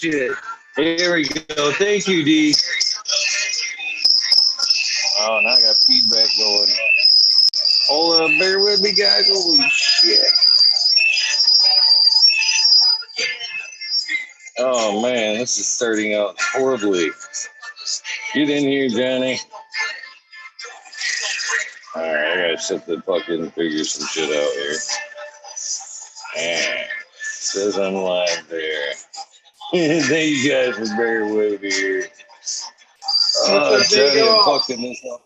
shit. Here we go. Thank you, D. Oh, now I got feedback going. Hold up, bear with me, guys. Holy shit. Oh, man, this is starting out horribly. Get in here, Johnny. All right, I gotta set the fucking figure some shit out here. And it says I'm live there. Thank you guys for bearing with me here. Oh, Johnny, I'm fucking this up.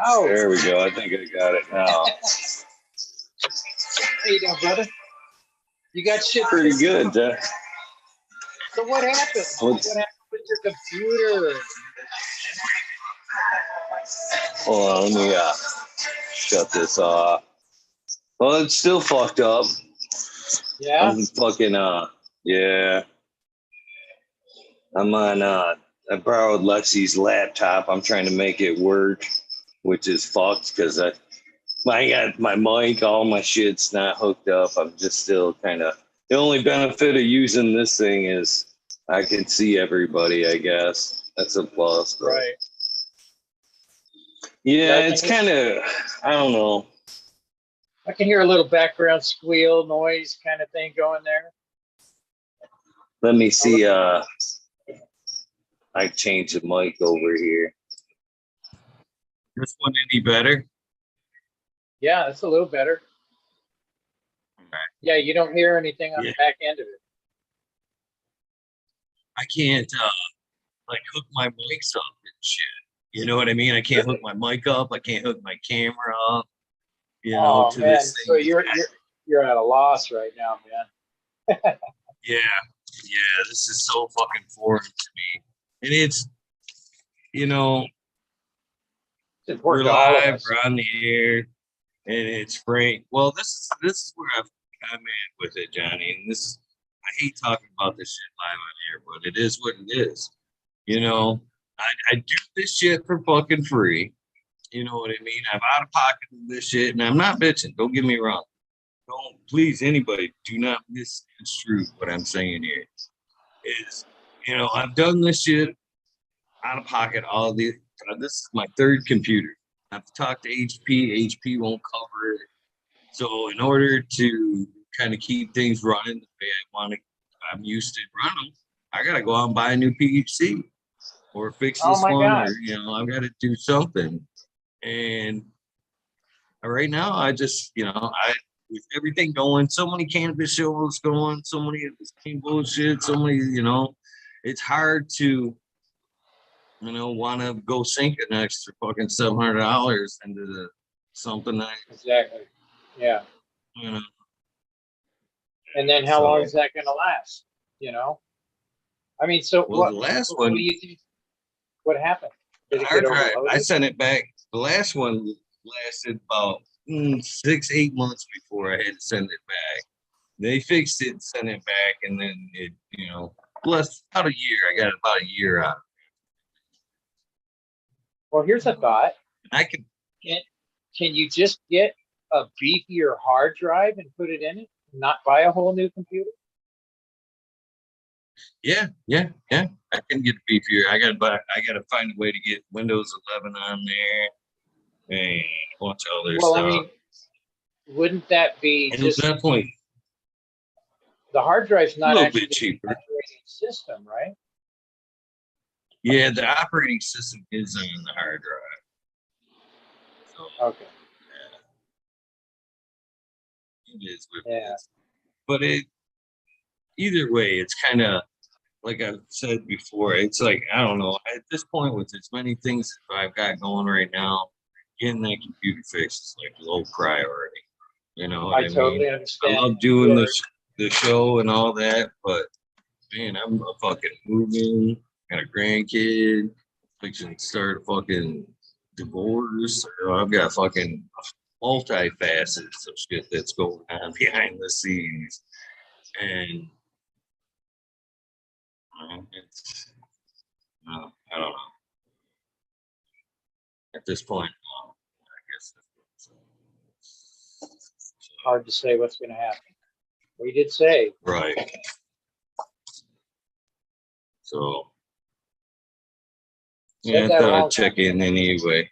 Oh. There we go. I think I got it now. How you doing, brother? You got shit pretty good, John. So what happened? What happened with your computer? Hold on, let me shut this off. Well, it's still fucked up. Yeah? I'm fucking, yeah. I'm on, I borrowed Lexi's laptop. I'm trying to make it work, which is fucked because I got my mic, all my shit's not hooked up. I'm just still kind of, the only benefit of using this thing is I can see everybody, I guess. That's a plus. But right. Yeah, it's kind of, I don't know. I can hear a little background squeal noise kind of thing going there. Let me see. I changed the mic over here. This one any better? Yeah, it's a little better. Okay. Yeah, you don't hear anything on the back end of it. I can't like hook my mics up and shit. You know what I mean? I can't hook my mic up. I can't hook my camera up. You know, to man. this thing. So you're at a loss right now, man. Yeah, this is so fucking foreign to me. And it's, you know, we're live, we're on the air, and it's great. Well, this is where I'm at with it, Johnny. And this, I hate talking about this shit live on air, but it is what it is. You know, I do this shit for fucking free. You know what I mean? I'm out of pocket with this shit, and I'm not bitching. Don't get me wrong. Don't, please, anybody, do not misconstrue what I'm saying here. Is, you know, I've done this shit out of pocket all the, this is my third computer. I've talked to HP. HP won't cover it. So in order to kind of keep things running the way I'm used to run them, I got to go out and buy a new PC or fix this one, God. or, you know, I've got to do something. And right now, I just, you know, with everything going, so many cannabis shows going, so many of the same bullshit, so many, you know, it's hard to, you know, want to go sink an extra fucking $700 into something that. Exactly. Yeah. You know. And then how long is that going to last? You know? I mean, so well, the last one. What do you think? What happened? Did it get overloaded? I sent it back. The last one lasted about 6-8 months before I had to send it back. They fixed it, sent it back, and then it, you know, plus about a year. I got about a year out of it. Well, here's a thought. I can you just get a beefier hard drive and put it in it, not buy a whole new computer? Yeah. I can get beefier. I gotta find a way to get Windows 11 on there and a bunch of other stuff. I mean, wouldn't that be just definitely the hard drive's not a little actually bit cheaper. The operating system, right? Yeah, the operating system is on the hard drive. So, okay. Yeah. It is what it is. But either way, it's kind of like I've said before. It's like, I don't know. At this point, with as many things that I've got going right now, getting that computer fixed is like low priority. You know what I mean? Totally understand. I love doing the show and all that, but man, I'm a fucking moving, got a grandkid, fixing to start a fucking divorce. I've got fucking multifacets of shit that's going on behind the scenes. And it's, I don't know. At this point, I guess it's hard to say what's going to happen. We did say. Right. So Said yeah, I that thought wrong. I'd check in anyway.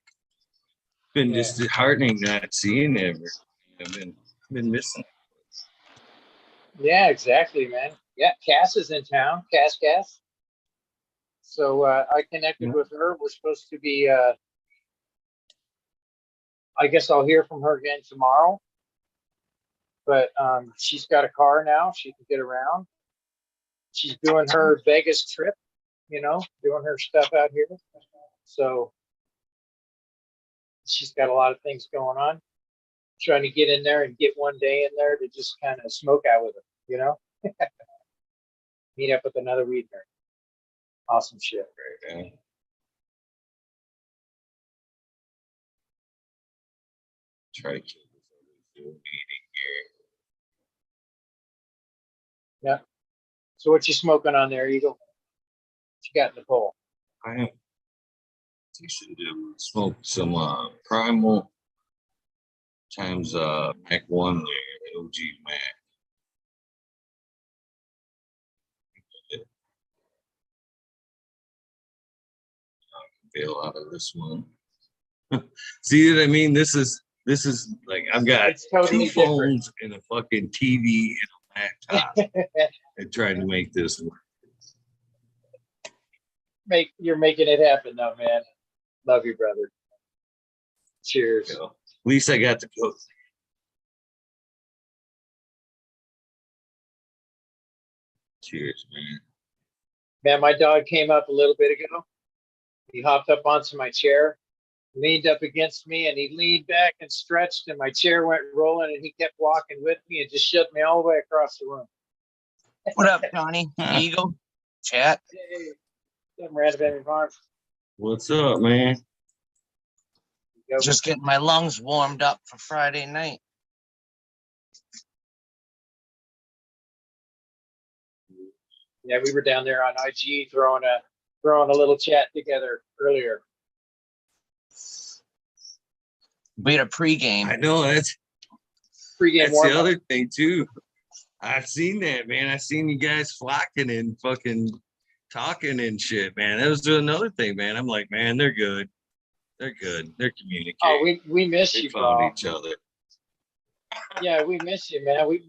Been Yeah. disheartening not seeing ever. I've been missing. Yeah, exactly, man. Yeah, Cass is in town. Cass. So I connected with her. We're supposed to be. I guess I'll hear from her again tomorrow. But she's got a car now. She can get around. She's doing her Vegas trip. Doing her stuff out here. So she's got a lot of things going on. Trying to get in there and get one day in there to just kind of smoke out with her. Meet up with another weed nerd. Awesome shit. Okay. Try to meeting here. Yeah. So what you smoking on there, Eagle? What you got in the bowl? I have smoke some Primal times Mac 1 there, OG Mac. Bail out of this one. See what I mean? This is like I've got totally 2 phones and a fucking TV and a laptop and trying to make this work. You're making it happen though, man. Love you, brother. Cheers. You know, at least I got to go. Cheers, man. Man, my dog came up a little bit ago. He hopped up onto my chair, leaned up against me, and he leaned back and stretched, and my chair went rolling, and he kept walking with me and just shoved me all the way across the room. What up, Johnny? Eagle? Chat? Hey, some random farm. What's up, man? Just getting my lungs warmed up for Friday night. Yeah, we were down there on IG throwing a little chat together earlier. We had a pregame. I know that's Pre-game the other thing too. I've seen that, man. I've seen you guys flocking and fucking talking and shit, man. That was another thing, man. I'm like, man, they're good. They're good. They're communicating. Oh, we miss they you, found bro. each other. Yeah, we miss you, man.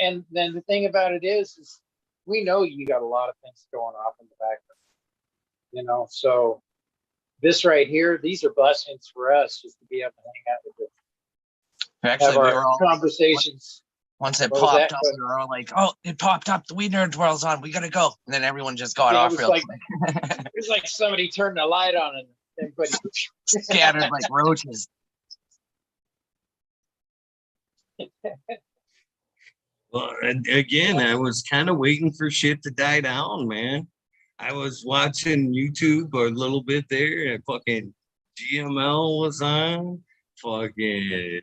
And then the thing about it is we know you got a lot of things going off in the background. So this right here, these are blessings for us just to be able to hang out with you. Actually, have we our were all conversations. once it What was popped that? up, we were all like, "Oh, it popped up! The WEedNerdWorld's on. We gotta go!" And then everyone just got Yeah, off it was real like quick. it was like somebody turned the light on and everybody Scattered like roaches. Well, and again, I was kind of waiting for shit to die down, man. I was watching YouTube a little bit there, and fucking GML was on, fucking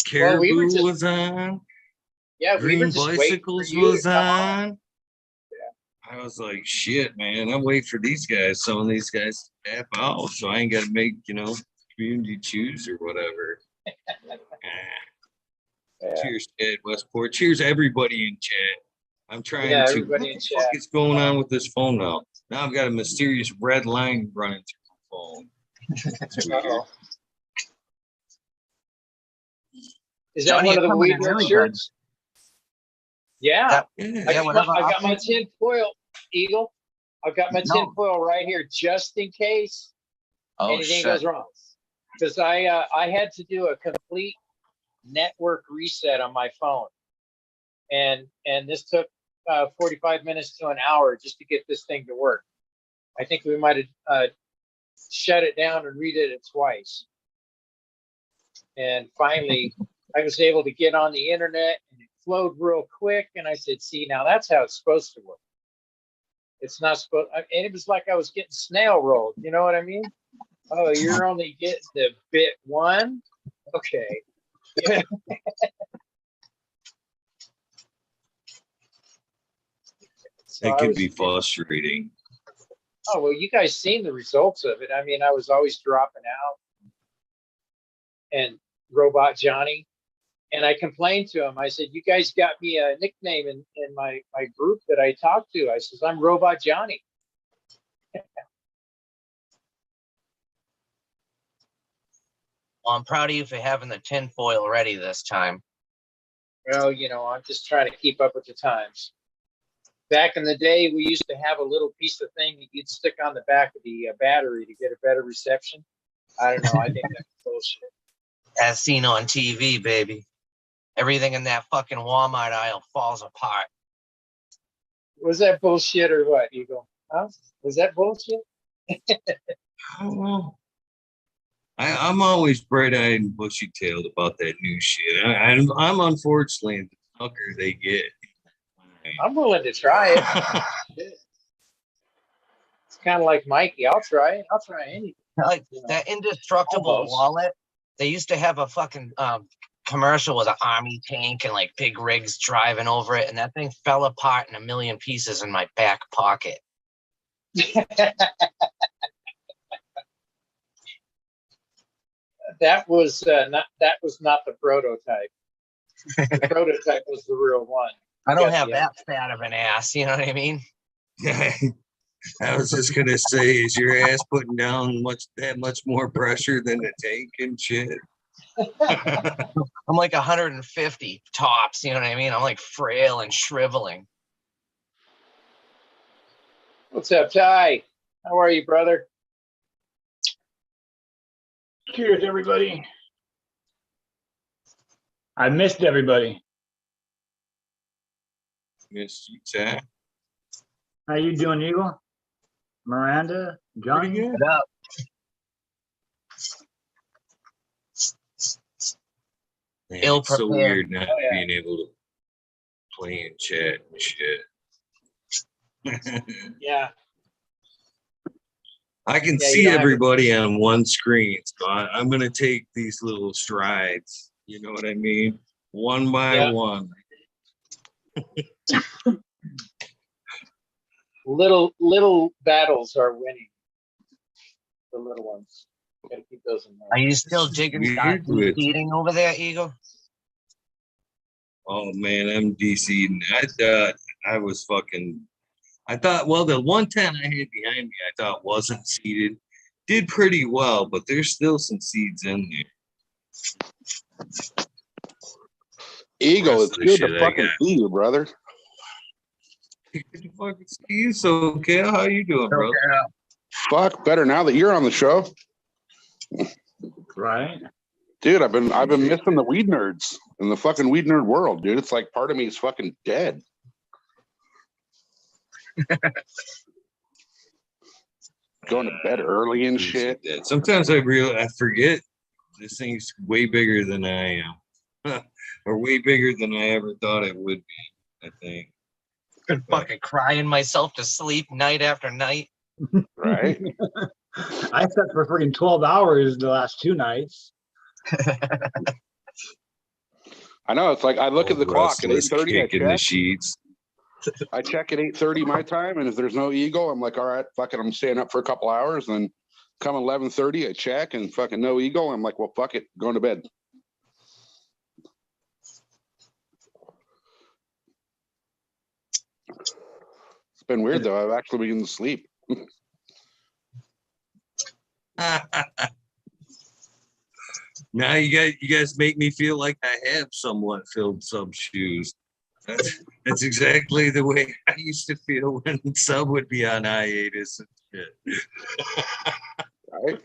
Caribou was on, Yeah, we were Green just Bicycles waiting for you was to come on. I was like, shit, man, I'm waiting for these guys, some of these guys to tap out, so I ain't got to make, community choose or whatever. Cheers, Ed Westport. Cheers, everybody in chat. I'm trying to. Everybody in what the chat. fuck is going on with this phone now? Now I've got a mysterious red line running through the phone. Uh-oh. Is Johnny, that one of the you're coming in WEedNerd really shirts? Yeah. Yeah. I got my tin foil, Eagle. I've got my tin foil right here just in case anything goes wrong. Because I had to do a complete network reset on my phone. And this took 45 minutes to an hour just to get this thing to work. I think we might have shut it down and redid it twice. And finally, I was able to get on the internet and it flowed real quick. And I said, see, now that's how it's supposed to work. It's not supposed, and it was like I was getting snail rolled. You know what I mean? Oh, you're only getting the bit 1? Okay. Yeah. That could be frustrating. Oh, well, you guys seen the results of it. I mean, I was always dropping out. And Robot Johnny And I complained to him. I said, "You guys got me a nickname in my group that I talk to." I says, "I'm Robot Johnny." Well, I'm proud of you for having the tinfoil ready this time. Well, I'm just trying to keep up with the times. Back in the day, we used to have a little piece of thing that you'd stick on the back of the battery to get a better reception. I don't know. I think that's bullshit. As seen on TV, baby. Everything in that fucking Walmart aisle falls apart. Was that bullshit or what, Eagle? Huh? Was that bullshit? I don't know. I'm always bright-eyed and bushy-tailed about that new shit. I'm unfortunately the sucker they get. I'm willing to try it. It's kind of like Mikey. I'll try it. I'll try anything. Like that indestructible Almost. wallet. They used to have a fucking commercial with an army tank and like big rigs driving over it, and that thing fell apart in a million pieces in my back pocket. That was not the prototype. The prototype was the real one. I don't have that fat of an ass, you know what I mean? I was just gonna say, is your ass putting down that much more pressure than the tank and shit? I'm like 150 tops, you know what I mean? I'm like frail and shriveling. What's up, Ty? How are you, brother? Cheers, everybody. I missed everybody. Missed you, Ty. How you doing, Eagle? Miranda? Johnny? Pretty good. What up? Man, Ill it's so prepared. weird not being able to play and chat and shit. Yeah. I can Yeah, you see don't have to- everybody on one screen, so I'm gonna take these little strides. You know what I mean? One by Yeah. one. Little battles are winning. The little ones. Gotta keep those in mind. Are you still It's digging weird with- eating over there, Eagle? Oh man, I'm DC'd. I was fucking. I thought, well, the 110 I had behind me, I thought wasn't seeded. Did pretty well, but there's still some seeds in there. Eagle, Rest it's of the good shit to I fucking got. see you, brother. Good to fucking see you, so Cal, how you doing, bro? Fuck, better now that you're on the show. Right? Dude, I've been missing the weed nerds in the fucking weed nerd world, dude. It's like part of me is fucking dead. Going to bed early and shit. Sometimes I forget this thing's way bigger than I am, or way bigger than I ever thought it would be. I think. Been fucking crying myself to sleep night after night. Right? I slept for freaking 12 hours the last 2 nights. I know. It's like I look at the clock at Restless 8:30. kicking the sheets. I check at 8:30 my time, and if there's no eagle, I'm like, all right, fuck it, I'm staying up for a couple hours. Then come 11:30, I check, and fucking no eagle. I'm like, well, fuck it, going to bed. It's been weird though. I've actually begun to sleep. Now you guys make me feel like I have somewhat filled sub shoes. That's exactly the way I used to feel when sub would be on hiatus and shit. Right?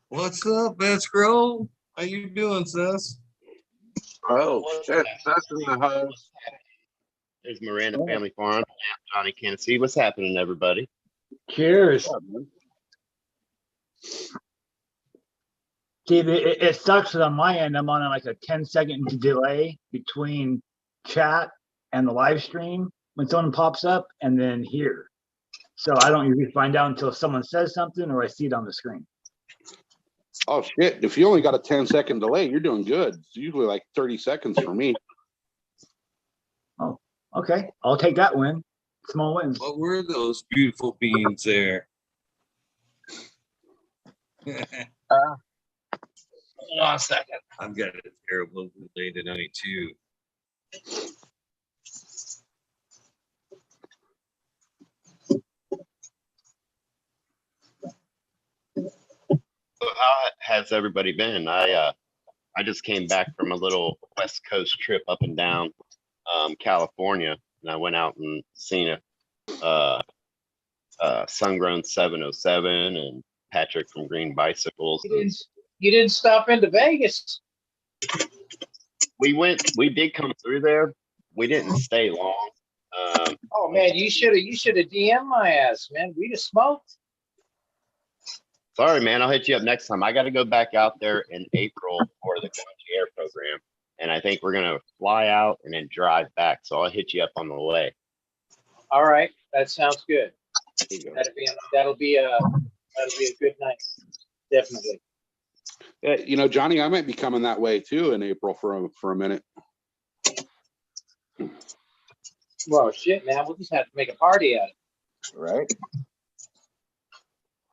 What's up, Best Girl? How you doing, sis? Oh, shit. That's in the house. There's Miranda Family Farm. Johnny Tennessee. What's happening, everybody? Cheers. See, it sucks that on my end, I'm on like a 10-second delay between chat and the live stream when someone pops up and then here. So I don't usually find out until someone says something or I see it on the screen. Oh shit! If you only got a 10-second delay, you're doing good. It's usually like 30 seconds for me. Oh, okay. I'll take that win. Small wins. What were those beautiful beans there? Hold on a second. I've got a there will be late tonight too. So how has everybody been? I just came back from a little West Coast trip up and down California, and I went out and seen Sungrown 707 and Patrick from Green Bicycles. You didn't stop into Vegas. We did come through there. We didn't stay long. Oh man, you should have DM'd my ass, man. We'd have smoked. Sorry, man. I'll hit you up next time. I got to go back out there in April for the Country Air program, and I think we're gonna fly out and then drive back. So I'll hit you up on the way. All right, that sounds good. That'll be a good night. Definitely. You know, Johnny, I might be coming that way too in April for a minute. Well, shit, man. We'll just have to make a party out of it. Right.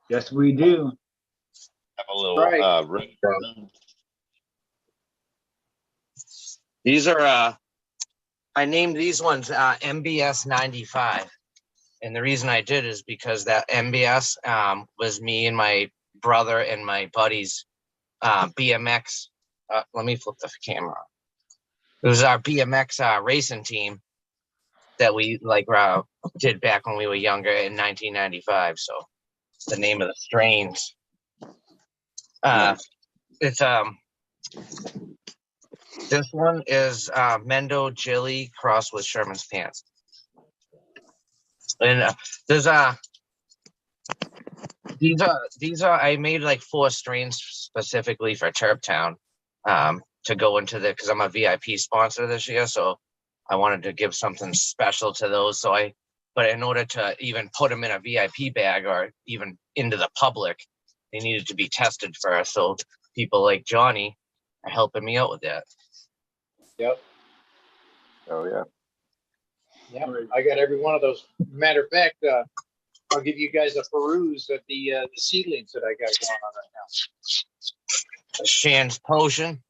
Yes, we do. Have a little Right. road. These are I named these ones MBS 95. And the reason I did is because that MBS was me and my brother and my buddies BMX. Let me flip the camera. It was our BMX racing team that we did back when we were younger in 1995. So it's the name of the strains. It's this one is Mendo Jilly crossed with Sherman's Pants. And there's these are I made like 4 strains specifically for Terptown to go into because I'm a VIP sponsor this year, so I wanted to give something special to those. But in order to even put them in a VIP bag or even into the public, they needed to be tested first. So people like Johnny are helping me out with that. Yep. Oh yeah. Yep. I got every one of those. Matter of fact, I'll give you guys a peruse of the seedlings that I got going on right now. Shan's Potion.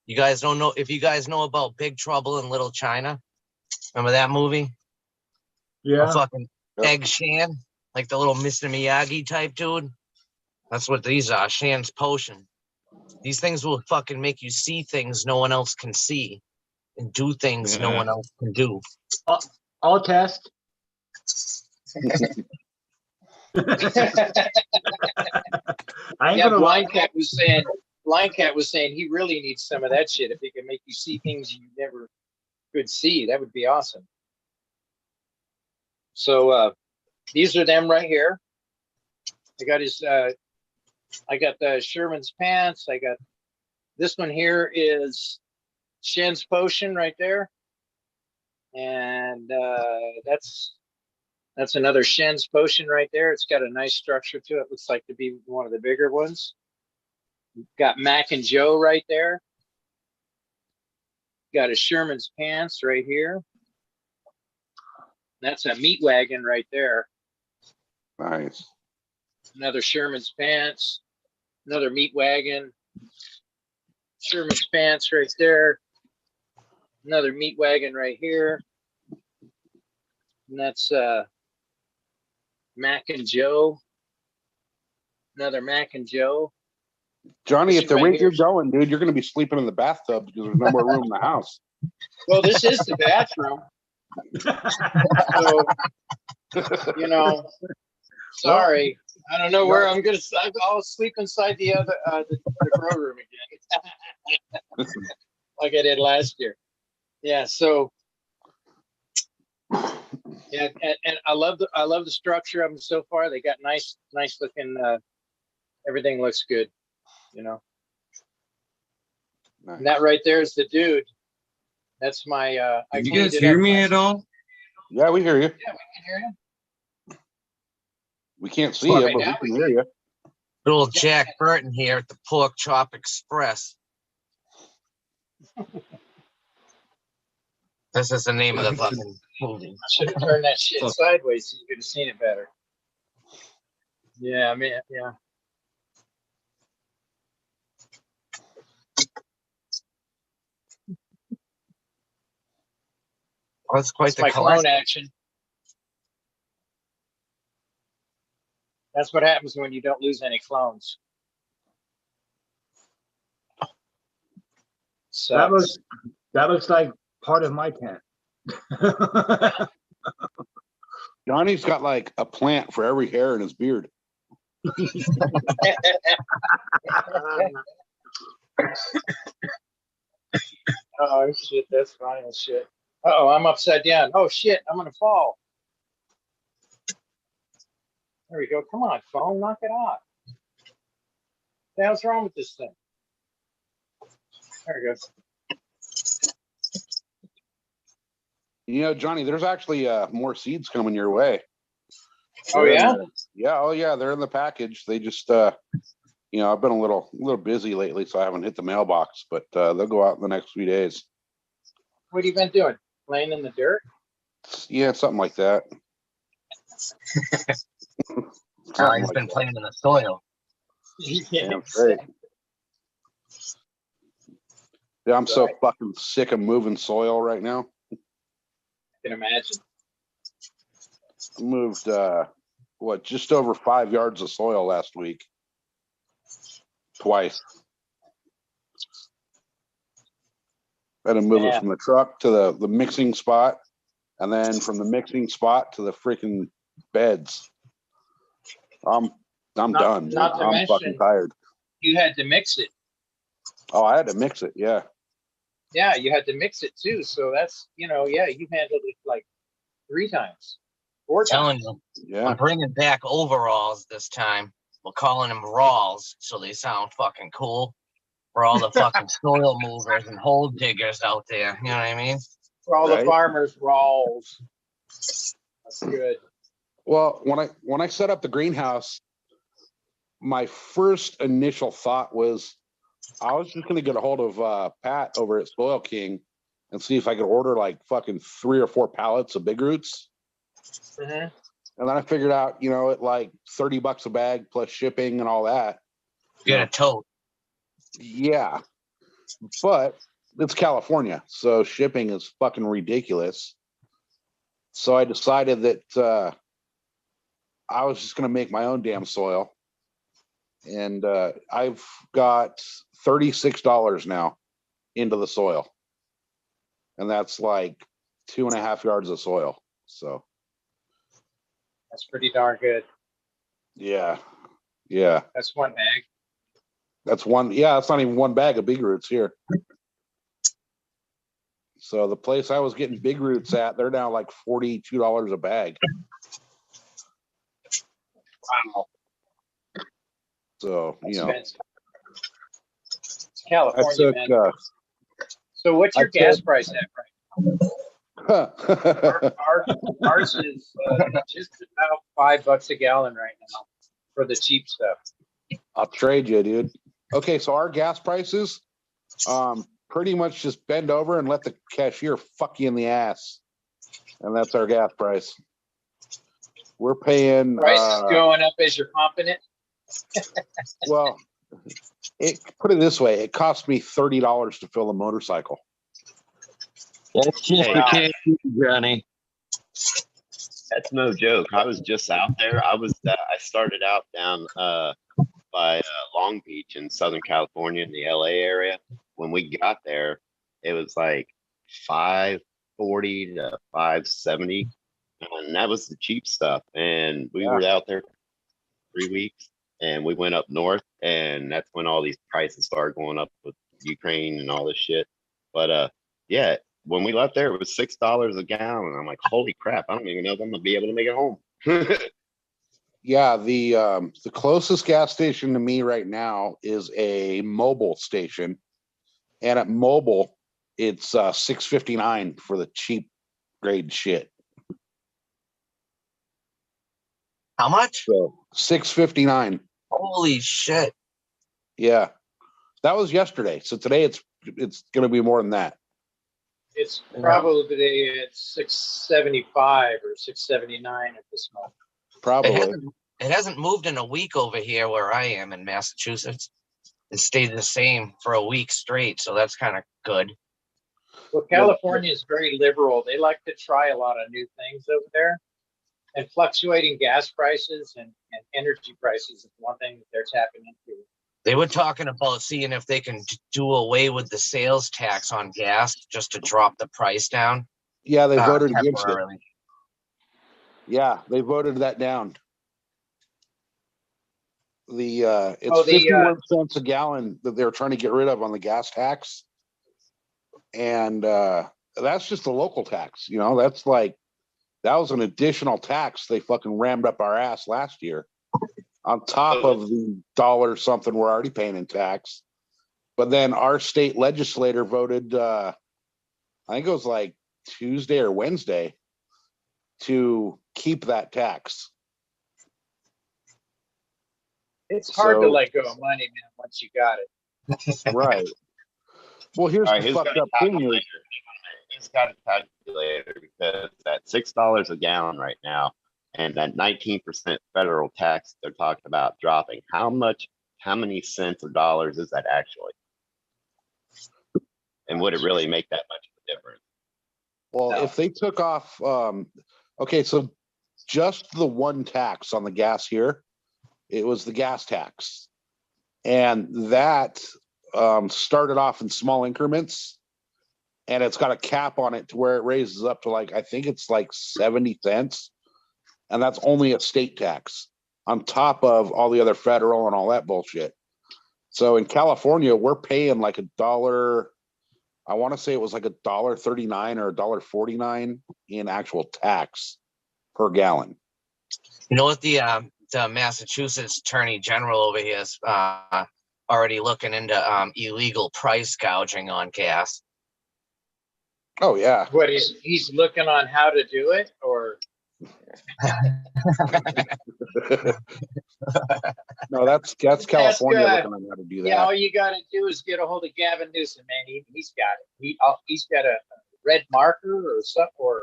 You guys don't know if you guys know about Big Trouble in Little China. Remember that movie? Yeah. A fucking egg Shan, like the little Mr. Miyagi type dude. That's what these are. Shan's Potion. These things will fucking make you see things no one else can see and do things no one else can do. I'll test. I ain't Yeah, gonna Blind Cat was saying he really needs some of that shit. If he can make you see things you never could see, that would be awesome. So these are them right here. I got the Sherman's Pants. I got this one here is Shen's Potion right there. And that's another Shen's Potion right there. It's got a nice structure to it. Looks like to be one of the bigger ones. Got Mac and Joe right there. Got a Sherman's Pants right here. That's a Meat Wagon right there. Nice. Another Sherman's Pants. Another Meat Wagon. Sherman's Pants right there. Another Meat Wagon right here. And that's Mac and Joe. Another Mac and Joe. Johnny, This at the right rate here. you're going, dude, you're going to be sleeping in the bathtub because there's no more room in the house. Well, this is the bathroom. So, you know, sorry. I don't know where I'm going to. I'll sleep inside the other the grow room again, like I did last year. Yeah. So, yeah, and I love the structure of them so far. They got nice looking. Everything looks good, you know. Nice. And that right there is the dude. That's my. Can you guys hear me at all? Yeah, we hear you. Yeah, we can hear you. We can't see Well, you, right but now we can hear you. Little Jack Burton here at the Pork Chop Express. This is the name of the fucking movie. I should have turned that shit sideways so you could have seen it better. Yeah, I mean, yeah. Well, that's quite That's the my collection. clone action. That's what happens when you don't lose any clones. That Sucks. looks like part of my tent. Johnny's got like a plant for every hair in his beard. Oh shit, that's funny as shit. Uh-oh, I'm upside down. Oh shit, I'm gonna fall. There we go. Come on, phone, knock it off. What the hell's wrong with this thing? There it goes. You know, Johnny, there's actually more seeds coming your way. Oh They're in yeah? yeah, oh yeah, they're in the package. They just you know, I've been a little busy lately, so I haven't hit the mailbox, but they'll go out in the next few days. What have you been doing? Playing in the dirt? Yeah, something like that. Oh, he's been playing in the soil. Yeah, Great. Yeah, I'm so Right. fucking sick of moving soil right now. I can imagine. I moved just over 5 yards of soil last week. Twice. I had to move it from the truck to the mixing spot, and then from the mixing spot to the freaking beds. I'm done. Not to I'm fucking mention- tired. You had to mix it. Oh, I had to mix it. Yeah. Yeah, you had to mix it too. So that's, you handled it like 3 times, 4 Telling times. you, Yeah. I'm bringing back overalls this time. We're calling them Rawls, so they sound fucking cool. For all the fucking soil movers and hole diggers out there, you know what I mean? For all the Right. farmers, rolls. That's good. Well, when I set up the greenhouse, my first initial thought was I was just going to get a hold of Pat over at Soil King and see if I could order like fucking 3 or 4 pallets of big roots. Mhm. And then I figured out, you know, at like $30 a bag plus shipping and all that. Get a tote. Yeah. But it's California, so shipping is fucking ridiculous. So I decided that I was just going to make my own damn soil. And I've got $36 now into the soil. And that's like 2.5 yards of soil. So That's pretty darn good. yeah. That's 1 bag. That's one. Yeah, that's not even 1 bag of big roots here. So the place I was getting big roots at, they're now like $42 a bag. Wow. So, you know, Expensive. It's California, I took, man. So what's your I gas took- price at right now? Ours is just about $5 a gallon right now for the cheap stuff. I'll trade you, dude. Okay, so our gas prices, pretty much just bend over and let the cashier fuck you in the ass, and that's our gas price. We're paying. Price is going up as you're pumping it. Well, put it this way: it cost me $30 to fill a motorcycle. That's just Hey, the case, Johnny. That's no joke. I was just out there. I started out down by Long Beach in Southern California in the LA area. When we got there, it was like $5.40 to $5.70, and that was the cheap stuff. And we were out there 3 weeks, and we went up north, and that's when all these prices started going up with Ukraine and all this shit. But yeah, when we left there, it was $6 a gallon. I'm like, holy crap! I don't even know if I'm gonna be able to make it home. Yeah, the closest gas station to me right now is a mobile station, and at mobile, it's $6.59 for the cheap grade shit. How much? So $6.59. Holy shit. Yeah, that was yesterday. So today it's going to be more than that. It's probably at 675 or 679 at this moment. Probably. It hasn't moved in a week over here where I am in Massachusetts. It stayed the same for a week straight, so that's kind of good. Well, California is very liberal. They like to try a lot of new things over there. And fluctuating gas prices and energy prices is one thing that they're tapping into. They were talking about seeing if they can do away with the sales tax on gas just to drop the price down. Yeah, they voted against it. Temporarily. Yeah, they voted that down. It's 51 cents a gallon that they're trying to get rid of on the gas tax. And that's just the local tax, you know, that's like, that was an additional tax they fucking rammed up our ass last year on top of the dollar something we're already paying in tax. But then our state legislator voted, I think it was like Tuesday or Wednesday, to keep that tax. It's hard to let go of money, man, once you got it. Right. Well, here's All right, the who's got fucked a up thing calculator? is, Who's got a calculator? Because at $6 a gallon right now, and that 19% federal tax they're talking about dropping, how many cents or dollars is that actually? And would it really make that much of a difference? well, No. if they took off, okay, so just the one tax on the gas here, it was the gas tax. And that started off in small increments. And it's got a cap on it to where it raises up to like, I think it's like 70 cents. And that's only a state tax on top of all the other federal and all that bullshit. So in California, we're paying like $1. I want to say it was like $1.39 or $1.49 in actual tax per gallon. You know what the Massachusetts Attorney General over here is already looking into illegal price gouging on gas. Oh yeah. What he's looking on how to do it, or No, that's California looking on how to do that. yeah, all you got to do is get a hold of Gavin Newsom, man. He's got it. He's got a red marker or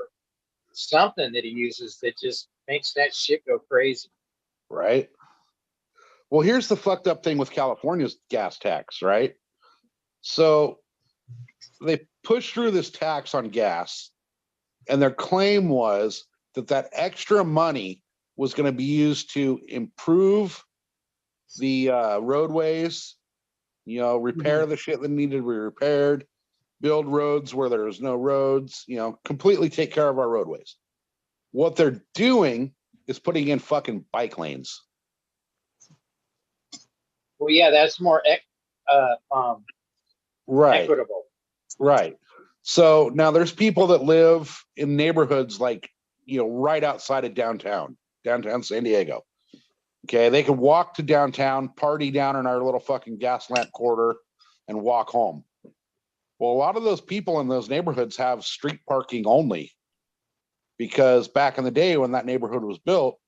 something that he uses that just makes that shit go crazy. Right. Well, here's the fucked up thing with California's gas tax, right? So they pushed through this tax on gas, and their claim was that extra money was going to be used to improve the roadways, you know, repair the shit that needed to be repaired, build roads where there was no roads, you know, completely take care of our roadways. What they're doing is putting in fucking bike lanes. Well, yeah, that's more Right. equitable. Right. So now there's people that live in neighborhoods like, you know, right outside of downtown San Diego. Okay. They can walk to downtown, party down in our little fucking gas lamp quarter and walk home. Well, a lot of those people in those neighborhoods have street parking only, because back in the day when that neighborhood was built,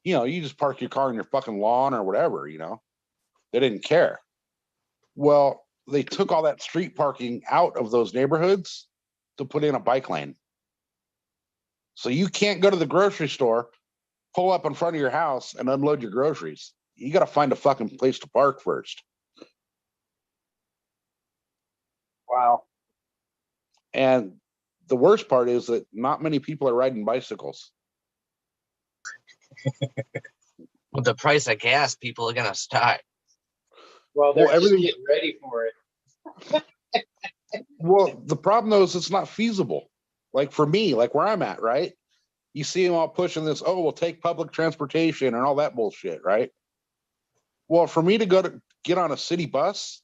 you know, you just park your car in your fucking lawn or whatever, you know, they didn't care. Well, they took all that street parking out of those neighborhoods to put in a bike lane. So you can't go to the grocery store, pull up in front of your house and unload your groceries. You got to find a fucking place to park first. Wow. And the worst part is that not many people are riding bicycles. With the price of gas, people are gonna start. Well, they're just everything- getting ready for it. Well, the problem though is it's not feasible. Like for me, like where I'm at, right? You see them all pushing this, oh, we'll take public transportation and all that bullshit, right? Well, for me to get on a city bus,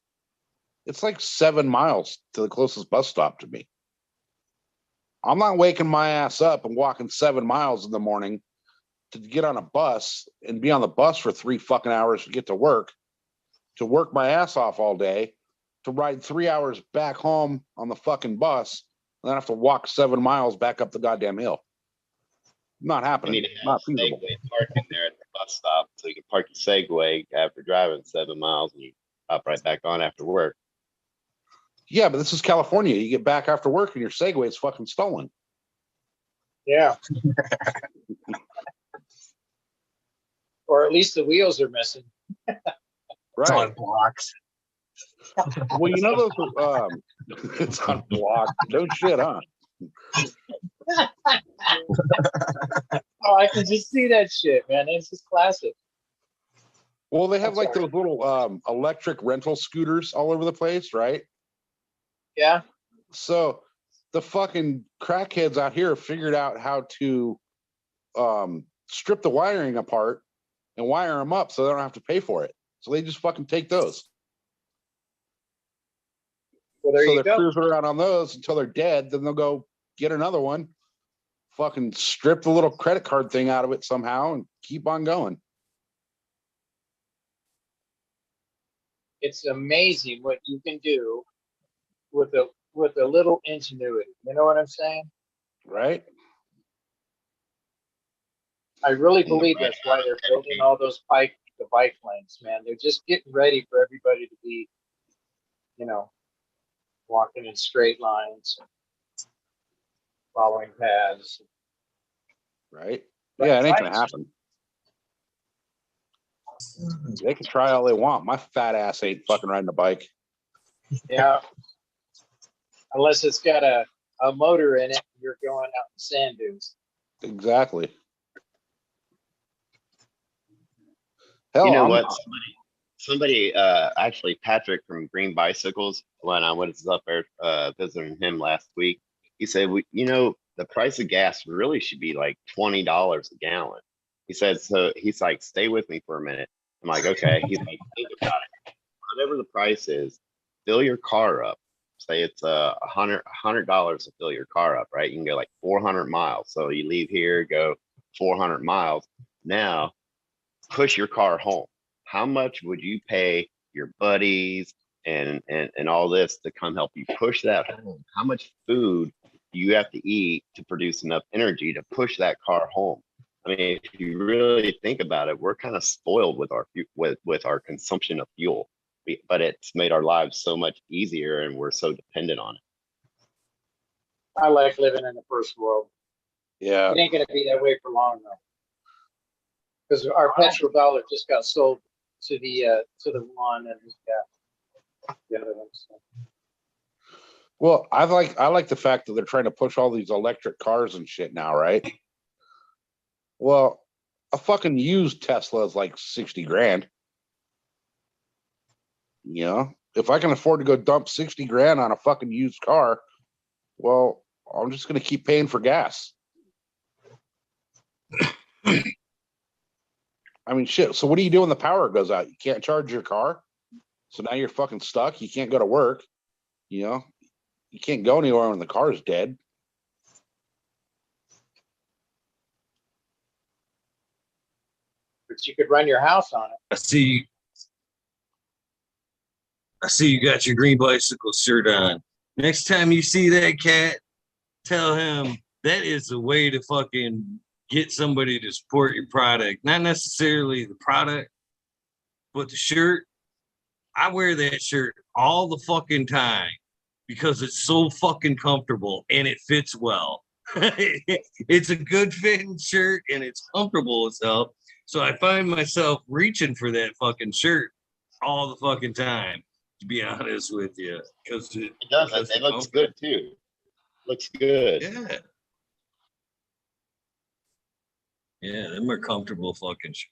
it's like 7 miles to the closest bus stop to me. I'm not waking my ass up and walking 7 miles in the morning to get on a bus and be on the bus for 3 fucking hours to get to work my ass off all day, to ride 3 hours back home on the fucking bus, and then have to walk 7 miles back up the goddamn hill. Not You happening. need to have Not a feasible. Segway parking there at the bus stop, so you can park your Segway after driving 7 miles and you hop right back on after work. Yeah, but this is California. You get back after work and your Segway is fucking stolen. Yeah. Or at least the wheels are missing. It's on blocks. Well, you know those It's unblocked. No shit, huh? Oh, I can just see that shit, man. It's just classic. Well, they have like those little electric rental scooters all over the place, right? Yeah. So the fucking crackheads out here figured out how to strip the wiring apart and wire them up so they don't have to pay for it. So they just fucking take those. Well, there So you they're go. cruising around on those until they're dead. Then they'll go get another one, fucking strip the little credit card thing out of it somehow and keep on going. It's amazing what you can do with a little ingenuity. You know what I'm saying? Right? I really believe that's why they're building all those bike lanes, man. They're just getting ready for everybody to be, you know, walking in straight lines, following paths. Right? Yeah, it ain't gonna happen. They can try all they want. My fat ass ain't fucking riding a bike. Yeah. Unless it's got a motor in it, you're going out in sand dunes. Exactly. Hell, You know I'm- what? Somebody, actually, Patrick from Green Bicycles, when I was up there visiting him last week, he said, the price of gas really should be like $20 a gallon. He said, so he's like, stay with me for a minute. I'm like, okay. He's like, think about it. Whatever the price is, fill your car up. Say it's $100 to fill your car up, right? You can go like 400 miles. So you leave here, go 400 miles. Now push your car home. How much would you pay your buddies and all this to come help you push that home? How much food do you have to eat to produce enough energy to push that car home? I mean, if you really think about it, we're kind of spoiled with our consumption of fuel, but it's made our lives so much easier, and we're so dependent on it. I like living in the first world. yeah. It ain't gonna be that way for long though, because our petrodollar just got sold to the one and the other ones. Well, I like the fact that they're trying to push all these electric cars and shit now, right? Well, a fucking used Tesla is like 60 grand. You know, if I can afford to go dump 60 grand on a fucking used car, well, I'm just going to keep paying for gas. I mean, shit. So what do you do when the power goes out? You can't charge your car. So now you're fucking stuck. You can't go to work. You know, you can't go anywhere when the car's dead. But you could run your house on it. I see you got your green bicycle shirt on. Next time you see that cat, tell him that is the way to fucking get somebody to support your product. Not necessarily the product, but the shirt. I wear that shirt all the fucking time because it's so fucking comfortable and it fits well. It's a good fitting shirt and it's comfortable as hell. So I find myself reaching for that fucking shirt all the fucking time, to be honest with you. Because It does. It looks good too. Looks good. Yeah. Yeah, them are comfortable fucking shirts.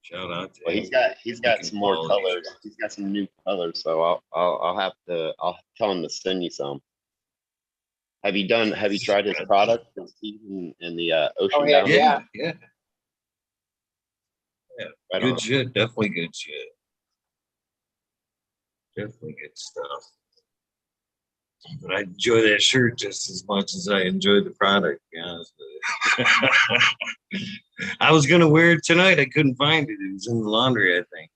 Shout out to Well, him. he's got some more colors. He's got some new colors, so I'll tell him to send you some. Have you tried his product in the ocean? Oh, yeah, down yeah. Yeah. Right Good on. shit. Definitely good shit. Definitely good stuff. But I enjoy that shirt just as much as I enjoy the product, to be honest with you. I was gonna wear it tonight. I couldn't find it. It was in the laundry, I think.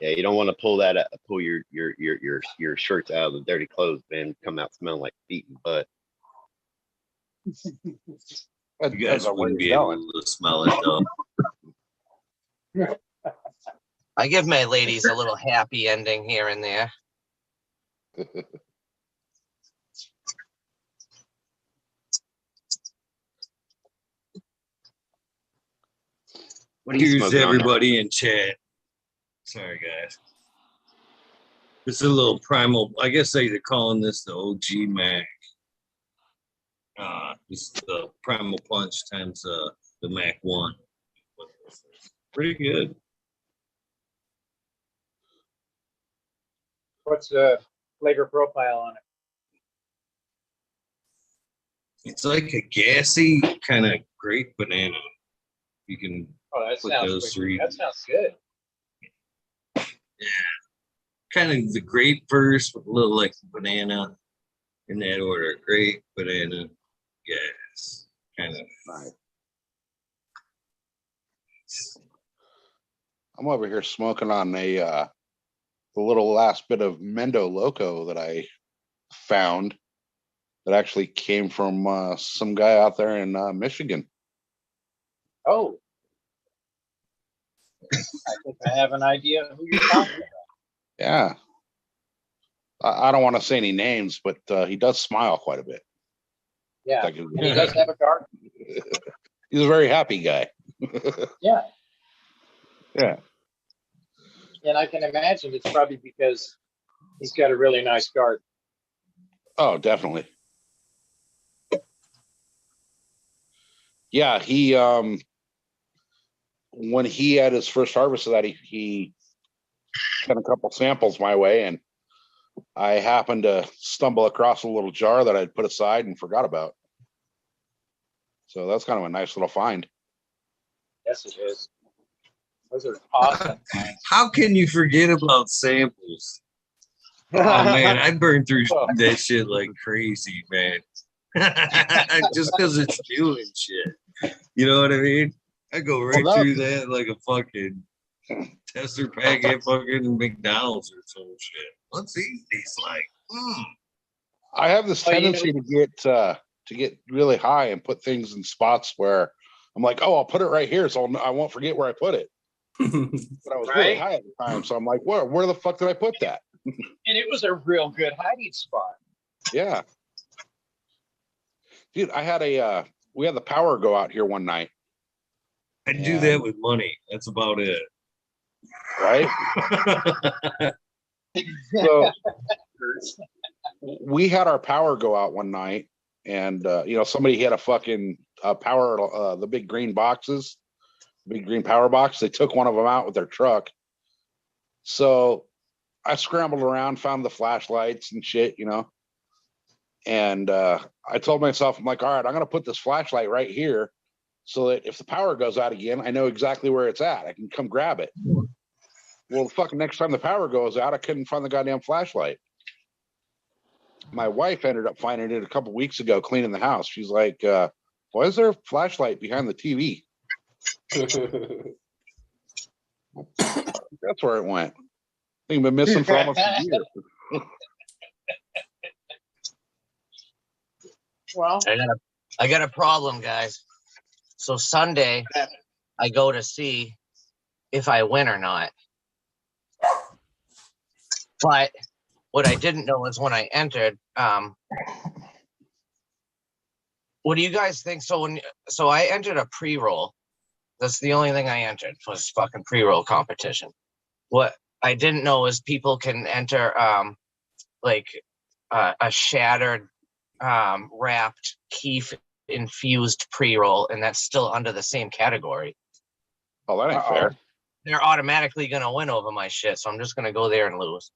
Yeah, you don't want to pull your shirts out of the dirty clothes bin, come out smelling like feet and butt. You guys wouldn't be able to smell it though. I give my ladies a little happy ending here and there. What are you Here's smoking on there? everybody in chat. Sorry, guys. It's a little primal. I guess they're calling this the OG Mac. It's the primal punch times the Mac 1. Pretty good. What's the flavor profile on it? It's like a gassy kind of grape banana. You can That put sounds those three. That sounds good. Yeah. Kind of the grape first with a little like banana in that order. Grape, banana, gas. Kind of. Nice. I'm over here smoking on the little last bit of Mendo Loco that I found that actually came from some guy out there in Michigan. Oh. I think I have an idea who you're talking about. Yeah. I don't want to say any names, but he does smile quite a bit. Yeah. Like, And he does have a garden. he's a very happy guy. Yeah. Yeah. And I can imagine it's probably because he's got a really nice garden. Oh, definitely. Yeah, he when he had his first harvest of that, he sent a couple samples my way, and I happened to stumble across a little jar that I'd put aside and forgot about. So that's kind of a nice little find. Yes, it is. Those are awesome. How can you forget about samples? Oh man, I burned through that shit like crazy, man. Just because it's new and shit. You know what I mean? I go right through that like a fucking tester pack at fucking McDonald's or some shit. Let's eat these like. I have this tendency to get really high and put things in spots where I'm like, oh, I'll put it right here, so I won't forget where I put it. But I was really high at the time, so I'm like, where the fuck did I put that? And it was a real good hiding spot. Yeah. Dude, we had the power go out here one night. I do that with money. That's about it. Right? So we had our power go out one night, and somebody had a fucking power, the big green boxes, big green power box. They took one of them out with their truck. So I scrambled around, found the flashlights and shit, and I told myself, I'm like, all right, I'm gonna put this flashlight right here so that if the power goes out again, I know exactly where it's at. I can come grab it. Well, the fucking next time the power goes out, I couldn't find the goddamn flashlight. My wife ended up finding it a couple weeks ago cleaning the house. She's like, why is there a flashlight behind the TV? That's where it went. I think I've been missing for almost a year. Well, I got a problem, guys. So Sunday, I go to see if I win or not. But what I didn't know is when I entered, what do you guys think? So I entered a pre-roll. That's the only thing I entered was fucking pre-roll competition. What I didn't know is people can enter a shattered wrapped keef infused pre-roll, and that's still under the same category. Oh, that ain't fair. They're automatically gonna win over my shit, so I'm just gonna go there and lose.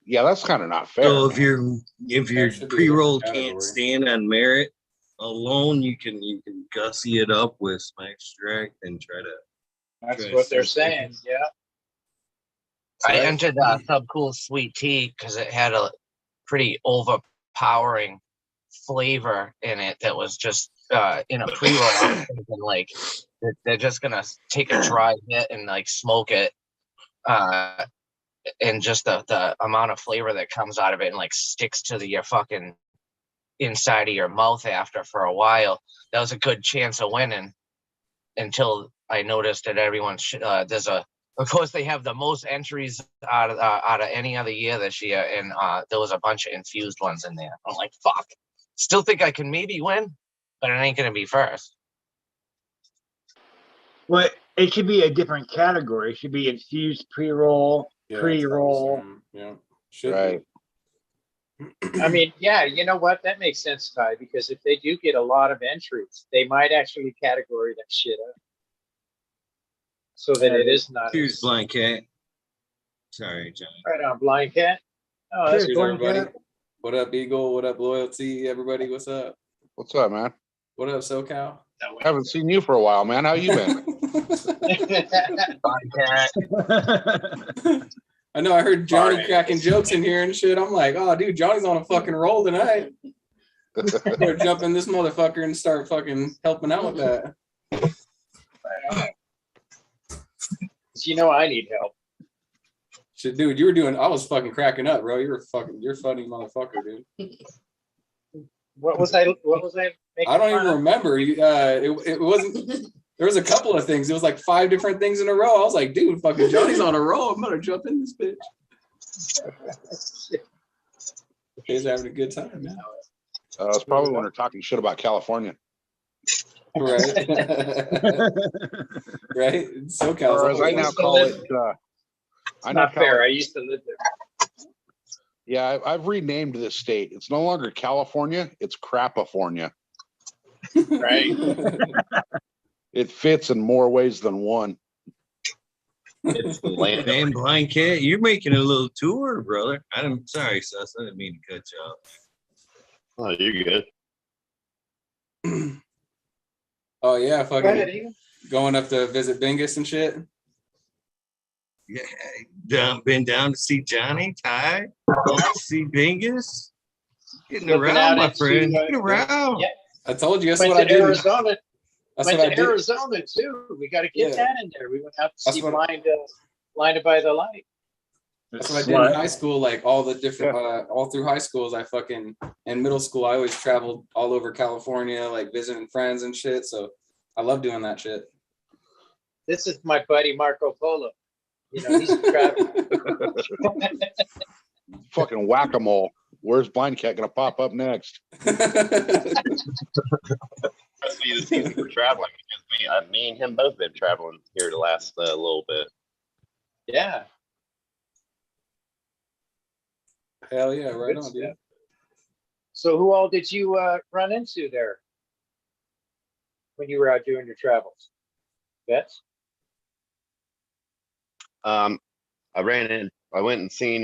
Yeah, that's kind of not fair. So if your pre-roll can't stand on merit alone, you can gussy it up with some extract and try to. That's what they're saying. Yeah. I entered Subcool Sweet Tea because it had a pretty overpowering flavor in it that was just in a pre-roll. Like they're just gonna take a dry hit and like smoke it, and just the amount of flavor that comes out of it and like sticks to your fucking inside of your mouth after for a while. That was a good chance of winning until I noticed that everyone's of course they have the most entries out of any other year this year, and there was a bunch of infused ones in there. I'm like, fuck. Still think I can maybe win, but it ain't gonna be first. Well, It should be a different category. It should be infused pre-roll, Yeah, pre-roll. yeah, should Right. be. I mean, yeah, you know what? That makes sense, Ty, because if they do get a lot of entries, they might actually category that shit up. So that it is not. Here's as- Blind Cat. Sorry, John. Right on, Blind Cat. Oh, that's Cheers, Cheers, Blind everybody. Cat. What up, Eagle? What up, Loyalty? Everybody, what's up? What's up, man? What up, SoCal? Haven't seen you for a while, man. How you been? I know I heard Johnny Sorry. cracking jokes in here and shit. I'm like, oh, dude, Johnny's on a fucking roll tonight. Better jump in this motherfucker and start fucking helping out with that. You know, I need help. Shit, dude, I was fucking cracking up, bro. You're funny motherfucker, dude. What was I making I don't fun even of? remember. It wasn't. There was a couple of things. It was like 5 different things in a row. I was like, dude, fucking Johnny's on a roll. I'm gonna jump in this bitch. He's having a good time, man. It's probably when they're talking shit about California. Right. Right. SoCal. Or as I now call it, I now Not call fair. I it, used to live there. yeah, I've renamed this state. It's no longer California, it's Crapafornia. Right. It fits in more ways than one. It's the land. Damn, Blind Cat, you're making a little tour, brother. I'm sorry, Sus. I didn't mean to cut you off. Oh, you're good. Oh yeah, Go ahead, fucking Eagle. going up to visit Bingus and shit. Yeah, been down to see Johnny, Ty, see Bingus. Getting Looking around, out my into, friend. uh, Getting around. yeah. I told you that's Went what I to did. Arizona. That's Went what I to did. Arizona too. We got to get Yeah. that in there. We went out to That's see what- Blinded by the Light. That's what I did in high school. Like all the different, all through high schools, I fucking in middle school, I always traveled all over California, like visiting friends and shit. So I love doing that shit. This is my buddy Marco Polo. You know, he's traveling. Fucking whack-a-mole. Where's Blind Cat gonna pop up next? Must be the season for traveling because me and him both been traveling here the last little bit. Yeah. Hell yeah, right Good on, dude. stuff. So who all did you run into there when you were out doing your travels? Vets? I went and seen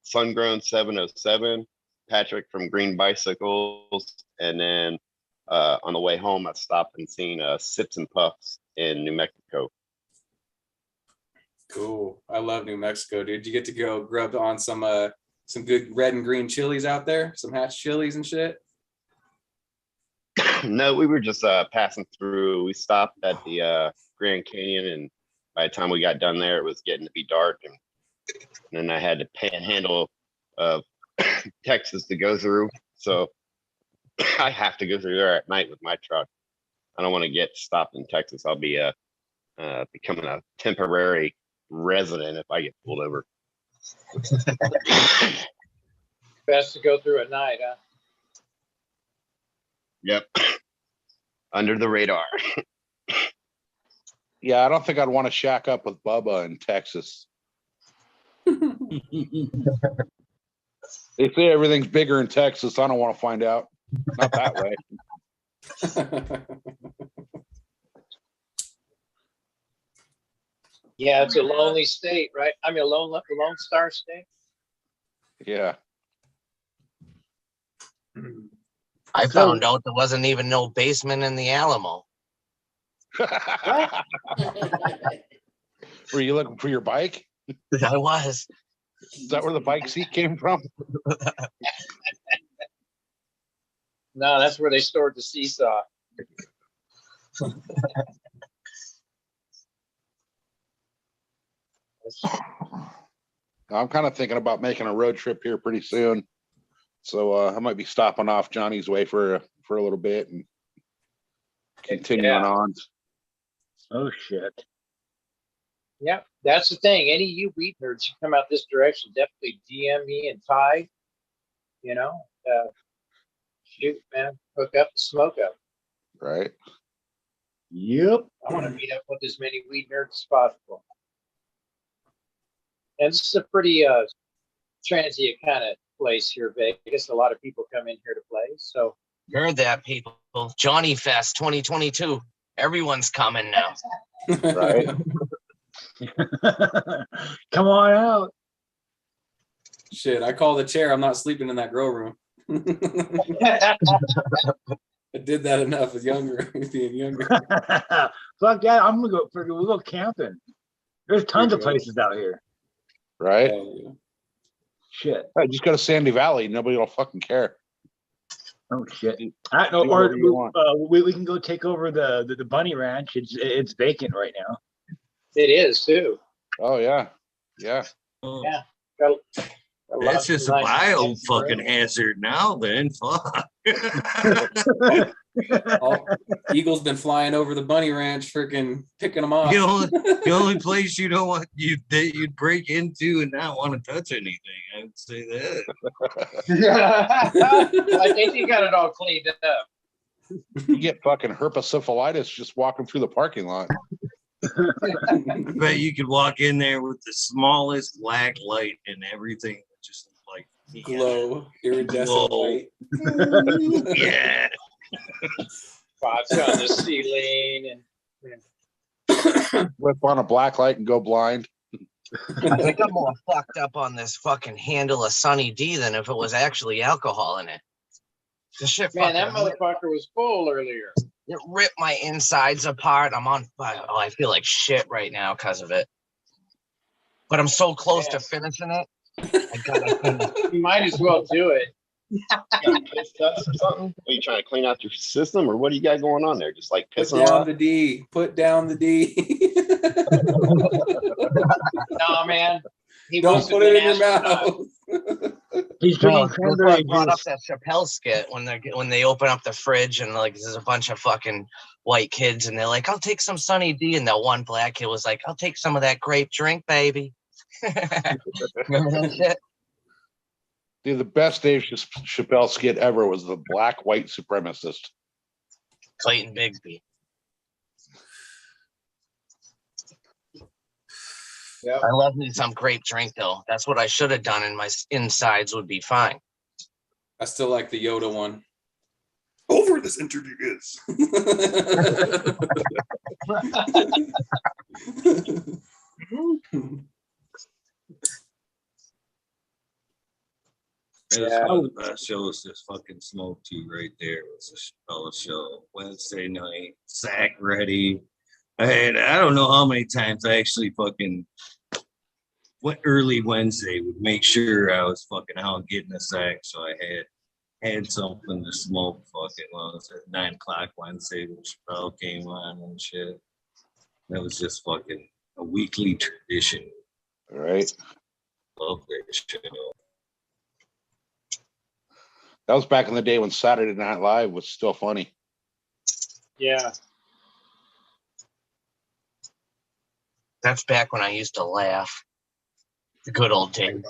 Sungrown 707, Patrick from Green Bicycles, and then on the way home I stopped and seen Sips and Puffs in New Mexico. Cool. I love New Mexico, dude. You get to go grub on some good red and green chilies out there, some hatch chilies and shit. No, we were just passing through. We stopped at the Grand Canyon, and by the time we got done there, it was getting to be dark, and then I had to panhandle of Texas to go through. So I have to go through there at night with my truck. I don't want to get stopped in Texas. I'll be becoming a temporary resident if I get pulled over. Best to go through at night, huh? Yep. Under the radar. Yeah, I don't think I'd want to shack up with Bubba in Texas. They say everything's bigger in Texas. I don't want to find out. Not that way. Yeah, it's a lonely state, right? I mean, a lone star state. Yeah. I found out there wasn't even no basement in the Alamo. Were you looking for your bike? I was. Is that where the bike seat came from? No, that's where they stored the seesaw. I'm kind of thinking about making a road trip here pretty soon. So I might be stopping off Johnny's way for a little bit and continuing on. Oh shit. Yep, that's the thing. Any of you weed nerds, you come out this direction, definitely DM me and Ty. You know, shoot, man, hook up, smoke up. Right. Yep. I want to meet up with as many weed nerds as possible. And this is a pretty transient kind of place here, Vegas. A lot of people come in here to play. So Heard that, people. Johnny Fest 2022. Everyone's coming now. Right. Come on out. Shit, I call the chair. I'm not sleeping in that grow room. I did that enough as younger, being younger. Fuck yeah, I'm gonna go. We'll go camping. There's tons of places out here. Right. Yeah. Shit. Right, just go to Sandy Valley. Nobody will fucking care. Oh shit. I know. Do Or whatever you want. we can go take over the bunny ranch. It's vacant right now. it is too. Oh yeah. Yeah. Oh, Yeah. Got a lot that's of just a nice bio things fucking around. hazard now. Then fuck. Eagle's been flying over the bunny ranch, freaking picking them off. The only place you don't want that you'd break into and not want to touch anything. I would say that. I think you got it all cleaned up. You get fucking herpetosyphilitis just walking through the parking lot. Bet you could walk in there with the smallest black light and everything just like Glow, iridescent Glow. light. Yeah. Spots on the ceiling and Whip on a black light and go blind. I think I'm more fucked up on this fucking handle of Sunny D than if it was actually alcohol in it. The shit man, that fucking motherfucker was full earlier. it ripped my insides apart. I feel like shit right now because of it. But I'm so close to finishing it. I gotta finish. You might as well do it. Piss dust or something? Are you trying to clean out your system, or what do you got going on there? Just like Put pissing down off? the D. Put down the D. No, man. He Don't must have put it been in your astronaut. mouth. He's No, drinking that's why I cranberry brought up juice. that Chappelle skit when they open up the fridge and like there's a bunch of fucking white kids and they're like, I'll take some Sunny D, and that one black kid was like, I'll take some of that grape drink, baby. Remember that shit? Dude, the best Dave Chappelle skit ever was the black white supremacist. Clayton Bigsby. Yep. I love me some grape drink though. That's what I should have done, and my insides would be fine. I still like the Yoda one. Over this interview is. Yeah. One of the best shows to fucking smoke to right there was the Chappelle show. Wednesday night, sack ready. And I don't know how many times I actually fucking went early Wednesday would make sure I was fucking out getting a sack, so I had something to smoke fucking while it was at 9 o'clock Wednesday when Chappelle came on and shit. That was just fucking a weekly tradition. All right. Love that show. That was back in the day when Saturday Night Live was still funny. Yeah. That's back when I used to laugh. The good old days.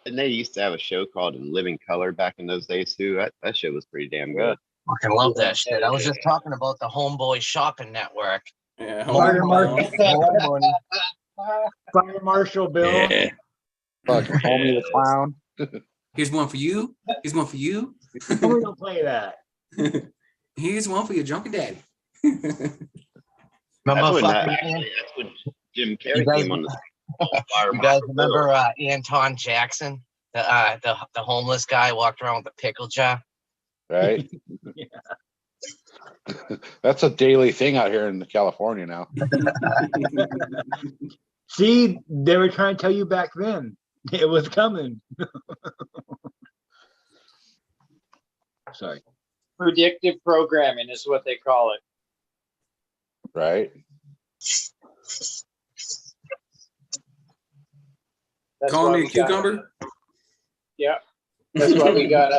And they used to have a show called In Living Color back in those days too. That show was pretty damn good. Fucking love that shit. I was just talking about the Homeboy Shopping Network. Yeah, Fire Homeboy. Marshal, Fire Marshal Bill. Yeah. Fucking Homie the Clown. Here's one for you. Here's one for you. We don't play that. Here's one for your drunken daddy. Remember That's fucking when Jim Carrey You guys- came on the Fire you guys Marshal remember Anton Jackson? The homeless guy walked around with a pickle jar. Right? That's a daily thing out here in California now. See, they were trying to tell you back then. It was coming. Sorry. Predictive programming is what they call it. Right? That's Call why me we a got- cucumber. Yeah. That's why we got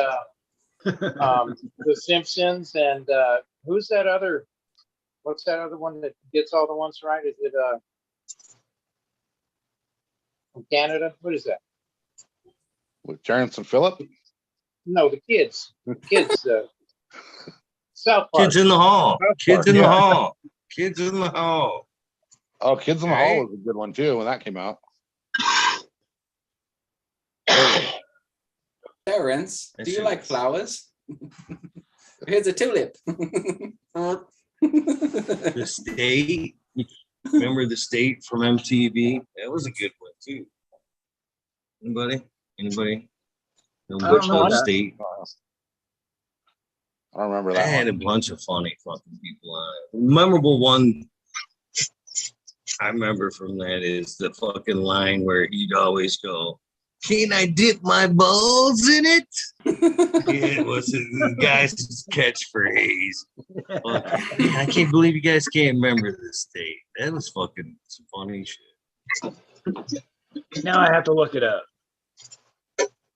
The Simpsons and who's that other? What's that other one that gets all the ones right? Is it from Canada? What is that? With Terrence and Phillip? No, the kids. Kids. South Park. Kids in the Hall. South Kids Park, in the yeah. Hall. Kids in the Hall. Oh, Kids in the Right? Hall was a good one too when that came out. Terrence, do you That like shit- flowers? Here's a tulip. The State. Remember The State from MTV? That was a good one too. Anybody? No, I don't The remember that. State. I don't remember That that had a one. bunch of funny fucking people on it. Memorable one I remember from that is the fucking line where he'd always go, "Can I dip my balls in it?" Yeah, it was the guy's catchphrase. Fucking, man, I can't believe you guys can't remember this State. That was fucking some funny shit. Now I have to look it up.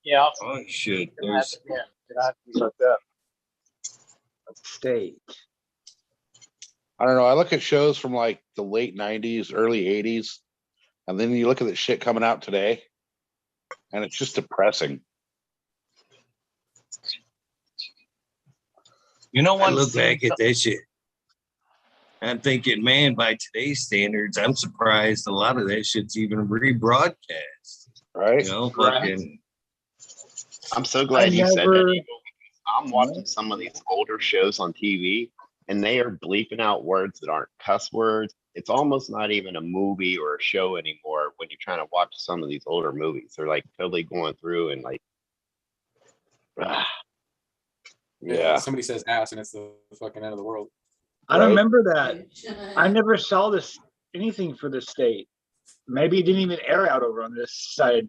Yeah. Oh shit. Gonna have There's to- yeah, gonna have to be looked up. State. I don't know. I look at shows from like the late 90s, early 80s, and then you look at the shit coming out today, and it's just depressing. You know I what? look back at that shit. I'm thinking, man, by today's standards, I'm surprised a lot of that shit's even rebroadcast. Right? You know, Right. fucking I'm so glad you said never- that. Eagle. I'm watching some of these older shows on TV, and they are bleeping out words that aren't cuss words. It's almost not even a movie or a show anymore when you're trying to watch some of these older movies. They're like totally going through and like, Yeah. Somebody says ass and it's the fucking end of the world. I don't Right? remember that. I never saw this anything for the State. Maybe it didn't even air out over on this side.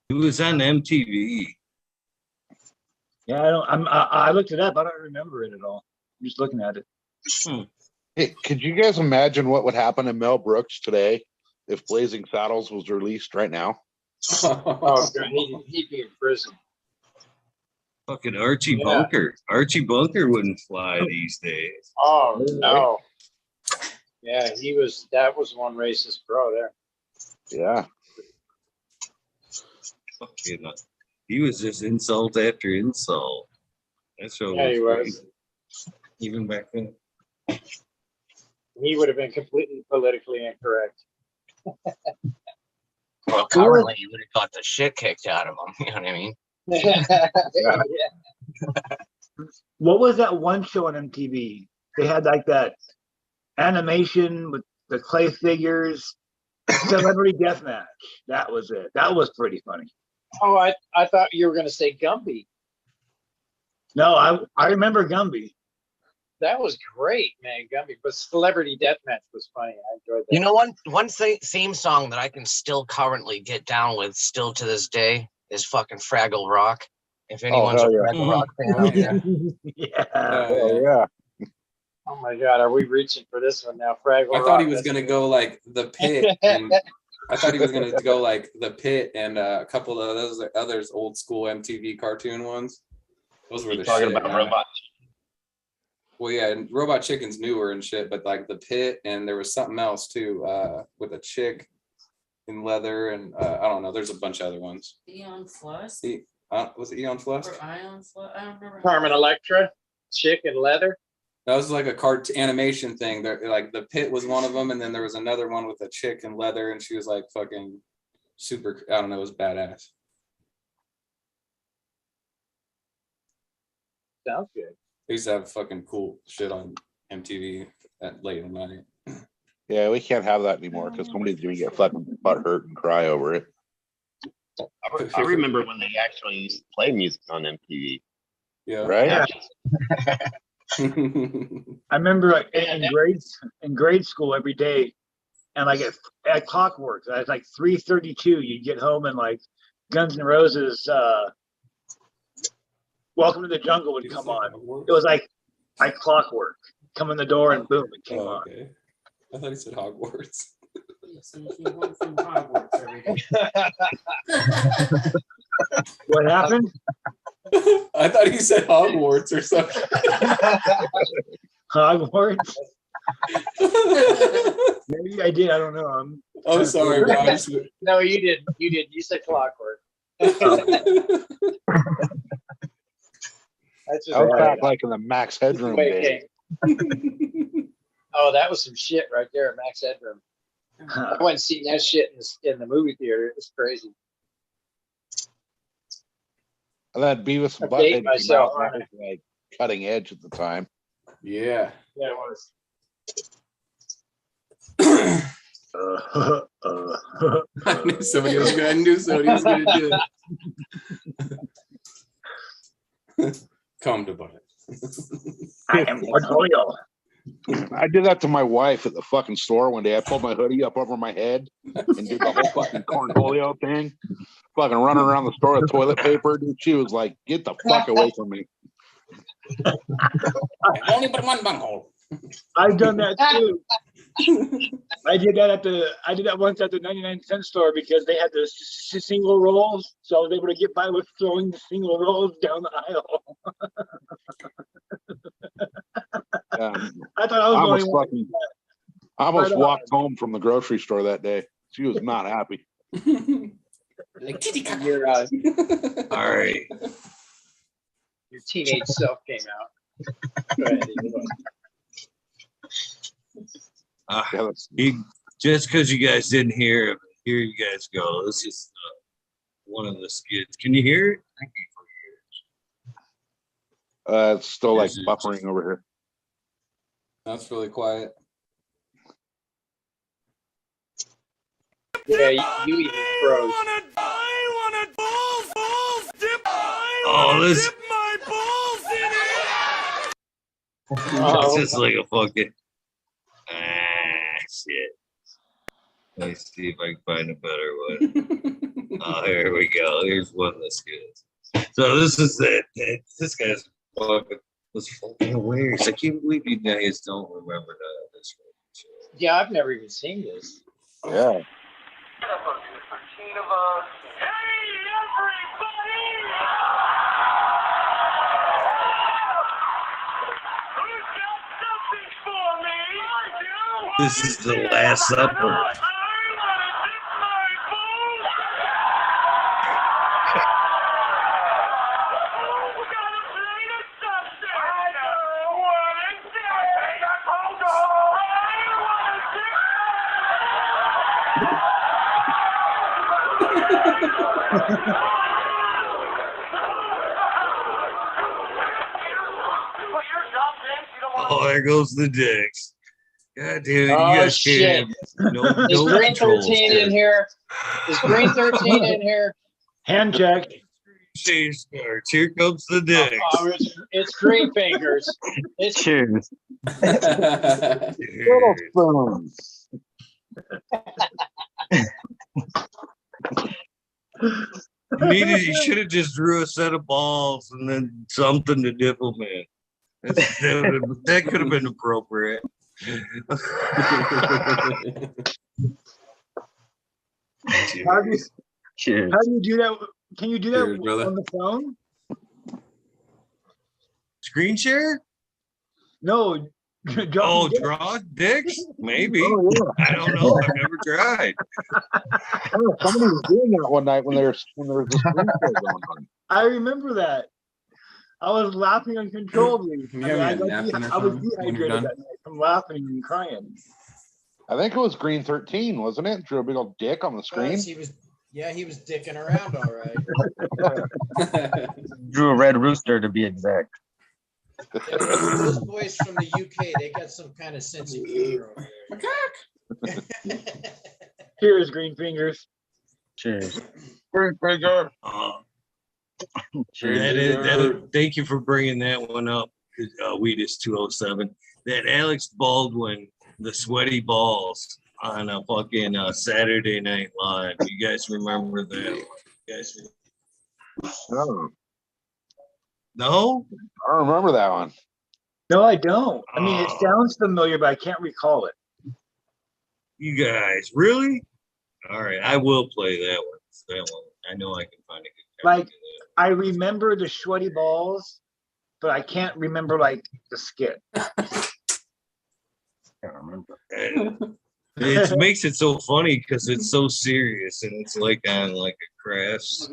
it was on MTV. Yeah, I looked it up. I don't remember it at all. I'm just looking at it. Hey, could you guys imagine what would happen to Mel Brooks today if Blazing Saddles was released right now? Oh, God, he'd be in prison. Fucking Archie Yeah. Bunker. Archie Bunker wouldn't fly these days. Oh no. Yeah, that was one racist bro there. Yeah. Fucking, he was just insult after insult. That show Yeah, he was. crazy. Even back then. He would have been completely politically incorrect. Well, currently, you would have got the shit kicked out of him. You know what I mean? Yeah. What was that one show on MTV? They had like that animation with the clay figures, Celebrity Deathmatch. That was it. That was pretty funny. Oh, I thought you were going to say Gumby. No, I remember Gumby. That was great, man, Gumby. But Celebrity Deathmatch was funny. I enjoyed that. You know, one theme song that I can still currently get down with, still to this day, is fucking Fraggle Rock. If anyone's hell a yeah. Fraggle Rock fan out there. Yeah. Oh, yeah. Oh my God, are we reaching for this one now? Fraggle I thought he Rock, was that's gonna good. go like the Pit. And I thought he was gonna go like the Pit and a couple of those others old school MTV cartoon ones. Those were the you're talking shit, about man. robot. Well, yeah, and Robot Chicken's newer and shit, but like the Pit, and there was something else too, with a chick in leather, and I don't know. There's a bunch of other ones. Eon Flush Was it Eon Flush? or Ion Flush? I don't remember. Carmen Electra, chick in leather. That was like a animation thing. There, like the Pit was one of them, and then there was another one with a chick in leather, and she was like fucking super. I don't know, it was badass. Sounds good. They used to have fucking cool shit on MTV at late at night. Yeah, we can't have that anymore because somebody's going to get fucking butt hurt and cry over it. I remember when they actually used to play music on MTV. Yeah. Right? Yeah. I remember like, in grade school every day, and like at clockwork, at like 3:32, you'd get home and like Guns N' Roses, Welcome to the Jungle would come on. It was like clockwork. Come in the door and boom, it came on. Okay. I thought he said Hogwarts. So you came home from Hogwarts every day. What happened? I thought he said Hogwarts or something. Hogwarts? Maybe I did. I don't know. I'm sorry, bro. I just- No, you didn't. You did. You said clockwork. That's just I was right. back like in the Max Headroom Wait, days. Oh, that was some shit right there, Max Headroom. I went and seen that shit in the movie theater. It was crazy. And that Beavis and I'm dating Butthead came myself, out. That aren't was like cutting edge at the time. Yeah. Yeah, it was. I knew somebody was gonna do it. Come to butt. I am Cornholio. I did that to my wife at the fucking store one day. I pulled my hoodie up over my head and did the whole fucking cornholio thing. Fucking running around the store with toilet paper. Dude, she was like, "Get the fuck away from me." Only but one bunghole. I've done that too. I did that once at the 99-cent store because they had the single rolls, so I was able to get by with throwing the single rolls down the aisle. I thought I was the only one. I almost walked home from the grocery store that day. She was not happy. Like kitty cat. All right. Your teenage self came out. Go ahead, Eagle. Just because you guys didn't hear, here you guys go. This is one of the skits. Can you hear it? I can't hear it. It's still like buffering over here. That's really quiet. Yeah, you even froze. Oh, this. Oh. It's just like a fucking. Shit. Let me see if I can find a better one. Oh, here we go. Here's one of the skits. So this is it. This guy's fucking was fucking hilarious. I can't believe you guys don't remember this. Yeah, I've never even seen this. Yeah. This is the Last Supper. Oh, there goes the dicks. God damn it, you Oh, guys shit. can't. No, Is no Green controls, 13 in dude. here? Is Green 13 in here? Hand check. See, starts. Here comes the dicks. Oh, it's Green Fingers. It's Cheers. Little spoons. You should have just drew a set of balls and then something to dip them in. That could have been appropriate. How do Cheers. you do that? Can you do that Cheers, brother. on the phone? Screen share? No. Oh, draw dicks? Maybe. Oh, yeah. I don't know. I've never tried. Oh, somebody was doing that one night when there was a screen share going on. I remember that. I was laughing uncontrollably. Can you have me a napkin or I was something when you're dehydrated done? that night from laughing and crying. I think it was Green 13, wasn't it? Drew a big old dick on the screen. He was dicking around all right. Drew a red rooster to be exact. Yeah, those boys from the UK, they got some kind of sense of humor over there. Cheers, Green Fingers. Cheers. Thank you for bringing that one up. Weed is 207. That Alex Baldwin, the sweaty balls on a fucking Saturday Night Live. You guys remember that one? You guys Oh, no? I don't remember that one. No, I don't. I mean, it Oh. sounds familiar, but I can't recall it. You guys, really? All right, I will play that one. That one. I know I can find a good copy of Like, I remember the sweaty balls, but I can't remember like the skit. I can't remember. that. It makes it so funny because it's so serious and it's like on like a crafts.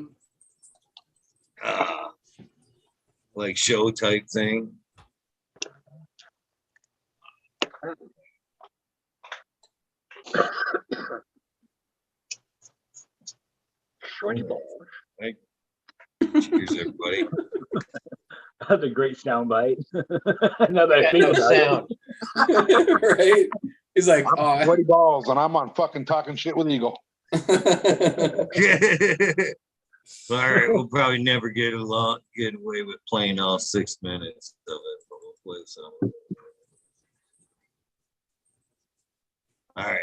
like show type thing. Shorty balls. Like, cheers, everybody. That's a great sound bite. Now that I Got think no about it. sound. Right? He's like, I'm sweaty balls, and I'm on fucking talking shit with Eagle. All right, we'll probably never get away with playing all 6 minutes of it, but we'll play some. All right,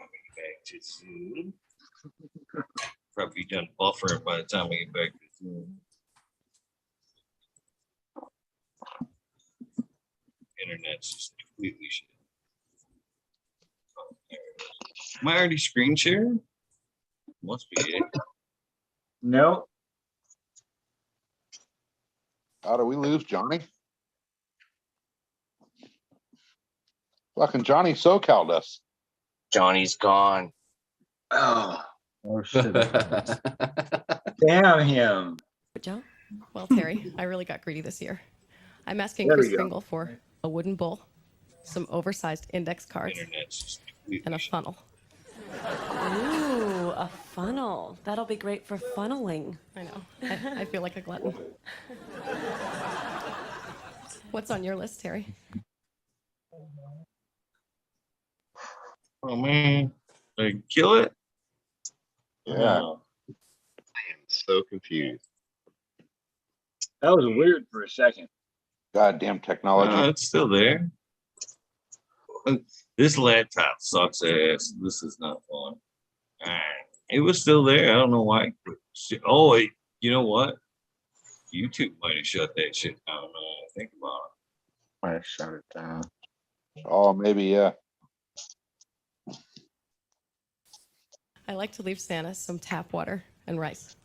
I'll be back to Zoom. Probably done buffering by the time we get back to Zoom. Internet's just completely shit. Oh, there it is. Am I already screen sharing? Must be it. No. How do we lose Johnny? Fucking Johnny SoCal'd us. Johnny's gone. Oh, shit. damn him. Joe? Well, Terry, I really got greedy this year. I'm asking There we Chris go. Kringle for a wooden bowl, some oversized index cards, Internet's just completely and a shit. funnel. Ooh, a funnel. That'll be great for funneling. I know. I feel like a glutton. What's on your list, Terry? Oh man, like kill it? Yeah. Oh, I am so confused. That was weird for a second. Goddamn technology. no, it's still there. This laptop sucks ass. This is not fun. Alright. It was still there. I don't know why. Oh, wait. You know what? YouTube might have shut that shit down. Think about it. Might have shut it down. Oh, maybe, yeah. I like to leave Santa some tap water and rice.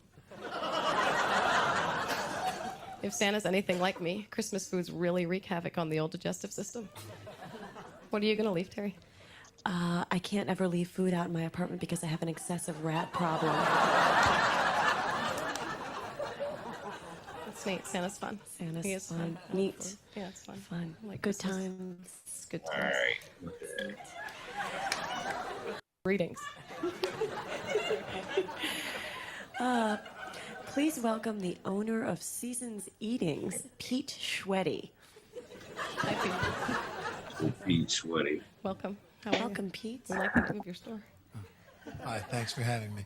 If Santa's anything like me, Christmas foods really wreak havoc on the old digestive system. What are you going to leave, Terry? I can't ever leave food out in my apartment because I have an excessive rat problem. It's neat. Santa's fun. Santa's He is fun. I love Neat. food. Yeah, it's fun. Fun. I like Good Christmas. times. It's good All times. right. Greetings. Please welcome the owner of Seasons Eatings, Pete Schweddy. Hi, Pete. Be sweaty. Welcome. How are you? Welcome, Pete. We like the name of your store. Hi, thanks for having me.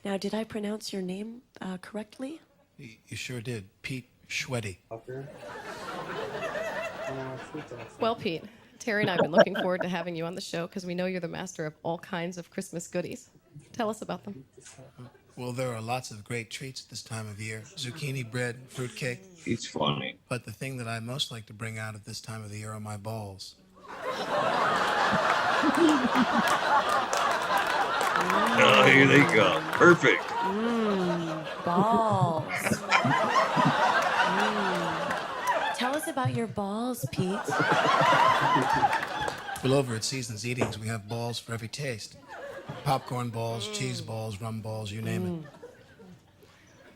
Now, did I pronounce your name correctly? You sure did. Pete Schweddy. Well, Pete, Terry and I have been looking forward to having you on the show because we know you're the master of all kinds of Christmas goodies. Tell us about them. Well, there are lots of great treats at this time of year. Zucchini bread, fruitcake. He's funny. But the thing that I most like to bring out at this time of the year are my balls. Oh, here they go. Perfect. Balls. Tell us about your balls, Pete. Well, over at Seasons Eatings, we have balls for every taste. Popcorn balls, cheese balls, rum balls, you name it.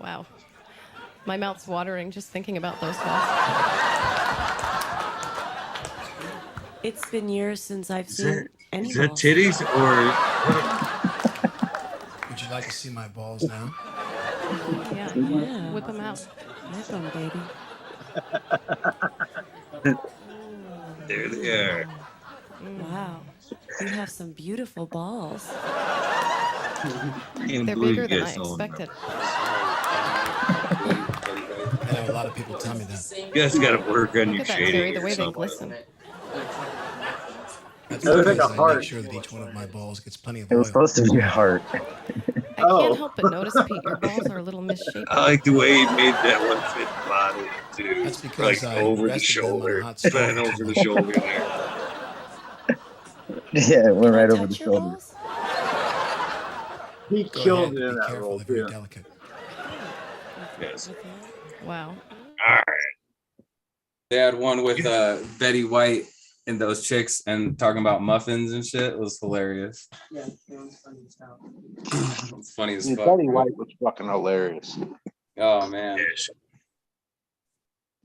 Wow. My mouth's watering just thinking about those balls. It's been years since I've seen any Is that balls. titties or Would you like to see my balls now? Yeah. Yeah. Whip them out. Whip 'em, baby. there they are? Wow. You have some beautiful balls. Can't They're believe bigger you than guys I don't expected. I know a lot of people tell me that. You guys got to work on Look your at that, shading Terry, the or way they something. glisten. That's That looks like because a I heart. make sure that each one of my balls gets plenty of It oil. was supposed to be a heart. I Oh. can't help but notice, Pete, your balls are a little misshapen. I like the way he made that one fit the body too. That's because Like I over the rested them on a shoulder, hot stove bent too over the long. shoulder there. Yeah, it went Can I right over the touch your shoulder. balls? He Go killed ahead, it in be that careful, role, they're very too. delicate. Yes. Wow. All right. They had one with Betty White and those chicks and talking about muffins and shit. It was hilarious. It's funny as Dude, fuck. Betty White was fucking hilarious. Oh man. Yes.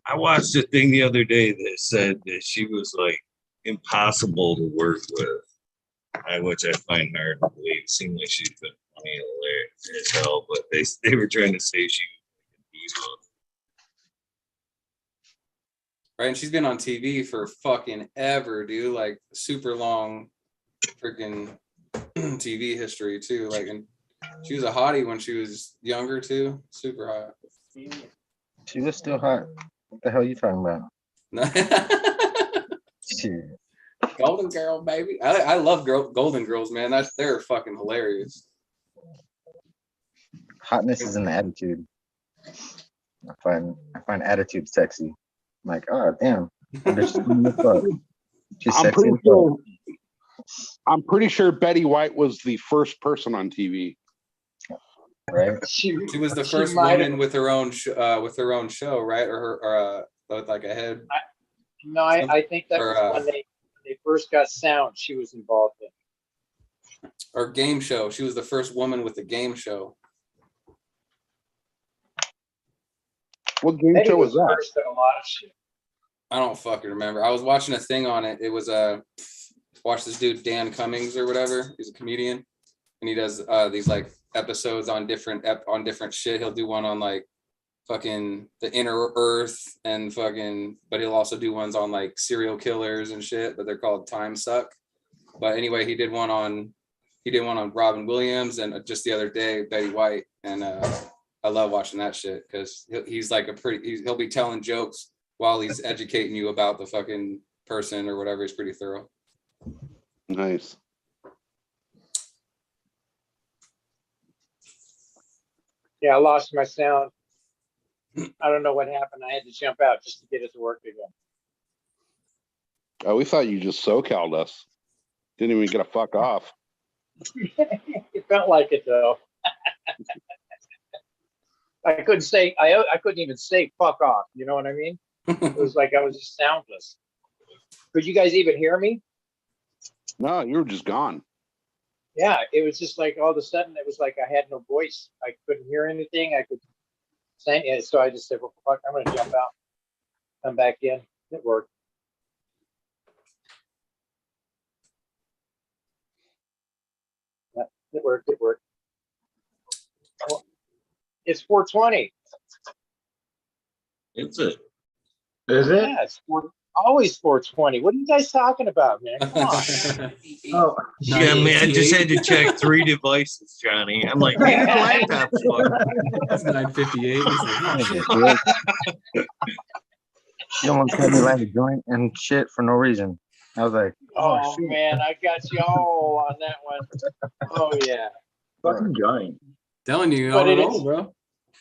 I watched a thing the other day that said that she was like impossible to work with, which I find hard to believe. It seemed like she's been funny and hilarious as hell, but they were trying to say she was like a diva. Right, and she's been on TV for fucking ever, dude. Like super long, freaking TV history too. Like, and she was a hottie when she was younger too. Super hot. She was still hot. What the hell are you talking about? Shit. Golden Girl, baby. I love Golden Girls, man. They're fucking hilarious. Hotness is in the attitude. I find attitude sexy. I'm like, oh damn. She's sexy. I'm pretty sure Betty White was the first person on TV. Right. She was the first woman with her own show, right? Or with like a head. I think that was when they first got sound. She was involved in. Or game show. She was the first woman with the game show. What game show was that? First in a lot of shit. I don't fucking remember. I was watching a thing on it. It was watch this dude Dan Cummings or whatever. He's a comedian, and he does these like episodes on different shit. He'll do one on like fucking the inner earth and fucking, but he'll also do ones on like serial killers and shit. But they're called Time Suck. But anyway, he did one on Robin Williams, and just the other day Betty White, and I love watching that shit because he's like he'll be telling jokes while he's educating you about the fucking person or whatever. He's pretty thorough. Nice. Yeah, I lost my sound. I don't know what happened. I had to jump out just to get it to work again. Oh, we thought you just SoCal'd us. Didn't even get a fuck off. It felt like it though. I couldn't even say fuck off. You know what I mean? It was like I was just soundless. Could you guys even hear me? No, you were just gone. Yeah, it was just like all of a sudden it was like I had no voice. I couldn't hear anything. I could say it, so I just said, "Well, fuck, I'm gonna jump out, come back in." It worked. Yeah, it worked. It worked. Well, it's 420. Is it? Is it? Yeah, it's always 420. What are you guys talking about, man? Come on. Oh, Yeah, man, I just had to check 3 devices, Johnny. I'm like, maybe the laptop's fucked. It's 9:58. You almost had me light a joint and shit for no reason. I was like, Oh man, I got you all on that one. Oh yeah. fucking joint. Telling you, But I don't know, bro.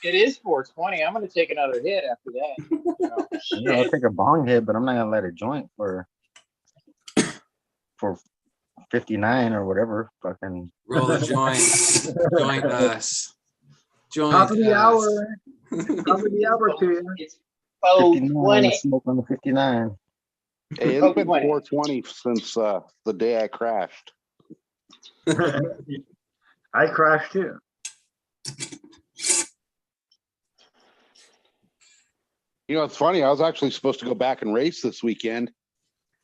It is 420. I'm gonna take another hit after that. yeah, I'll take a bong hit, but I'm not gonna light a joint for 59 or whatever. Fucking Roll a joint. Joint us. Joint Top of the us. hour. Top of the hour to you. It's 59, 420. smoke on the 59. Hey, it's been 420 since the day I crashed. I crashed too. You know, it's funny. I was actually supposed to go back and race this weekend.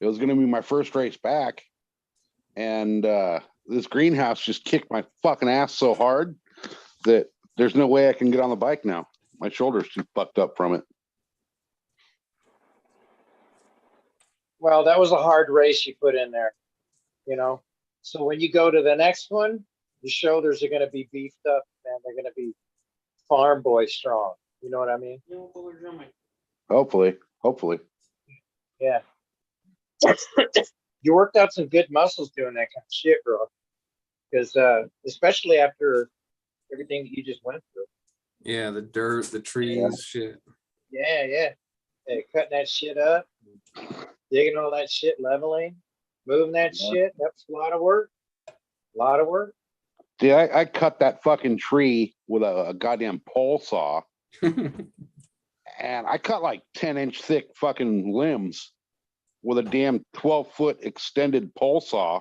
It was going to be my first race back. And this greenhouse just kicked my fucking ass so hard that there's no way I can get on the bike now. My shoulder's too fucked up from it. Well, that was a hard race you put in there, you know. So when you go to the next one, the shoulders are going to be beefed up and they're going to be farm boy strong. You know what I mean? Hopefully. Yeah. You worked out some good muscles doing that kind of shit, bro. Because especially after everything that you just went through. Yeah, the dirt, the trees, shit. Yeah. Hey, cutting that shit up, digging all that shit, leveling, moving that shit. That's a lot of work. Dude, I cut that fucking tree with a goddamn pole saw. And I cut like 10-inch thick fucking limbs with a damn 12-foot extended pole saw.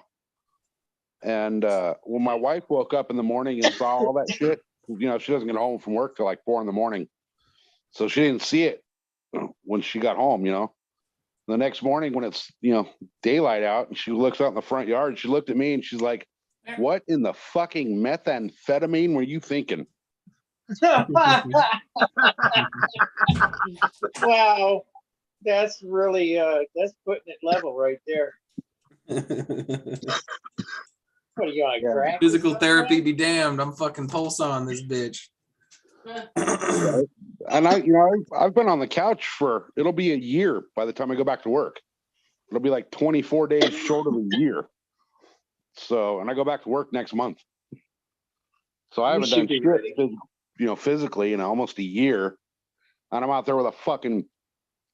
And when my wife woke up in the morning and saw all that shit, you know, she doesn't get home from work till like 4 in the morning. So she didn't see it. when she got home, you know. The next morning when it's, you know, daylight out and she looks out in the front yard, she looked at me and she's like, what in the fucking methamphetamine were you thinking? Wow. That's really that's putting it level right there. What are you on crack? Physical therapy be damned. I'm fucking pulse on this bitch. And I've been on the couch for, it'll be a year by the time I go back to work. It'll be like 24 days short of a year. So, and I go back to work next month. So I haven't done shit, physically in almost a year. And I'm out there with a fucking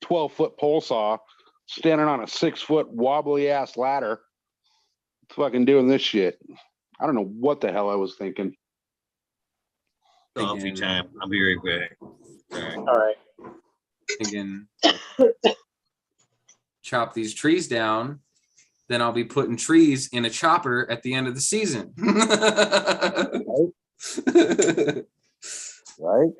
12-foot pole saw, standing on a 6-foot wobbly ass ladder, fucking doing this shit. I don't know what the hell I was thinking. Coffee time. I'll be right back. All right. Again, chop these trees down, then I'll be putting trees in a chopper at the end of the season. Right?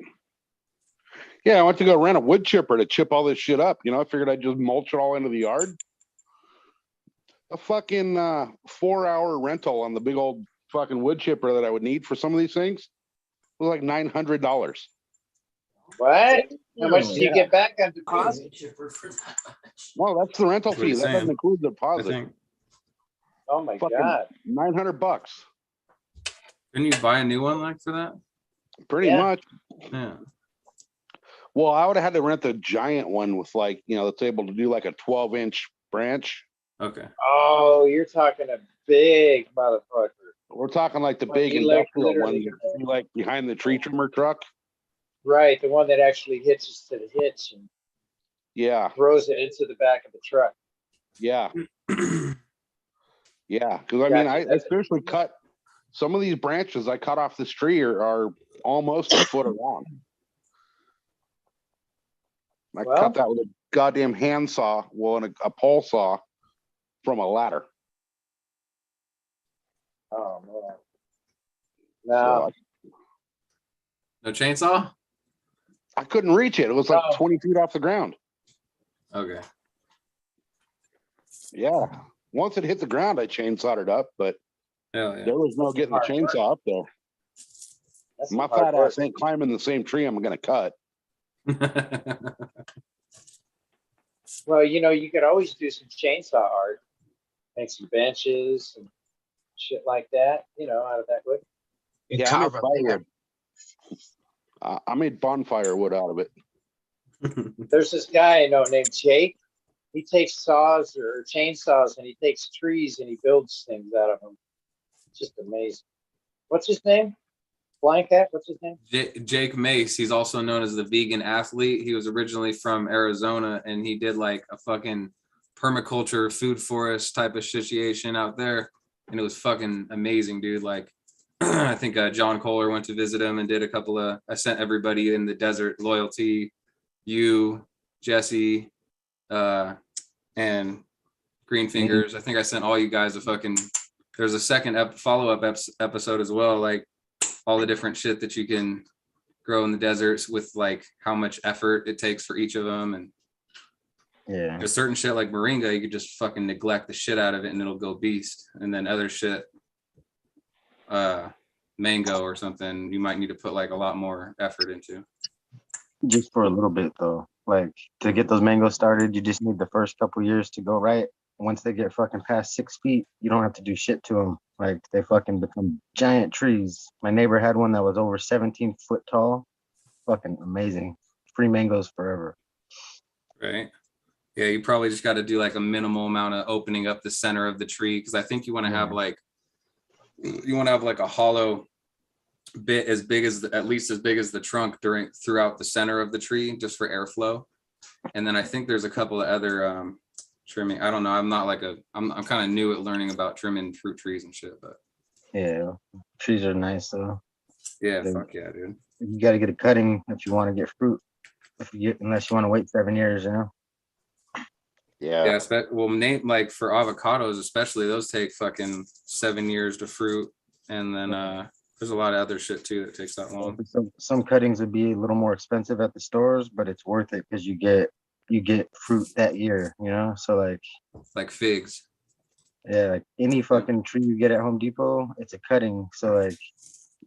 Yeah, I went to go rent a wood chipper to chip all this shit up. You know, I figured I'd just mulch it all into the yard. A fucking 4-hour rental on the big old fucking wood chipper that I would need for some of these things was like $900. What? How much do you get back on deposit? Well, that's the rental fee. That doesn't include the deposit. Oh my Fucking God. $900. Couldn't you buy a new one like for that? Pretty much. Yeah. Well, I would have had to rent the giant one with like, you know, that's able to do like a 12-inch branch. Okay. Oh, you're talking a big motherfucker. We're talking like the big industrial one, like behind the tree trimmer truck. Right, the one that actually hitches to the hitch and throws it into the back of the truck. Yeah. Yeah, because I mean, I seriously cut some of these branches I cut off this tree are almost a foot long. I cut that with a goddamn hand saw, and a pole saw from a ladder. Oh man. No. No chainsaw? I couldn't reach it. It was like 20 feet off the ground. Okay. Yeah. Once it hit the ground, I chainsawed it up, but there was no getting the chainsaw up there. My fat ass ain't climbing the same tree I'm going to cut. Well, you know, you could always do some chainsaw art, make some benches and shit like that, you know, out of that wood. Yeah, I made bonfire wood out of it. There's this guy I know named Jake. He takes saws or chainsaws and he takes trees and he builds things out of them. It's just amazing. What's his name? Blind Cat? What's his name? Jake Mace. He's also known as the vegan athlete. He was originally from Arizona and he did like a fucking permaculture food forest type of situation out there. And it was fucking amazing, dude. Like, I think John Kohler went to visit him and did a couple of, I sent everybody in the desert, Loyalty, you, Jesse, and Green Fingers. I think I sent all you guys a fucking, there's a second follow-up episode as well, like all the different shit that you can grow in the deserts with like how much effort it takes for each of them. And there's certain shit like moringa, you could just fucking neglect the shit out of it and it'll go beast. And then other shit, mango or something, you might need to put like a lot more effort into. Just for a little bit though. Like to get those mangoes started, you just need the first couple years to go right. Once they get fucking past 6 feet, you don't have to do shit to them. Like they fucking become giant trees. My neighbor had one that was over 17 foot tall. Fucking amazing. Free mangoes forever. Right. Yeah, you probably just got to do like a minimal amount of opening up the center of the tree because I think you want to have like a hollow bit as big as at least as big as the trunk throughout the center of the tree just for airflow. And then I think there's a couple of other trimming. I don't know. I'm not like I'm kind of new at learning about trimming fruit trees and shit, but yeah, trees are nice though. Yeah, fuck yeah, dude. You got to get a cutting if you want to get fruit. Unless you want to wait 7 years, you know. Yeah. Well, like for avocados, especially, those take fucking 7 years to fruit, and then There's a lot of other shit too that takes that long. Some cuttings would be a little more expensive at the stores, but it's worth it because you get fruit that year, you know? So like figs. Yeah, like any fucking tree you get at Home Depot, it's a cutting. So like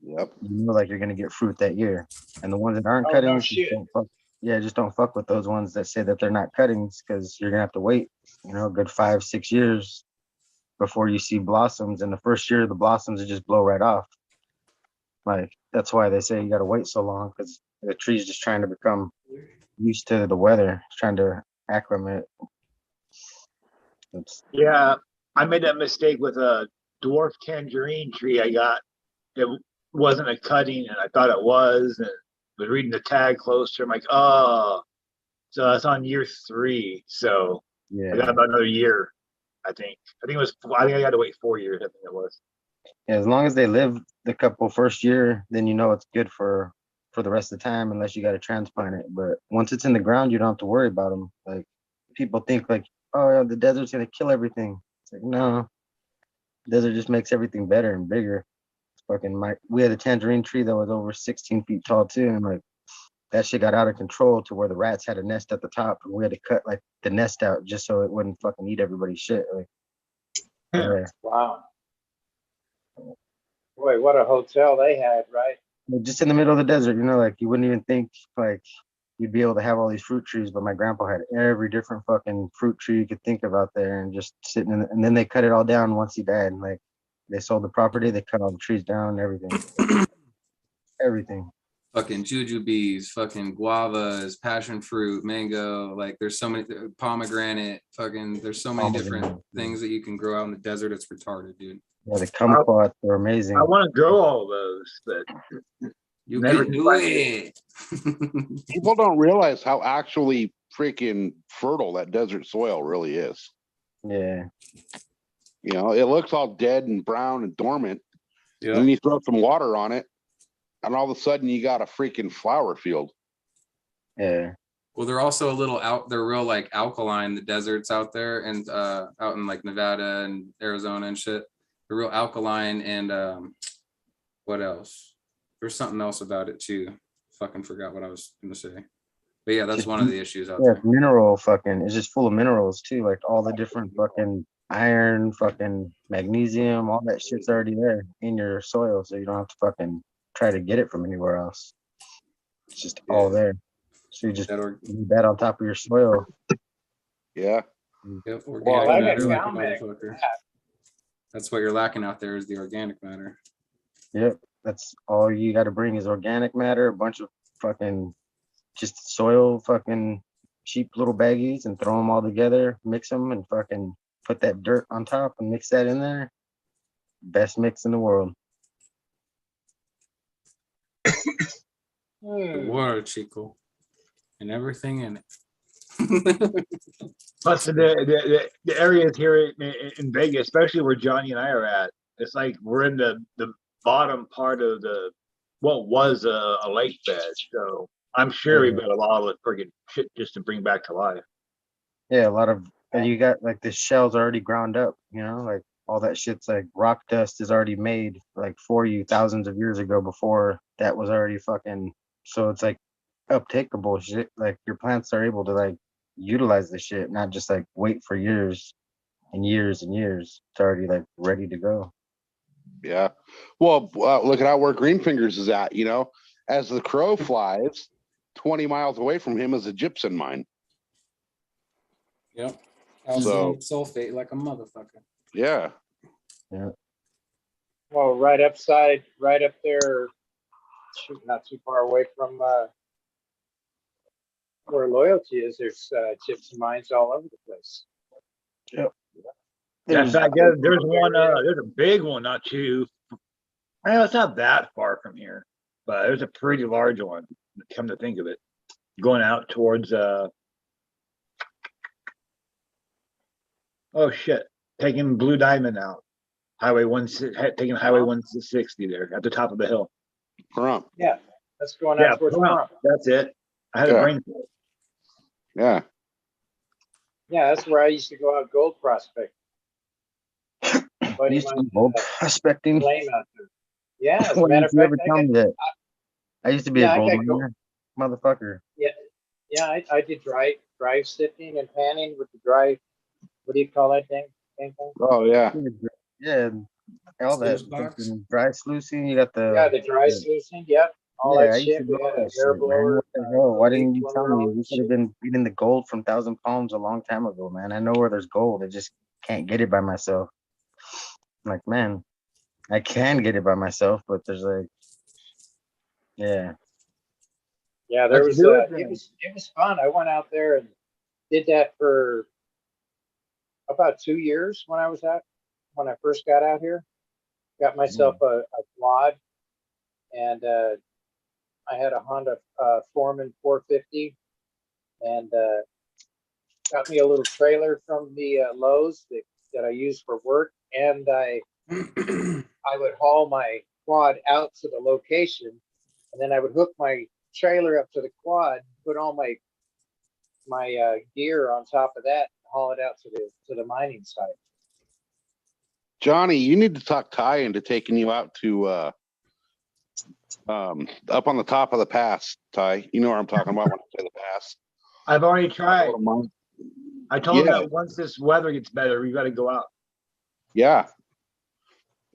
Yep. you know, like you're gonna get fruit that year. And the ones that aren't Oh, cuttings, no just shit. just don't fuck with those ones that say that they're not cuttings because you're gonna have to wait, you know, a good 5-6 years before you see blossoms. And the first year the blossoms just blow right off. Like that's why they say you gotta wait so long because the tree's just trying to become used to the weather, it's trying to acclimate. Yeah, I made that mistake with a dwarf tangerine tree I got. It wasn't a cutting, and I thought it was, and was reading the tag closer. I'm like, oh, so that's on year 3. So I got about another year. I think it was. I think I got to wait 4 years. I think it was. Yeah, as long as they live the couple first year, then you know it's good for the rest of the time, unless you got to transplant it. But once it's in the ground, you don't have to worry about them. Like people think like, oh, yeah, the desert's gonna kill everything. It's like no, desert just makes everything better and bigger. We had a tangerine tree that was over 16 feet tall too, and like that shit got out of control to where the rats had a nest at the top, and we had to cut like the nest out just so it wouldn't fucking eat everybody's shit. Like, yeah. Wow. Boy, what a hotel they had, right? Just in the middle of the desert, you know, like you wouldn't even think like you'd be able to have all these fruit trees, but my grandpa had every different fucking fruit tree you could think of out there, and just sitting in and then they cut it all down once he died. And like they sold the property, they cut all the trees down and everything. Everything. Fucking jujubes, fucking guavas, passion fruit, mango. Like there's so many pomegranate. Fucking there's so many different things that you can grow out in the desert. It's retarded, dude. Yeah, the kumquats are amazing. I want to grow all those, but you never can do it. People don't realize how actually freaking fertile that desert soil really is. Yeah. You know, it looks all dead and brown and dormant. Yeah. And then you throw some water on it, and all of a sudden you got a freaking flower field. Yeah. Well, they're also a little they're real like alkaline, the deserts out there and out in like Nevada and Arizona and shit. They're real alkaline and what else? There's something else about it too. Fucking forgot what I was gonna say. But yeah, that's just, one of the issues out there. there. Mineral fucking it's just full of minerals too, like all the different fucking iron, fucking magnesium, all that shit's already there in your soil, so you don't have to fucking try to get it from anywhere else. It's just all there. So you just leave that on top of your soil. Yeah. Yep, Well, organic I matter, got like a motherfucker. That's what you're lacking out there is the organic matter. Yep, that's all you got to bring is organic matter, a bunch of fucking just soil, fucking cheap little baggies, and throw them all together, mix them, and fucking put that dirt on top and mix that in there. Best mix in the world. The world, Chico, and everything in it. Plus the areas here in Vegas, especially where Johnny and I are at, it's like we're in the bottom part of what was a lake bed. So I'm sure we've got a lot of friggin' shit just to bring back to life. Yeah, a lot of, and you got like the shells already ground up, you know, like all that shit's like rock dust is already made like for you thousands of years ago before that was already fucking, so it's like uptakeable shit. Like your plants are able to like utilize the shit, not just like wait for years and years and years. It's already like ready to go. Yeah. Well, look at how where Greenfingers is at, you know, as the crow flies 20 miles away from him is a gypsum mine. Yep. So, sulfate like a motherfucker. Yeah. Yeah. Well, right up there, not too far away from where Loyalty is, there's gypsum mines all over the place. Yep. Yeah, in fact, there's one. There's a big one, not too. Well, it's not that far from here, but there's a pretty large one. Come to think of it, going out towards oh shit, taking Blue Diamond out, taking Highway 160 there at the top of the hill. Pahrump. Yeah, that's going out towards Pahrump. That's it. I had a brain for it. Yeah. Yeah, that's where I used to go out gold prospecting. I used to go gold prospecting. Lame out there. Yeah, as a Why matter didn't of you fact, ever tell me that? I used to be yeah, a I gold got miner, motherfucker. yeah, I did dry sifting and panning with the dry. What do you call that thing? Thing? Oh yeah. Yeah, all that Sluice box. fucking dry sluicing. You got Yeah, the dry sluicing. Yep, all yeah. that I used to shit. We know had a that air shit, man. blower, What the hell? Why leak didn't you tell blower, me? all We that could have shit. been beating the gold from Thousand Palms a long time ago, man. I know where there's gold. I just can't get it by myself. I'm like, man, I can get it by myself, but there's like, yeah. Yeah, there Let's was do it it then. was fun. I went out there and did that for about 2 years when I first got out here. Got myself a quad, and I had a Honda Foreman 450, and got me a little trailer from the Lowe's that I use for work, and I would haul my quad out to the location, and then I would hook my trailer up to the quad, put all my gear on top of that, and haul it out to the mining site. Johnny, you need to talk Ty into taking you out to up on the top of the pass, Ty. You know where I'm talking about when I say the pass. I've already tried. I told him Yeah. that once this weather gets better, we got to go out. Yeah.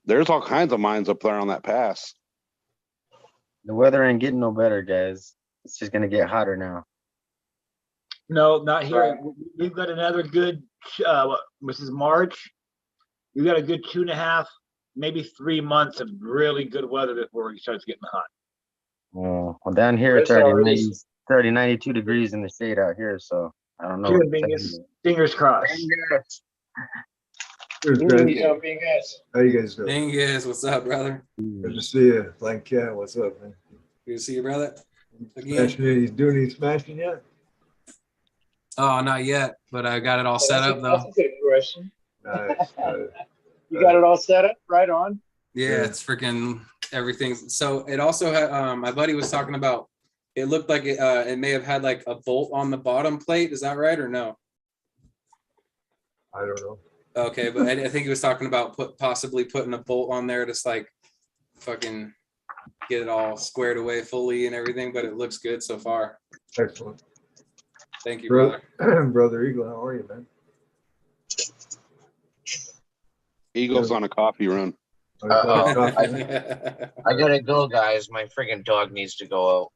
There's all kinds of mines up there on that pass. The weather ain't getting no better, guys. It's just gonna get hotter now. No, not here. Right. We've got another good. This is March. We got a good 2.5, maybe 3 months of really good weather before it starts getting hot. Well, down here it's It's already already 90, 92 degrees in the shade out here, so I don't know. Cheers, what to Bingus. say. Fingers crossed. Cheers, you guys. know, being guys. How you guys doing? Dingus, what's up, brother? Good to see you. Blank Cat, what's up, man? Good to see you, brother. Again. Smashing it. He's doing any smashing yet? Oh, not yet, but I got it all set up That's though. a good question. Nice. You got it all set up, right on. Yeah, it's freaking everything. So it also had my buddy was talking about. It looked like it may have had like a bolt on the bottom plate. Is that right or no? I don't know. Okay, but I think he was talking about possibly putting a bolt on there to like fucking get it all squared away fully and everything. But it looks good so far. Excellent. Thank you, brother. Brother Eagle, how are you, man? Eagle's on a coffee run. I gotta go, guys. My freaking dog needs to go out.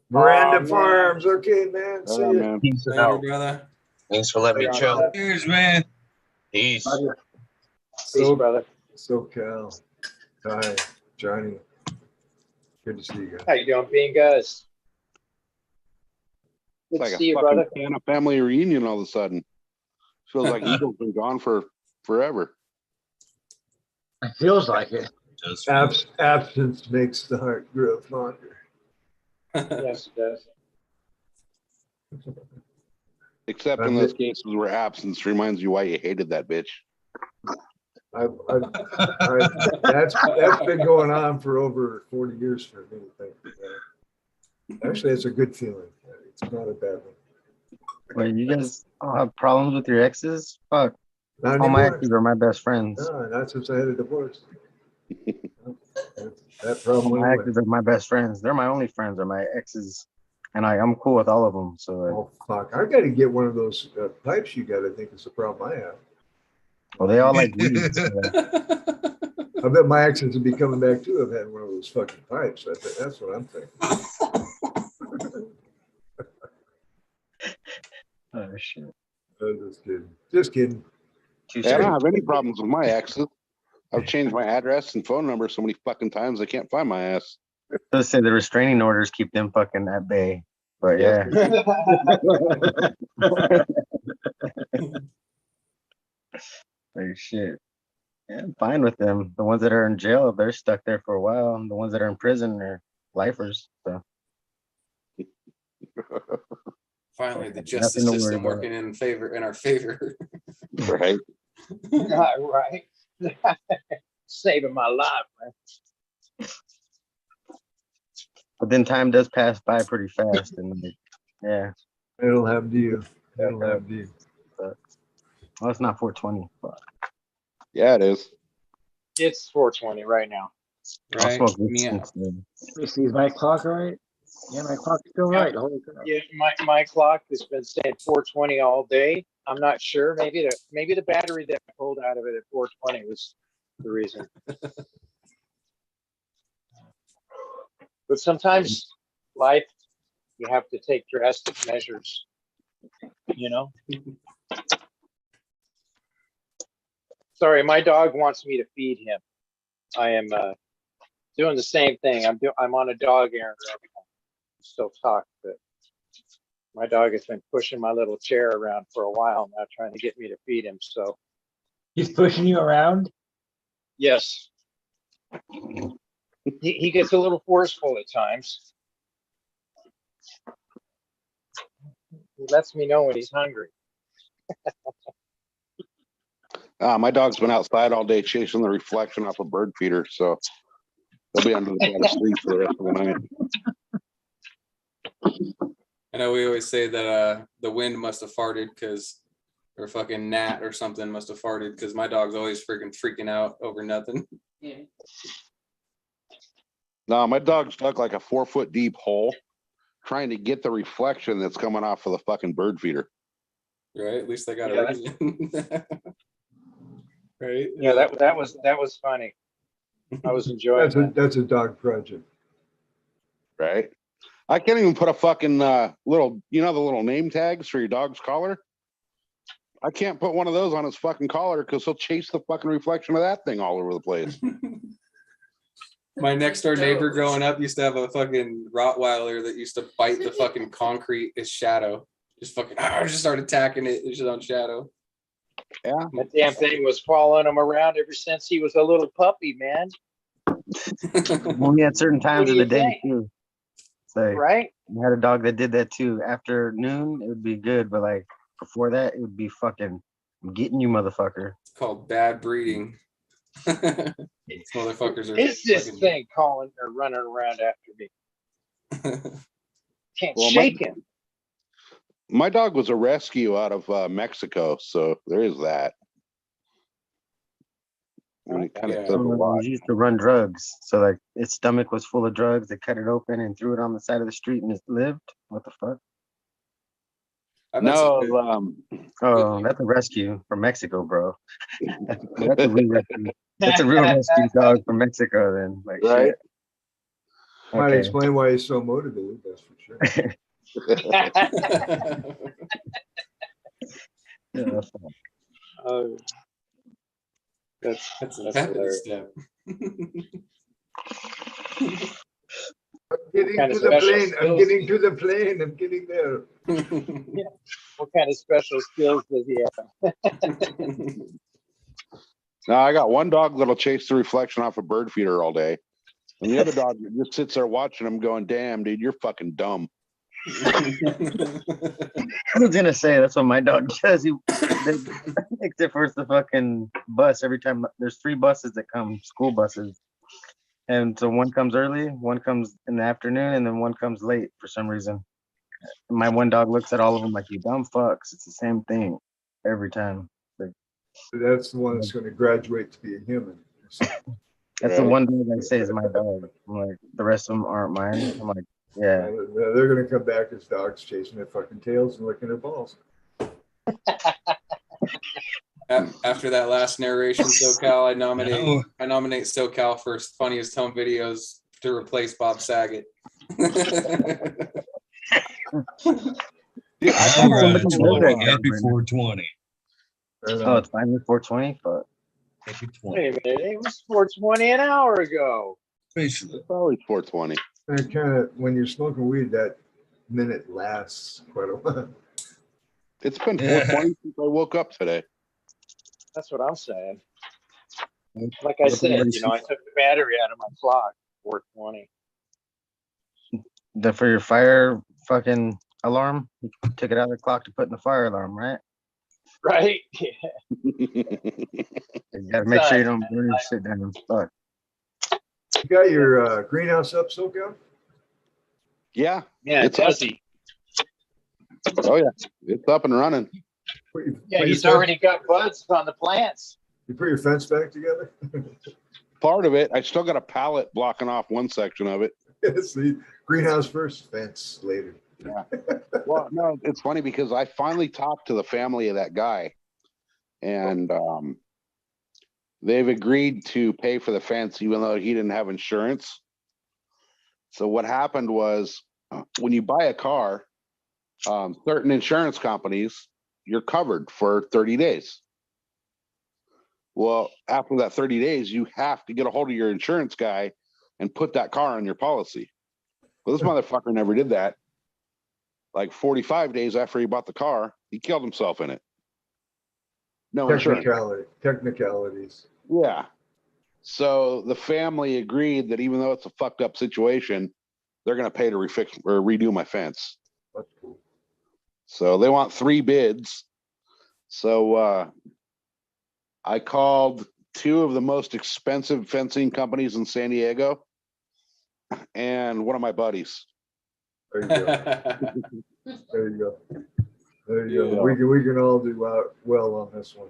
Miranda Farms. Okay, man. See you. Man. Peace Later, out. brother. Thanks for letting me chill. Cheers, man. Peace. Peace, brother. SoCal. Hi, Johnny. Good to see you guys. How you doing, being guys? Good It's like to a see you, fucking brother. Santa family reunion all of a sudden. Feels like Eagle's been gone for forever. It feels like it. Absence makes the heart grow fonder. Yes, it does. Except in those cases where absence reminds you why you hated that bitch. That's been going on for over 40 years for me. Thank you. Actually, it's a good feeling. It's not a bad one. Wait, you guys all have problems with your exes? Fuck. Not All my anymore. exes are my best friends. No, not since I had a divorce. That All problem my went away. exes are my best friends. They're my only friends, are my exes. And I'm cool with all of them. So Oh, fuck. I got to get one of those pipes you got. I think it's the problem I have. well, they all like weed. So I bet my exes will be coming back too. I've had one of those fucking pipes. That's what I'm thinking. oh shit. Just kidding. Just kidding. Yeah, I don't have any problems with my exes. I've changed my address and phone number so many fucking times I can't find my ass. Let's say the restraining orders keep them fucking at bay. But yeah. Like shit. Yeah, I'm fine with them. The ones that are in jail, they're stuck there for a while. And the ones that are in prison are lifers. So Finally, the Nothing justice to worry system about. working in our favor. Right. Right. Saving my life, man. but then time does pass by pretty fast and like, yeah. It'll happen to you. It'll happen to you. But, well, it's not 420. But Yeah, it is. It's 420 right now. I'll right? smoke weed Yeah. instead. Let me see, is my clock all right? Yeah, my clock's still right. Holy crap. Yeah, my clock has been saying 420 all day. I'm not sure. Maybe the battery that I pulled out of it at 420 was the reason. But sometimes life, you have to take drastic measures. You know. Sorry, my dog wants me to feed him. I am doing the same thing. I'm on a dog errand right now. Still talk, but my dog has been pushing my little chair around for a while now, trying to get me to feed him. So He's pushing you around? yes, he gets a little forceful at times. He lets me know when he's hungry. My dog's been outside all day chasing the reflection off a bird feeder, so he'll be under the bed asleep for the rest of the night. I know we always say that the wind must have farted because, or fucking gnat or something must have farted because my dog's always freaking out over nothing. Yeah. No, my dog's dug like a 4-foot deep hole trying to get the reflection that's coming off of the fucking bird feeder. Right? At least they got Yeah. a reason. Right? Yeah, that was funny. I was enjoying that. That's a dog project. Right? I can't even put a fucking little, the little name tags for your dog's collar. I can't put one of those on his fucking collar because he'll chase the fucking reflection of that thing all over the place. My next door neighbor growing up used to have a fucking Rottweiler that used to bite the fucking concrete as Shadow. Just fucking just start attacking it and shit on Shadow. Yeah. That damn thing was following him around ever since he was a little puppy, man. Only at certain times What of do the you day think? too. It's like Right? I had a dog that did that too. After noon, it would be good, but like before that, it would be fucking I'm getting you, motherfucker. It's called bad breeding. These motherfuckers are Is this fucking... thing calling or running around after me? Can't Well, shake him. My dog was a rescue out of Mexico, so there is that. And it kind of says a lot. He used to run drugs, so like its stomach was full of drugs. They cut it open and threw it on the side of the street, and it lived. What the fuck? No, Oh, that's a rescue from Mexico, bro. That's a real rescue. That's a real rescue dog from Mexico, then. Like, right? shit. Might Okay. explain why he's so motivated, that's for sure. Yeah, that's fine. Oh, That's a hilarious. step. Getting kind to of the special plane. I'm skills? getting to the plane. I'm getting there. What kind of special skills does he have? No, I got one dog that'll chase the reflection off a bird feeder all day. And the other dog just sits there watching him going, damn, dude, you're fucking dumb. I was gonna say that's what my dog does. Except for the fucking bus. Every time there's 3 buses that come, school buses, and so one comes early, one comes in the afternoon, and then one comes late for some reason. My one dog looks at all of them like, you dumb fucks. It's the same thing every time. Like, That's the one that's going to graduate to be a human. that's the one dog I say is my dog. I'm like, the rest of them aren't mine. I'm like, yeah. They're going to come back as dogs chasing their fucking tails and licking their balls. After that last narration, SoCal, I nominate SoCal for funniest home videos to replace Bob Saget. Yeah, happy 420. Oh, it's finally 420, but happy 20. Wait a minute, it was 420 an hour ago. Basically, it's always 420. And kind of, when you're smoking weed, that minute lasts quite a while. It's been 420 since I woke up today. That's what I'm saying. Like I said, I took the battery out of my clock. 420. for your fire fucking alarm, you took it out of the clock to put in the fire alarm, right? Right? Yeah. You gotta make sure you don't burn your shit down. Fuck. You got your greenhouse up, SoCal? Yeah. Yeah, it's does up. he? Oh, yeah. It's up and running. Yeah, he's already got buds on the plants. You put your fence back together? part of it. I still got a pallet blocking off one section of it. See, greenhouse first, fence later. Yeah. Well, no, it's funny because I finally talked to the family of that guy, and they've agreed to pay for the fence even though he didn't have insurance. So what happened was, when you buy a car, certain insurance companies, you're covered for 30 days. Well, after that 30 days, you have to get a hold of your insurance guy and put that car on your policy. Well, this motherfucker never did that. Like 45 days after he bought the car, he killed himself in it. No insurance. Technicalities. Yeah. So the family agreed that even though it's a fucked up situation, they're going to pay to refix or redo my fence. That's cool. So they want 3 bids. So I called 2 of the most expensive fencing companies in San Diego and one of my buddies. There you go. There you go. There you Yeah. go. We can all do well on this one.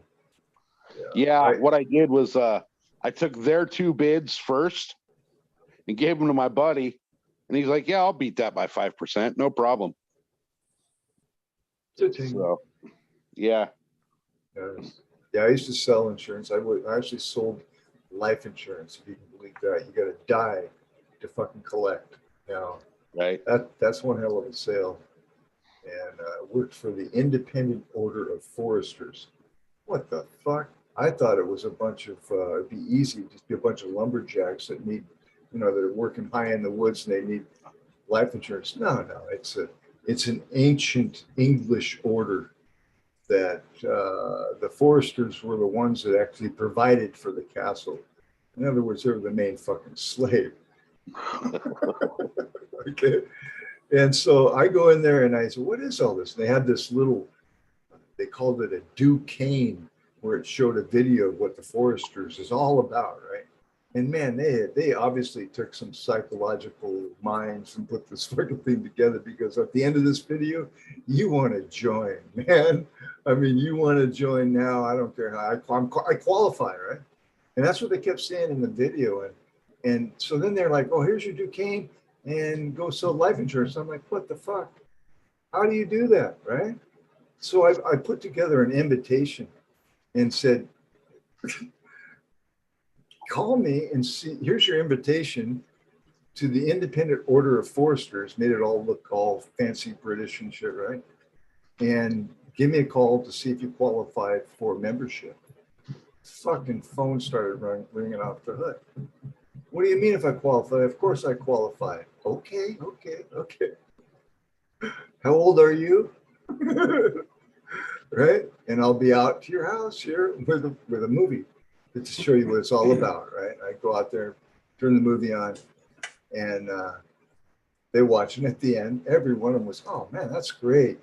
Yeah. What I did was I took their 2 bids first and gave them to my buddy. And he's like, yeah, I'll beat that by 5%. No problem. So, yeah. Yeah, I used to sell insurance. I actually sold life insurance, if you can believe that. You got to die to fucking collect. Now, right. That's one hell of a sale. And worked for the Independent Order of Foresters. What the fuck? I thought it was a bunch of, it'd be easy, just be a bunch of lumberjacks that need, that are working high in the woods and they need life insurance. No, it's an ancient English order that the foresters were the ones that actually provided for the castle. In other words, they were the main fucking slave. Okay. And so I go in there and I said, what is all this? And they had this little, they called it a Duquesne, where it showed a video of what the foresters is all about, right? And man, they obviously took some psychological minds and put this fucking thing together, because at the end of this video, you want to join, man. I mean, you want to join now. I don't care how I qualify, right? And that's what they kept saying in the video. And so then they're like, oh, here's your Duquesne and go sell life insurance. I'm like, what the fuck? How do you do that, right? So I put together an invitation and said, call me and see, here's your invitation to the Independent Order of Foresters. Made it all look all fancy British and shit, right? And give me a call to see if you qualify for membership. Fucking phone started ringing off the hook. What do you mean if I qualify? Of course I qualify. Okay. How old are you? Right? And I'll be out to your house here with a movie to show you what it's all about, right? I go out there, turn the movie on, and they watch. And at the end, every one of them was, oh man, that's great.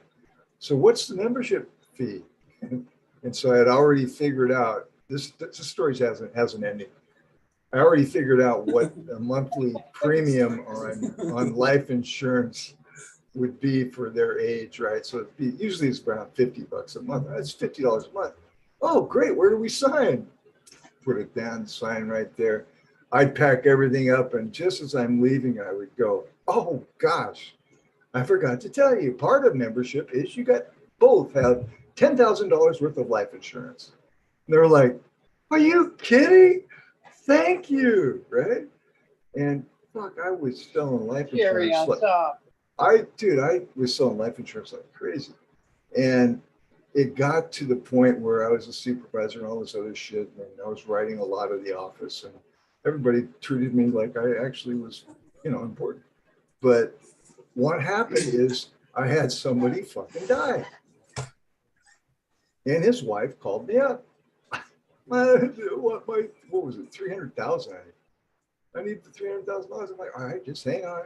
So what's the membership fee? And so I had already figured out, this story has an ending. I already figured out what a monthly premium on life insurance would be for their age, right? So usually it's around $50 a month. That's $50 a month. Oh, great. Where do we sign? Put it down, sign right there. I'd pack everything up, and just as I'm leaving, I would go, oh gosh, I forgot to tell you, part of membership is you both have $10,000 worth of life insurance. And they're like, are you kidding? Thank you, right? And fuck, I was selling life Cherry insurance. on top. I was selling life insurance like crazy. And it got to the point where I was a supervisor and all this other shit. And I was writing a lot of the office, and everybody treated me like I actually was, important. But what happened is I had somebody fucking die. And his wife called me up. What was it? 300,000. I need the $300,000. I'm like, all right, just hang on.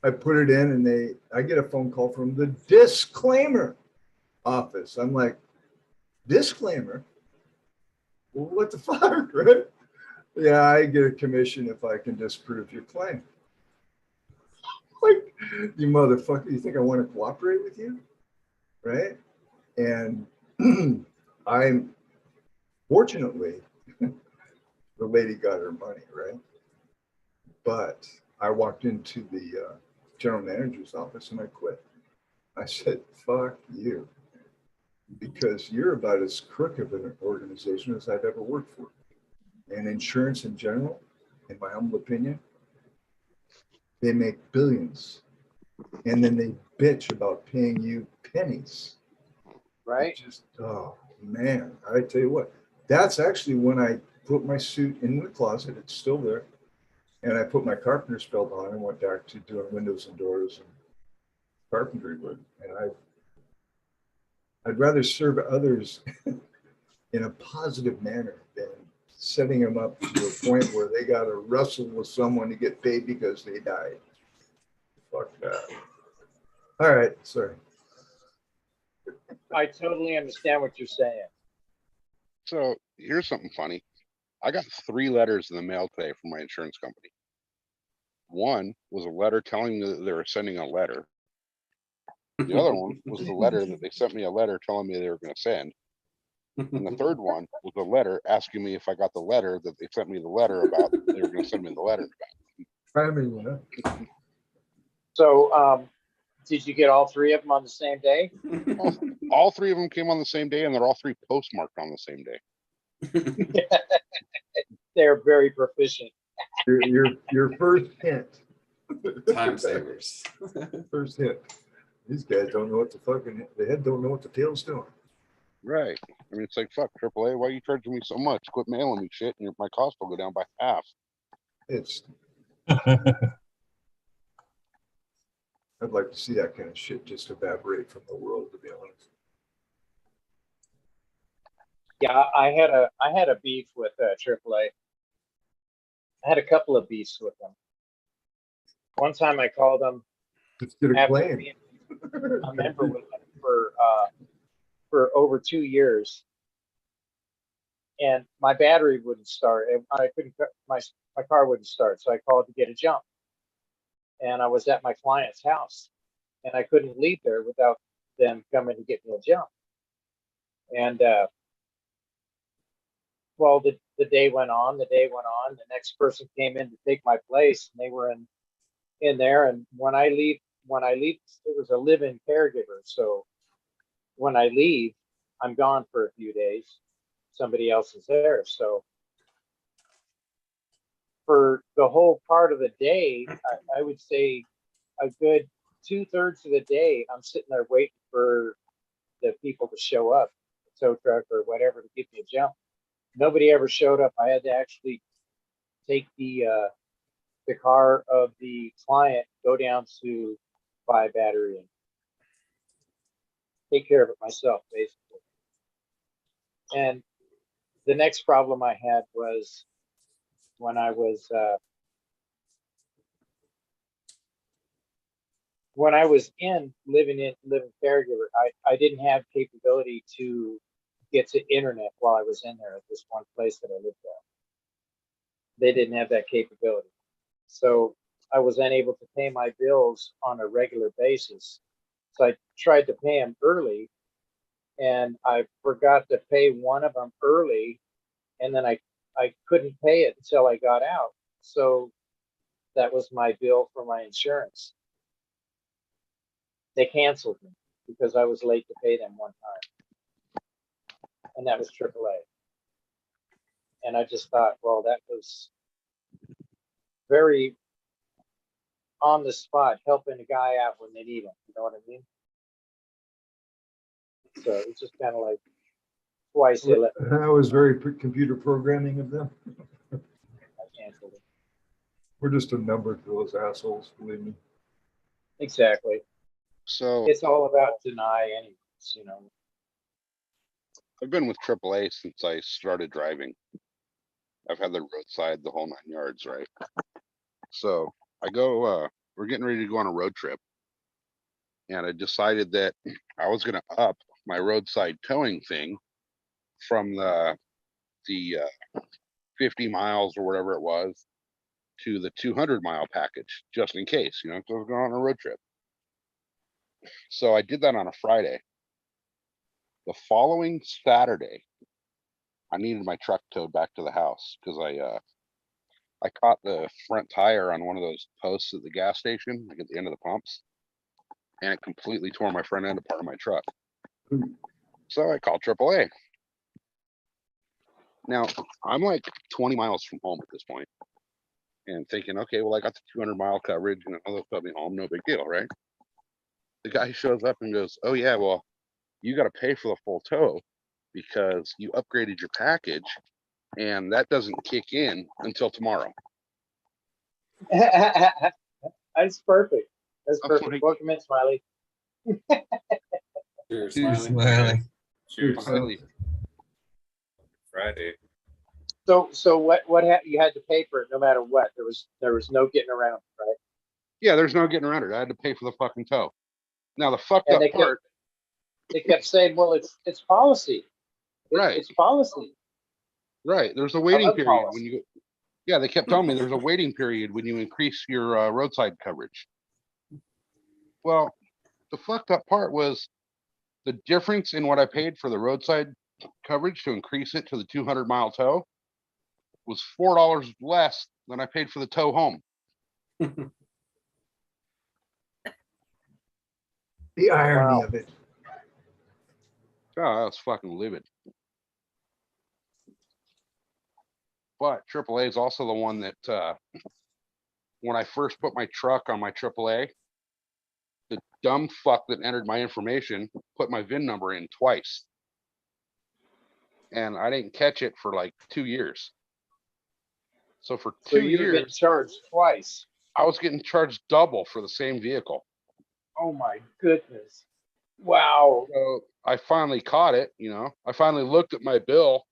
I put it in, and I get a phone call from the disclaimer office. I'm like, disclaimer? Well, what the fuck, right? Yeah, I get a commission if I can disprove your claim. Like, you motherfucker, you think I want to cooperate with you? Right? And fortunately, the lady got her money, right? But I walked into the general manager's office and I quit. I said, fuck you, because you're about as crooked of an organization as I've ever worked for. And insurance in general, in my humble opinion, they make billions. And then they bitch about paying you pennies. Right. Just, oh man, I tell you what, that's actually when I put my suit in the closet. It's still there. And I put my carpenter's belt on and went back to doing windows and doors and carpentry work. And I'd rather serve others in a positive manner than setting them up to a point where they got to wrestle with someone to get paid because they died. Fuck that. All right, sorry. I totally understand what you're saying. So here's something funny. I got 3 letters in the mail today from my insurance company. One was a letter telling me that they were sending a letter. The other one was the letter that they sent me a letter telling me they were going to send. And the third one was a letter asking me if I got the letter that they sent me the letter about. They were going to send me the letter about. I mean, So, did you get all 3 of them on the same day? All 3 of them came on the same day, and they're all 3 postmarked on the same day. They're very proficient. Your first hint. Time savers. First hint. These guys don't know what the fucking, the head don't know what the tail's doing. Right. I mean, it's like, fuck, AAA, why are you charging me so much? Quit mailing me shit, and my cost will go down by half. It's. I'd like to see that kind of shit just evaporate from the world, to be honest. Yeah, I had a beef with AAA. I had a couple of beefs with them. One time I called them. Let's get a claim. I remember with them for over 2 years, and my battery wouldn't start. I couldn't. My car wouldn't start, so I called to get a jump. And I was at my client's house, and I couldn't leave there without them coming to get me a jump. And well, the day went on. The The next person came in to take my place, and they were in there. And when I leave, it was a live-in caregiver. So when I leave, I'm gone for a few days. Somebody else is there. So for the whole part of the day, I would say a good 2/3 of the day, I'm sitting there waiting for the people to show up, tow truck or whatever, to give me a jump. Nobody ever showed up. I had to actually take the car of the client, go down to buy a battery and take care of it myself, basically. And the next problem I had was when I was living caregiver, I didn't have capability to get to internet while I was in there at this one place that I lived at. They didn't have that capability. So I was unable to pay my bills on a regular basis. So I tried to pay them early, and I forgot to pay one of them early, and then I couldn't pay it until I got out. So that was my bill for my insurance. They canceled me because I was late to pay them one time. And that was AAA. And I just thought, well, that was very on the spot, helping a guy out when they need him. You know what I mean? So it's just kind of like twice they let me. That was very computer programming of them. I canceled it. We're just a number to those assholes, believe me. Exactly. So it's all about deny anyways, you know. I've been with AAA since I started driving. I've had the roadside, the whole 9 yards, right? So I go, we're getting ready to go on a road trip. And I decided that I was going to up my roadside towing thing from the 50 miles or whatever it was to the 200-mile package, just in case, you know, because I was going on a road trip. So I did that on a Friday. The following Saturday, I needed my truck towed back to the house because I caught the front tire on one of those posts at the gas station, like at the end of the pumps, and it completely tore my front end apart of my truck. So I called AAA. Now I'm like 20 miles from home at this point, and thinking, okay, well, I got the 200-mile coverage, and they'll put me home, no big deal, right? The guy shows up and goes, "Oh yeah, well, you got to pay for the full tow because you upgraded your package, and that doesn't kick in until tomorrow." That's perfect. That's I'm perfect. like- Welcome in, Smiley. Cheers, Cheers, Smiley. Smiley. Cheers. Finally, Friday. So what you had to pay for it no matter what. There was no getting around, right? yeah, there's no getting around it. I had to pay for the fucking tow. Now the fucked And up part, they kept saying, well, it's policy. Right. It's policy. right? There's a waiting love period policy. when you. Yeah, they kept telling me there's a waiting period when you increase your roadside coverage. Well, the fucked up part was the difference in what I paid for the roadside coverage to increase it to the 200-mile tow was $4 less than I paid for the tow home. The irony Wow. of it. Oh, I was fucking livid. But AAA is also the one that when I first put my truck on my AAA, the dumb fuck that entered my information put my VIN number in twice. And I didn't catch it for like 2 years. So for So 2 you've been years, charged twice. I was getting charged double for the same vehicle. Oh my goodness. Wow. So I finally caught it, you know. I finally looked at my bill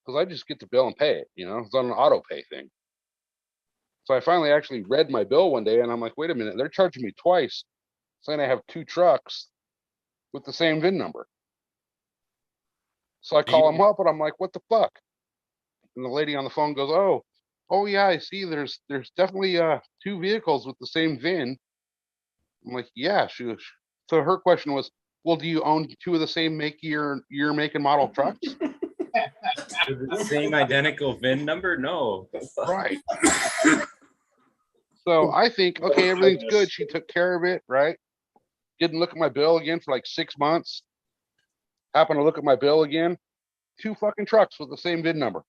because I just get the bill and pay it, you know. It's on an auto pay thing. So I finally actually read my bill one day and I'm like, wait a minute, they're charging me twice, saying I have 2 trucks with the same VIN number. So I call them up and I'm like, what the fuck? And the lady on the phone goes, oh yeah, I see there's definitely 2 vehicles with the same VIN. I'm like, yeah. So her question was, well, do you own 2 of the same make year make and model trucks? Same identical VIN number? No. Right. So I think, okay, everything's good. She took care of it, right? Didn't look at my bill again for like 6 months. Happened to look at my bill again. 2 fucking trucks with the same VIN number.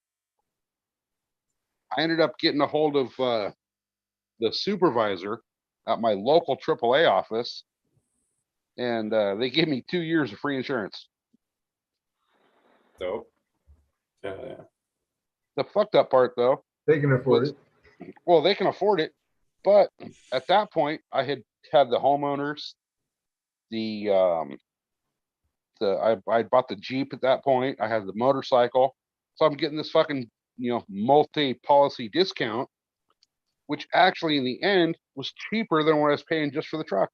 I ended up getting a hold of the supervisor at my local AAA office, and they gave me 2 years of free insurance. Dope. Yeah. The fucked up part, though, They can afford it. well, they can afford it, but at that point, I had the homeowners, I bought the Jeep at that point. I had the motorcycle, so I'm getting this fucking multi-policy discount, which actually in the end was cheaper than what I was paying just for the truck.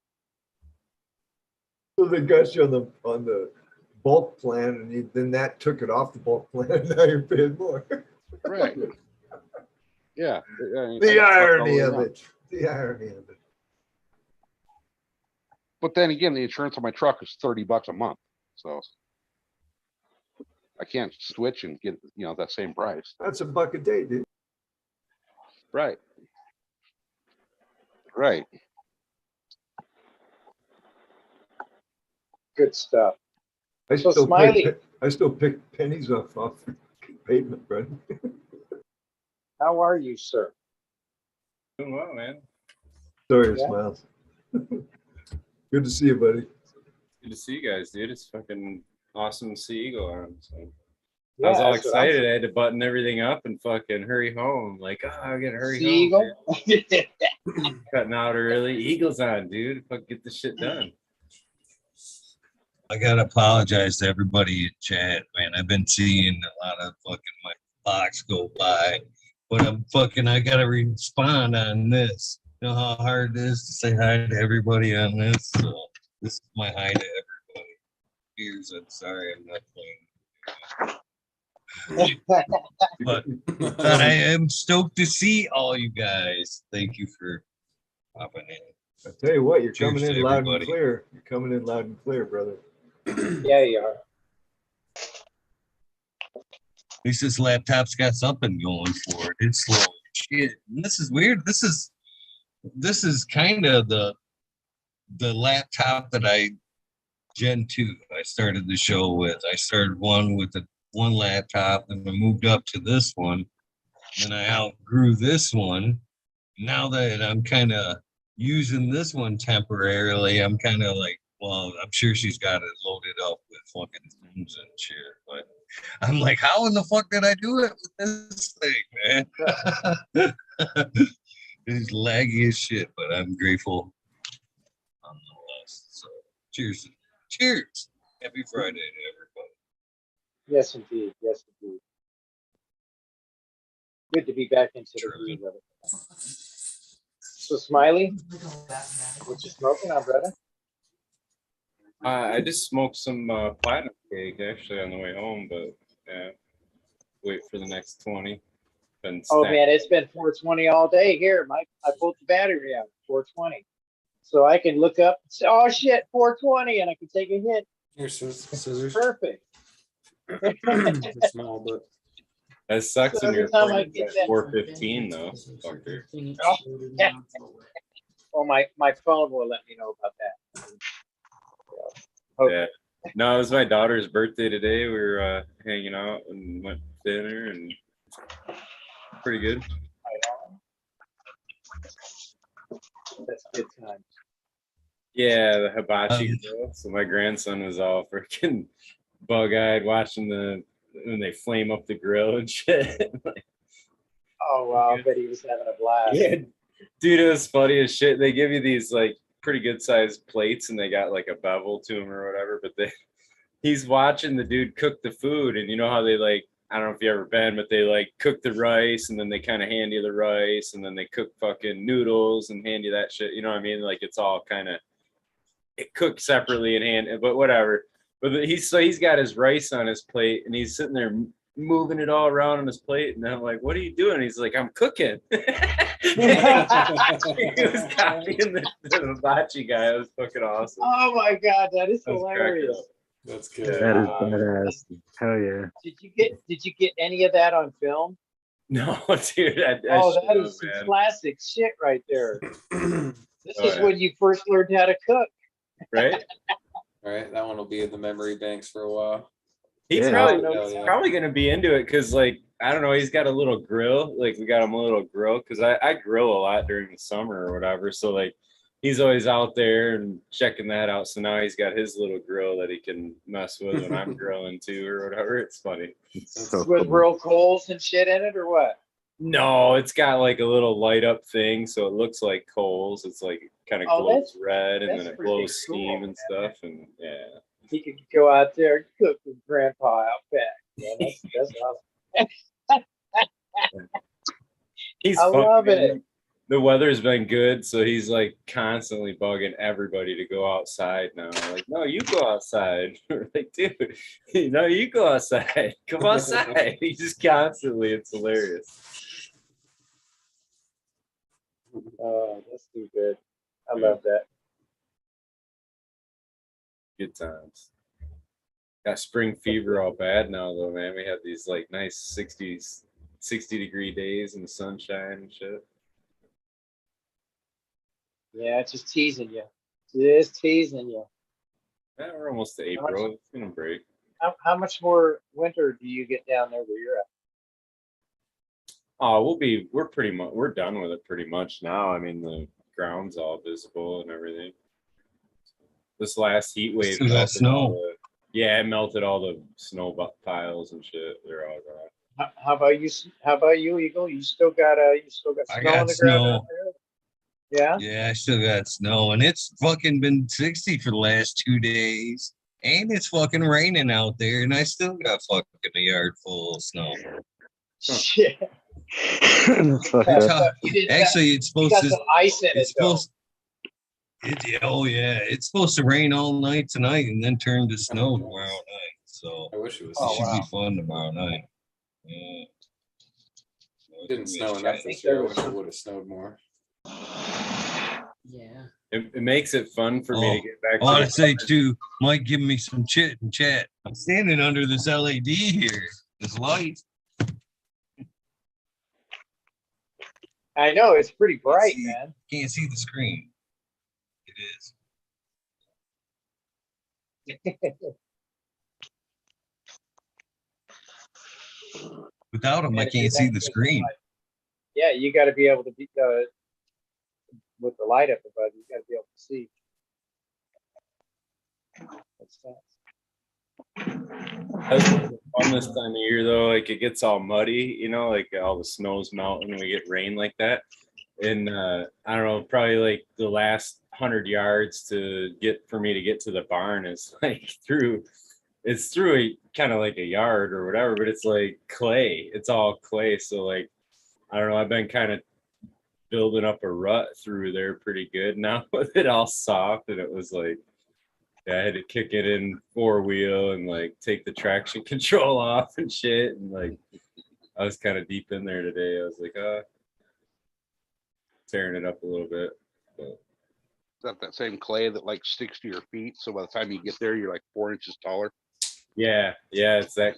So they got you on the bulk plan, and then that took it off the bulk plan. And now you're paying more. Right. Yeah. The irony of it. The irony of it. But then again, the insurance on my truck is $30 a month, so I can't switch and get that same price. That's $1 a day, dude. Right. Right. Good stuff. I So still Smiley, I still pick pennies off the pavement, bro. how are you, sir? Doing well, man. Sorry, Yeah. Smiles. Good to see you, buddy. Good to see you guys, dude. It's fucking awesome to see Eagle on. So. Yeah, I was all that's what I'm excited. I had to button everything up and fucking hurry home. Like, I gotta hurry See home. Eagle? Dude. Cutting out early. Eagle's on, dude. Fuck, get this shit done. I gotta apologize to everybody in chat, man. I've been seeing a lot of fucking my box go by, but I gotta respond on this. You know how hard it is to say hi to everybody on this. So this is my hi to everybody. Here's I'm sorry I'm not playing. But I am stoked to see all you guys. Thank you for popping in. I tell you what, you're Cheers coming to in loud and everybody. clear. You're coming in loud and clear, brother. Yeah, you are. least this laptop's got something going for it. It's slow as shit. And this is weird. This is kind of the laptop that I Gen 2 I started the show with. I started one with one laptop, then I moved up to this one. Then I outgrew this one. Now that I'm kind of using this one temporarily, I'm kind of like, well, I'm sure she's got it loaded up with fucking things and shit. But I'm like, how in the fuck did I do it with this thing, man? It's laggy as shit, but I'm grateful nonetheless. So cheers. Cheers. Happy Friday to everybody. Yes, indeed. Yes, indeed. Good to be back into the groove of it. So, Smiley, what you smoking on, brother? I just smoked some platinum cake actually on the way home, but yeah, wait for the next 20. Oh man, it's been 420 all day here. I pulled the battery out, 420. So I can look up and say, oh shit, 420, and I can take a hit. Here's scissors. Perfect. They're small, but that sucks So when you're every time I recording get at that- 4:15 though. Fucker. Oh, yeah. Oh, my phone will let me know about that. Yeah. No, it was my daughter's birthday today. We were hanging out and went to dinner and pretty good. That's a good time. Yeah, the hibachi grill. So my grandson was all freaking bug-eyed watching when they flame up the grill and shit. Oh wow, I bet he was having a blast. Yeah, dude, it was funny as shit. They give you these like pretty good sized plates and they got like a bevel to them or whatever, but he's watching the dude cook the food, and you know how they like, I don't know if you ever been, but they like cook the rice and then they kind of hand you the rice and then they cook fucking noodles and hand you that shit. You know what I mean? Like it's all kind of cooked separately in hand, but whatever. But he's got his rice on his plate and he's sitting there moving it all around on his plate, and I'm like, "What are you doing?" He's like, "I'm cooking." He was copying the hibachi guy. It was fucking awesome. Oh my god, that is That was hilarious. That's good. That is badass. Hell yeah. Did you get any of that on film? No, dude. I That is some classic shit right there. This is when you first learned how to cook. Right? All right, that one will be in the memory banks for a while. He's Yeah. probably gonna be into it because, like, I don't know, he's got a little grill. Like, we got him a little grill because I grill a lot during the summer or whatever. So like, he's always out there and checking that out. So now he's got his little grill that he can mess with when I'm grilling too or whatever. It's funny. With real coals and shit in it, or what? No, it's got like a little light up thing, so it looks like coals. It's like kind of glows red, and then it blows steam and stuff. And yeah, He could go out there and cook with Grandpa out back. Yeah, that's awesome. he's I fun, love man. it. The weather's been good, so he's like constantly bugging everybody to go outside now. Like, no, you go outside. We're like, dude, no, you go outside. Come outside. He just constantly, it's hilarious. Oh, that's too good. I love that. Good times. Got spring fever all bad now though, man. We had these like nice 60 degree days in the sunshine and shit. Yeah, it's just teasing you. Just teasing you. Yeah, we're almost to April. It's gonna break. How much more winter do you get down there where you're at? Oh, we're done with it pretty much now. I mean, the ground's all visible and everything. This last heat wave Still got melted snow. it melted all the snow piles and shit. They're all gone. How about you? How about you, Eagle? You still got I snow got on the ground snow. out there? Yeah. Yeah, I still got snow, and it's fucking been 60 for the last 2 days, and it's fucking raining out there, and I still got fucking a yard full of snow. Shit. That's fucked up. Actually, it's supposed got to. some ice in It's it, though. supposed. Oh yeah, it's supposed to rain all night tonight, and then turn to snow tomorrow night. So I wish it was. it should be fun tomorrow night. Yeah. It didn't snow enough this year. I wish it would have snowed more. Yeah. It makes it fun for me to get back I want to to say too, Mike, give me some chit and chat. I'm standing under this LED here, this light, I know it's pretty bright, see- man. Can't see the screen. It is. Without them, I And if you're can't see not the using screen. light- Yeah, you got to be able to be with the light up above. You got to be able to see. Makes sense. That's fun this time of year though. Like it gets all muddy, you know, like all the snow's melting and we get rain like that. And I don't know, probably like the last 100 yards to get for me to get to the barn is like through a kind of like a yard or whatever, but it's like clay. It's all clay. So like I don't know, I've been kind of building up a rut through there pretty good now with it all soft, and it was like, yeah, I had to kick it in 4-wheel and like take the traction control off and shit. And like, I was kind of deep in there today. I was like, tearing it up a little bit. But Is that same clay that like sticks to your feet? So by the time you get there, you're like 4 inches taller. yeah, it's that,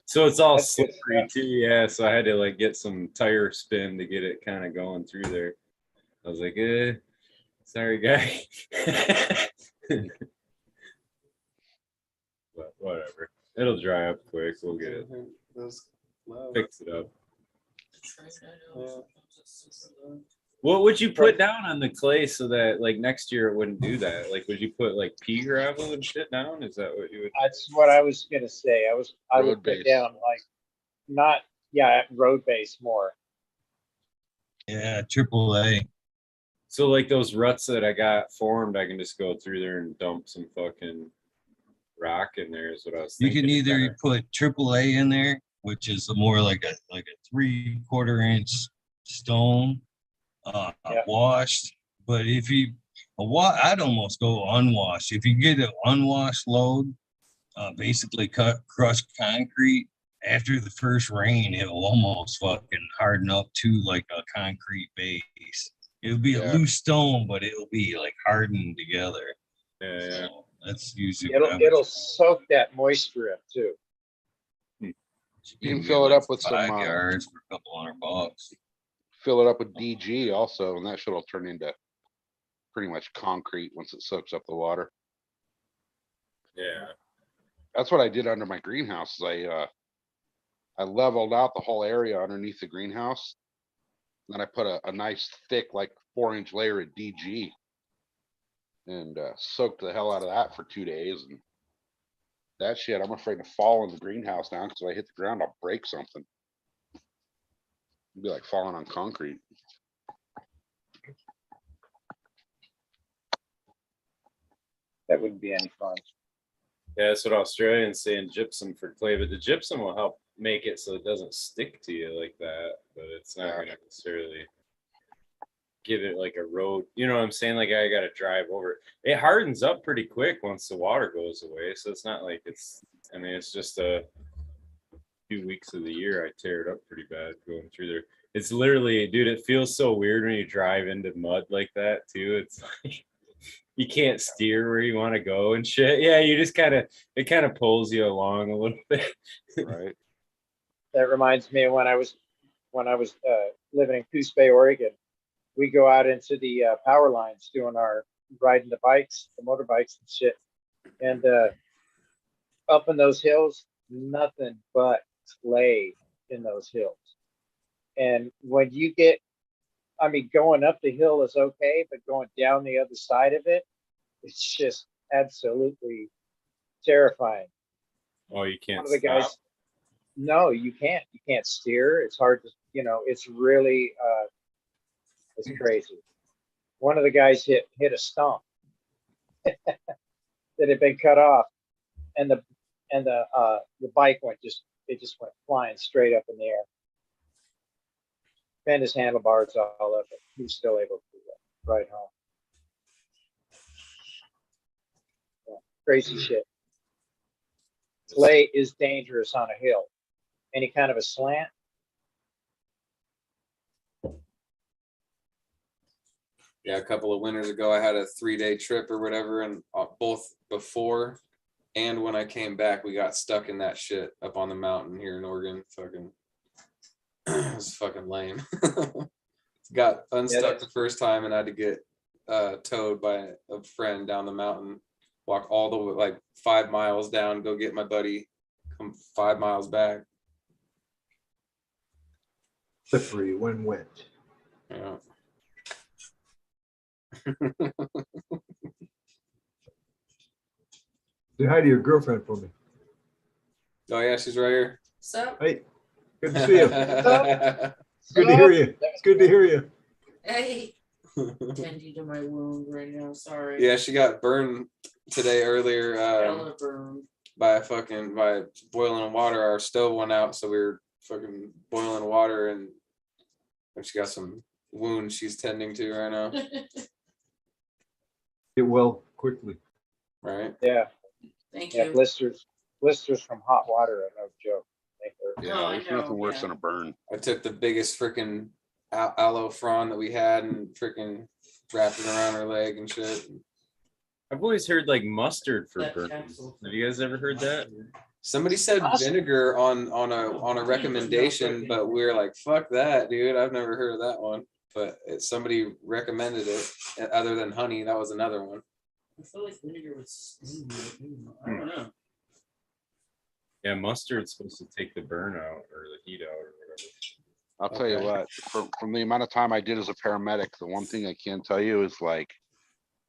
So it's all That's good slippery too. Yeah. So I had to like get some tire spin to get it kind of going through there. I was like, sorry, guy. But whatever. It'll dry up quick. We'll get it. Fix it up. What would you put down on the clay so that like next year it wouldn't do that? Like, would you put like pea gravel and shit down? Is that what you would? That's what I was gonna say. I would Road put base. down road base more. Yeah, AAA. So like those ruts that I got formed, I can just go through there and dump some fucking rock in there. Is what I was You thinking. can either put AAA in there, which is more like a 3/4 inch stone, washed. But if you I'd almost go unwashed. If you get an unwashed load, basically crushed concrete. After the first rain, it'll almost fucking harden up to like a concrete base. It'll be a loose stone, but it'll be like hardened together. Yeah. So that's usually It'll soak that moisture up too. You can fill it up with some 5 yards for a couple $100. Fill it up with DG also, and that shit will turn into pretty much concrete once it soaks up the water. Yeah. That's what I did under my greenhouse. I leveled out the whole area underneath the greenhouse. Then I put a nice thick, like 4-inch layer of DG and soaked the hell out of that for 2 days. And that shit, I'm afraid to fall in the greenhouse now because if I hit the ground, I'll break something. It'd be like falling on concrete. That wouldn't be any fun. Yeah, that's what Australians saying, gypsum for clay, but the gypsum will help make it so it doesn't stick to you like that, but it's not going to necessarily give it like a road. You know what I'm saying? Like I got to drive over it. It hardens up pretty quick once the water goes away. So it's not like it's just a few weeks of the year I tear it up pretty bad going through there. It's literally, dude, it feels so weird when you drive into mud like that too. It's like, you can't steer where you want to go and shit. Yeah, you just it kind of pulls you along a little bit. Right. That reminds me of when I was living in Coos Bay, Oregon. We go out into the power lines doing our riding the bikes, the motorbikes and shit. And up in those hills, nothing but clay in those hills. And when you get, going up the hill is okay, but going down the other side of it, it's just absolutely terrifying. Oh, you can't One of the guys, stop. no, you can't. You can't steer. It's hard to, it's really, it's crazy. One of the guys hit a stump that had been cut off, and the bike just went flying straight up in the air. Bent his handlebars all up, but he was still able to ride home. Yeah, crazy shit. Clay is dangerous on a hill. Any kind of a slant. Yeah, a couple of winters ago, I had a 3-day trip or whatever, and both before and when I came back, we got stuck in that shit up on the mountain here in Oregon. Fucking It was fucking lame. Got unstuck the first time and I had to get towed by a friend down the mountain, walk all the way like 5 miles down, go get my buddy, come 5 miles back. Slippery when wet. Yeah. Say hi to your girlfriend for me. Oh yeah, she's right here. So, Hey, good to see you. Good to hear you. It's good to hear you. hey, tending to my wound right now. Sorry. Yeah, she got burned today earlier Hella burned. by boiling water. Our stove went out, so we were fucking boiling water, and she got some wounds she's tending to right now. Get well quickly. Right? Yeah. Thank Yeah, you. blisters from hot water are no joke. They hurt. Yeah, there's nothing worse than a burn. I took the biggest freaking aloe frond that we had and freaking wrapped it around her leg and shit. I've always heard like mustard for That burns. capsule. Have you guys ever heard that? Somebody said vinegar on a recommendation, but we were like, fuck that, dude. I've never heard of that one. But somebody recommended it other than honey. That was another one. I feel like vinegar would sting me. I don't know. Yeah, mustard's supposed to take the burn out or the heat out or whatever. I'll tell you what, from the amount of time I did as a paramedic, the one thing I can tell you is like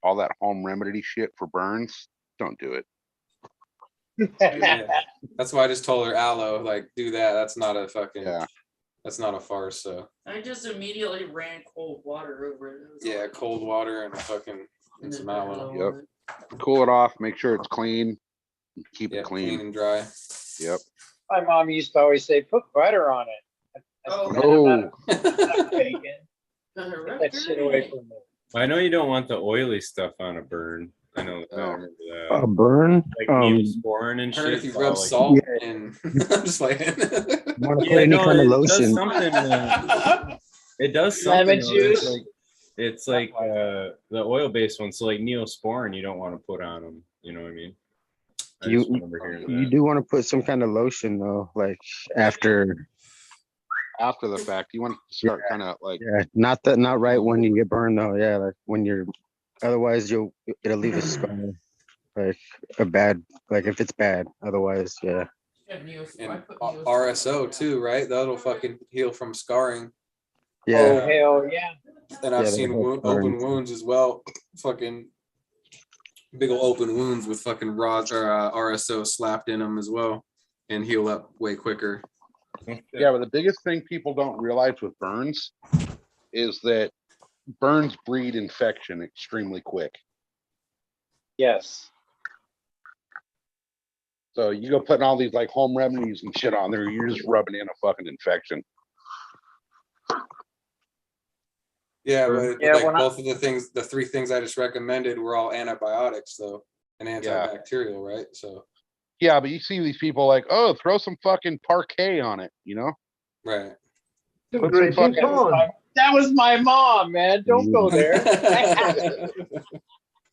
all that home remedy shit for burns, don't do it. Yeah. That's why I just told her aloe, like, do that. That's not a fucking, that's not a farce. So I just immediately ran cold water over it. yeah, cold water and fucking and some aloe. Yep. Cool it off, make sure it's clean, keep it clean. Clean and dry. Yep. My mom used to always say, put butter on it. Oh. Bacon. Get that shit away from me. I know you don't want the oily stuff on a burn. I know. I remember that. A burn? Like Neosporin and Heard shit. if you it's rub all like- salt and I'm just like You want to put any kind of it lotion? does something. It does something. Lemon though. juice. It's like the oil-based one. So like Neosporin, you don't want to put on them. You know what I mean? I just remember hearing You that. do want to put some kind of lotion though, like after the fact. You want to start kind of like not right when you get burned though. Yeah, like when you're otherwise it'll leave a scar, like a bad, like if it's bad. Otherwise, yeah. and RSO too, right? That'll fucking heal from scarring. Yeah. Oh, hell yeah. And I've Yeah, seen that'll help open scarring. wounds as well. Fucking big ol' open wounds with fucking RSO slapped in them as well, and heal up way quicker. Yeah, but the biggest thing people don't realize with burns is that burns breed infection extremely quick. Yes. So you go putting all these like home remedies and shit on there, you're just rubbing in a fucking infection. Yeah, but Yeah, like when both of the 3 things I just recommended were all antibiotics though, and antibacterial, right? So Yeah, but you see these people like, oh, throw some fucking parquet on it, you know? right. Put some fucking That was my mom, man. Don't go there.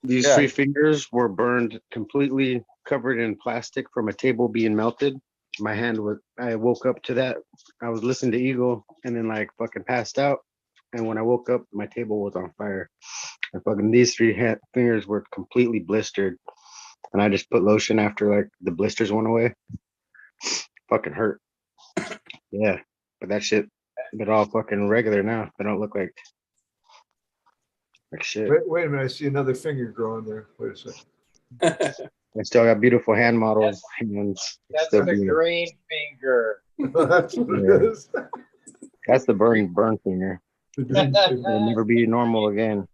These 3 fingers were burned completely covered in plastic from a table being melted. My hand I woke up to that. I was listening to Eagle and then like fucking passed out. And when I woke up, my table was on fire. And fucking these 3 fingers were completely blistered. And I just put lotion after like the blisters went away. Fucking hurt. Yeah. But that shit, they're all fucking regular now. They don't look like shit. Wait a minute, I see another finger growing there. Wait a second. I still got beautiful hand models. Hands. That's Still the being- green finger. That's what it is. That's the burn finger. It'll never be normal again.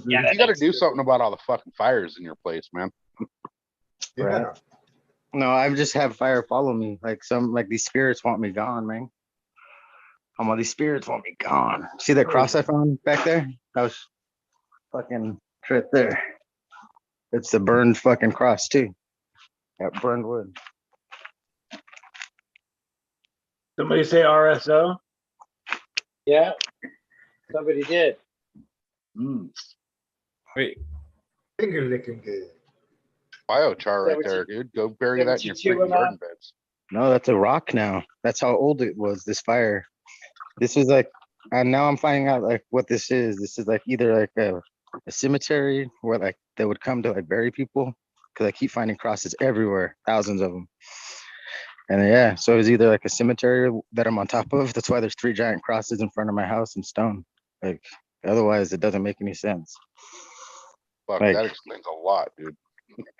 Yeah, You got to do something about all the fucking fires in your place, man. Right? No, I just have fire follow me. Like these spirits want me gone, man. These spirits want me gone. See that cross I found back there? That was fucking right there. It's the burned fucking cross too. That burned wood. Somebody say RSO? Yeah. Somebody did. Wait. Finger licking good. Biochar right there, dude. Go bury that in your freaking garden beds. No, that's a rock now. That's how old it was, this fire. This is like, and now I'm finding out like what this is. This is like either like a cemetery where like they would come to like bury people, because I keep finding crosses everywhere, thousands of them. And yeah, so it's either like a cemetery that I'm on top of. That's why there's 3 giant crosses in front of my house in stone. Like otherwise, it doesn't make any sense. Fuck, Like, that explains a lot, dude.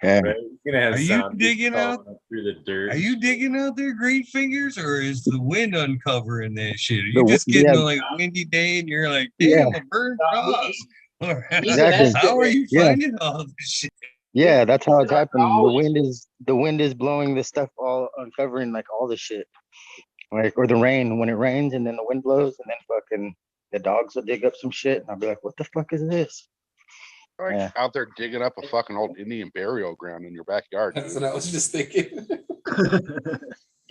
yeah. Right? You're gonna have Are you sound digging crawling out? up through the dirt. Are you digging out there, great fingers, or is the wind uncovering that shit? Are you The just getting yeah, like a windy day and you're like, yeah, damn, a bird cross? Or exactly. how are you Yeah, finding all this shit? yeah, that's how it's happening. The wind is blowing this stuff all uncovering like all the shit. Like, or the rain when it rains and then the wind blows and then fucking the dogs will dig up some shit and I'll be like, what the fuck is this? Like Yeah. out there digging up a fucking old Indian burial ground in your backyard. That's what I was just thinking.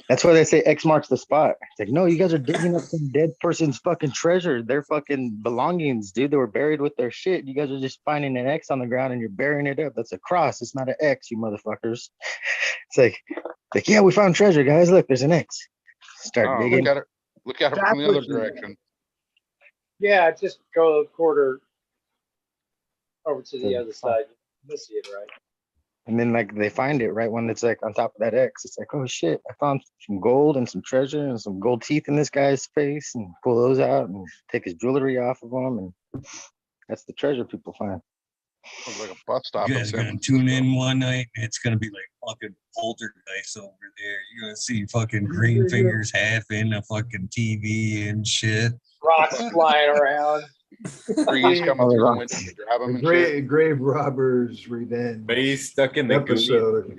That's why they say X marks the spot. It's like, no, you guys are digging up some dead person's fucking treasure, their fucking belongings, dude. They were buried with their shit. You guys are just finding an X on the ground and you're burying it up. That's a cross. It's not an X, you motherfuckers. It's like, yeah, we found treasure, guys. Look, there's an X. Start digging. Look at it from the other direction. Yeah, just go a quarter over to the other side. You'll see it, right? And then like they find it right when it's like on top of that X. It's like, oh shit, I found some gold and some treasure and some gold teeth in this guy's face, and pull those out and take his jewelry off of him, and that's the treasure people find. Sounds like a bus stop. You guys are gonna tune in one night. And it's gonna be like fucking poltergeist over there. You're gonna see fucking green fingers half in a fucking TV and shit. Rocks flying around. Trees coming through the window to grab him and shit. Grave robbers revenge. But he's stuck in the episode.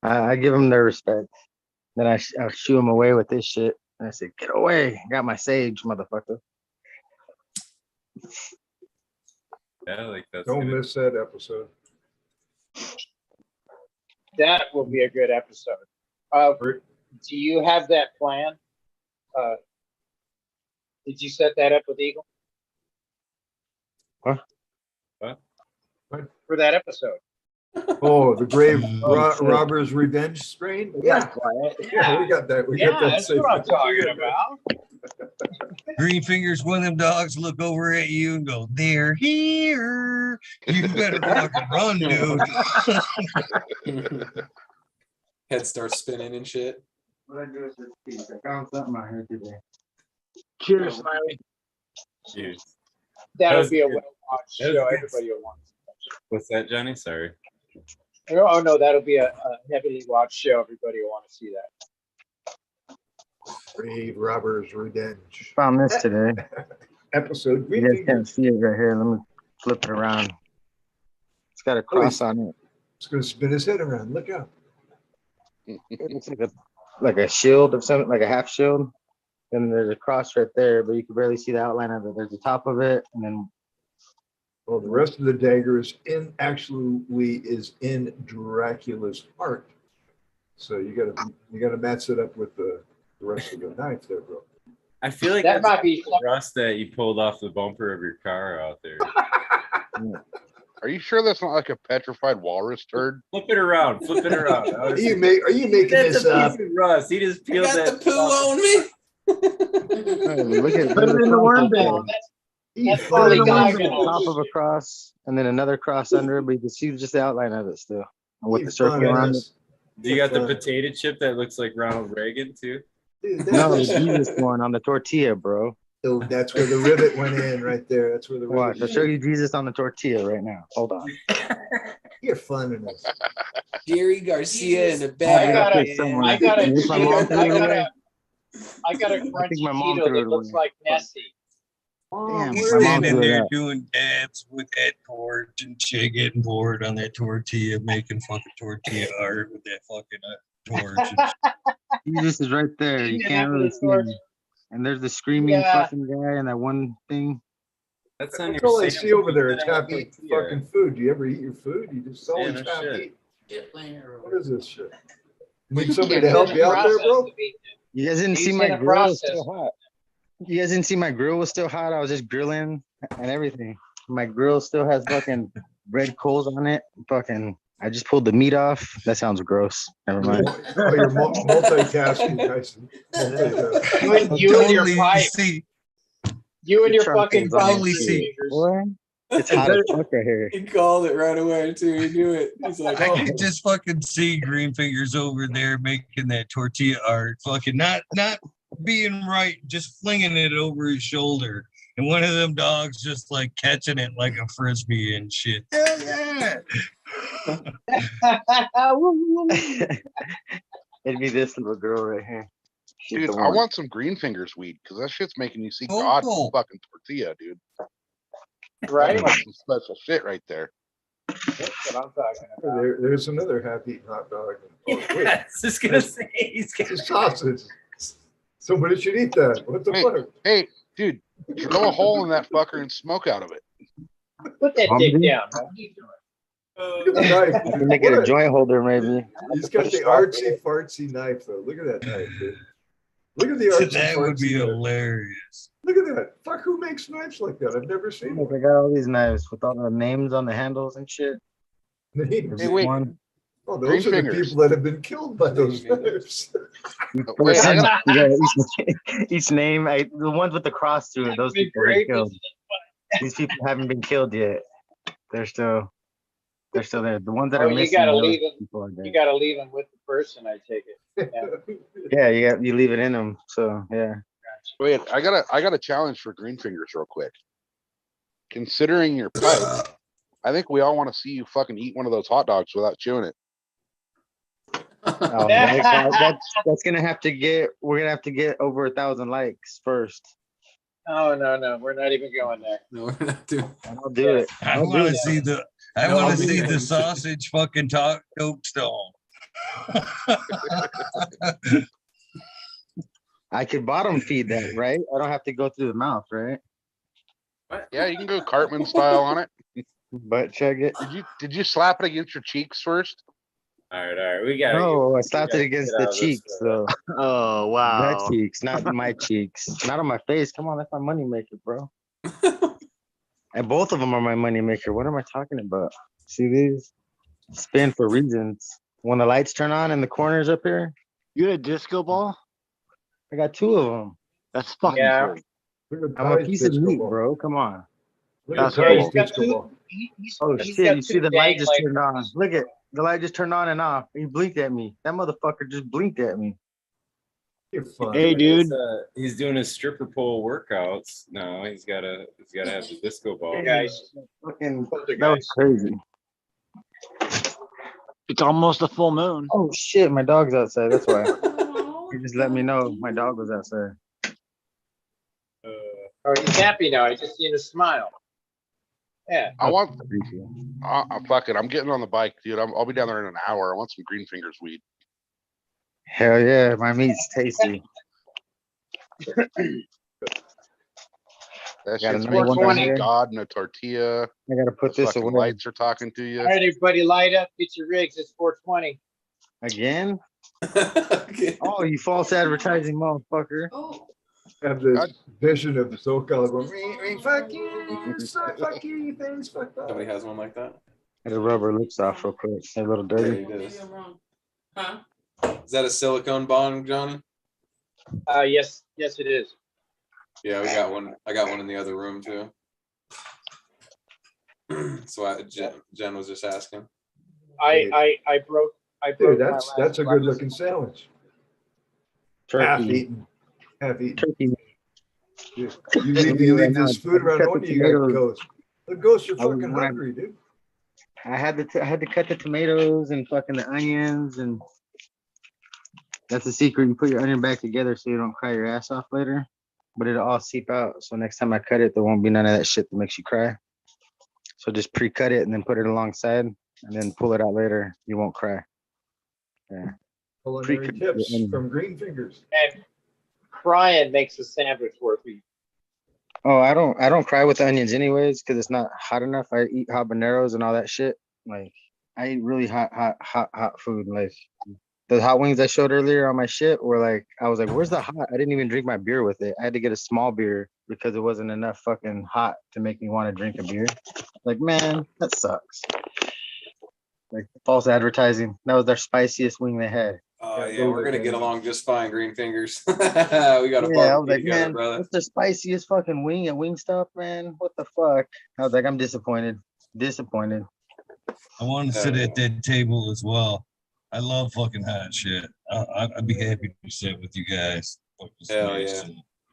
I give them their respect. Then I'll shoo them away with this shit. And I say, get away. I got my sage, motherfucker. Yeah, like that's Don't miss that episode. That will be a good episode. Do you have that plan? Did you set that up with Eagle? What? For that episode. Oh, the grave robbers revenge strain. Yeah, yeah, we got that. We got that. That's what I'm talking about. Green fingers, one of them dogs look over at you and go, they're here. You better fucking run, dude. Head starts spinning and shit. What I do is this I found something out here today. Cheers, Smiley. Cheers. That'll be a well-watched show. Everybody will want to watch. What's that, Johnny? Sorry. Oh no, that'll be a heavily watched show. Everybody will want to see that. Grave robbers revenge. Found this today. Episode. You guys can't see it right here. Let me flip it around. It's got a cross on it. It's gonna spin his head around. Look out. It looks like a shield of something, like a half shield. And there's a cross right there, but you can barely see the outline of it. There's the top of it, and then well, the rest of the dagger is in Dracula's heart. So you gotta match it up with the rest of the knife there, bro. I feel like that might be rust that you pulled off the bumper of your car out there. Are you sure that's not like a petrified walrus turd? Flip it around. Flip it around. Are you making That's this a up? piece of rust. He just peeled got that the poo on me. look at Put it in the worm bin. That's Put it in probably the worm bin, diagonal. top of a cross, and then another cross under it, but you can see just the outline of it still, with the circle around it. Do you got the potato chip that looks like Ronald Reagan too? Dude, No, the Jesus one on the tortilla, bro. So that's where the rivet went in, right there. That's where the Watch, rivet. I'll show you Jesus on the tortilla right now. Hold on. You're fun in this. Jerry Garcia in the I back. got a Is this my mom threw it away? I got a I think crunchy my mom Cheeto threw that it looks away. like Nessie. Damn, He's my mom standing threw it there out. doing dabs with that torch and shit getting bored on that tortilla, making fucking tortilla art with that fucking torch. Jesus is right there. You Yeah, can't really the see torch. him. And there's the screaming Yeah. fucking guy and that one thing. That's on That's your all I sandwich. see over there. That's Top on eat your fucking food. Do you ever eat your food? You just Yeah, always no top shit. eat. Get playing What is this shit? Need Yeah, somebody to help you out there, bro? You guys didn't see He's my in a grill was process. still hot. You guys didn't see my grill was still hot. I was just grilling and everything. My grill still has fucking red coals on it. Fucking, I just pulled the meat off. That sounds gross. Never mind. Oh, you're multitasking, Tyson. Multitasking. You and your Totally pipe. see. You and your Trump fucking is on pipe. that Totally shit. see. Boy, it's hot as fuck right here. He called it right away too. He knew it. He's like, I oh. could just fucking see Green Fingers over there making that tortilla art, fucking not being right, just flinging it over his shoulder, and one of them dogs just like catching it like a frisbee and shit. Hell yeah! It'd be this little girl right here. She's Dude, the I one. want some Green Fingers weed because that shit's making you see God in Oh. fucking tortilla, dude. Right? That's some special shit right there. That's what I'm talking about. There's another half-eaten hot dog. Oh, wait, I was just gonna say he's got it's a sausage. Somebody should eat that. What the fuck? Hey, dude, throw a hole in that fucker and smoke out of it. Put that dick down, man. What are you doing? Look at the knife. I can make it a joint holder, maybe. He's got the artsy fartsy knife though. Look at that knife, dude. Look at the artsy That would be fartsy knife. hilarious. Look at that. Fuck, who makes knives like that? I've never seen Look, one. I got all these knives with all the names on the handles and shit. Names. Hey, wait. One. Oh, Green those are the Fingers. people that have been killed by those knives. Wait, I gotta, You got each name, the ones with the cross through it, those people are killed. These people haven't been killed yet. They're still there. The ones that Oh, are you missing. gotta those leave it. people are dead. You gotta leave them with the person, I take it. Yeah. Yeah, you leave it in them. So yeah. wait, I got a challenge for Green Fingers real quick. Considering your pipe, I think we all want to see you fucking eat one of those hot dogs without chewing it. Oh, that's gonna have to get. We're gonna have to get over 1,000 likes first. Oh no, we're not even going there. No, we're not doing. I'll do it. I I'll do want to it. see the. I No, want I'll to be see there. the sausage fucking coke stone. I could bottom feed that, right? I don't have to go through the mouth, right? Yeah, you can go Cartman style on it. Butt chug it. Did you slap it against your cheeks first? All right. We got. No, I slapped it against the cheeks, though. Oh wow. The cheeks, not my cheeks, not on my face. Come on, that's my money maker, bro. And both of them are my money maker. What am I talking about? See these? Spin for reasons. When the lights turn on in the corners up here, You had a disco ball? I got 2 of them. That's fucking Yeah. cool. I'm a piece of meat, bro. Come on. That's Yeah, cool. he's got two. Oh He's shit! got You see two the light dang just legs. turned on. Look at the light just turned on and off. He blinked at me. That motherfucker just blinked at me. You're fun. Hey, dude. He's doing his stripper pole workouts. No, he's gotta have the disco ball. Hey, guys. Fucking, that was crazy. It's almost a full moon. Oh shit! My dog's outside. That's why. He just let me know my dog was outside. Oh, he's happy now. I just seen a smile. Yeah. I want. Fuck it. I'm getting on the bike, dude. I'll be down there in an hour. I want some Green Fingers weed. Hell yeah, my meat's tasty. That Got shit's another making one you here. see God in a tortilla. I gotta put The this fucking away lights are talking to you. All right, everybody, light up. Get your rigs. It's 420. again. Okay. Oh, you false advertising motherfucker! Oh, Have this vision of the SoCal going, fuck you, fuck you, you things, fuck that. Somebody has one like that. Had to rub her lips off real quick. They're a little Yeah, dirty. he does. huh? Is that a silicone bong, Johnny? Yes, it is. Yeah, we got one. I got one in the other room too. So Jen was just asking. I broke. Dude, my that's last a good looking sandwich. Half Turkey. eaten. Half eaten. Turkey. You leave this food around on you, you got ghosts. The ghosts are fucking hungry, dude. I had to cut the tomatoes and fucking the onions, and that's the secret. You put your onion back together so you don't cry your ass off later, but it'll all seep out. So next time I cut it, there won't be none of that shit that makes you cry. So just pre-cut it and then put it alongside, and then pull it out later. You won't cry. Yeah. Culinary Pre-cut tips the onion. from Green Fingers. And crying makes a sandwich worth eating. Oh, I don't cry with the onions anyways because it's not hot enough. I eat habaneros and all that shit. Like I eat really hot food. Like the hot wings I showed earlier on my shit were like, I was like, where's the hot? I didn't even drink my beer with it. I had to get a small beer because it wasn't enough fucking hot to make me want to drink a beer. Like, man, that sucks. Like false advertising. That was their spiciest wing they had. Oh yeah, we're gonna get along just fine, Green Fingers. We got a Yeah, I was barbecue like, together, man, brother. what's the spiciest fucking wing at Wingstop, man? What the fuck? I was like, I'm disappointed. Disappointed. I want to sit at that table as well. I love fucking hot shit. I'd be happy to sit with you guys. Hell yeah.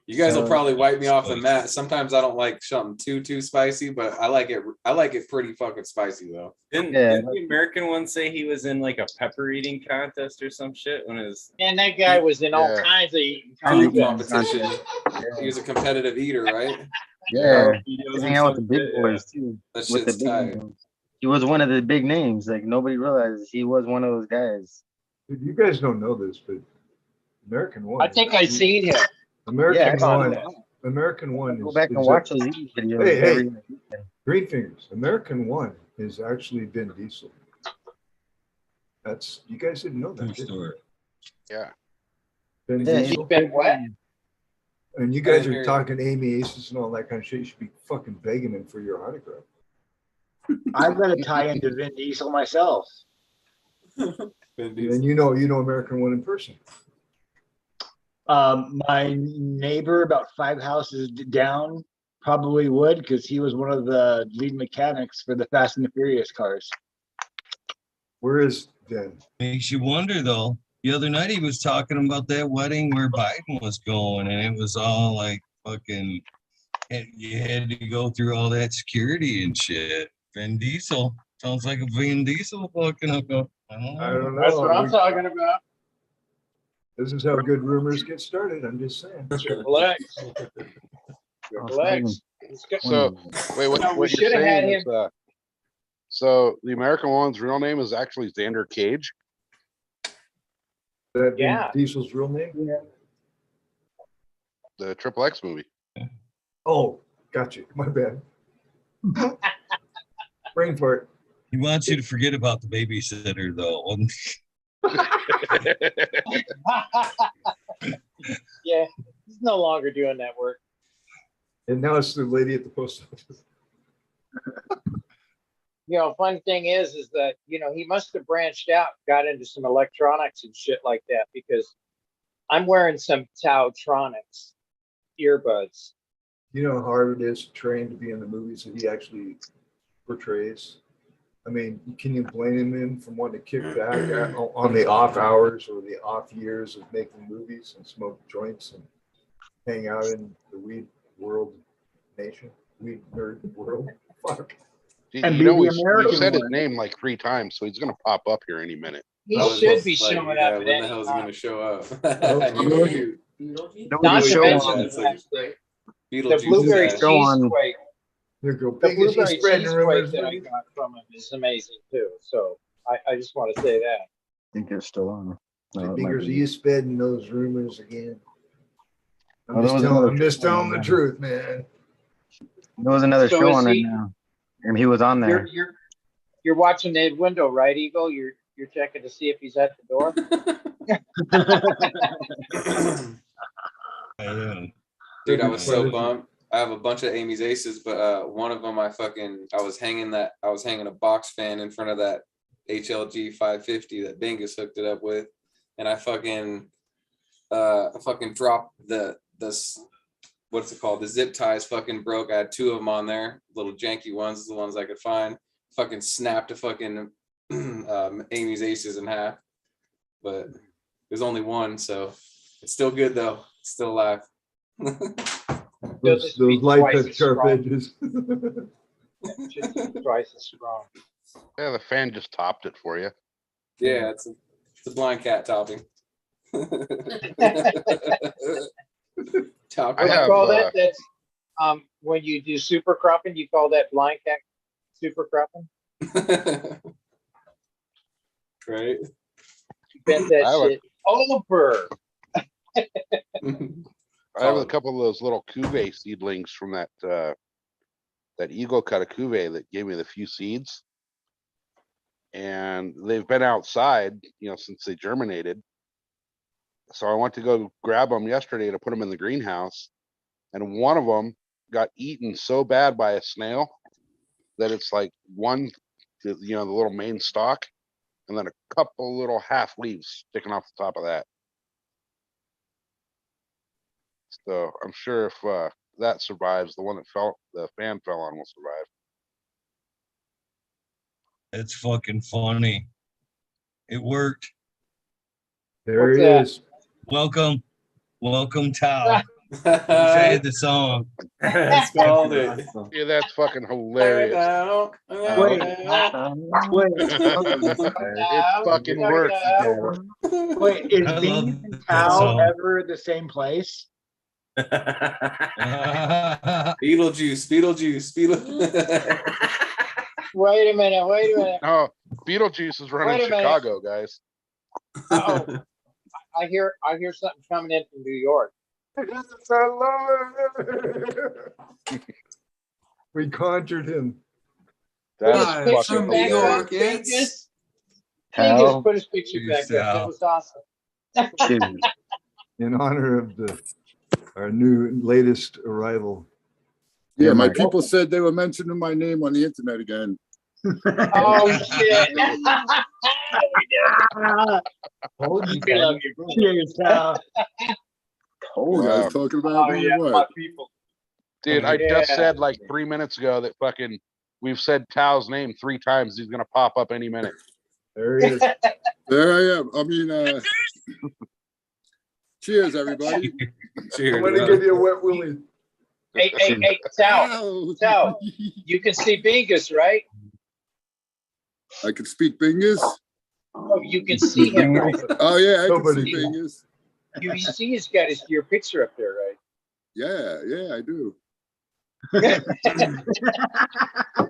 You guys will probably wipe me off the mat. Sometimes I don't like something too spicy, but I like it pretty fucking spicy though. Didn't the American one say he was in like a pepper eating contest or some shit when his And that guy was in all kinds of eating Food contests. competition. He was a competitive eater, right? Yeah, he was hanging out with the big boys too. That With the shit's big tight. names. He was one of the big names. Like nobody realizes he was one of those guys. Dude, you guys don't know this, but American One. I think I seen him. American Yeah, One. American One. Go is- back and is watch a- those YouTube videos. Hey, every hey, Green Fingers. American One is actually Vin Diesel. That's you guys didn't know that. Did you? Yeah. Vin Yeah, Diesel. Been what? And you guys are talking Amy Aces and all that kind of shit. You should be fucking begging him for your autograph. I've got a tie into Vin Diesel myself. And you know American One in person. My neighbor about 5 houses down probably would, because he was one of the lead mechanics for the Fast and the Furious cars. Where is Vin? Makes you wonder though. The other night he was talking about that wedding where Biden was going, and it was all like fucking. And you had to go through all that security and shit. Vin Diesel sounds like a Vin Diesel fucking hookup. I don't know. That's what I'm talking about. This is how good rumors get started. I'm just saying. Triple X. Triple X. So wait, what, No, we what should you're have had saying him. is so the American One's real name is actually Xander Cage. That Yeah. Vin Diesel's real name? Yeah. The Triple X movie. Oh, got you. My bad. Brain fart. He wants you to forget about the babysitter though. Yeah, he's no longer doing that work. And now it's the lady at the post office. Fun thing is that, he must have branched out, got into some electronics and shit like that, because I'm wearing some Tautronics earbuds. You know how hard it is to train to be in the movies that he actually portrays? I mean, can you blame him from wanting to kick back on the off hours or the off years of making movies and smoke joints and hang out in the weed world nation? Weed nerd world? Fuck. You know, we've said his name like 3 times, so he's gonna pop up here any minute. He should be showing up. When the hell is he gonna show up? Not to mention the blueberry cheesecake. There go The big as he's blueberry spreading rumors. cheesecake that I got from him is amazing too. So I just want to say that. I think it's still on. No, it might Fingers, be. are you spreading those rumors again? Oh, there was another I'm just show telling on the there. truth, man. There was another So show is on there he- now, and he was on there. You're watching the window, right, Eagle? You're checking to see if he's at the door. Dude, I was so bummed. I have a bunch of Amy's Aces, but one of them I was hanging a box fan in front of that HLG 550 that Bingus hooked it up with, and I fucking dropped the what's it called? The zip ties fucking broke. I had 2 of them on there, little janky ones, the ones I could find. Fucking snapped a fucking Amy's Aces in half, but there's only one, so it's still good though. It's still alive. Those light that sharp edges. Twice as strong. Yeah, the fan just topped it for you. Yeah, it's a blind cat topping. What do you call that? That's when you do super cropping, you call that blind cat super cropping. Right. You bent that shit over. I have a couple of those little cuvee seedlings from that Eagle cut a cuvee that gave me the few seeds, and they've been outside, since they germinated. So I went to go grab them yesterday to put them in the greenhouse, and one of them got eaten so bad by a snail that it's like one the little main stalk, and then a couple little half leaves sticking off the top of that. So I'm sure if that survives, the one that the fan fell on will survive. It's fucking funny. It worked. There he is. Welcome, Tao. Say the song. That's called it. Yeah, that's fucking hilarious. Wait, It fucking works. Wait, is I love Bean and that Tao song. ever the same place? Beetlejuice. Wait a minute. No, Beetlejuice is running Wait a minute. Chicago, guys. Oh, I hear something coming in from New York. I love it. We conjured him. That Put is his fucking picture back hilarious. up, Dingus. Tao. Dingus, put his picture back Cheers, up. That Tao. was awesome. Cheers. In honor of our latest arrival. Yeah, my people said they were mentioning my name on the internet again. Oh shit! We love you. Cheers, Tao. You guys talking about me or my what? people. Dude, I Yeah. just said like 3 minutes ago that fucking we've said Tao's name 3 times. He's gonna pop up any minute. There he is. There I am. I mean, cheers, everybody. Cheers. I'm gonna give you a wet willy. Hey, Tao, you can see Bingus, right? I can speak Bingus. Oh, you can see him, right? Oh yeah, I can Nobody see can. Bingus. You see he's got your picture up there, right? Yeah, I do.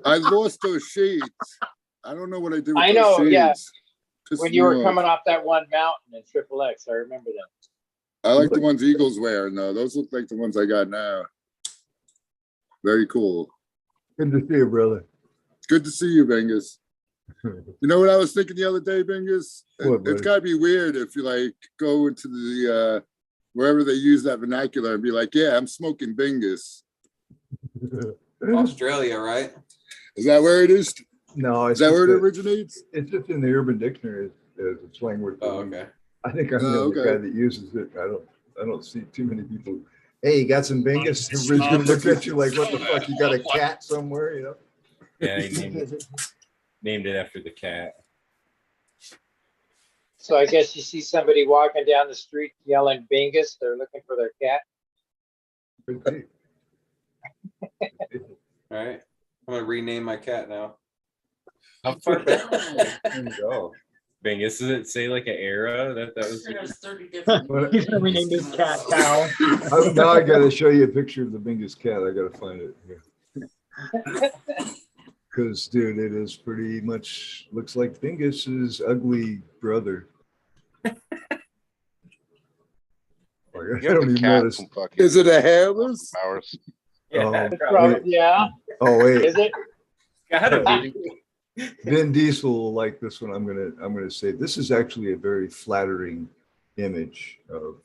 I lost those shades. I don't know what I did with I those know, shades. yeah. Pissed When me you were off. coming off that one mountain in Triple X, I remember that. I like the ones Eagles wearing though. Those look like the ones I got now. Very cool. Good to see you, brother. Good to see you, Bingus. You know what I was thinking the other day, Bingus? What, It's buddy? gotta be weird if you like go into the wherever they use that vernacular and be like, yeah, I'm smoking Bingus. Australia, right? Is that where it is? No, Is that where it originates? It's just in the Urban Dictionary as a slang word. Oh, okay. I think I'm the only okay. guy that uses it. I don't see too many people. Hey, you got some Bingus? Everybody's gonna look at you like, what the fuck? You got a cat somewhere, you know? Yeah, he named it after the cat. So I guess you see somebody walking down the street yelling Bingus, they're looking for their cat. Could be. All right. I'm gonna rename my cat now. How far back can you go? Bingus, does it say like an era that was? There's 30 different. But- He's gonna rename his cat Tao. Now I gotta show you a picture of the Bingus cat. I gotta find it here. Because, dude, it is pretty much looks like Bingus's ugly brother. I don't even notice. Is it a hairless? Powers. Oh, Probably, yeah. Oh, wait. Is it? Gotta be. Vin Diesel will like this one. I'm gonna say this is actually a very flattering image of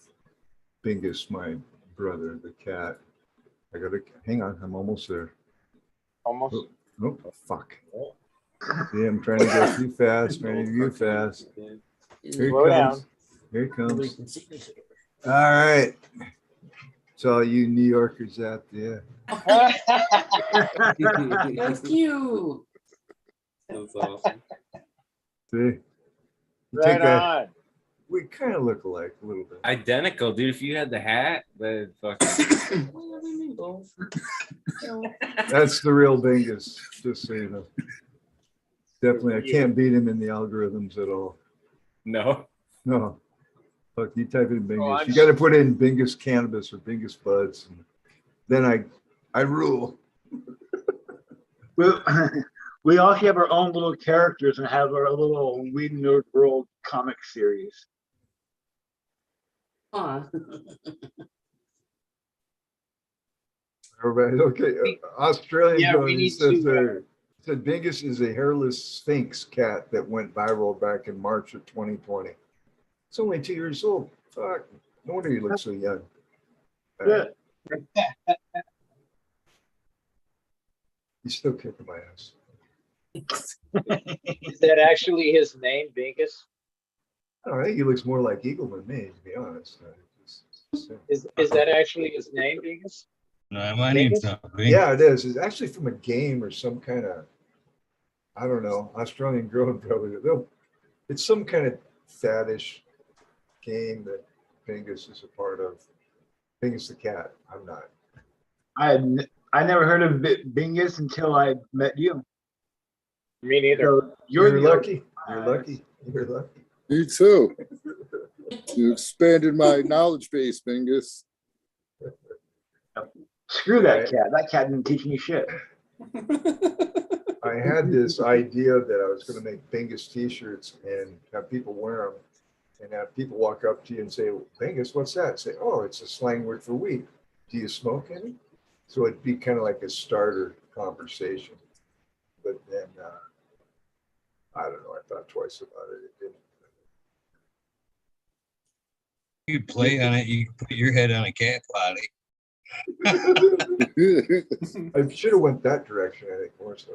Bingus, my brother, the cat. I gotta hang on. I'm almost there. Almost. Oh, fuck. See, I'm trying to go too fast. Trying to go fast. Here Slow he down. comes. Here he comes. All right. So all you New Yorkers out there. Thank you. That's awesome. See? You Right take a- on. we kind of look alike a little bit. Identical, dude. If you had the hat, then fucking. That's the real Bingus, just so you know. Definitely, I can't beat him in the algorithms at all. No. No. Look, you type in Bingus. I'm You got to put in Bingus Cannabis or Bingus Buds. And then I rule. We all have our own little characters and have our little WEedNerdWorld comic series. Everybody, okay. Australian Yeah, we he need says to, there. Said Bingus is a hairless Sphinx cat that went viral back in March of 2020. It's only 2 years old. Fuck. No wonder you look so young. Yeah. He's still kicking my ass. Is that actually his name, Bingus? I think he looks more like Eagle than me, to be honest. Is that actually his name, Bingus? No, my name's not Bingus. Yeah, it is. It's actually from a game or some kind of, I don't know, Australian growing probably. It's some kind of faddish game that Bingus is a part of. Bingus the cat. I'm not. I never heard of Bingus until I met you. Me neither. So You're lucky. You're lucky. You're lucky. Me too. You expanded my knowledge base, Bingus. Screw that cat. That cat didn't teach me shit. I had this idea that I was going to make Bingus t-shirts and have people wear them and have people walk up to you and say, Bingus, what's that? Say, oh, it's a slang word for weed. Do you smoke any? So it'd be kind of like a starter conversation. But then, I don't know, I thought twice about it. It didn't. You play on it, you put your head on a cat body. I should have went that direction, I think, more so,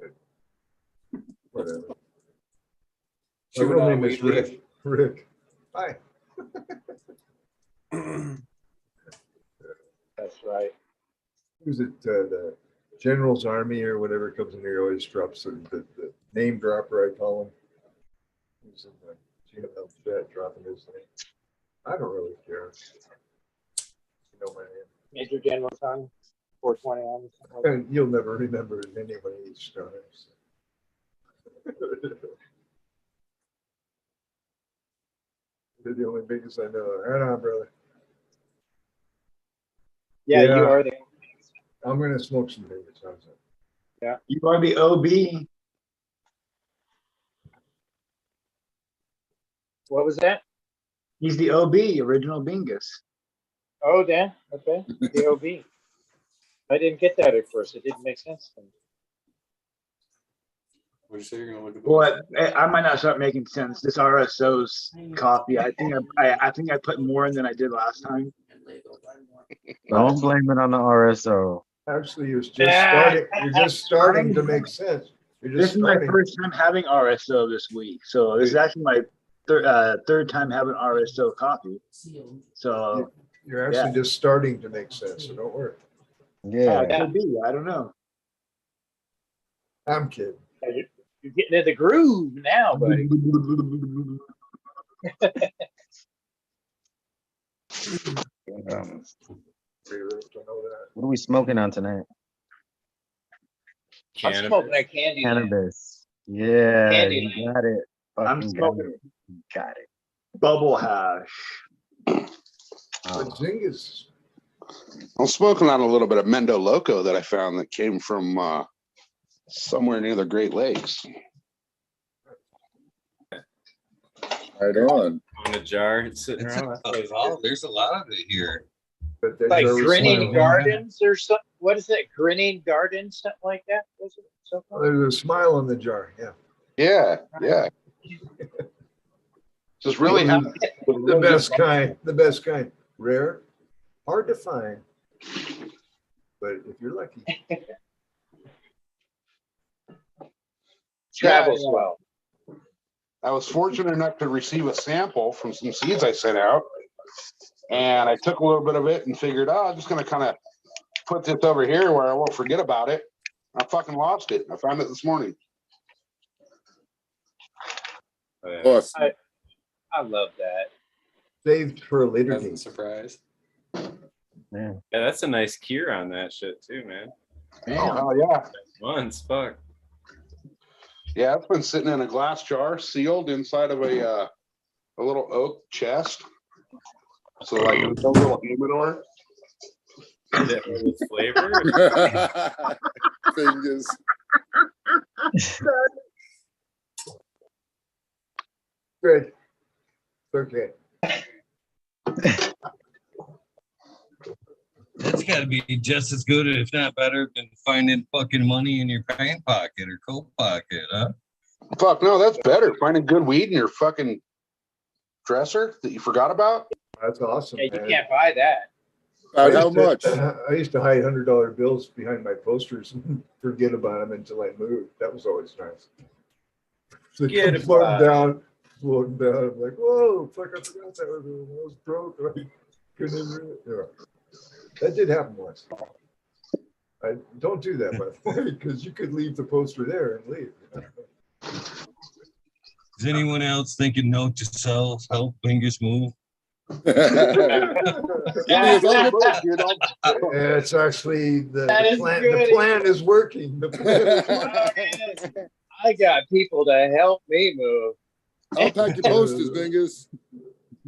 yeah. Whatever. My real name is Rick. Rick. Hi. That's right. Who's it? The General's Army or whatever comes in here always drops the name dropper, I call him. Who's in the GML chat dropping his name. I don't really care. You know my name. Major General Son, 420 on. And you'll never remember anybody each time. They're the only biggest I know. Right on, brother. Yeah, you are the. I'm gonna smoke some biggest. How's that? Yeah. You are the OB. What was that? He's the OB, original Bingus. Oh, Dan. Okay. The OB. I didn't get that at first. It didn't make sense to me. What'd you say? You're gonna look at Well, I might not start making sense. This RSO's coffee. I think I put more in than I did last time. Don't blame it on the RSO. Actually, you're just starting. You're just starting to make sense. You're just This is my first time having RSO this week, so this is actually my third time having RSO coffee. So you're actually just starting to make sense. So don't worry. Yeah, it could be. I don't know. I'm kidding. You're getting in the groove now, buddy. What are we smoking on tonight? I'm smoking that candy. Cannabis. Yeah, Candy. you got it. I'm Fucking smoking got it. bubble hash. Zingas. I'm smoking on a little bit of Mendo Loco that I found that came from somewhere near the Great Lakes. Right on. On a jar, it's sitting around. There's a lot of it here. But Like there's Grinning Gardens or something. What is that? Grinning Gardens, something like that? Was it so far? There's a smile on the jar. Yeah. Yeah, yeah. Just really happy. The best kind. The best kind. Rare, hard to find, but if you're lucky, travels well. I was fortunate enough to receive a sample from some seeds I sent out, and I took a little bit of it and figured, oh, I'm just going to kind of put this over here where I won't forget about it. I fucking lost it. I found it this morning. Awesome. I love that. saved for a later date. Surprise. Yeah, that's a nice cure on that shit too, man. Oh hell yeah! Once, fuck. Yeah, it's been sitting in a glass jar, sealed inside of a little oak chest. So like a little humidor. With flavor. Fingers. Good. Okay. That's got to be just as good, if not better, than finding fucking money in your pant pocket or coat pocket, huh? Fuck no, that's better. Finding good weed in your fucking dresser that you forgot about. That's awesome. Yeah, you man. can't buy that. About how much? I used to hide $100 bills behind my posters and forget about them until I moved. That was always nice. So they come floating down. I'm like, whoa, fuck! I forgot that was broke. Couldn't even read it. Yeah. That did happen once. I don't do that, by the way, because you could leave the poster there and leave. Is anyone else thinking note to self, help Bingus move? It's actually the plan. The plan is working. The plan is working. I got people to help me move. I'll pack your posters, Bingus.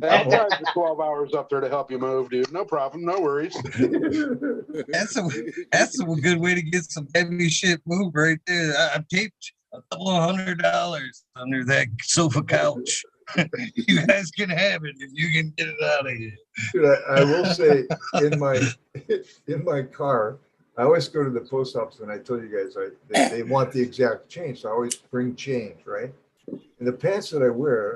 I'll drive the 12 hours up there to help you move, dude. No problem. No worries. That's a good way to get some heavy shit moved right there. I taped a couple of $100 under that sofa couch. You guys can have it if you can get it out of here. Dude, I will say in my car, I always go to the post office and I tell you guys they want the exact change. So I always bring change, right? And the pants that I wear,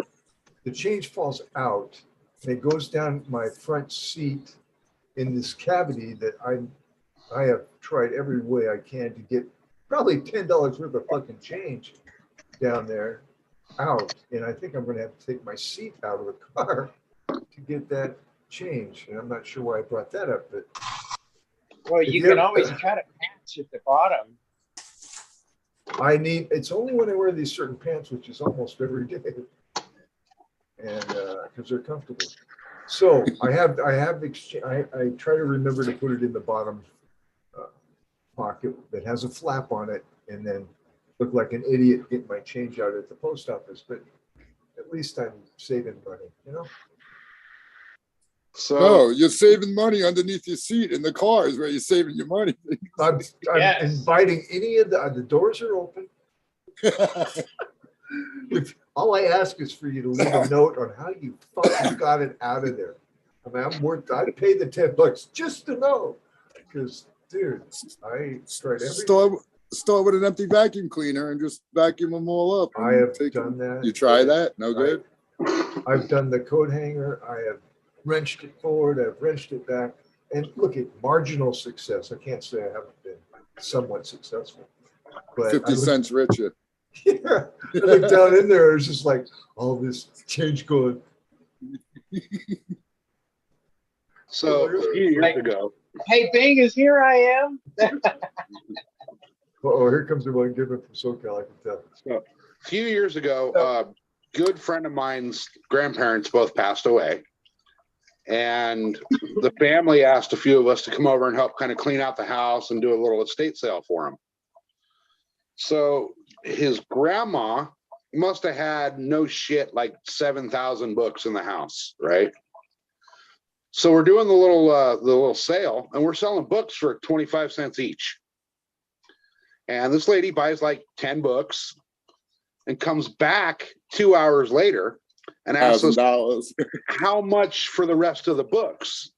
the change falls out and it goes down my front seat in this cavity that I have tried every way I can to get probably $10 worth of fucking change down there out. And I think I'm going to have to take my seat out of the car to get that change. And I'm not sure why I brought that up, but. Well, you can always cut a patch at the bottom. It's only when I wear these certain pants, which is almost every day. And because they're comfortable. So I try to remember to put it in the bottom pocket that has a flap on it and then look like an idiot getting my change out at the post office, but at least I'm saving money, you know? So no, you're saving money underneath your seat in the car is where you're saving your money. I'm inviting any of the doors are open. If all I ask is for you to leave a note on how you fucking got it out of there. I mean, I'd pay the $10 just to know. Because, dude, I tried everything. Start with an empty vacuum cleaner and just vacuum them all up. I have done that. You try that? No good? I've done the coat hanger. I have wrenched it forward. I've wrenched it back. And look at marginal success. I can't say I haven't been somewhat successful. But 50 cents richer. Yeah. I look down in there. It's just like all this change going. So a few years ago. Hey, Bingus, here I am. Oh, here comes the one given from SoCal, I can tell. So, a few years ago, a good friend of mine's grandparents both passed away. And the family asked a few of us to come over and help kind of clean out the house and do a little estate sale for him. So his grandma must have had no shit like 7,000 books in the house, right? So we're doing the little sale and we're selling books for 25 cents each. And this lady buys like 10 books and comes back 2 hours later and asks us how much for the rest of the books.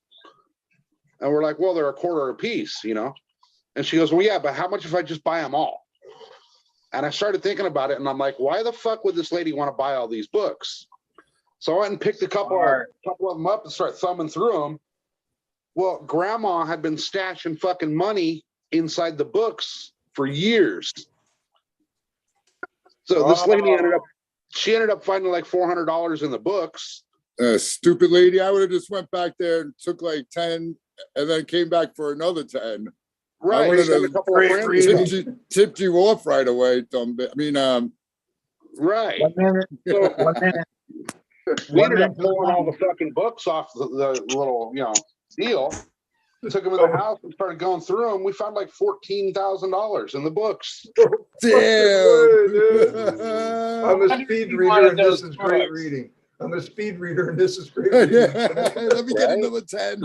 And we're like, well, they're $0.25 a piece, you know? And she goes, well, yeah, but how much if I just buy them all? And I started thinking about it and I'm like, why the fuck would this lady want to buy all these books? So I went and picked a couple of them up and started thumbing through them. Well, grandma had been stashing fucking money inside the books for years. So this lady ended up finding like $400 in the books. Stupid lady. I would have just went back there and took like 10 and then came back for another 10. Right. I would have tipped you off right away. Right. 1 minute. So, 1 minute. We ended up pulling all the fucking books off the little, deal. Took them in the house and started going through them. We found like $14,000 in the books. Damn. I'm a speed reader and this is great reading. I'm a speed reader and this is great reading. Let me get another 10.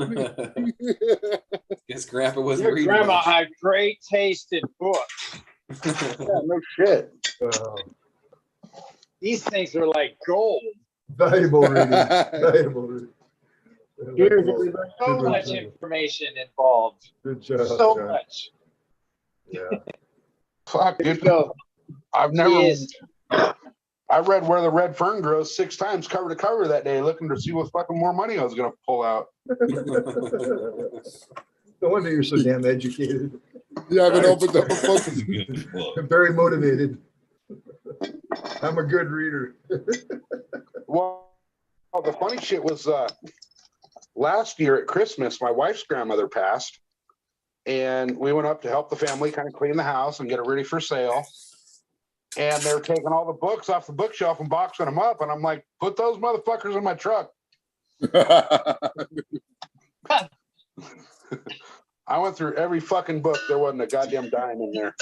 Guess Grandpa wasn't Your reading grandma much. had great taste in books. Yeah, no shit. These things are like gold. Valuable reading. Valuable reading. So much information involved. Good job. So John. much. Yeah. Fuck, dude. I've never. I read Where the Red Fern Grows 6 times cover to cover that day, looking to see what fucking more money I was gonna pull out. No wonder you're so damn educated. You haven't opened up a book. I'm very motivated. I'm a good reader. Well, the funny shit was last year at Christmas, my wife's grandmother passed, and we went up to help the family kind of clean the house and get it ready for sale. And they're taking all the books off the bookshelf and boxing them up, and I'm like, put those motherfuckers in my truck. I went through every fucking book. There wasn't a goddamn dime in there.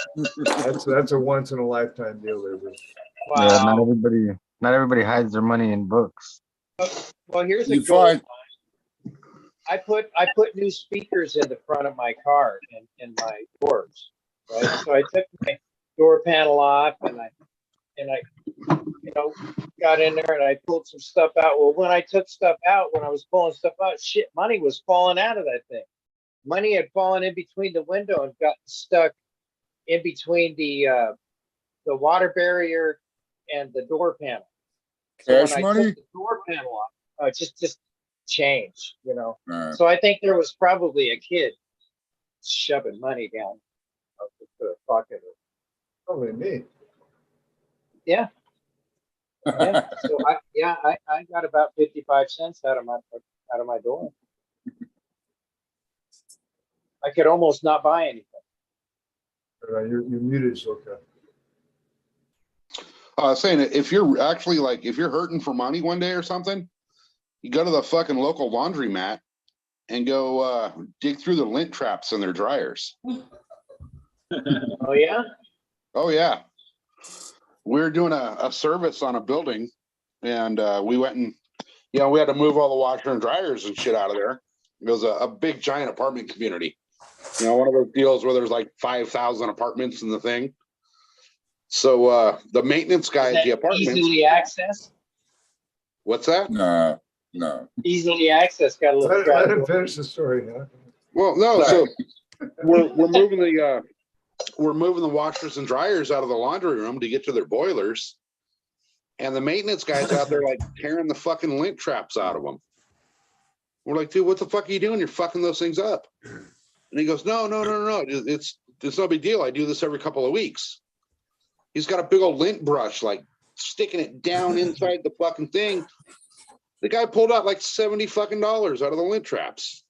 That's a once in a lifetime deal there. Wow. Yeah, not everybody hides their money in books. Well, here's a goal. I put new speakers in the front of my car in my doors. Right. So I took my door panel off and I got in there and I pulled some stuff out. Well, when I took stuff out, when I was pulling stuff out, shit, money was falling out of that thing. Money had fallen in between the window and gotten stuck in between the water barrier and the door panel. So Cash when I money? took the door panel off, just change, So I think there was probably a kid shoving money down the pocket. Probably me. Yeah. Yeah. So I got about 55 cents out of my door. I could almost not buy anything. You're muted, Soka. Saying if you're actually if you're hurting for money one day or something, you go to the fucking local laundromat and go dig through the lint traps in their dryers. Oh yeah? Oh yeah. We were doing a service on a building, and we went and we had to move all the washer and dryers and shit out of there. It was a big giant apartment community. One of those deals where there's like 5,000 apartments in the thing. So the maintenance guy at the apartment. Easily accessed? What's that? No. Easily accessed. Got a little. Let him finish the story now. Well, no. So we're moving the washers and dryers out of the laundry room to get to their boilers, and the maintenance guy's out there tearing the fucking lint traps out of them. We're like, dude, what the fuck are you doing? You're fucking those things up. And he goes, no. It's no big deal. I do this every couple of weeks. He's got a big old lint brush, sticking it down inside the fucking thing. The guy pulled out $70 fucking dollars out of the lint traps.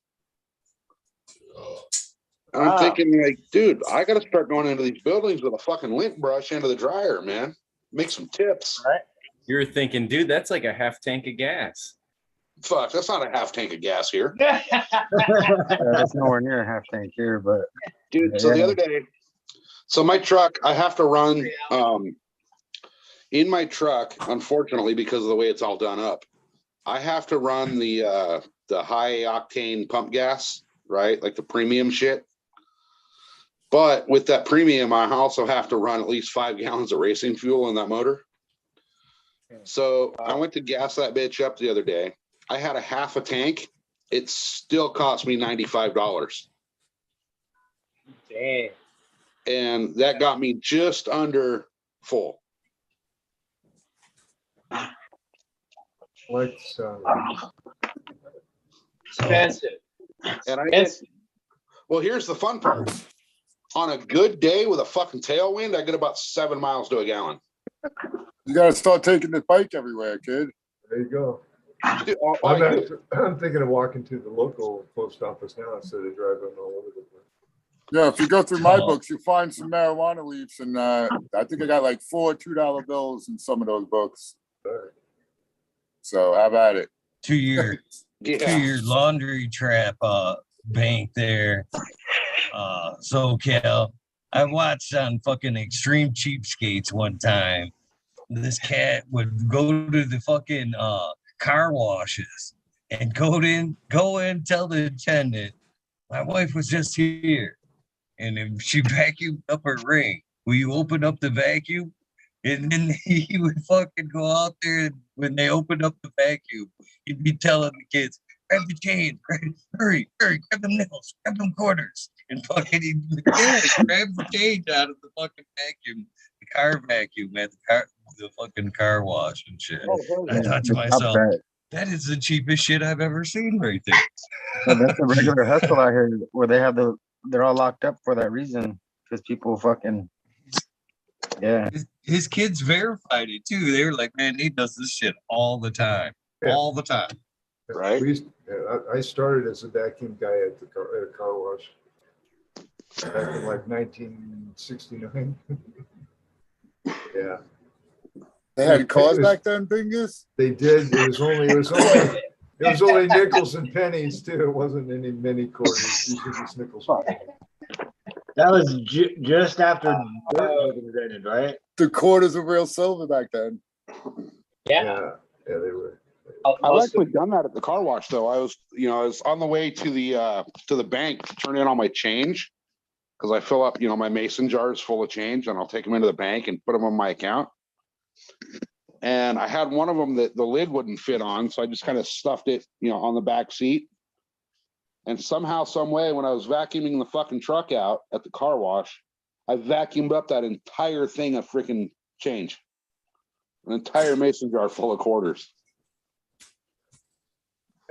And I'm thinking, dude, I got to start going into these buildings with a fucking lint brush into the dryer, man. Make some tips. Right. You're thinking, dude, that's like a half tank of gas. Fuck, that's not a half tank of gas here. That's nowhere near a half tank here, but dude. So the other day, my truck, I have to run in my truck, unfortunately, because of the way it's all done up. I have to run the high octane pump gas, right? Like the premium shit. But with that premium, I also have to run at least 5 gallons of racing fuel in that motor. So I went to gas that bitch up the other day. I had a half a tank. It still cost me $95. Dang. And that got me just under full. Expensive. And well, here's the fun part. On a good day with a fucking tailwind, I get about 7 miles to a gallon. You gotta start taking the bike everywhere, kid. There you go. Dude, I'm thinking of walking to the local post office now instead of driving all over the place. Yeah, if you go through my books, you'll find some marijuana leaves, and I think I got 4 $2 bills in some of those books. So how about it? To your laundry trap bank there, SoCal. I watched on fucking Extreme Cheapskates one time. This cat would go to the fucking car washes and go in, tell the attendant, my wife was just here. And if she vacuumed up her ring, will you open up the vacuum? And then he would fucking go out there, and when they opened up the vacuum, he'd be telling the kids, grab the change, hurry, grab them nickels, grab them quarters. And fucking he'd grab the change out of the fucking vacuum, the car vacuum at the fucking car wash and shit. I thought to myself, That is the cheapest shit I've ever seen right there. So that's a regular hustle out here where they're all locked up for that reason because people fucking His kids verified it too. They were like, man, he does this shit all the time. Yeah. All the time. Right. I started as a vacuum guy at a car wash back in like 1969. Yeah. They had cars back then, Bingus? They did. It was only nickels and pennies too. It wasn't any mini quarters. Usually just nickels and pennies. That was just after dirt was invented, right? The quarters were real silver back then. Yeah, they were. I've actually done that at the car wash though. I was on the way to the bank to turn in all my change because I fill up, my mason jars full of change and I'll take them into the bank and put them on my account. And I had one of them that the lid wouldn't fit on, so I just kind of stuffed it, on the back seat. And somehow, some way, when I was vacuuming the fucking truck out at the car wash, I vacuumed up that entire thing of freaking change, an entire mason jar full of quarters.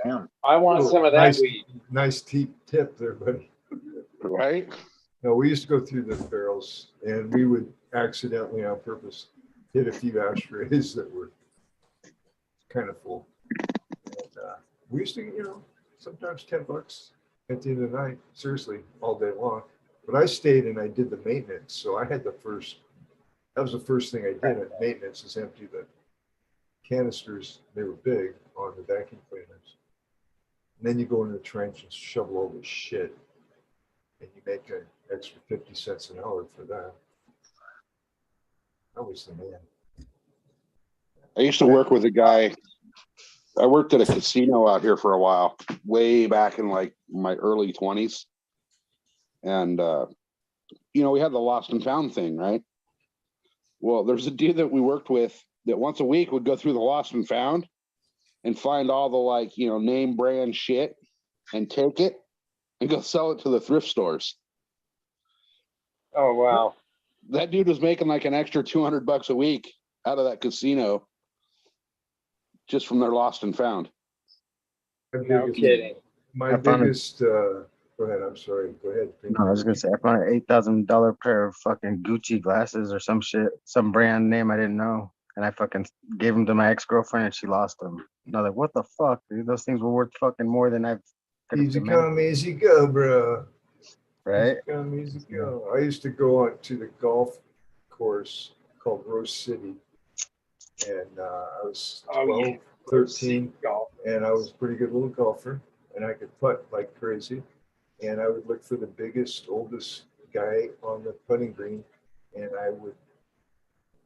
Damn. I want some of that weed. Nice tip there, buddy. Right? No, we used to go through the barrels and we would accidentally on purpose hit a few ashtrays that were kind of full. And we used to, sometimes $10 at the end of the night, seriously, all day long. But I stayed and I did the maintenance. So I had that was the first thing I did at maintenance is empty the canisters. They were big on the vacuum cleaners. And then you go into the trench and shovel all this shit. And you make an extra 50 cents an hour for that. That was the man. I used to work with a guy. I worked at a casino out here for a while, way back in like my early 20s. And, we had the lost and found thing, right? Well, there's a dude that we worked with that once a week would go through the lost and found and find all the name brand shit and take it and go sell it to the thrift stores. Oh, wow. That dude was making like an extra $200 a week out of that casino just from their lost and found. No kidding. My biggest, go ahead. I'm sorry. Go ahead. No, I was gonna say I found an $8,000 pair of fucking Gucci glasses or some shit, some brand name I didn't know, and I fucking gave them to my ex-girlfriend and she lost them. And I was like, what the fuck, dude? Those things were worth fucking more than I've. Easy come, easy go, bro. Right? Easy come, easy go. I used to go on to the golf course called Rose City, and I was 12, 13, and I was a pretty good little golfer, and I could putt like crazy. And I would look for the biggest, oldest guy on the putting green, and I would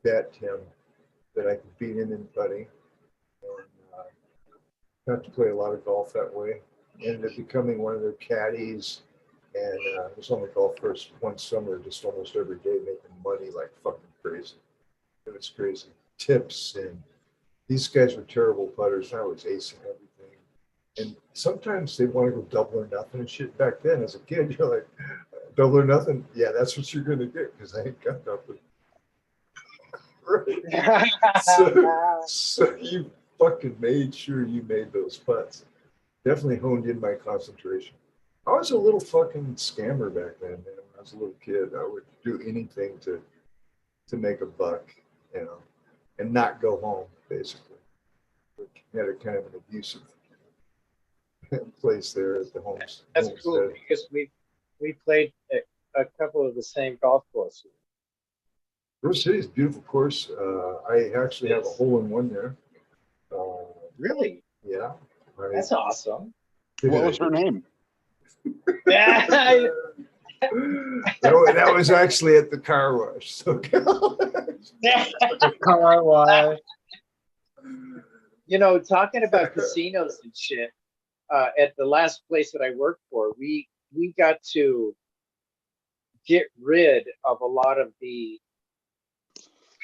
bet him that I could beat him in putting. And got to play a lot of golf that way. Ended up becoming one of their caddies, and I was on the golf course one summer, just almost every day, making money like fucking crazy. It was crazy. Tips, and these guys were terrible putters. I was acing everything. And sometimes they want to go double or nothing and shit. Back then, as a kid, you're like, double or nothing? Yeah, that's what you're going to get because I ain't got nothing. Right. So you fucking made sure you made those putts. Definitely honed in my concentration. I was a little fucking scammer back then, man. When I was a little kid, I would do anything to make a buck, and not go home, basically. We had a kind of an abusive place there at the homes. That's cool because we played a couple of the same golf courses. Rose City is a beautiful course. I actually have a hole in one there. Really? Yeah. That's awesome. What was her name? that was actually at the car wash. So car wash. Talking about casinos and shit. At the last place that I worked for, we got to get rid of a lot of the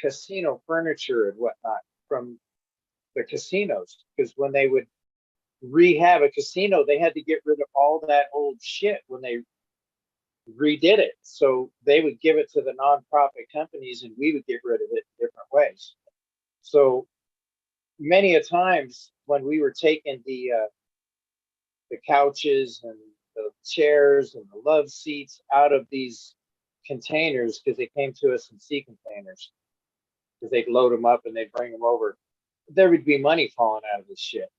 casino furniture and whatnot from the casinos, because when they would rehab a casino, they had to get rid of all that old shit when they redid it. So they would give it to the nonprofit companies and we would get rid of it in different ways. So many a times when we were taking the couches and the chairs and the love seats out of these containers, because they came to us in sea containers, because they'd load them up and they'd bring them over, there would be money falling out of this shit.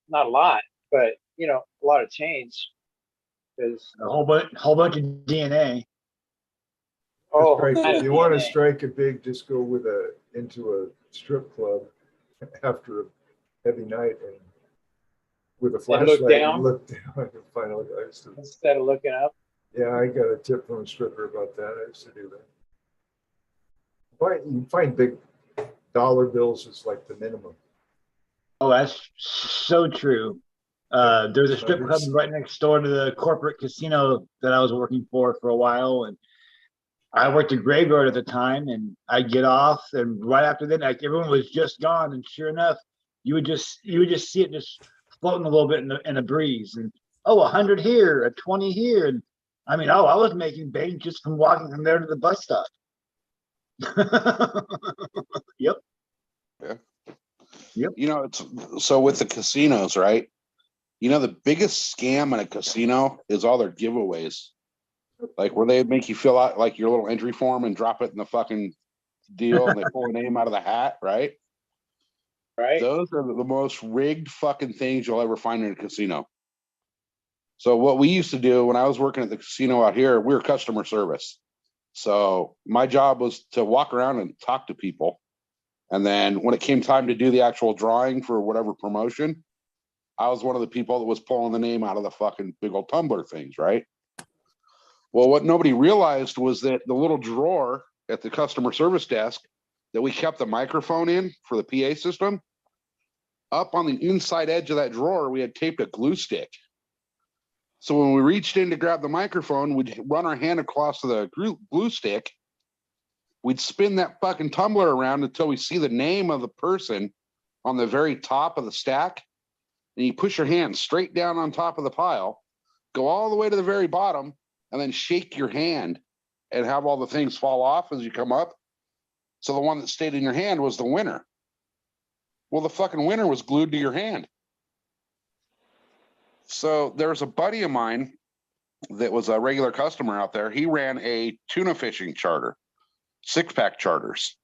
Not a lot, but you know, a lot of change. Because a whole bunch of DNA. Oh, if you want to strike it big, just go into a strip club after a heavy night and with a flashlight look down and find out. Instead of looking up. Yeah, I got a tip from a stripper about that. I used to do that. You find big dollar bills is like the minimum. Oh, that's so true. There's a strip club right next door to the corporate casino that I was working for a while, and I worked a graveyard at the time, and I'd get off, and right after that, like everyone was just gone, and sure enough, you would just see it just floating a little bit in a breeze, and 100 here, a 20 here, and I mean, I was making bank just from walking from there to the bus stop. Yep. Yeah. Yep. You know, it's so with the casinos, right? You know, the biggest scam in a casino is all their giveaways. Like where they make you fill out like your little entry form and drop it in the fucking deal and they pull a name out of the hat, right? Right. Those are the most rigged fucking things you'll ever find in a casino. So what we used to do when I was working at the casino out here, we were customer service. So my job was to walk around and talk to people. And then when it came time to do the actual drawing for whatever promotion, I was one of the people that was pulling the name out of the fucking big old tumbler things, right? Well, what nobody realized was that the little drawer at the customer service desk that we kept the microphone in for the PA system, up on the inside edge of that drawer, we had taped a glue stick. So when we reached in to grab the microphone, we'd run our hand across the glue stick. We'd spin that fucking tumbler around until we see the name of the person on the very top of the stack. And you push your hand straight down on top of the pile, go all the way to the very bottom, and then shake your hand and have all the things fall off as you come up. So the one that stayed in your hand was the winner. Well, the fucking winner was glued to your hand. So there's a buddy of mine that was a regular customer out there. He ran a tuna fishing charter, 6-pack charters.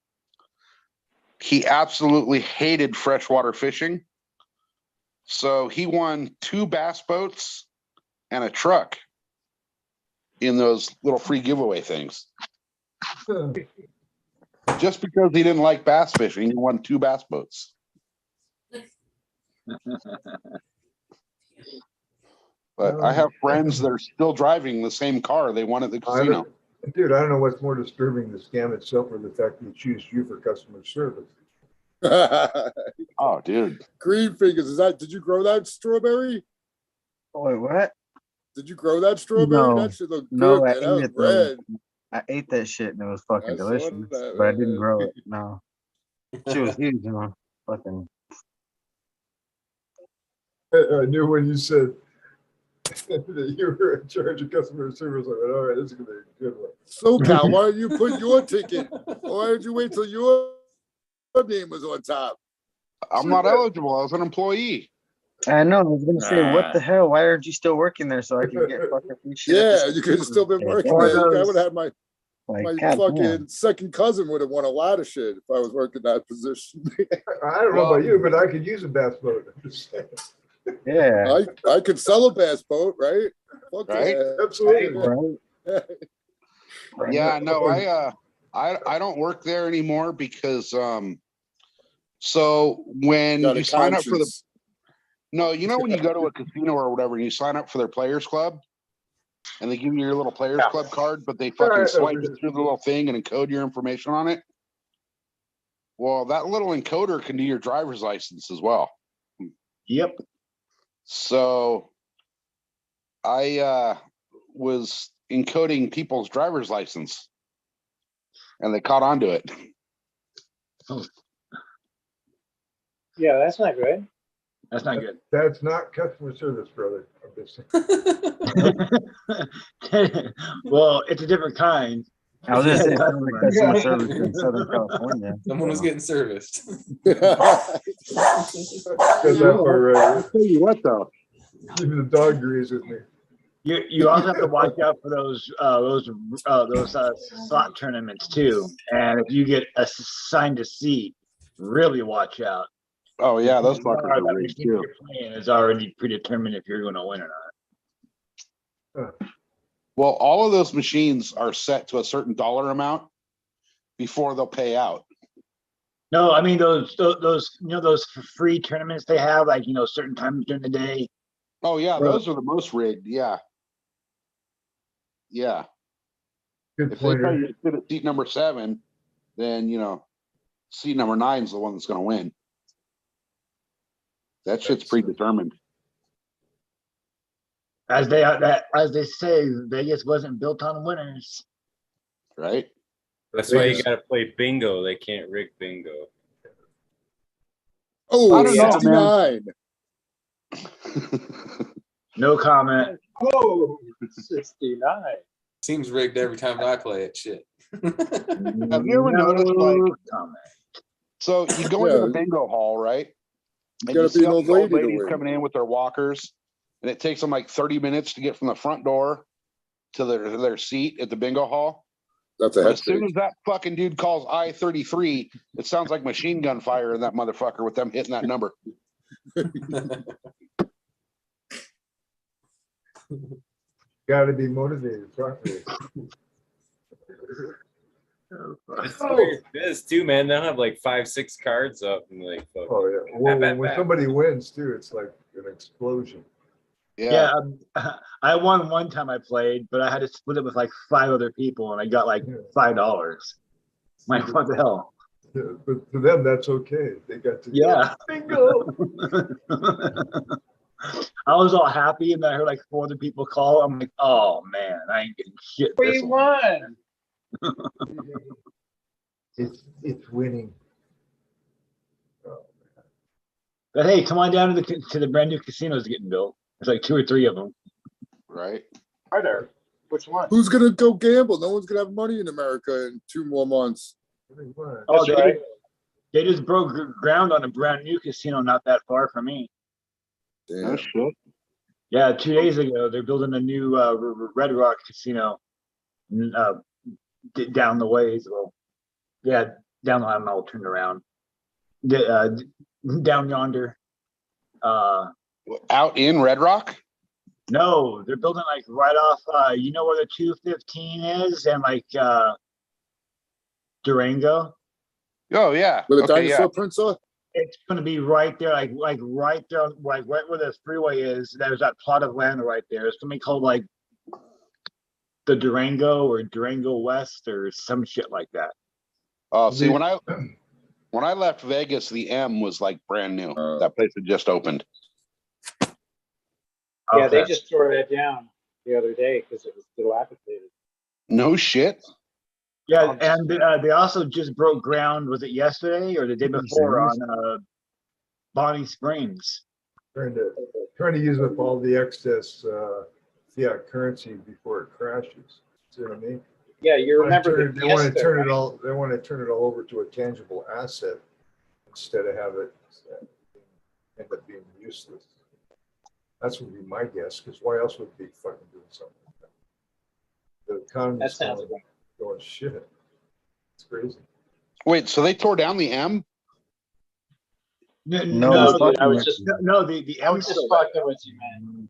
He absolutely hated freshwater fishing. So he won 2 bass boats and a truck in those little free giveaway things. Just because he didn't like bass fishing, he won 2 bass boats. But I have friends that are still driving the same car they won at the casino. Dude, I don't know what's more disturbing, the scam itself or the fact that he choose you for customer service. Oh, dude. Green fingers, did you grow that strawberry? Wait, what? Did you grow that strawberry? No, That shit looked no, good, I man. That was ate it. Though. red. I ate that shit and it was fucking I saw delicious, that, but I didn't man. grow it. No, she was huge, you know. Fucking. I knew when you said that you were in charge of customer service. I went, all right, this is gonna be a good one. So, Cal, why didn't you put your ticket? Or why did you wait till your name was on top? I'm not eligible. I was an employee. I know. I was gonna say, what the hell? Why aren't you still working there so I can get fucking free shit? Yeah, you could have still been working there. I would have had my God fucking damn. second cousin would have won a lot of shit if I was working that position. I don't know about you, but I could use a bass boat. I'm just saying. Yeah. I could sell a bass boat, right? Fuck Right? yeah. Absolutely. Right. Yeah, no, I don't work there anymore because so when Got a you sign up for the conscience. no, you know when you go to a casino or whatever and you sign up for their players club and they give you your little players club card, but they fucking swipe it through the little thing and encode your information on it. Well, that little encoder can do your driver's license as well. Yep. So I was encoding people's driver's license and they caught on to it. Yeah, that's not good. That's not good. That's not customer service, brother. I'm just saying. Well, it's a different kind. I was gonna say it sounds like customer service in Southern California. Someone was getting serviced. Got that part right. I'll tell you what though. Even the dog agrees with me. You also have to watch out for those slot tournaments too. And if you get assigned a seat, really watch out. Oh yeah, those Because fuckers are that rigged machine too. you're playing is already predetermined if you're going to win or not. Well, all of those machines are set to a certain dollar amount before they'll pay out. No, I mean those those free tournaments they have, like certain times during the day. Oh yeah, those are the most rigged. Yeah. Yeah. Good If they tell pointer. you to sit at seat number 7, then seat number 9 is the one that's going to win. That shit's predetermined. As they say, Vegas wasn't built on winners. Right. That's why you gotta play bingo. They can't rig bingo. Oh, I don't know, 69. No comment. Oh, 69. Seems rigged every time I play it. Shit. Have you ever noticed, like, so you go into the bingo hall, right? And gotta you see be all an these old old lady to ladies win. coming in with their walkers, and it takes them like 30 minutes to get from the front door to their seat at the bingo hall. That's a But head as soon fake. as that fucking dude calls I-33, it sounds like machine gun fire in that motherfucker with them hitting that number. Got to be motivated properly. That's the way it is too, man. They'll have like 5-6 cards up and like. Fuck. Oh yeah. Well, when somebody wins too, it's like an explosion. Yeah, I won one time I played, but I had to split it with like 5 other people, and I got like $5. Like, what the hell? Yeah, but to them, that's okay. They got to Yeah. bingo. I was all happy, and then I heard like 4 other people call. I'm like, oh man, I ain't getting shit. We won. It's winning. But hey, come on down to the brand new casinos getting built. There's like 2 or 3 of them. Right. Are there? Which one? Who's gonna go gamble? No one's gonna have money in America in 2 more months. Oh, they just broke ground on a brand new casino not that far from me. Oh shit. Yeah, 2 days ago they're building a new Red Rock casino down the ways. Well, yeah, down the line. I'll turn around. Down yonder. Out in Red Rock? No, they're building like right off. You know where the 215 is, and like Durango. Oh yeah. Where the Okay, dinosaur prints are? It's going to be right there, like right there, like right where the freeway is. There's that plot of land right there. It's going to be called like the Durango or Durango West or some shit like that. Oh, see, when I left Vegas, the M was like brand new. That place had just opened. Yeah, they just tore that down the other day because it was dilapidated. No shit. Yeah, and they also just broke ground. Was it yesterday or the day before on Bonnie Springs? Trying to use up all the excess fiat currency before it crashes. See what I mean? Yeah, you remember they want to turn it all. They want to turn it all over to a tangible asset instead of have it end up being useless. That's would be my guess. Because why else would they fucking doing something like that? The economy's going shit. It's crazy. Wait, so they tore down the M? No, dude, I was just the I was just fucking with you, man.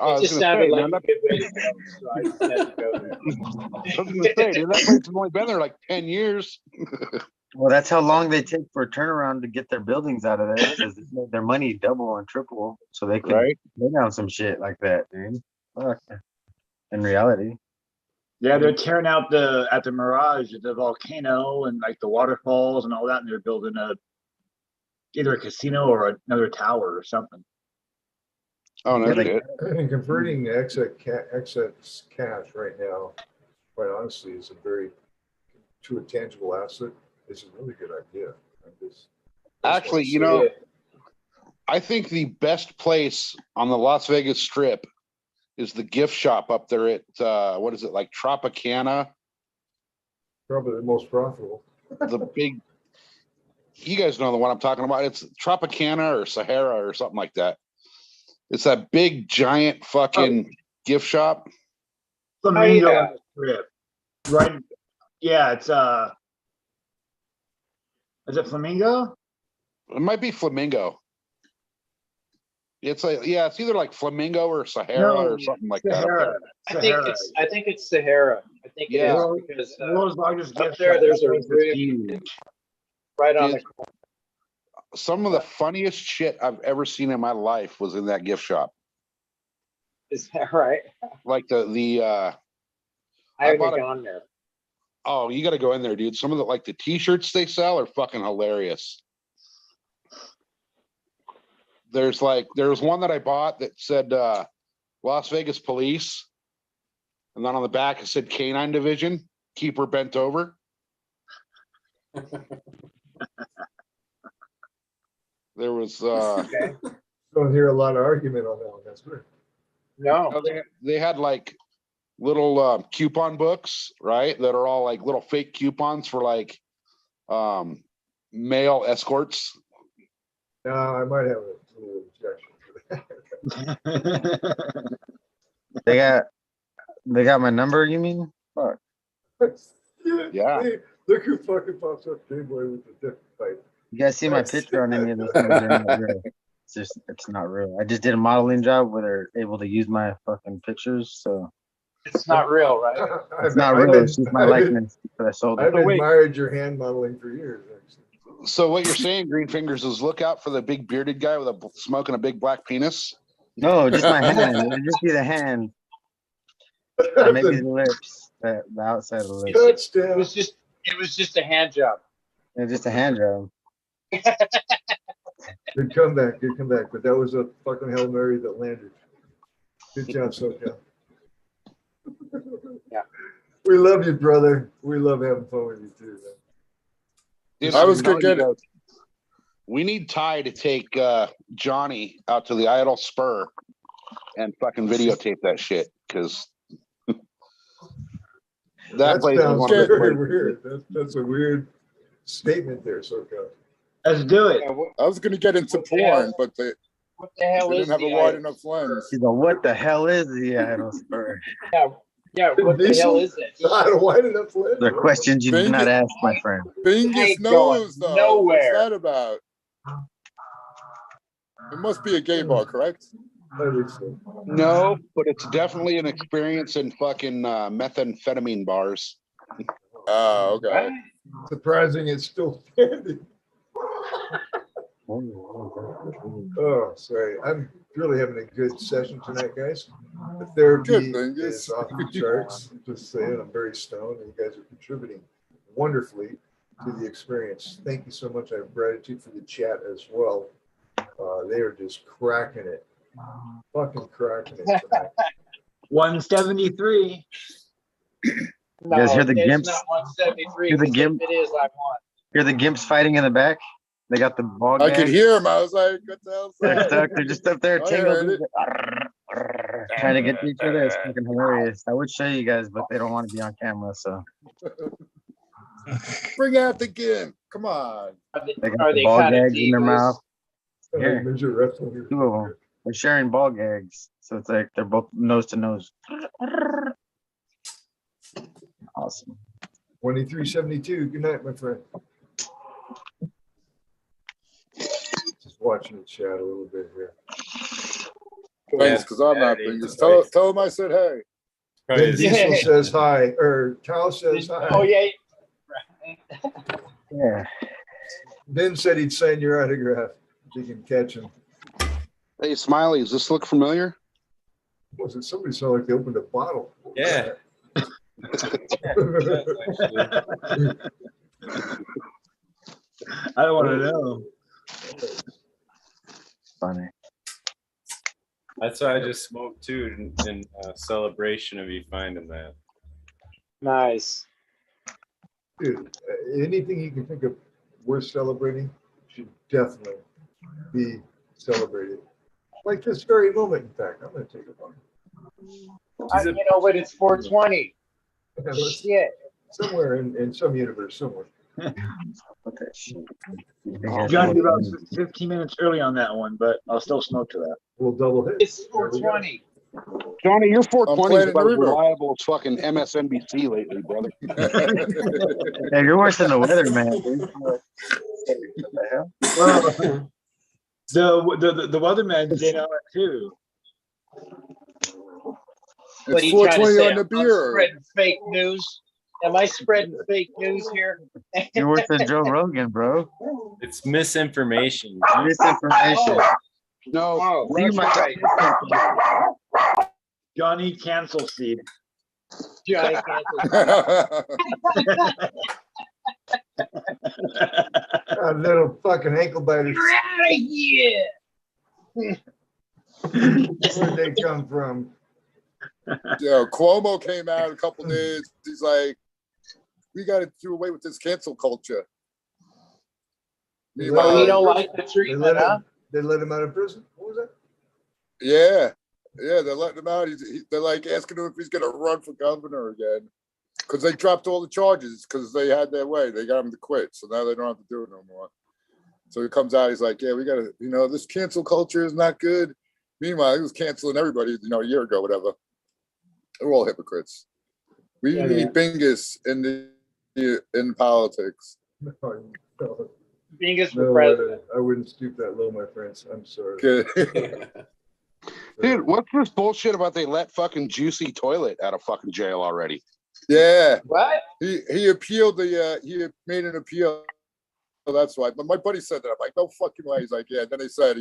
Oh, It just sounded like a good way to go, so I just had to go there. I was going to say, dude, that place has only been there like 10 years. Well, that's how long they take for a turnaround to get their buildings out of there, because their money double and triple, so they can lay down some shit like that, dude. Fuck. In reality. Yeah, they're tearing out at the Mirage, the volcano and like the waterfalls and all that, and they're building either a casino or another tower or something. Oh, no shit. And converting excess cash right now, quite honestly, is to a tangible asset is a really good idea. Actually, I think the best place on the Las Vegas Strip is the gift shop up there at what is it, like Tropicana Probably the most profitable. The big, you guys know the one I'm talking about. It's Tropicana or Sahara or something like that. It's that big giant fucking gift shop. Flamingo yeah. strip. Right. Yeah, it's is it Flamingo? It might be Flamingo. It's like, yeah, it's either like Flamingo or Sahara No, or something like that. Sahara. I think it's Sahara. I think it Yeah. is because The world's largest up gift there shop. there's That a place is really huge. right on Dude, the corner. some of the funniest shit I've ever seen in my life was in that gift shop. Is that right? Like I haven't gone there. Oh, you got to go in there, dude. Some of the t-shirts they sell are fucking hilarious. There was one that I bought that said Las Vegas Police, and then on the back it said Canine Division, keeper bent over. There was Okay. Don't hear a lot of argument on that one. That's good. No. They had like little coupon books, right? That are all like little fake coupons for like male escorts. No, I might have a little objection. They got my number, you mean? Fuck. Yeah. Hey, look who fucking pops up, J-Boy, with the different pipe. You guys see my picture on any of those things? They're not real. It's not real. I just did a modeling job where they're able to use my fucking pictures, so It's not real, right? it's not real. It's just my likeness that I sold. I've admired your hand modeling for years, actually. So what you're saying, Green Fingers, is look out for the big bearded guy with smoking a big black penis? No, just my hand. It would just be the hand. And maybe the lips, the outside of the lips. Touchdown. It was just a hand job. It's just a hand job. Good comeback, but that was a fucking Hail Mary that landed. Good job, SoCal. Yeah. We love you, brother. We love having fun with you too, man. Dude, I was gonna get it. We need Ty to take Johnny out to the Idle Spur and fucking videotape that shit, because that place is sounds one of the very places. weird. That's a weird statement there, SoCal. Let's do it. I was gonna get into porn, but they What the hell didn't is have a the wide idol? enough lens. You know, what the hell is the Idle Spur? Yeah, what the hell is it? Not a wide enough lens. They're questions you do not ask, my friend. Bingus ain't knows, going though. nowhere. What's that about? It must be a gay bar, correct? I think so. No, but it's definitely an experience in fucking methamphetamine bars. Oh, okay. Surprising it's still standing. Oh, sorry. I'm really having a good session tonight, guys. The therapy Good, is off the charts. Just saying, I'm very stoned, and you guys are contributing wonderfully to the experience. Thank you so much. I have gratitude for the chat as well. They are just cracking it. Fucking cracking it tonight. 173. No, guys hear the it's gimps? not 173. Hear the 'cause gimp? If it is, I want. Hear the gimps fighting in the back? They got the ball I gag. could hear him. I was like, what the hell's They're that? stuck. They're just up there I tangled. heard Trying to get to each other. It's fucking hilarious. I would show you guys, but they don't want to be on camera, so. Bring out the gimp. Come on. They got the ball kinda gags in their divas? mouth. Like Here, midget wrestling. 2 of them. They're sharing ball gags. So it's like they're both nose to nose. Awesome. 2372. Good night, my friend. Just watching the chat a little bit here. Thanks, because I'm not Bingus. Tell him I said hey. Ben Diesel says hi, or Kyle says hi. Oh, yeah. Yeah. Ben said he'd sign your autograph if you can catch him. Hey, Smiley, does this look familiar? Was it somebody sounded like they opened a bottle? Yeah. I don't want to know. Funny. That's why I just smoked too in celebration of you finding that. Nice. Dude, anything you can think of worth celebrating should definitely be celebrated. Like this very moment, in fact. I'm going to take a moment. You know what? It's 420. Shit. somewhere in some universe somewhere. John, you're about 15 minutes early on that one, but I'll still smoke to that. We'll double hit. It's 420. Johnny, your 420 is planning about the as river. reliable as fucking MSNBC lately, brother. Yeah, you're worse than the weather, man. Dude. Well, the weatherman did on it too. What are It's you trying to 420 say? on the I'm beer. spreading fake news. Am I spreading fake news here? You're worse than Joe Rogan, bro. It's misinformation. Misinformation. No, Oh, You that's might- right. Johnny cancel seed. Johnny canceled. Little fucking ankle biters. You're out of here. Where'd they come from? Yeah, Cuomo came out a couple days. He's like, we got to do away with this cancel culture. Oh, you don't like the They treatment, let huh? him. They let him out of prison. What was that? Yeah, they're letting him out. They're like asking him if he's going to run for governor again. Because they dropped all the charges because they had their way. They got him to quit. So now they don't have to do it no more. So he comes out. He's like, yeah, we got to, this cancel culture is not good. Meanwhile, he was canceling everybody, a year ago, whatever. They're all hypocrites. We need bingus in politics. No, Bingus for no, president. I wouldn't stoop that low, my friends. I'm sorry. Dude, what's this bullshit about they let fucking Juicy Toilet out of fucking jail already? Yeah. What? He appealed he made an appeal. That's why. But my buddy said that. I'm like, no fucking way. He's like, yeah. Then they said,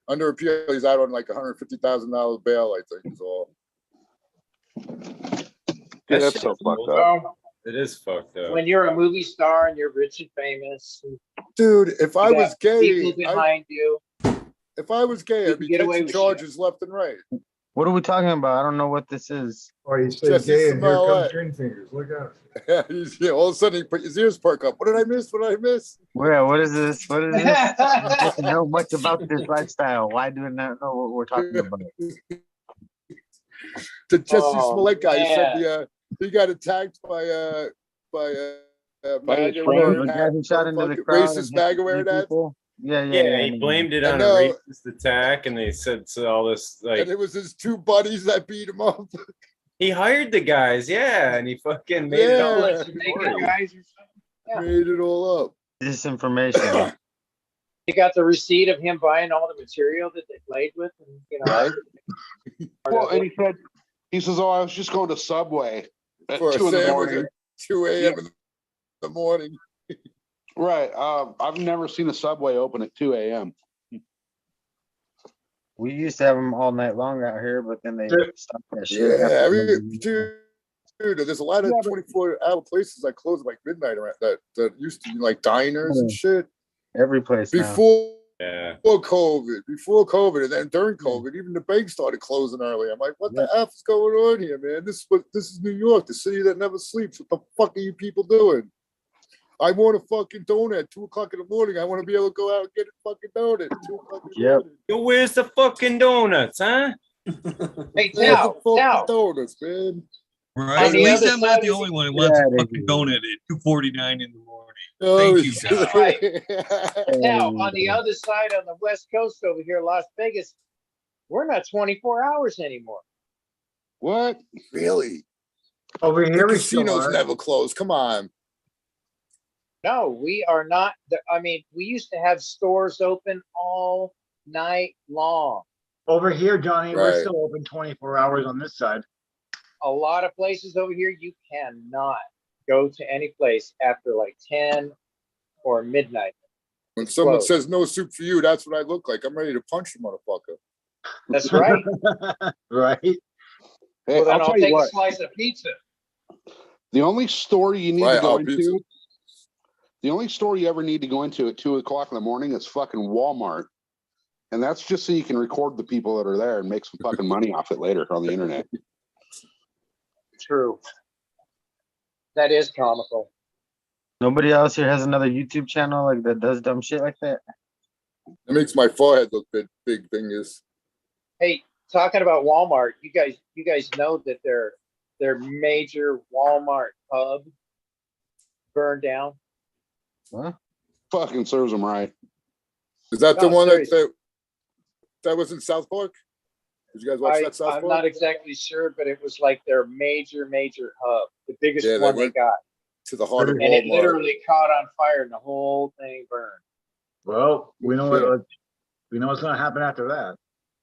under appeal, he's out on like $150,000 bail, I think is all. Dude, that's so fucked up. Well, It is fucked up. when you're a movie star and you're rich and famous, and Dude, if I you was got gay, people behind you. if I was gay, I'd be get away taking with charges left and right. What are we talking about? I don't know what this is. Or you say Jesse gay and here Smollett. comes green fingers. Look out. Yeah, all of a sudden he put his ears perk up. What did I miss? What did I miss? Where? What is this? What is this? I don't know much about this lifestyle. Why do I not know what we're talking about? The Jesse Oh, Smollett guy who said man. he got attacked by MAGA his wearing The guy hat, who shot into the motherfucking crowd. racist and hit MAGA three wearing that. people. Yeah, Yeah, he blamed it I on a know. racist attack, and they said all this And like it was his two buddies that beat him up. he hired the guys, yeah, and he fucking made it Yeah. all Like some naked guys or something. Yeah. Made it all up. Disinformation. You got the receipt of him buying all the material that they played with, and Right? Well, and he says, oh, I was just going to Subway at For a 2 in the sandwich morning. at 2 a.m. in the morning. Right. I've never seen a Subway open at 2 a.m. We used to have them all night long out here, but then they stopped that shit. Yeah, dude, there's a lot of 24-hour places that close at like midnight around that used to be like diners and shit. Every place now. Before Yeah. before COVID, and then during COVID, even the banks started closing early. I'm like, what the F is going on here, man? This is New York, the city that never sleeps. What the fuck are you people doing? I want a fucking donut at 2 o'clock in the morning. I want to be able to go out and get a fucking donut at 2 o'clock in the morning. Yo, where's the fucking donuts, huh? hey, Where's now, the fucking now, donuts, man? Right? On the At least other I'm not side the of only the- one who wants a Yeah, fucking donut at 2:49 in the morning. Oh, Thank you, shit. God. now, on the other side, on the West Coast over here, Las Vegas, we're not 24 hours anymore. What? Really? Over The here we still casinos are. never close. Come on. No, we are not. I mean, we used to have stores open all night long. Over here, Johnny, we're Right. still open 24 hours on this side. A lot of places over here, you cannot go to any place after like 10 or midnight. When someone Close. says no soup for you, that's what I look like. I'm ready to punch the motherfucker. That's right. Right? Hey, Well, then I'll I'll tell you take a what. slice of pizza. The only store you need Right, to go pizza. into, the only store you ever need to go into at 2 o'clock in the morning is fucking Walmart. And that's just so you can record the people that are there and make some fucking money off it later on the internet. True. That is comical. Nobody else here has another YouTube channel like that does dumb shit like that. It makes my forehead look big fingers. Hey, talking about Walmart, you guys know that their major Walmart hub burned down. Huh? Fucking serves them right. Is that the No, one seriously. that was in South Park? Did you guys watch that South I'm Park? not exactly sure, but it was like their major hub, the biggest Yeah, one they went got. to the heart of And it Walmart. literally caught on fire and the whole thing burned. Well, we know what's going to happen after that.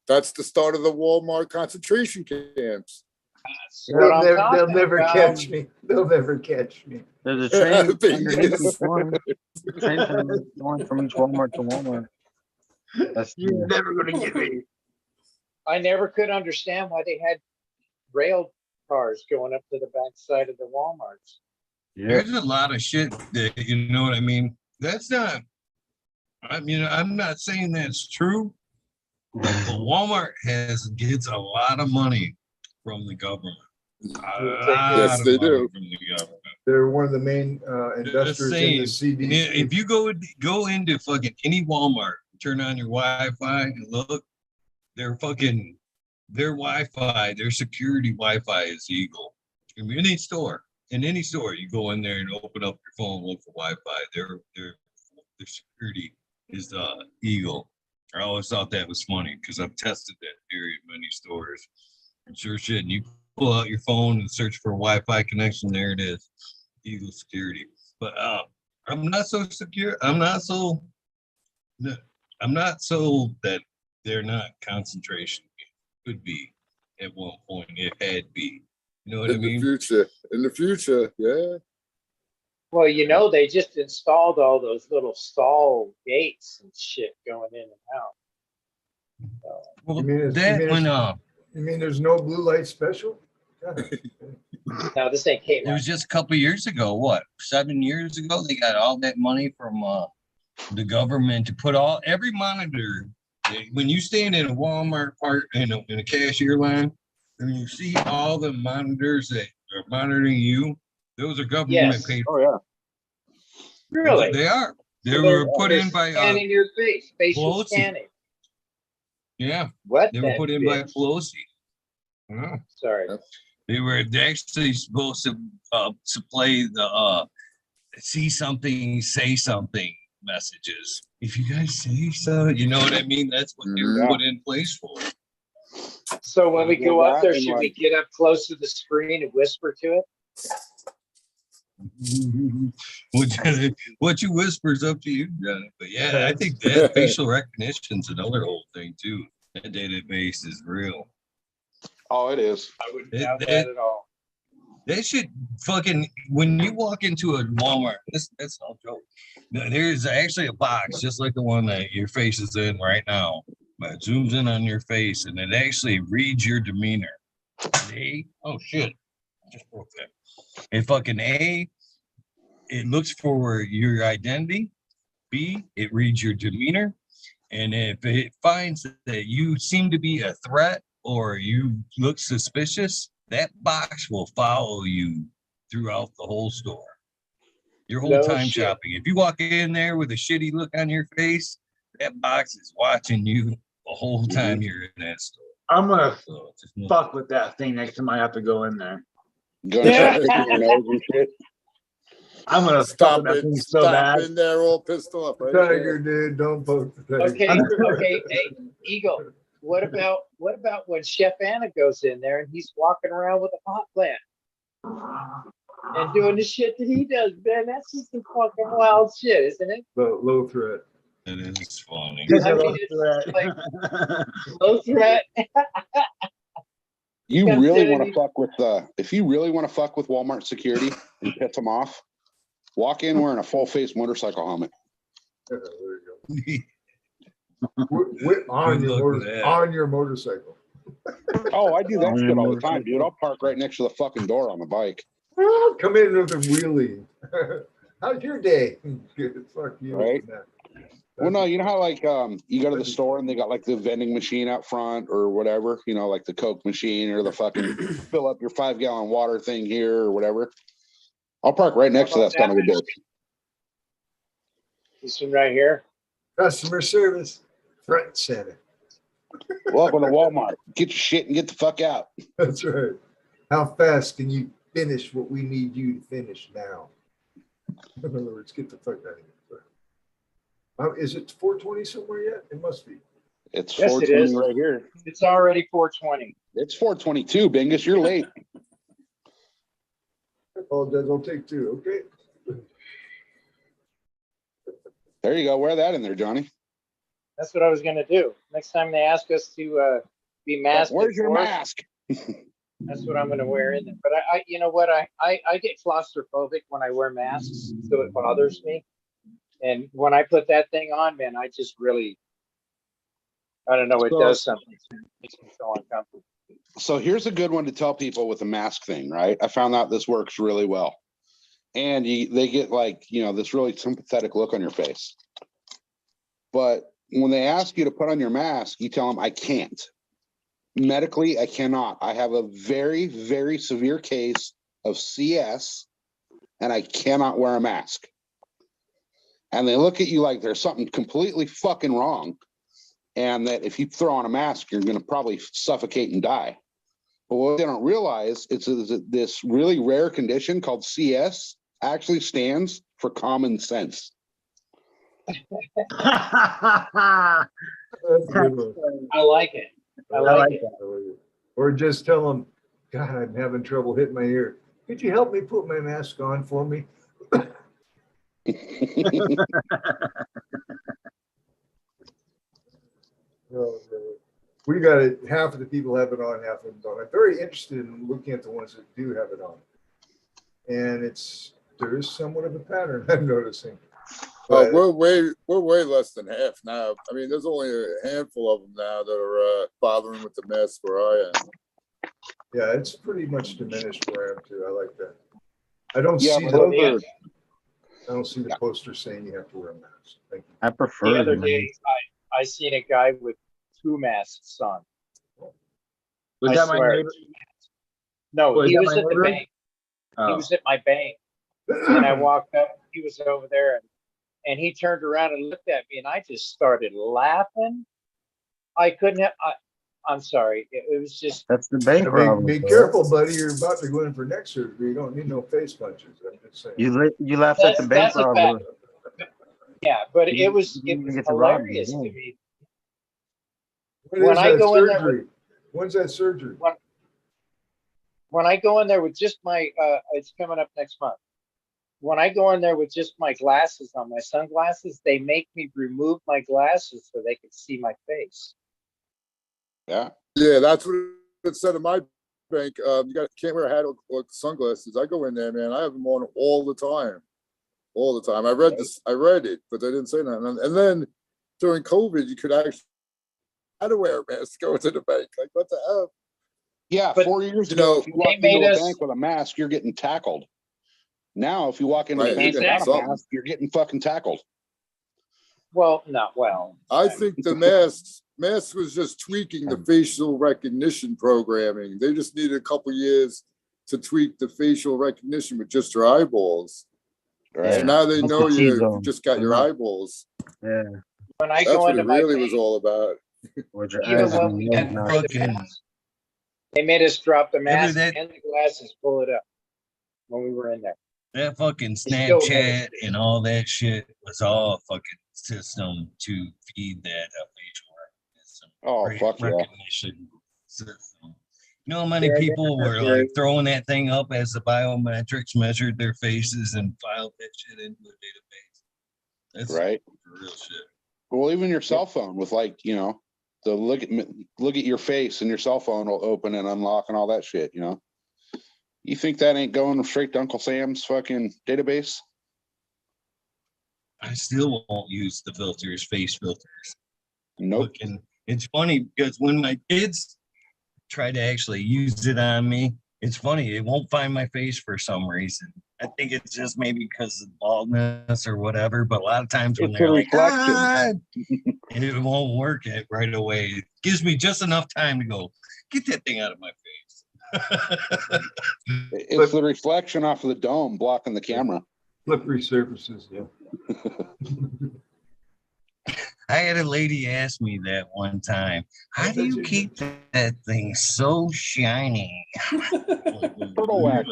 That's the start of the Walmart concentration camps. They'll never catch me. They'll never catch me. There's a train They underneath just- each one. Train going from each Walmart to Walmart. That's You're never going to get me. I never could understand why they had rail cars going up to the backside of the Walmarts. There's a lot of shit that, you know what I mean? That's not, I mean, I'm not saying that's true, but Walmart gets a lot of money from the government. Yes, they do. From the government. They're one of the main Just investors in the saying, CDC. if you go into fucking any Walmart, turn on your Wi-Fi and look, their Wi-Fi, their security Wi-Fi is Eagle. In any store, you go in there and open up your phone, look for Wi-Fi. Their security is Eagle. I always thought that was funny because I've tested that theory at many stores. And sure shit, and you pull out your phone and search for a Wi-Fi connection, there it is, Eagle security. But I'm not so secure. I'm not so that they're not concentration. Could be at one point. It had be. You know what I mean? In the future, yeah. Well, you know, they just installed all those little stall gates and shit going in and out. So, Well, you mean there's no blue light special? no, this ain't came It out. was just a couple of years ago. What, 7 years ago? They got all that money from the government to put every monitor. When you stand in a Walmart part in a cashier line, and you see all the monitors that are monitoring you, those are government paid. Oh yeah. Really? They are. They were put in by scanning your face, facial Pelosi. scanning. Yeah. What? They were put in by Pelosi. Yeah. Sorry. They were actually supposed to play the see something, say something messages. If you guys say so, you know what I mean? That's what they were put in place for. So when we go up there, should we get up close to the screen and whisper to it? What you whisper is up to you, Johnny. But yeah, I think that facial recognition's another whole thing too. That database is real. Oh, it is. I wouldn't doubt that at all. They should fucking, when you walk into a Walmart, that's no joke. There's actually a box just like the one that your face is in right now. But it zooms in on your face and it actually reads your demeanor. Oh shit. I just broke that. And fucking A, it looks for your identity. B, it reads your demeanor. And if it finds that you seem to be a threat or you look suspicious, that box will follow you throughout the whole store. Your whole time shopping. If you walk in there with a shitty look on your face, that box is watching you the whole time you're in that store. I'm going to fuck with that thing next time I have to go in there. Gonna start picking your nose and shit. I'm going to Stop that it. thing so Stop bad. in there all pissed off. Right Tiger, dude, don't poke the tiger. Okay, hey, Eagle. What about when Chef Anna goes in there and he's walking around with a pot plant and doing the shit that he does, man? That's just some fucking wild shit, isn't it? Low threat. It is funny. I mean, it's like low threat. You really want to fuck with if you really want to fuck with Walmart security and piss them off, walk in wearing a full face motorcycle helmet. There you go. On your motorcycle. Oh, I do that shit all the time, dude. I'll park right next to the fucking door on the bike. Come in with a wheelie. How's your day? Good. Fuck you. Right? Well, no, you know how like you go to the store and they got like the vending machine out front or whatever, you know, like the Coke machine or the fucking fill up your 5-gallon water thing here or whatever. I'll park right next to that son of a bitch. This one right here. Customer service. Threat center. Welcome to Walmart. Get your shit and get the fuck out. That's right. How fast can you finish what we need you to finish now? In other words, get the fuck out of here. Is it 4:20 somewhere yet? It must be. It's Yes, it 4:20 is. right here. It's already 4:20. It's 4:22, Bingus. You're late. I apologize. I'll take two. Okay. There you go. Wear that in there, Johnny. That's what I was gonna do. Next time they ask us to be masked. Where's your force, mask? That's what I'm gonna wear in there. But I you know what? I get claustrophobic when I wear masks, so it bothers me. And when I put that thing on, man, I just really, I don't know, it does something. It makes me so uncomfortable. So here's a good one to tell people with the mask thing, right? I found out this works really well. And they get like, this really sympathetic look on your face. But when they ask you to put on your mask, you tell them, I can't. Medically, I cannot. I have a very, very severe case of CS, and I cannot wear a mask. And they look at you like there's something completely fucking wrong. And that if you throw on a mask, you're going to probably suffocate and die. But what they don't realize is that this really rare condition called CS actually stands for common sense. I like it. I like it. Or just tell them, God, I'm having trouble hitting my ear. Could you help me put my mask on for me? We got it. Half of the people have it on, half of them don't. I'm very interested in looking at the ones that do have it on. And there is somewhat of a pattern I'm noticing. But, we're way less than half now. I mean, there's only a handful of them now that are bothering with the mask where I am. yeah, it's pretty much diminished where I am too. I like that. I don't Yeah, see but those are- I don't see the poster saying you have to wear a mask. Thank you. I prefer The other them. day, I seen a guy with 2 masks on. Was I that my swear. neighbor? No, Was he that was my at the neighbor? bank. He Oh. was at my bank. And I walked up, he was over there, and he turned around and looked at me, and I just started laughing. I couldn't have, I'm sorry. It was just. That's the bank Be robbery. careful, buddy. You're about to go in for neck surgery. You don't need no face punches. I'm just saying. You laughed at the bank That's a robbery. fact. Yeah, but You it was didn't even get to rob them, hilarious to yeah. me. When When is I that go in there surgery? When's that surgery? When I go in there with just my, it's coming up next month. When I go in there with just my glasses on, my sunglasses, they make me remove my glasses so they can see my face. Yeah. Yeah, that's what it said in my bank. Can't wear a hat or sunglasses. I go in there, man. I have them on all the time. All the time. I read it, but they didn't say nothing. And then during COVID, you could actually had to wear a mask to go into the bank. Like, what the hell? Yeah, But, 4 years you ago, know, if you walked they made into a us- bank with a mask, you're getting tackled. Now, if you walk into Right, a bank you're without getting a something. mask, you're getting fucking tackled. Well, not well. I think the mask was just tweaking the facial recognition programming. They just needed a couple years to tweak the facial recognition with just your eyeballs. Right. So now they That's know the you T-zone. just got your eyeballs. Yeah. When I That's go what into it my really bank, was all about. With your even eyes when on we the had nose, to not- wear the mask, they made us drop the mask that- and the glasses, pull it up when we were in there. That fucking still Snapchat and all that shit was all a fucking system to feed that facial recognition. Oh, fuck yeah. Recognition system. You know how many people were like throwing that thing up as the biometrics measured their faces and filed that shit into a database? That's Right. for real shit. Well, even your cell phone with the look at your face and your cell phone will open and unlock and all that shit, You think that ain't going straight to Uncle Sam's fucking database? I still won't use the filters, face filters. Nope. And it's funny because when my kids try to actually use it on me, it's funny. It won't find my face for some reason. I think it's just maybe because of baldness or whatever. But a lot of times when It's they're a like, reflection. it won't work it right away. It gives me just enough time to go, get that thing out of my face. It's the reflection off of the dome blocking the camera. Slippery surfaces, yeah. I had a lady ask me that one time. How do you keep that thing so shiny? Turtle wax.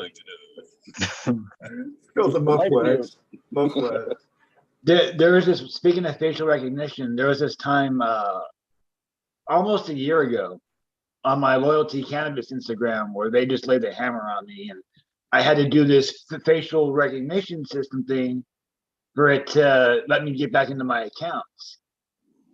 Fill the muff wax. There was this, speaking of facial recognition, there was this time almost a year ago on my Loyalty Cannabis Instagram where they just laid the hammer on me, and I had to do this facial recognition system thing for it to let me get back into my accounts.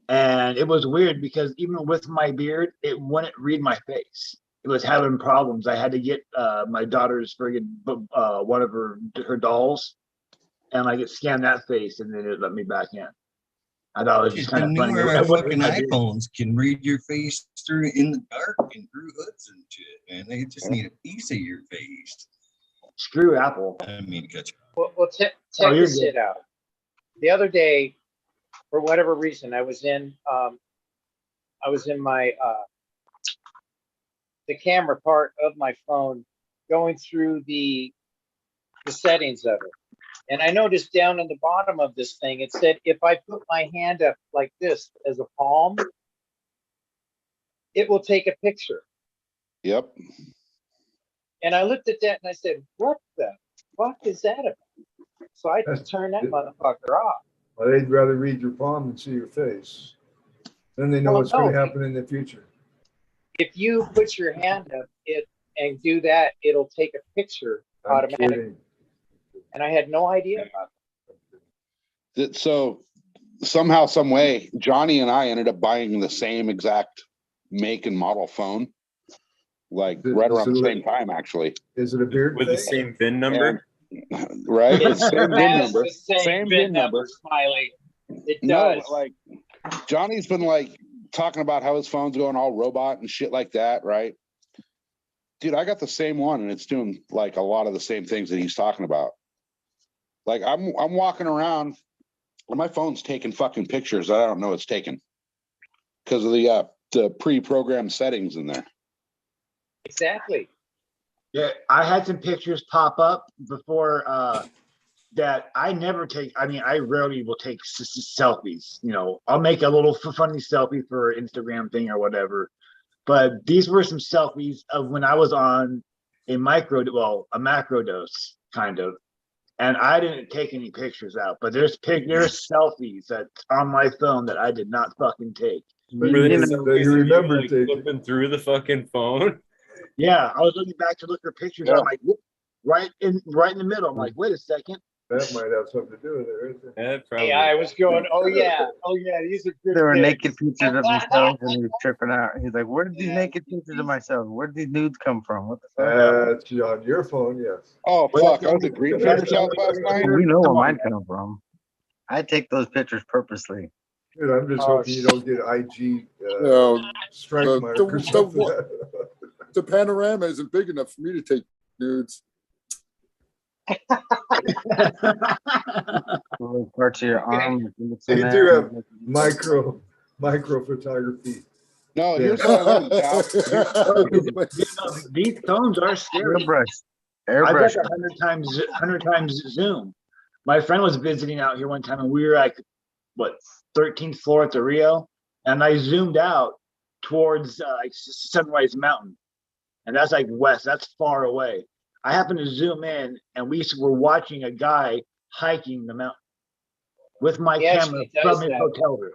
And it was weird because even with my beard, it wouldn't read my face. It was having problems. I had to get my daughter's friggin' one of her dolls, and I could scan that face, and then it let me back in. I thought it was just kind The of funny. newer It wasn't fucking my beard. iPhones can read your face through in the dark and through hoods and shit, man. They just need a piece of your face. Screw Apple. I didn't mean to catch you. Well, check this shit out. The other day, for whatever reason, I was in my the camera part of my phone, going through the settings of it, and I noticed down in the bottom of this thing, it said if I put my hand up like this as a palm, it will take a picture. Yep. And I looked at that and I said, what the fuck is that about? So I just turned that motherfucker off. Well, they'd rather read your palm than see your face. Then they know what's going to happen in the future. If you put your hand up and do that, it'll take a picture automatically. And I had no idea about that. So somehow, some way, Johnny and I ended up buying the same exact make and model phone, like right around the same time, actually. Is it a beard with the same VIN number? Right, it. same VIN number. Same VIN number, Smiley. It does. No, like Johnny's been like talking about how his phone's going all robot and shit like that, right? Dude, I got the same one and it's doing like a lot of the same things that he's talking about. Like I'm walking around and my phone's taking fucking pictures that I don't know it's taking because of the pre-programmed settings in there. Exactly. Yeah, I had some pictures pop up before that I never take. I mean, I rarely will take selfies. You know, I'll make a little funny selfie for Instagram thing or whatever. But these were some selfies of when I was on a macro dose kind of, and I didn't take any pictures out. But there's selfies that's on my phone that I did not fucking take. You remember like flipping through the fucking phone. Yeah, I was looking back to look for pictures. I'm like, whoop, right in the middle. I'm like, wait a second. That might have something to do with it, right there. Probably. Hey, I was going, oh yeah, these are good. There were pics. naked pictures of himself, and he was tripping out. He's like, "Where did these naked pictures of myself? Where did these nudes come from? What the fuck?" That's on your phone, yes. Oh fuck! I was at Green River South last night. We know where mine come from. I take those pictures purposely. Dude, I'm just hoping you don't get IG strike mark or something. The panorama isn't big enough for me to take nudes. Parts of your arm. They do have micro photography. No, here's what I These phones are scary. Airbrush. I got 100 times zoom. My friend was visiting out here one time, and we were like, 13th floor at the Rio, and I zoomed out towards like Sunrise Mountain, and that's like west. That's far away. I happened to zoom in, and we were watching a guy hiking the mountain with my camera from his hotel room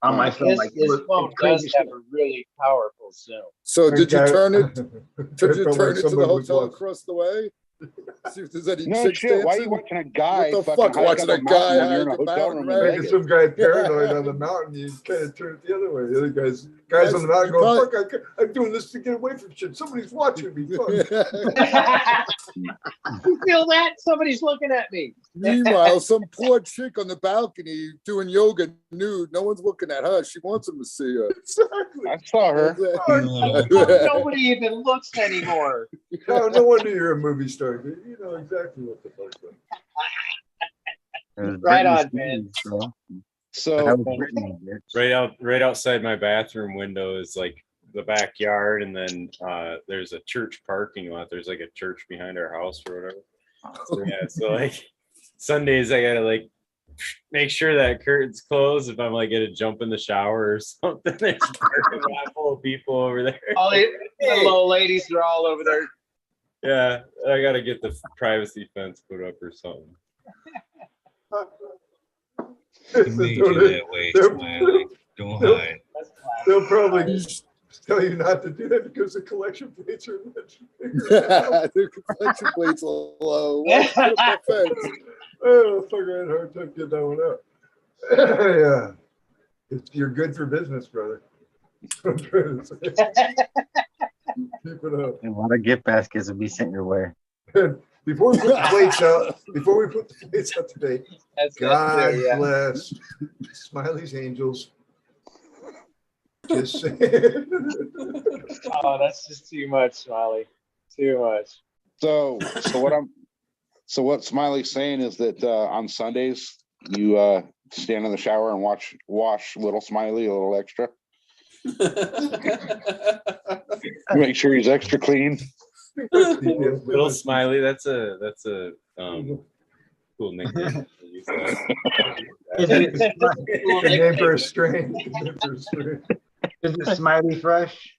on my phone. His phone does have a really powerful zoom. So did you turn it? Did you turn it to the hotel across the way? See if there's any chicks shit. Why are you dancing? watching a guy? What the fuck? Watching a guy hike a mountain, right? Making some guy paranoid on the mountain, you kind of turn it the other way. The other guys on the mountain going, "Fuck! I'm doing this to get away from shit. Somebody's watching me." Fuck. You feel that? Somebody's looking at me. Meanwhile, some poor chick on the balcony doing yoga nude. No one's looking at her. She wants them to see her. Exactly. I saw her. Nobody even looks anymore. No wonder you're a movie star. You know exactly what the fuck's going on. Right on, man. So right outside my bathroom window is like the backyard, and then there's a church parking lot. There's like a church behind our house or whatever. So, yeah, so like Sundays I gotta like make sure that curtain's closed if I'm like gonna jump in the shower or something. There's a parking lot full of people over there. All the little ladies are all over there. Yeah, I gotta get the privacy fence put up or something. He made you that way, Smiley. Don't hide. They'll probably tell you not to do that because the collection plates are much bigger. The collection plates are low. What's the offense? Oh, fuck, I had a hard time getting that one out. Yeah. You're good for business, brother. I'm trying to say. Keep it up. A lot of gift baskets will be sent your way. Before we put the plates out today, God yeah. bless Smiley's Angels. Just saying. Oh, that's just too much, Smiley. Too much. So what Smiley's saying is that on Sundays you stand in the shower and wash little Smiley a little extra. Make sure he's extra clean. Little Smiley, that's a cool nickname. Name for a strain. Is it Smiley Fresh?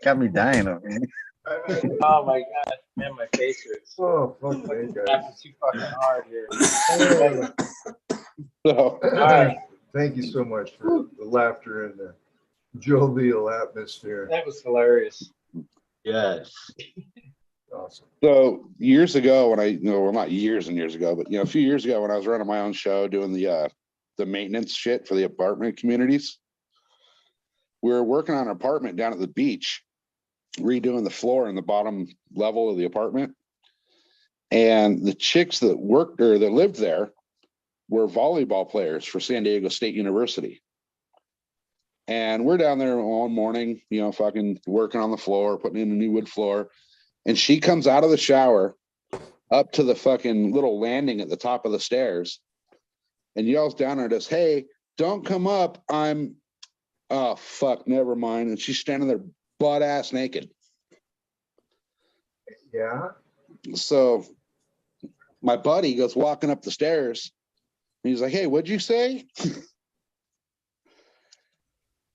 Got me dying over here. Oh my god, man, my face hurts. Oh, fuck me, guys. Laughing too fucking hard here. All right. Thank you so much for the laughter and the jovial atmosphere. That was hilarious. Yes. Awesome. So years ago when well, not years and years ago, but a few years ago when I was running my own show doing the maintenance shit for the apartment communities, we were working on an apartment down at the beach, redoing the floor in the bottom level of the apartment. And the chicks that worked or that lived there were volleyball players for San Diego State University. And we're down there one morning, fucking working on the floor, putting in a new wood floor. And she comes out of the shower up to the fucking little landing at the top of the stairs and yells down at us, "Hey, don't come up. Oh, fuck, never mind." And she's standing there butt ass naked. Yeah. So my buddy goes walking up the stairs and he's like, "Hey, what'd you say?"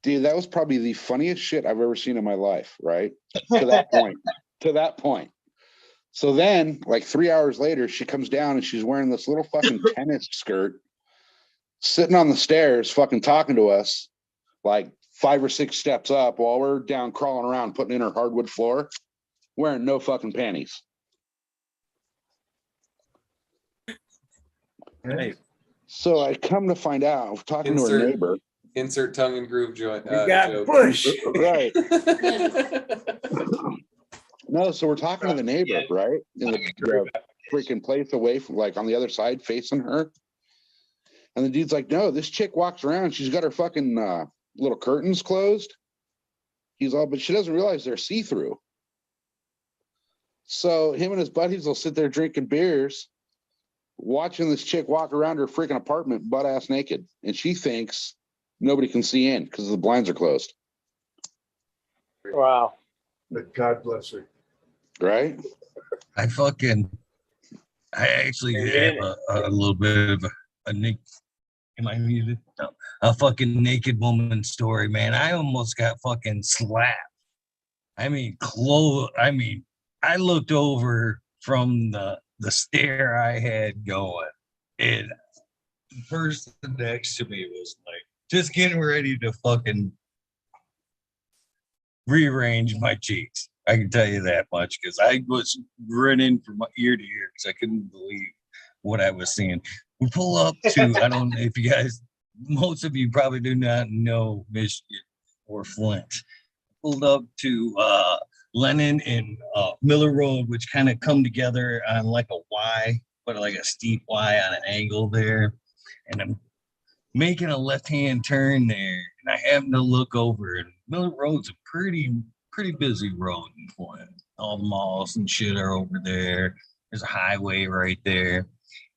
Dude, that was probably the funniest shit I've ever seen in my life, right? To that point. So then, like 3 hours later, she comes down and she's wearing this little fucking tennis skirt, sitting on the stairs, fucking talking to us, like 5 or 6 steps up while we're down crawling around, putting in her hardwood floor, wearing no fucking panties. Hey. So I come to find out, talking to her neighbor. Insert tongue and groove joint. You got joke. Bush. Right. No, so we're talking to the neighbor, right? In the freaking place away from, like, on the other side facing her. And the dude's like, "No, this chick walks around. She's got her fucking little curtains closed." He's all, but she doesn't realize they're see-through. So him and his buddies will sit there drinking beers, watching this chick walk around her freaking apartment butt ass naked. And she thinks nobody can see in because the blinds are closed. Wow. But God bless her. Right? I actually have a little bit of a am I muted? No. A fucking naked woman story, man. I almost got fucking slapped. I looked over from the stair I had going, and the person next to me was like just getting ready to fucking rearrange my cheeks. I can tell you that much because I was grinning from ear to ear because I couldn't believe what I was seeing. We pull up to, I don't know if you guys, most of you probably do not know Michigan or Flint. Pulled up to Lennon and Miller Road, which kind of come together on like a Y, but like a steep Y on an angle there. And I'm making a left-hand turn there, and I happen to look over, and Miller Road's a pretty busy road in Flint. All the malls and shit are over there. There's a highway right there.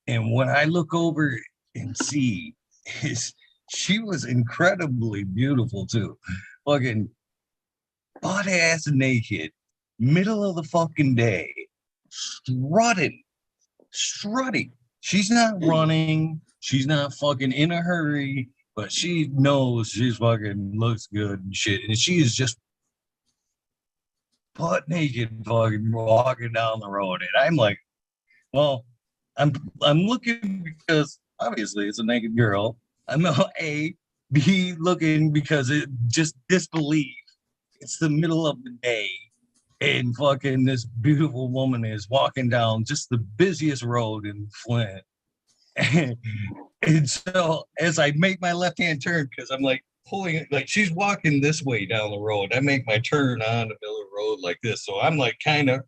And what I look over and see is she was incredibly beautiful too. Fucking butt ass naked, middle of the fucking day, strutting. She's not running. She's not fucking in a hurry, but she knows she's fucking looks good and shit. And she is just butt naked fucking walking down the road. And I'm like, Well, I'm looking because obviously it's a naked girl. I'm A, B looking because it just disbelief. It's the middle of the day, and fucking this beautiful woman is walking down just the busiest road in Flint. And so as I make my left-hand turn, because I'm like pulling it, like she's walking this way down the road. I make my turn on the middle of the road like this. So I'm like kind of,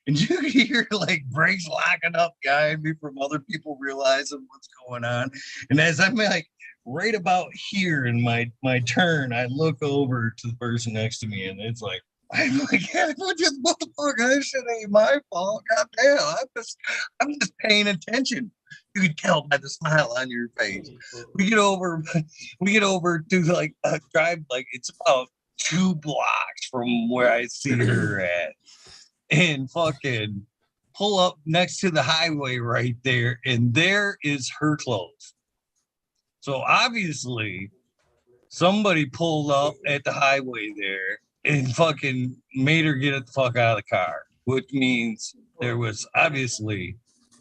and you hear like brakes locking up behind me from other people realizing what's going on. And as I'm like right about here in my turn, I look over to the person next to me, and it's like, I'm like, yeah, what the fuck? This shit ain't my fault. Goddamn, I'm just paying attention. You can tell by the smile on your face. We get over to like a drive, like it's about 2 blocks from where I see her at, and fucking pull up next to the highway right there, and there is her clothes. So obviously, somebody pulled up at the highway there and fucking made her get the fuck out of the car, which means there was obviously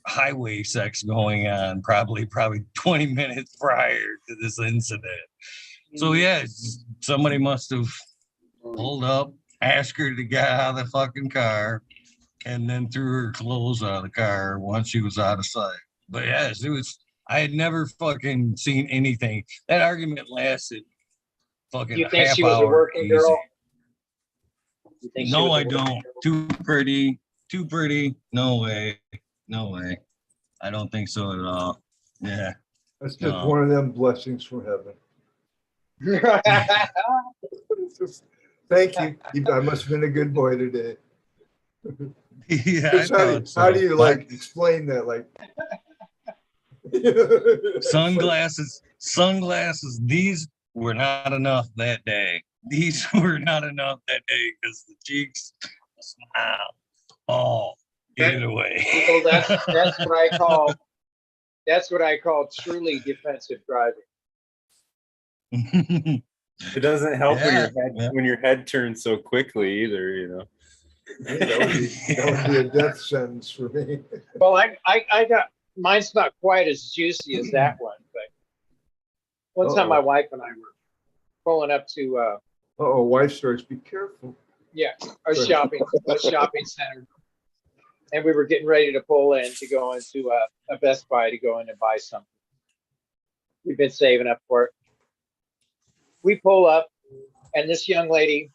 highway sex going on probably 20 minutes prior to this incident. So yeah, somebody must have pulled up, asked her to get out of the fucking car, and then threw her clothes out of the car once she was out of sight. But yes, it was, I had never fucking seen anything. That argument lasted fucking You a think half she was a hour working easy. girl? You think she No, was a I working don't. girl? Too pretty. No way. No way. I don't think so at all. Yeah. That's just No. one of them blessings from heaven. Thank you. I must have been a good boy today. Yeah, I 'Cause thought so. how do you like But explain that? Like sunglasses, these were not enough that day. These were not enough that day because the cheeks, the smile, all get it away. People, that's what I call truly defensive driving. It doesn't help Yeah, when your head turns so quickly either, you know. that would be a death sentence for me. Well, I got, mine's not quite as juicy as that one, but one time my wife and I were pulling up to wife stories. Be careful. yeah, a shopping center, and we were getting ready to pull in to go into a Best Buy to go in and buy something. We've been saving up for it. We pull up, and this young lady,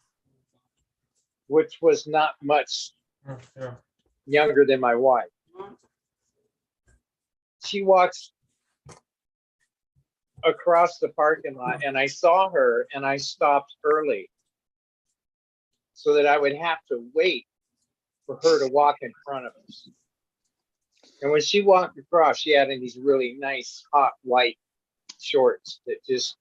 which was not much younger than my wife, she walks across the parking lot, and I saw her, and I stopped early so that I would have to wait for her to walk in front of us. And when she walked across, she had in these really nice hot white shorts that just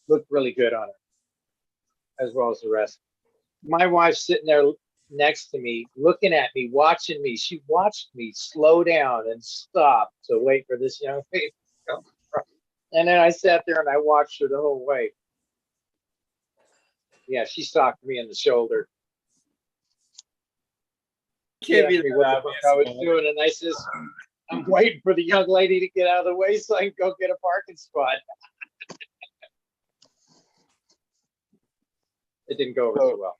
looked really good on her, as well as the rest. My wife's sitting there next to me, looking at me, watching me. She watched me slow down and stop to wait for this young lady to come across. And then I sat there and I watched her the whole way. Yeah, she socked me in the shoulder. Can't be Asked me what the fuck I was doing, and I says, I'm waiting for the young lady to get out of the way so I can go get a parking spot. It didn't go over so well.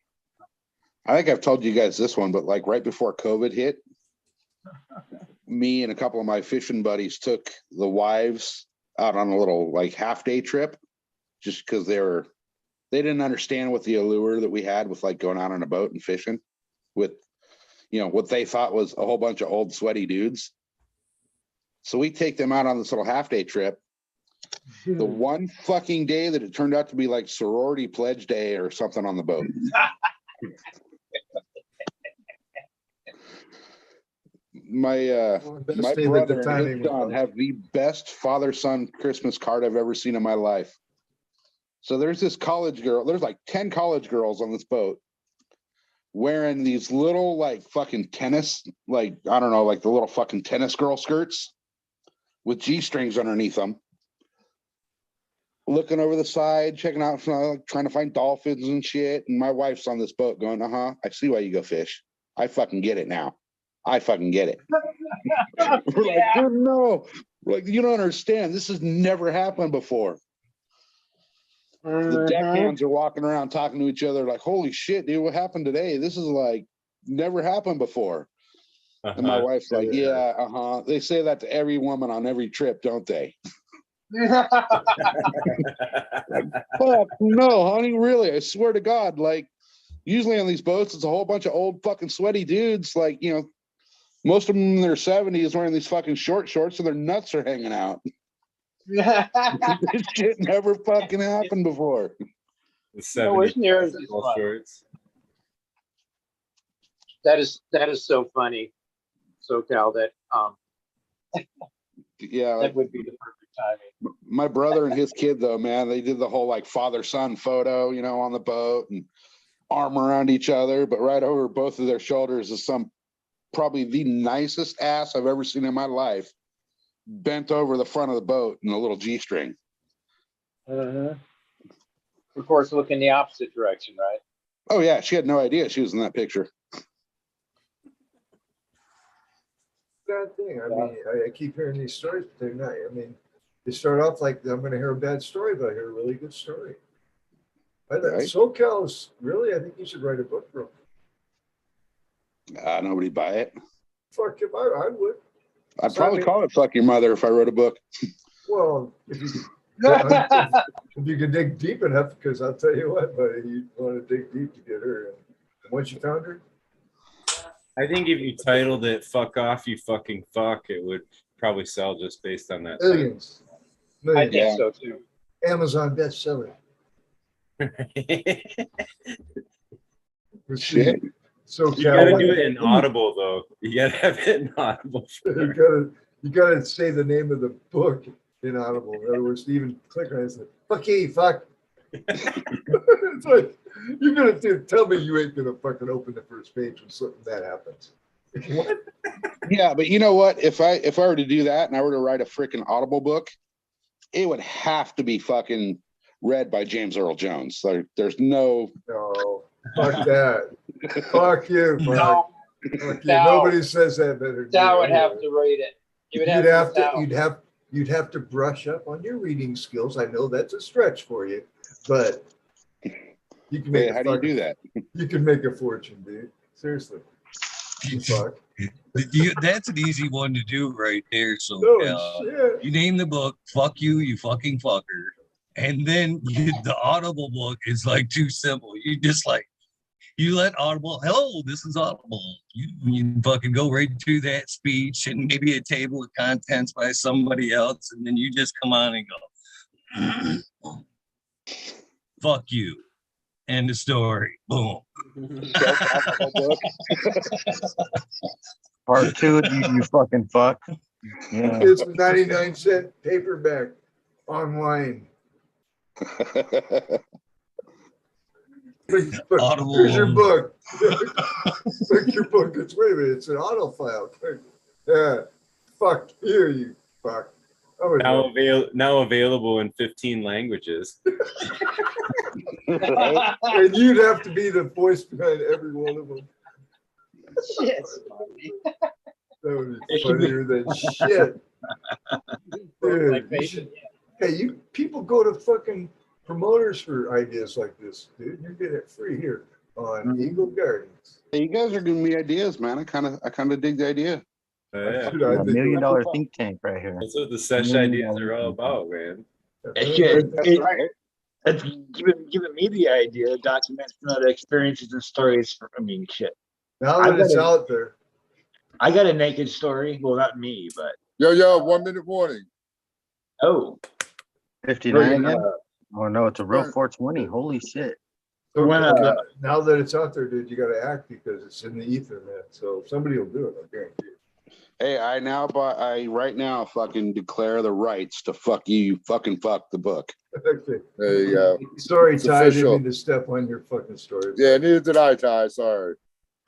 I think I've told you guys this one, but like right before COVID hit, me and a couple of my fishing buddies took the wives out on a little like half-day trip just because they didn't understand what the allure that we had with like going out on a boat and fishing with, you know, what they thought was a whole bunch of old sweaty dudes. So we take them out on this little half-day trip. The one fucking day that it turned out to be like sorority pledge day or something on the boat. My brother and his son have the best father-son Christmas card I've ever seen in my life. So there's this college girl, there's like 10 college girls on this boat wearing these little like fucking tennis, like, I don't know, like the little fucking tennis girl skirts with G-strings underneath them. Looking over the side, checking out, trying to find dolphins and shit. And my wife's on this boat going, I see why you go fish. I fucking get it now. I fucking get it. We're like, dude, no. We're like, you don't understand. This has never happened before. The deckhands are walking around talking to each other like, holy shit, dude, what happened today? This is like never happened before. And my wife's like, yeah, They say that to every woman on every trip, don't they? Like, fuck, no, honey, really. I swear to God, like, usually on these boats, it's a whole bunch of old fucking sweaty dudes. Like, you know, most of them in their 70s wearing these fucking short shorts and their nuts are hanging out. This shit never fucking happened before. The 70s shorts. That is so funny, SoCal. That yeah, that would be the perfect timing. My brother and his kid, though, man, they did the whole like father-son photo, you know, on the boat and arm around each other, but right over both of their shoulders is some probably the nicest ass I've ever seen in my life, bent over the front of the boat in a little G-string. Of course, looking the opposite direction, right? Oh yeah, she had no idea she was in that picture. Bad thing. I mean, I keep hearing these stories, but they're not. I mean, they start off like I'm going to hear a bad story, but I hear a really good story. Right? SoCal's really. I think you should write a book for them. Nobody buy it. Fuck him, I would. I'd probably call it "Fuck Your Mother" if I wrote a book. Well, if you could dig deep enough, because I'll tell you what, buddy, you want to dig deep to get her. And once you found her, I think if you titled it "Fuck Off, You Fucking Fuck," it would probably sell just based on that. Millions. I think so too. Amazon bestseller. Shit. So you gotta do it in Audible though. You gotta have it in Audible. You gotta say the name of the book in Audible. In other words, even click on it and say, "Fuck ye, fuck." It's like you're gonna tell me you ain't gonna fucking open the first page when something that happens. What? Yeah, but you know what? If I were to do that and I were to write a freaking Audible book, it would have to be fucking read by James Earl Jones. Like, there's no. No, fuck that. Fuck you. Fuck. No. Fuck you. Nobody says that better. Sal would have to read it. You'd have to brush up on your reading skills. I know that's a stretch for you, but you can make. How do you do that? You can make a fortune, dude. Seriously. Fuck. That's an easy one to do right there. So shit. You name the book, "Fuck You, You Fucking Fucker," and then the Audible book is like too simple. You just like. You let Audible, hello, this is Audible. You fucking go right through that speech and maybe a table of contents by somebody else, and then you just come on and go, fuck you. End of story. Boom. Part 2, you fucking fuck. Yeah. It's a 99-cent paperback online. Audible. Here's your book. Pick your book. Wait a minute. It's an auto file. Yeah. Fuck you, you fuck. Now available in 15 languages. And you'd have to be the voice behind every one of them. Shit. That would be funnier than shit. Dude, hey, people go to fucking promoters for ideas like this, dude. You're getting it free here on Eagle Gardens. Hey, you guys are giving me ideas, man. I kind of dig the idea. Yeah. $1 million think tank right here. That's what the sesh ideas are all about, man. It's giving me the idea to document some of the experiences and stories. Shit. Now that it's out there. I got a naked story. Well, not me, but. Yo, 1 minute warning. Oh. 59 again? Oh no, it's a real 420. Holy shit. So now that it's out there, dude, you got to act because it's in the ether, man. So somebody will do it, I guarantee you. Hey, I right now fucking declare the rights to "Fuck You, You Fucking Fuck" the book. Okay. There you go. Sorry, It's Ty. I didn't official. mean to step on your fucking story. Yeah, neither did I, Ty. Sorry.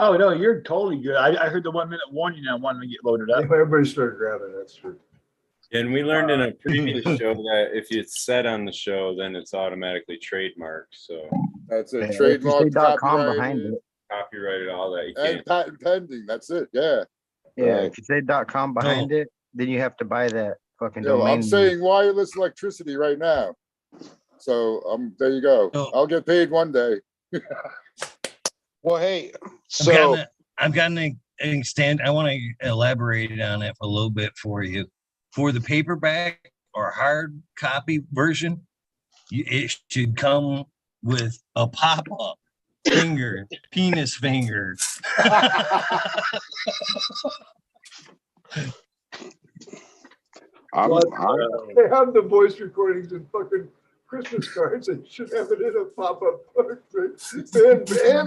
Oh no, you're totally good. I heard the 1 minute warning and I wanted to get loaded up. Everybody started grabbing. That's true. And we learned in a previous show that if it's said on the show, then it's automatically trademarked. So that's a Yeah, trademark, .com copyrighted, behind it. Copyrighted, all that. You and can't. patent pending. That's it. Yeah. Yeah, if you say .com behind it, then you have to buy that fucking Yo, domain. I'm saying wireless electricity right now. So there you go. I'll get paid one day. Well, hey, I've got an extent. I want to elaborate on it a little bit for you. For the paperback or hard copy version, it should come with a pop-up finger, penis finger. They have the voice recordings and fucking Christmas cards. They should have it in a pop-up book. And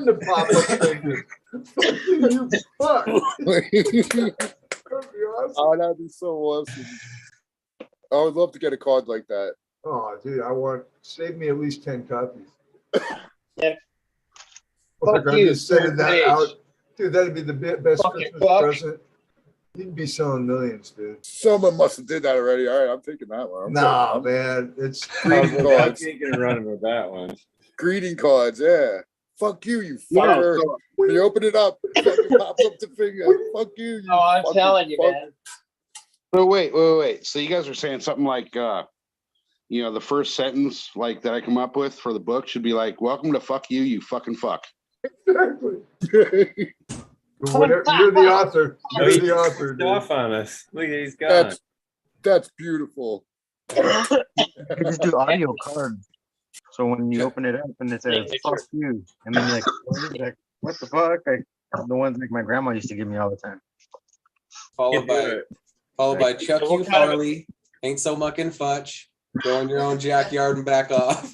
the pop-up finger. Fuck you fuck. That'd be awesome. Oh, that'd be so awesome. I would love to get a card like that. Oh, dude, save me at least 10 copies. Yeah. Fuck Fuck I'm you, just sending that bitch. out. Dude, that'd be the best Fucking Christmas fuck. present. You'd be selling millions, dude. Someone must have did that already. All right, I'm taking that one. Nah, man. It's greeting cards. You can run with that one. Greeting cards, yeah. Fuck you, you fucker. When you open it up, it fucking pops up the finger. Fuck you, you I'm fucking telling you, fuck. man. So wait. So you guys are saying something like, the first sentence like that I come up with for the book should be like, "Welcome to fuck you, you fucking fuck." Exactly. Whatever, you're the author. You're the author, dude. Off on us. Look, he's gone. That's beautiful. You can just do audio cards. So when you open it up and it says "fuck you," and then you're like, "What the fuck?" Like the ones like my grandma used to give me all the time. Followed by Chuck you Farley, ain't so mucking fudge. Go in your own jackyard and back off.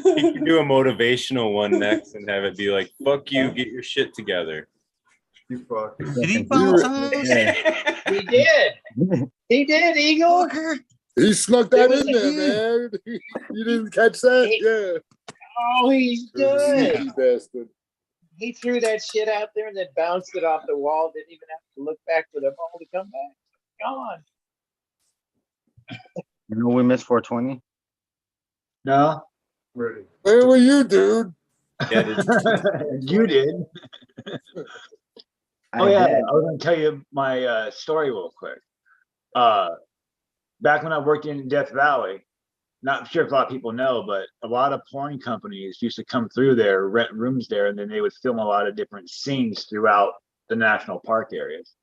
You can do a motivational one next and have it be like, "Fuck you, get your shit together." You fuck. Did he bounce on us? He did. He did, Eagle. He snuck that in there, man. You didn't catch that? Yeah. Oh, he's good. Sneaky bastard. He threw that shit out there and then bounced it off the wall. Didn't even have to look back for the ball to come back. Gone. You know we missed 420. No. Ready. Where were you, dude? You did. Oh yeah, I was gonna tell you my story real quick. Back when I worked in Death Valley, not sure if a lot of people know, but a lot of porn companies used to come through there, rent rooms there, and then they would film a lot of different scenes throughout the national park areas.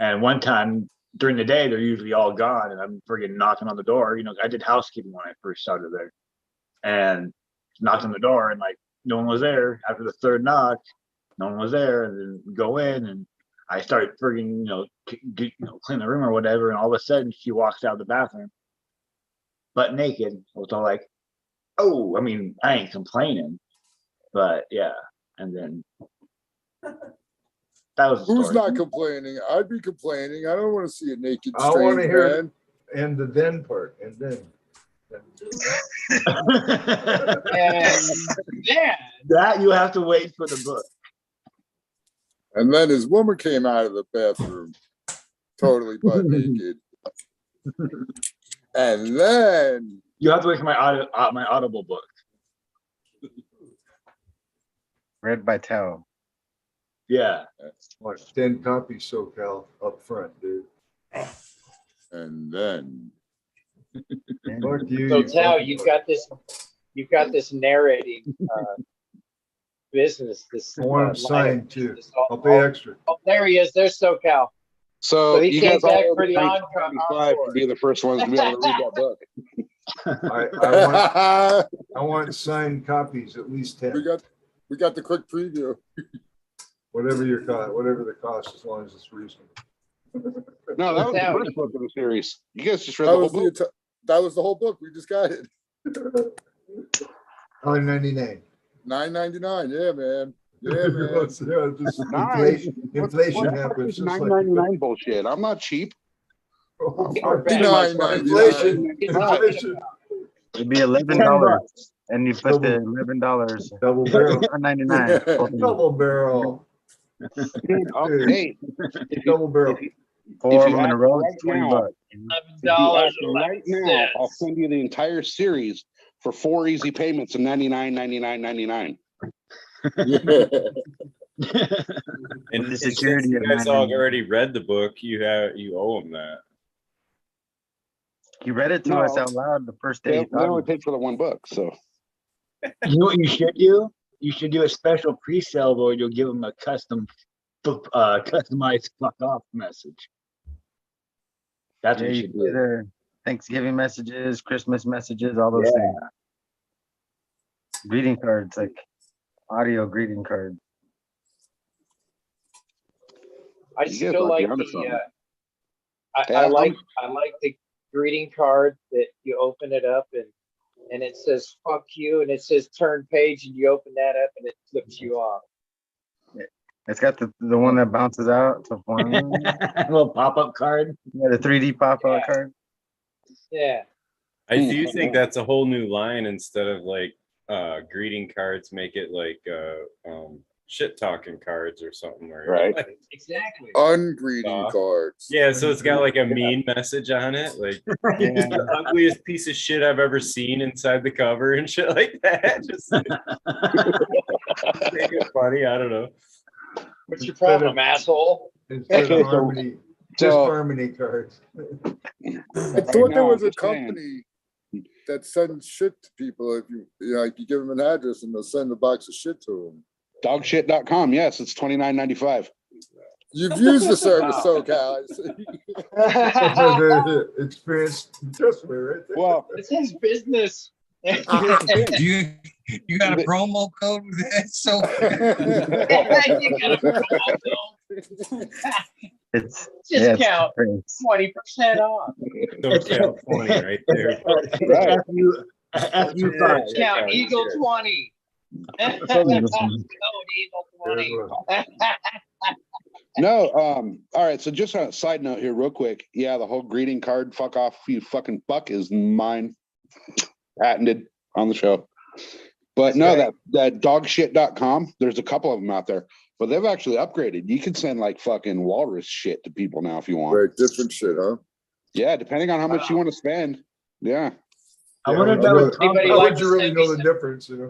And one time during the day, they're usually all gone, and I'm friggin' knocking on the door. You know, I did housekeeping when I first started there, and knocked on the door, and like no one was there. After the third knock, no one was there, and then we go in, and I started friggin', clean the room or whatever, and all of a sudden she walks out of the bathroom, butt naked. I was all like, "Oh, I mean, I ain't complaining," but yeah, and then that was the Who's story. not complaining? I'd be complaining. I don't want to see a naked I want to strange hear man. it and the then part. And then. That you have to wait for the book. And then his woman came out of the bathroom, totally butt naked. And then you have to wait for my Audible book. Read by Tao. Yeah. Watch 10 copies SoCal up front, dude. And then. Fuck you. So Tao, you've got this narrating business. This I want him signed too. I'll pay extra. Oh, there he is. There's SoCal. So he you came guys all back owe pretty me on. $19.95 to be the first ones to be able to read that book. I want signed copies, at least 10. We got the quick preview. Whatever the cost, as long as it's reasonable. No, that was the first book of the series. You guys just read the whole book. That was the whole book. We just got it. $9.99. $9.99. Yeah, man. Yeah, man. Inflation happens. $9.99 bullshit. I'm not cheap. Inflation. It'd be $11, and you put the $11. Double barrel. $9.99. Double barrel. Hey, double barrel. Four of them in a row, $20. $11 right now, I'll send you the entire series for 4 easy payments of $99.99. And the since security you of guys all 999. already read the book, you owe them that. He read it to us out loud the first day. They he thought only of it. paid for the one book, so You know what you should do? You should do a special pre-sale where you'll give them a customized fuck off message. That's Yeah, what you you should can get do. their Thanksgiving messages, Christmas messages, all those things. Greeting cards, like audio greeting cards. I You guys still might be like onto the something. I like the greeting card that you open it up and it says fuck you and it says turn page and you open that up and it flips you off. It's got the one that bounces out to form. A little pop-up card. Yeah, the 3D pop-up card. Yeah. I do think that's a whole new line instead of like greeting cards, make it like shit talking cards or something. Right. Exactly. Ungreeting cards. Yeah, so it's got like a mean message on it, like it's the ugliest piece of shit I've ever seen inside the cover and shit like that. Just make it funny. I don't know. What's your problem, asshole? Instead of harmony, just harmony cards. I thought there was a company that sends shit to people. If you like, you give them an address and they'll send a box of shit to them. Dogshit.com. Yes, it's $29.95. You've used the service, so guys. Experience, trust me, right there. Well, it's his business. You got a promo code with that? So You got a promo code. It's Discount 20% off. Discount 20 right there. Right. FU5. Discount Eagle 20. Code Eagle 20. No, all right. So just on a side note here, real quick. Yeah, the whole greeting card, fuck off, you fucking fuck, is mine. Patented on the show. But no, that dogshit.com, there's a couple of them out there, but they've actually upgraded. You can send like fucking walrus shit to people now if you want. Right, different shit, huh? Yeah, depending on how much you want to spend. Yeah. I wonder if that would Anybody How like would to you really send me know the some? difference? You know?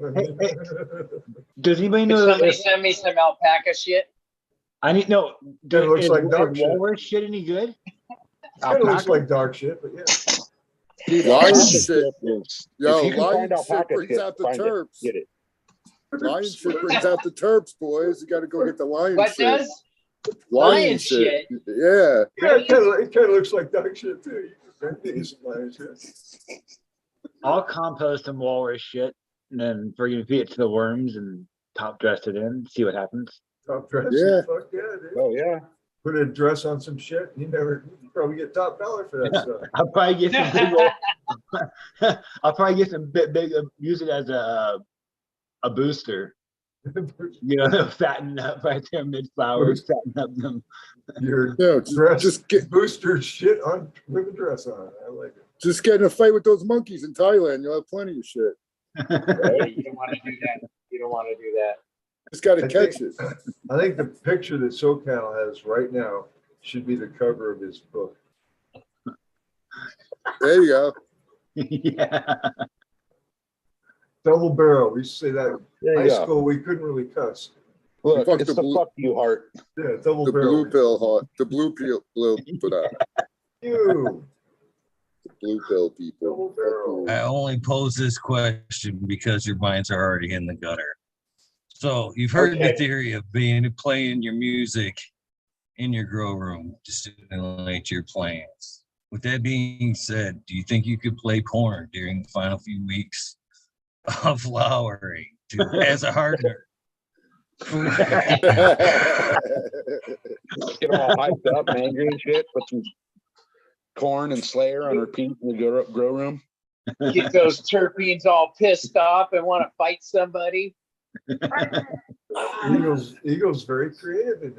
Does anybody Can know somebody that? send me some alpaca shit? I need no. It looks is, like dog is shit. walrus shit any good? Kind of looks like dog shit, but yeah. Dude, Lion alpaca shit. is- Yo, if you can lion find shit alpaca brings shit, out the find it. terps. Get it. Lion shit brings out the terps, boys. You got to go get the lion What shit. does? Lion shit? Yeah. Yeah, it kind of looks like dog shit too. You can use some lion shit. I'll compost some walrus shit and then friggin' feed it to the worms and top dress it in. See what happens. Top dress. Yeah. Fuck yeah, dude. Oh yeah. Put a dress on some shit. You probably get top dollar for that stuff. I'll probably get some big old, I'll probably get some big use it as a booster. You know, fatten up right there mid flowers, fatten up them. Your dress, just get booster shit on with a dress on. I like it. Just get in a fight with those monkeys in Thailand. You'll have plenty of shit. You don't want to do that. You don't want to do that. Just got to catch it. I think the picture that SoCal has right now should be the cover of his book. There you go. Yeah. Double barrel. We used to say that There in you high go. school. We couldn't really cuss. Look, Fuck it's the the blue- fuck you heart. Yeah, double The barrel. blue pill heart. The blue pill. You. Blue pill people. Double barrel. I only pose this question because your minds are already in the gutter. So you've heard the theory of playing your music in your grow room to stimulate your plants. With that being said, do you think you could play porn during the final few weeks of flowering as a hardener? Get them all hyped up and angry and shit. Put some corn and Slayer on repeat in the grow room. Get those terpenes all pissed off and want to fight somebody. Eagle's very creative in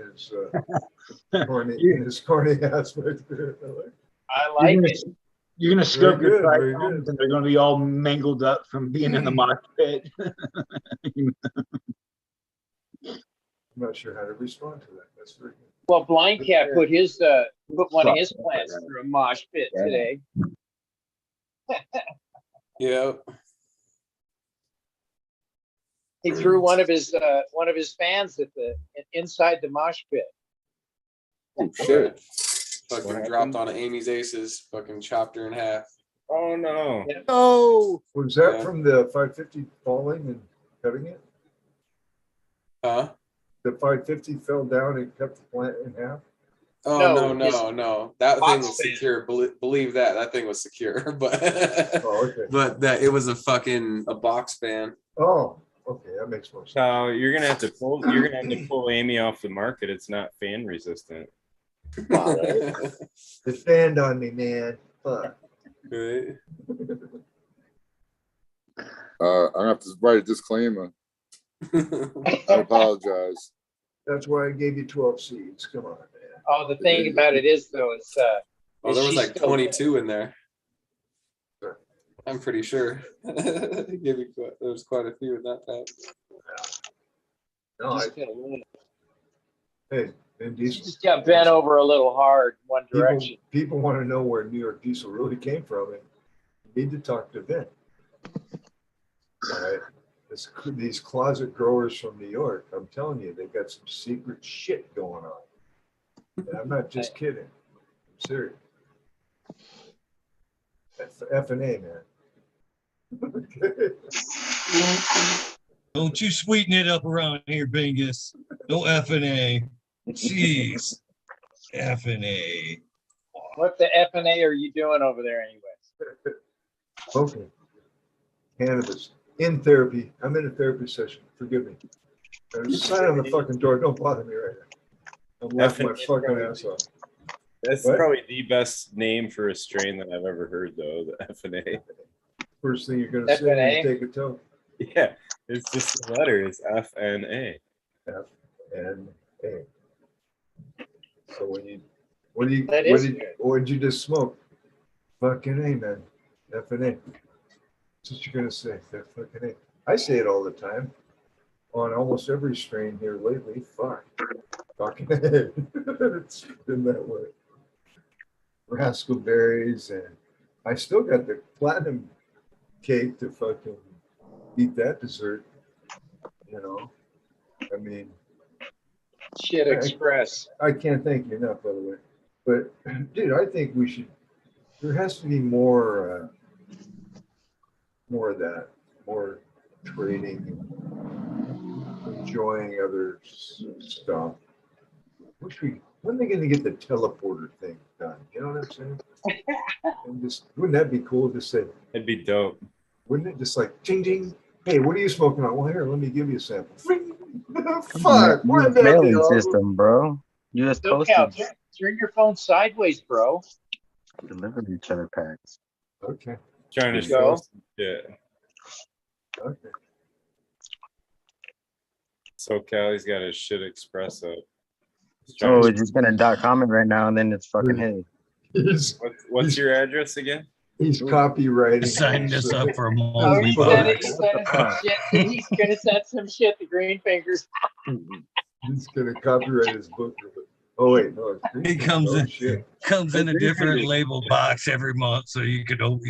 his corny aspect. I like it. You're gonna scope your Very good. trichomes and they're gonna be all mangled up from being in the mosh pit. I'm not sure how to respond to that. That's very good. Well, Blind Cat put one of his plants through a mosh pit today. Yeah. He threw one of his fans at the inside the mosh pit. Oh shit! Fucking dropped on Amy's Aces. Fucking chopped her in half. Oh no! Oh, was that Yeah. from the 550 falling and cutting it? Huh? The 550 fell down and cut the plant in half. Oh No, no! That thing box was fan. secure. Believe that thing was secure. But Oh, okay. but that it was a box fan. Oh, okay, that makes more sense. So you're gonna have to pull Amy off the market. It's not fan resistant. It fanned on me, man. Fuck. Right. I'm gonna have to write a disclaimer. I apologize. That's why I gave you 12 seeds. Come on, man. Oh, the thing about it is though, it's Oh, there was she's like still 22 in there. Sure. I'm pretty sure. There was quite a few in that pack. No, She's still winning. hey, Vin She Diesel. just got bent over a little hard one direction. People want to know where New York Diesel really came from, and you need to talk to Vin. All right, these closet growers from New York. I'm telling you, they've got some secret shit going on. And I'm not just kidding. I'm serious. That's F&A, man. Don't you sweeten it up around here, Bingus. No F&A. Jeez. F&A. What the F&A are you doing over there anyways? Okay. Cannabis. In therapy. I'm in a therapy session. Forgive me. There's a sign on the fucking door. Don't bother me right now. I'm laughing my fucking ass off. That's What? probably the best name for a strain that I've ever heard, though. The F&A. First thing you're going to say when F&A? you take a toke. Yeah, it's just the letter. It's F&A. F-N-A. So what did you just smoke? Fucking A, man. F&A. That's what you're going to say. That fucking A. I say it all the time. On almost every strain here lately. Fuck. Fucking A. It's been that way. Rascal berries, and I still got the platinum cake to fucking eat that dessert. You know, I mean, Shit Express. I can't thank you enough, by the way. But dude, I think we should. There has to be more of that, more trading, enjoying other stuff. When are they going to get the teleporter thing done? You know what I'm saying? And just wouldn't that be cool to say? It'd be dope. Wouldn't it just like ching ching? Hey, what are you smoking on? Well, here, let me give you a sample. Fuck! Wouldn't that be Mailing awesome? system, bro. U.S. So Cal, postage. turn your phone sideways, bro. Deliver each other packs. Okay. Trying to Go. show some shit. Okay. So Callie's got his shit espresso. He's trying Oh, to- it's just gonna comment right now, and then it's fucking hey. What's your address again? He's copywriting. Signed us up for a Oh, monthly he said it. box. He said some shit. He's gonna send some shit to Green Fingers. He's gonna copyright his book. Oh wait, no. He comes oh, in shit. a different label box every month, so you could you want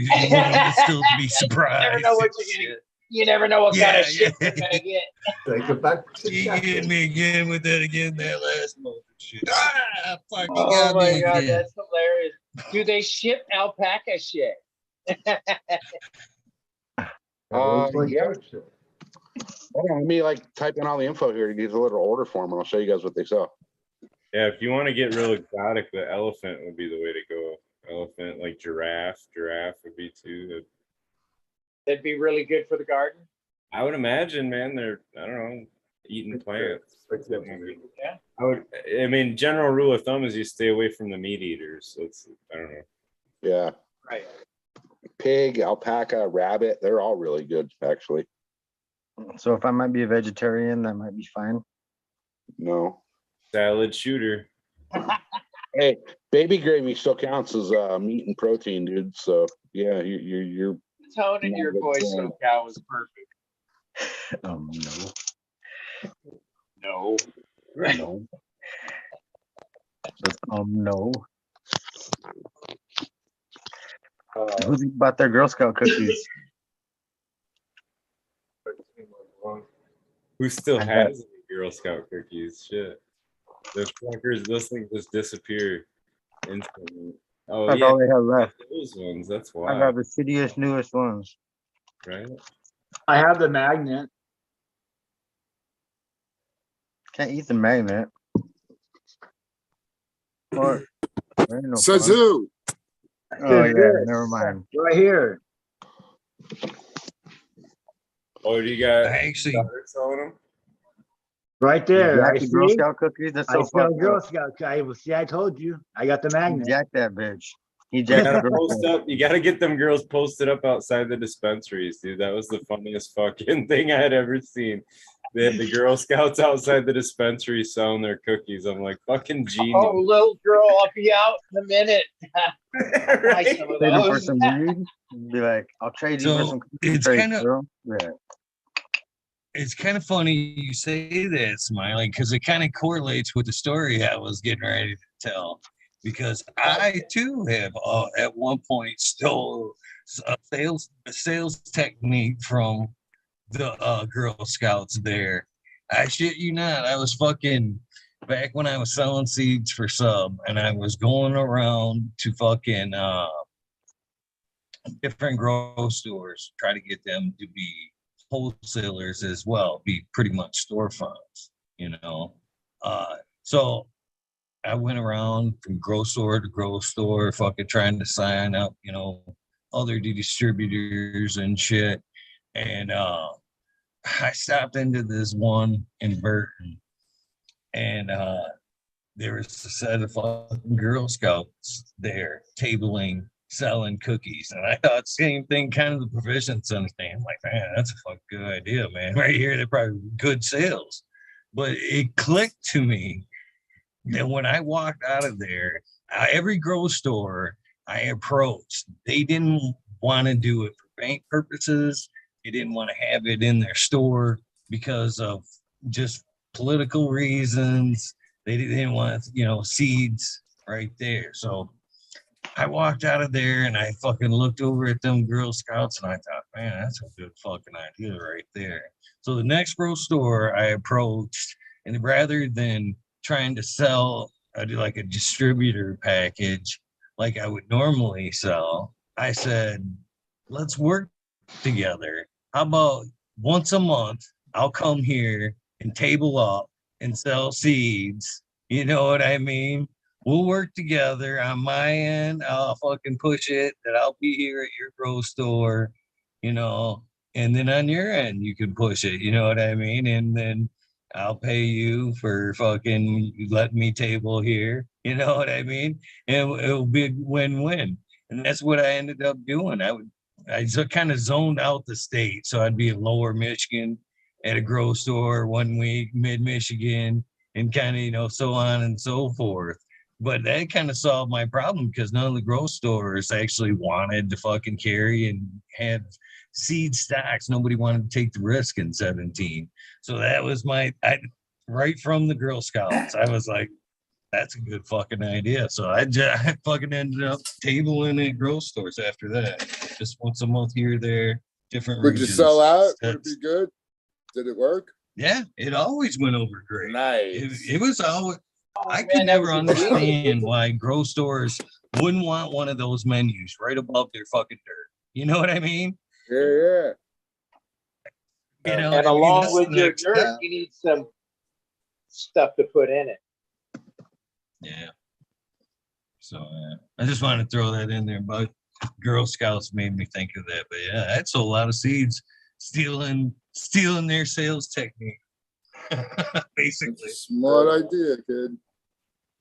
to still be surprised. You never know what you're gonna. You never know what kind of shit Yeah. you're gonna get. Take it back to You get me again with that again that last month. Shit. Fuck, you Oh got my me god, again. that's hilarious. Do they ship alpaca shit? Like Yeah. that shit. Hold on, let me like type in all the info here to get a little order form, and I'll show you guys what they sell. Yeah, if you want to get real exotic, the elephant would be the way to go. Elephant, like giraffe. Giraffe would be too. That'd be really good for the garden. I would imagine, man. They're I don't know, eating plants. Yeah. I mean, general rule of thumb is you stay away from the meat eaters. So it's I don't know. Yeah. Right. Pig, alpaca, rabbit, they're all really good, actually. So if I might be a vegetarian, that might be fine. No. Salad shooter. Hey, baby gravy still counts as meat and protein, dude. So yeah, you're The tone in your voice, SoCal, was perfect. No. No. No. Just, no. Who's about their Girl Scout cookies? Who still has any Girl Scout cookies? Shit. Those fuckers, those things just disappear instantly. Oh, That's yeah. all they have left. Those ones. That's I why. got the shittiest, newest ones. Right? I have the magnet. Can't eat the magnet. What? There ain't no Says fun. who? Oh yeah, never mind. Right here. Oh, do you got I actually selling them? Right there. I Jack the Girl see. Scout cookies. That's I so sell fucked Girl up. Scout. I told you. I got the He magnet. jacked that bitch. He You jacked the gotta Girl post Scout. up. You gotta get them girls posted up outside the dispensaries, dude. That was the funniest fucking thing I had ever seen. They had the Girl Scouts outside the dispensary selling their cookies. I'm like, fucking genius. Oh, little girl, I'll be out in a minute. Buy some of Trade him for those. some weed. Be like, I'll trade you for So some cookie it's crates, kind of girl. Yeah. it's kind of funny you say that, Smiley, because it kind of correlates with the story I was getting ready to tell. Because I too have at one point stole a sales technique from the Girl Scouts there. I shit you not. I was fucking back when I was selling seeds for sub, and I was going around to fucking different grow stores, try to get them to be wholesalers as well, be pretty much storefronts, you know. So I went around from grow store to grow store, fucking trying to sign up, you know, other distributors and shit. And I stopped into this one in Burton, and there was a set of fucking Girl Scouts there tabling, selling cookies. And I thought same thing, kind of the provisions and thing. I'm like, man, that's a fucking good idea, man. Right here, they're probably good sales. But it clicked to me that when I walked out of there, every grow store I approached, they didn't want to do it for bank purposes. They didn't want to have it in their store because of just political reasons. They didn't want, you know, seeds right there. So I walked out of there and I fucking looked over at them Girl Scouts and I thought, man, that's a good fucking idea right there. So the next grow store I approached, and rather than trying to sell like a distributor package like I would normally sell, I said, let's work together. How about once a month, I'll come here and table up and sell seeds. You know what I mean? We'll work together. On my end, I'll fucking push it that I'll be here at your grow store, you know, and then on your end, you can push it. You know what I mean? And then I'll pay you for fucking letting me table here. You know what I mean? And it'll be a win-win. And that's what I ended up doing. I kind of zoned out the state. So I'd be in Lower Michigan at a grow store one week, mid-Michigan, and kind of, you know, so on and so forth. But that kind of solved my problem because none of the grow stores actually wanted to fucking carry and have seed stocks. Nobody wanted to take the risk in 17. So that was right from the Girl Scouts. I was like, that's a good fucking idea. So I fucking ended up tabling at grow stores after that. Just once a month here, there, different Would you regions. sell out? Would it be good? Did it work? Yeah, it always went over great. Nice. It was always. I man, could that never was a understand why grow stores wouldn't want one of those menus right above their fucking dirt. You know what I mean? Yeah. You know, And I mean, along that's with the your next dirt, step. you need some stuff to put in it. Yeah. So I just wanted to throw that in there, but Girl Scouts made me think of that. But yeah, I sold a lot of seeds, stealing their sales technique. Basically. Smart idea, kid.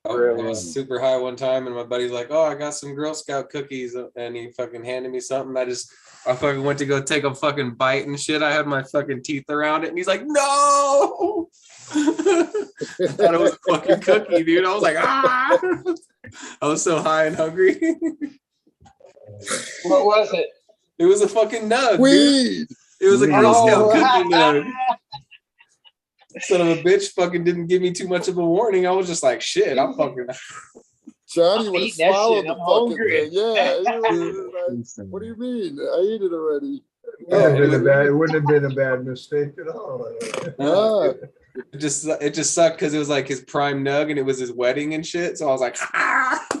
Oh, it was super high one time, and my buddy's like, "Oh, I got some Girl Scout cookies," and he fucking handed me something. I fucking went to go take a fucking bite and shit. I had my fucking teeth around it, and he's like, "No!" I thought it was a fucking cookie, dude. I was like, ah! I was so high and hungry. What was it? It was a fucking nug. Weed. Dude. It was a Girl Scout cookie Oh. nug. Son of a bitch fucking didn't give me too much of a warning. I was just like, shit, I'm fucking. Johnny would have eating that swallowed shit. the I'm fucking hungry. thing. Yeah. He was like, what do you mean? I ate it already. It wouldn't have been a bad mistake at all. It just sucked because it was like his prime nug and it was his wedding and shit. So I was like,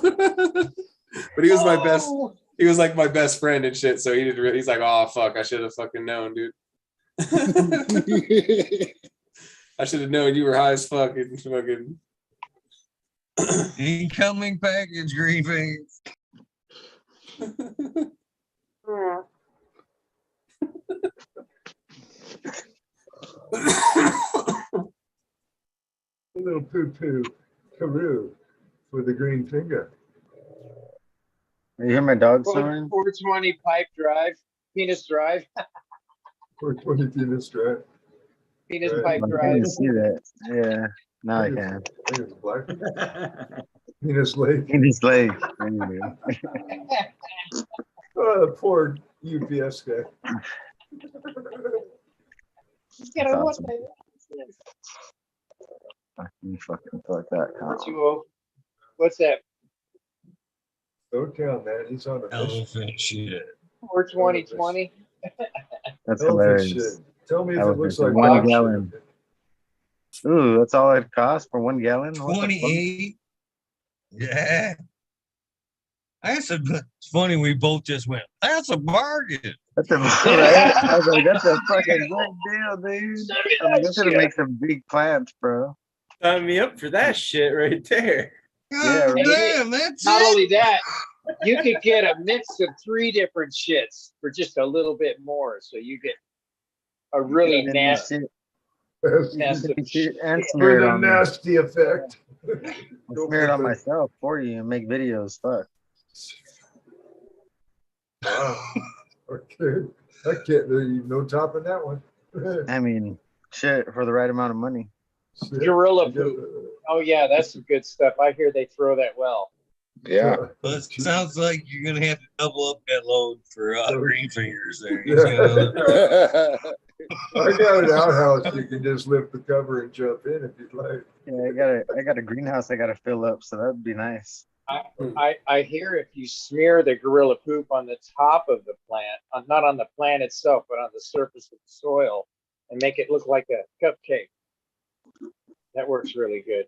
but he was my best. He was like my best friend and shit. So he didn't. He's like, oh fuck, I should have fucking known, dude. I should have known you were high as fuck and fucking. Incoming package, green fingers. A little poo-poo karoo for the green finger. You hear my dog snoring? 420 Pipe Drive, Penis Drive. 420 Penis Drive. Penis Right. Pipe I Drive. didn't see that. Yeah, now I can. I think it's black. Penis Lake. Penis Lake. There you go. Oh, the poor UPS guy. That's awesome. You fucking fuck that count. What's that? Don't count, man. He's on a mission. Elephant shit. 42020. That's Elephant hilarious. shit. Tell me if it Elephant looks shit. like 1 dog shit. gallon. Ooh, that's all it costs for 1 gallon? What the fuck? 28. Yeah. It's funny. We both just went, that's a bargain. That's a right? I was like, that's a fucking good deal, dude. I'm like, that's gonna make some big plants, bro. Sign me up for that shit right there. Yeah, right. Damn, that's Not it. only that, you could get a mix of 3 different shits for just a little bit more. So you get a really nasty shit. And For smear it the on me. nasty effect. I'll smear it on myself for you and make videos. Fuck. Wow. Okay. I can't leave no topping that one. I mean, shit, for the right amount of money. Gorilla poop. Oh yeah, that's some good stuff. I hear they throw that well. Yeah. But it sounds like you're gonna have to double up that load for green fingers there. Yeah. I got an outhouse. You can just lift the cover and jump in if you'd like. Yeah, I got a greenhouse I gotta fill up, so that'd be nice. I hear if you smear the gorilla poop on the top of the plant, not on the plant itself, but on the surface of the soil, and make it look like a cupcake. That works really good.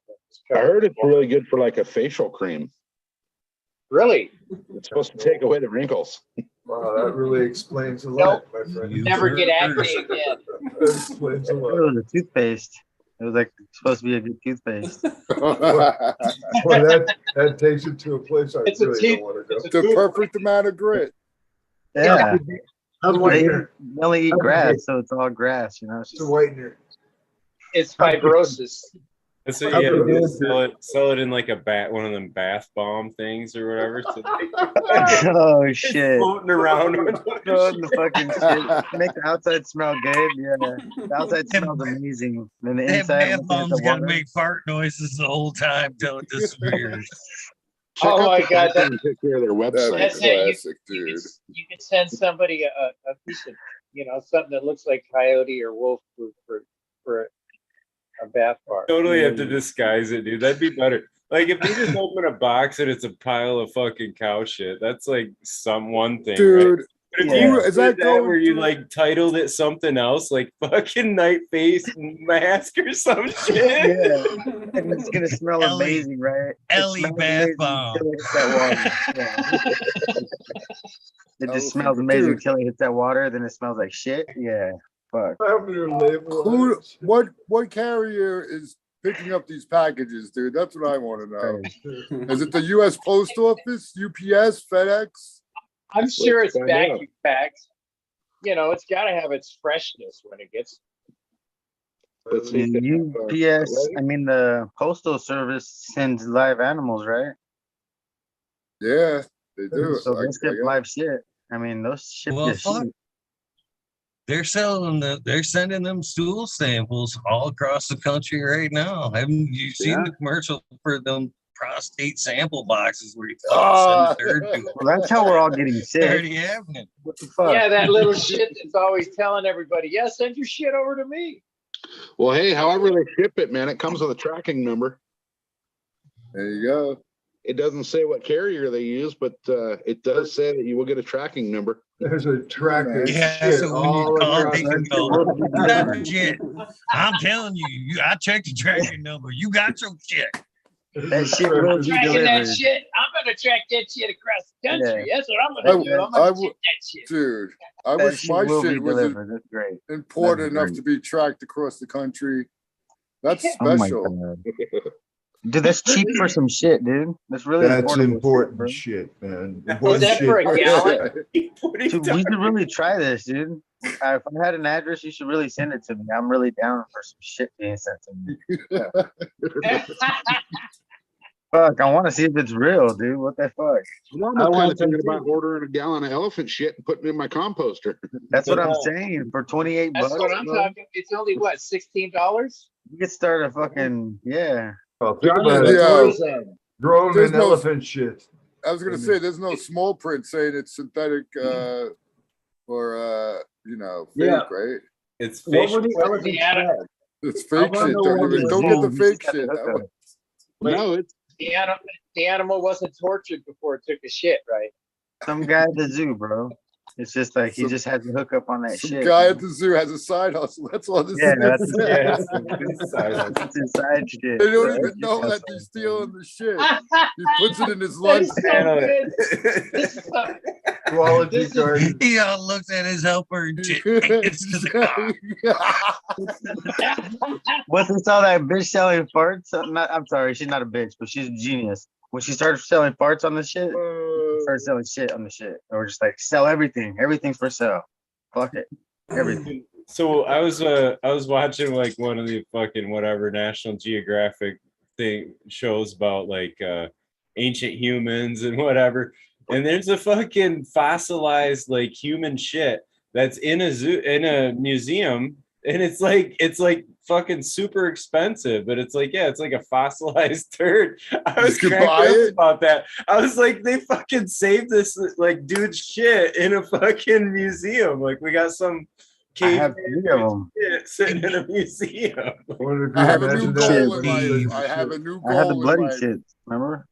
I heard it's really good for like a facial cream. Really? It's supposed to take away the wrinkles. Wow, that really explains a lot, my friend. Never get acne again. That explains a It lot. was a toothpaste. It was like supposed to be a good toothpaste. Well, that takes it to a place I It's a really teeth- don't want to go. it's The perfect amount of grit. Yeah. How's They whitener? only eat grass, so it's all grass, you know. It's It's a just, whitener. It's fibrosis. That's what you have to do. Sell it in like one of them bath bomb things or whatever. So oh it's shit. floating around. Throw it in the fucking shit. Make the outside smell good. Yeah. The outside smells amazing. Then the That inside bath once it hits bomb's the gotta water- make fart noises the whole time till it disappears. Check Oh out my the God, Gadget and take care of their website. That's That's it. classic, dude. You could send somebody a piece of, something that looks like coyote or wolf food for a bath bar. Totally have to disguise it, dude. That'd be better. Like if you just open a box and it's a pile of fucking cow shit, that's like one thing, Dude, right? But if yeah. you Is did that that going where you to- like titled it something else, like fucking night face mask or some shit. Yeah. And it's gonna smell Ellie. amazing, right? It Ellie smells bath amazing bomb. until it hits that water. Yeah. It Oh, just smells amazing dude. until it hits that water, then it smells like shit. Yeah. Fuck. I'm gonna label Who? it. What carrier is picking up these packages, dude? That's what I want to know. Is it the U.S. Post Office, UPS, FedEx? I'm sure it's find out. vacuum packed. It's got to have its freshness when it gets. Let's see. if they have, UPS, I mean the postal service sends live animals, right? Yeah, they do. So they I ship guess. live shit. I mean those ship Well, your fuck. shit. They're they're sending them stool samples all across the country right now. Haven't you seen the commercial for them prostate sample boxes where you send a third to Well, that's how we're all getting They're sick. already happening. What the fuck? Yeah, that little shit that's always telling everybody, yeah, send your shit over to me. Well, hey, however they ship it, man, it comes with a tracking number. There you go. It doesn't say what carrier they use, but it does say that you will get a tracking number. There's a tractor. Yeah, shit so when you all call, across they can the go, field. "You got your shit." I'm telling you, I checked the tracking number. You got your shit. That shit will be Tracking that delivered. shit. I'm gonna track that shit across the country. Yeah. That's what I'm gonna do. I'm gonna check that shit. Dude, I That wish shit my will be shit was delivered. That's great. important That's enough to be tracked across the country. That's Oh my special. god. Dude, that's cheap for some shit, dude. That's really That's important. important shit, man. Is Important that for a shit. gallon? Dude, we should really try this, dude. If I had an address, you should really send it to me. I'm really down for some shit being sent to me. Fuck, I want to see if it's real, dude. What the fuck? I'm I kind want of thinking to about ordering a gallon of elephant shit and putting it in my composter. That's what I'm saying. For 28 That's bucks, what I'm bro, talking. It's only what, $16? you could start a fucking Well, think Johnny, about that's it. Grow them There's in no- elephant shit. I was gonna say there's no small print saying it's synthetic or you know, fake, Yeah. right? It's What facial. were the elephants said? It's I fake wanna shit. know what was Don't get the Zoom. fake Just got shit. the That hookup. one. No, it's The animal wasn't tortured before it took a shit, right? Some guy at the zoo, bro. It's just like he Some- just has to hook up on that Some shit. guy man. at the zoo has a side hustle. That's all this Yeah, is. that's Yeah, It's inside shit. They don't bro. even know That's that they're stealing the shit. That He puts it in his lunch. is so good. This is so, Quality this is, garden. He all looks at his helper and shit. It's to the car. Once we saw that bitch selling farts, I'm sorry, she's not a bitch, but she's a genius. When she started selling farts on the shit, started selling shit on the shit. And we're just like, sell everything. Everything's for sale. Fuck it. Everything. So I was watching like one of the fucking whatever National Geographic thing shows about like ancient humans and whatever. And there's a fucking fossilized like human shit that's in a zoo, in a museum, and it's like fucking super expensive, but it's like, yeah, it's like a fossilized turd. I was You could cracking buy up it? about that. I was like, they fucking saved this like dude's shit in a fucking museum. Like we got some I have caveman 3 of them. shit sitting in a museum. I wonder if I you have a new imagine goal that. in life. I have a new I had the goal in bloody life. shit. Remember?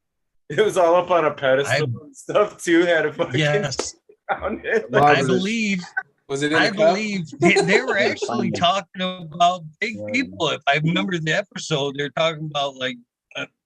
It was all up on a pedestal and stuff too. Had a fucking Yes, on it. I Marvelous. believe. Was it in I a cup? believe they were actually talking about big Yeah. people. If I remember the episode, they're talking about like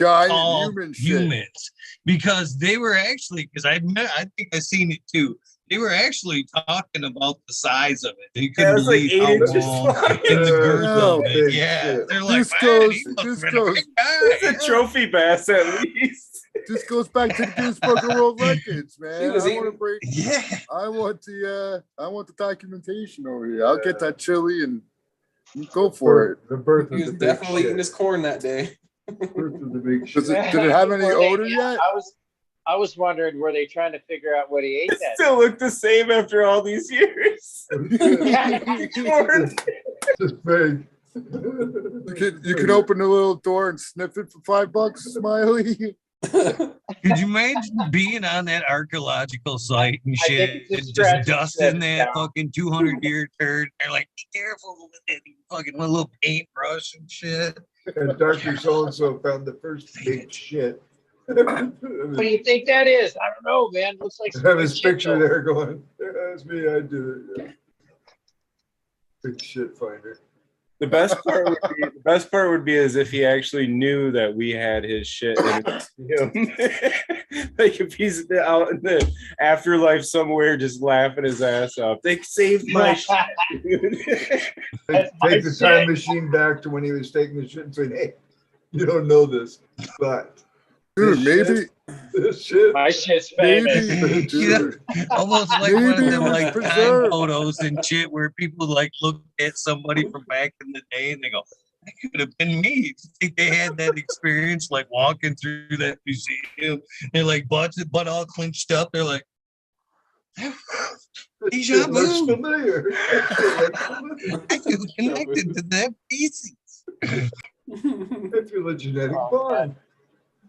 Giant tall human shit. humans because they were actually I think I seen it too. They were actually talking about the size of it. They couldn't it was like believe 8 how inches long long. and the girth Oh, of it. big Yeah, shit. they're like, This man, goes- he must this have been a goes- big guy. It's a trophy bass at least. This goes back to the Guinness Book of World Records, man. was I want to eating- break. Yeah, I want the documentation over here. I'll get that chili and you go for it. The birth of He the was big definitely eating shit. his corn that day. Birth of the big shit. Did it have any Were they- odor yet? I was wondering, were they trying to figure out what he ate It that? still look the same after all these years. Corn. Just big. You can open the little door and sniff it for $5, Smiley. could you imagine being on that archaeological site and I think shit, it's a and stretch just to dusting set that down. fucking 200-year turd? They're like, be careful with it, fucking with a little paintbrush and shit. And Dr. So-and-so found the first big shit. What do you think that is? I don't know, man. Looks like some Have good his shit, picture though. there going, yeah, that's me, I did it. Yeah. Big shit finder. The best part would be as if he actually knew that we had his shit in him. Like if he's out in the afterlife somewhere just laughing his ass off. They saved my shit, dude. Take the time machine back to when he was taking the shit and saying, hey, you don't know this, but Dude, this maybe shit, this shit. My shit's famous. Maybe, Dude. Almost like one of Maybe it them was like time preserved. photos and shit where people like look at somebody from back in the day and they go, that could have been me. You think they had that experience like walking through that museum and like butt all clenched up? They're like, This deja shit looks vu. familiar. This shit looks familiar. I feel connected to that species. I feel a genetic Oh, bond.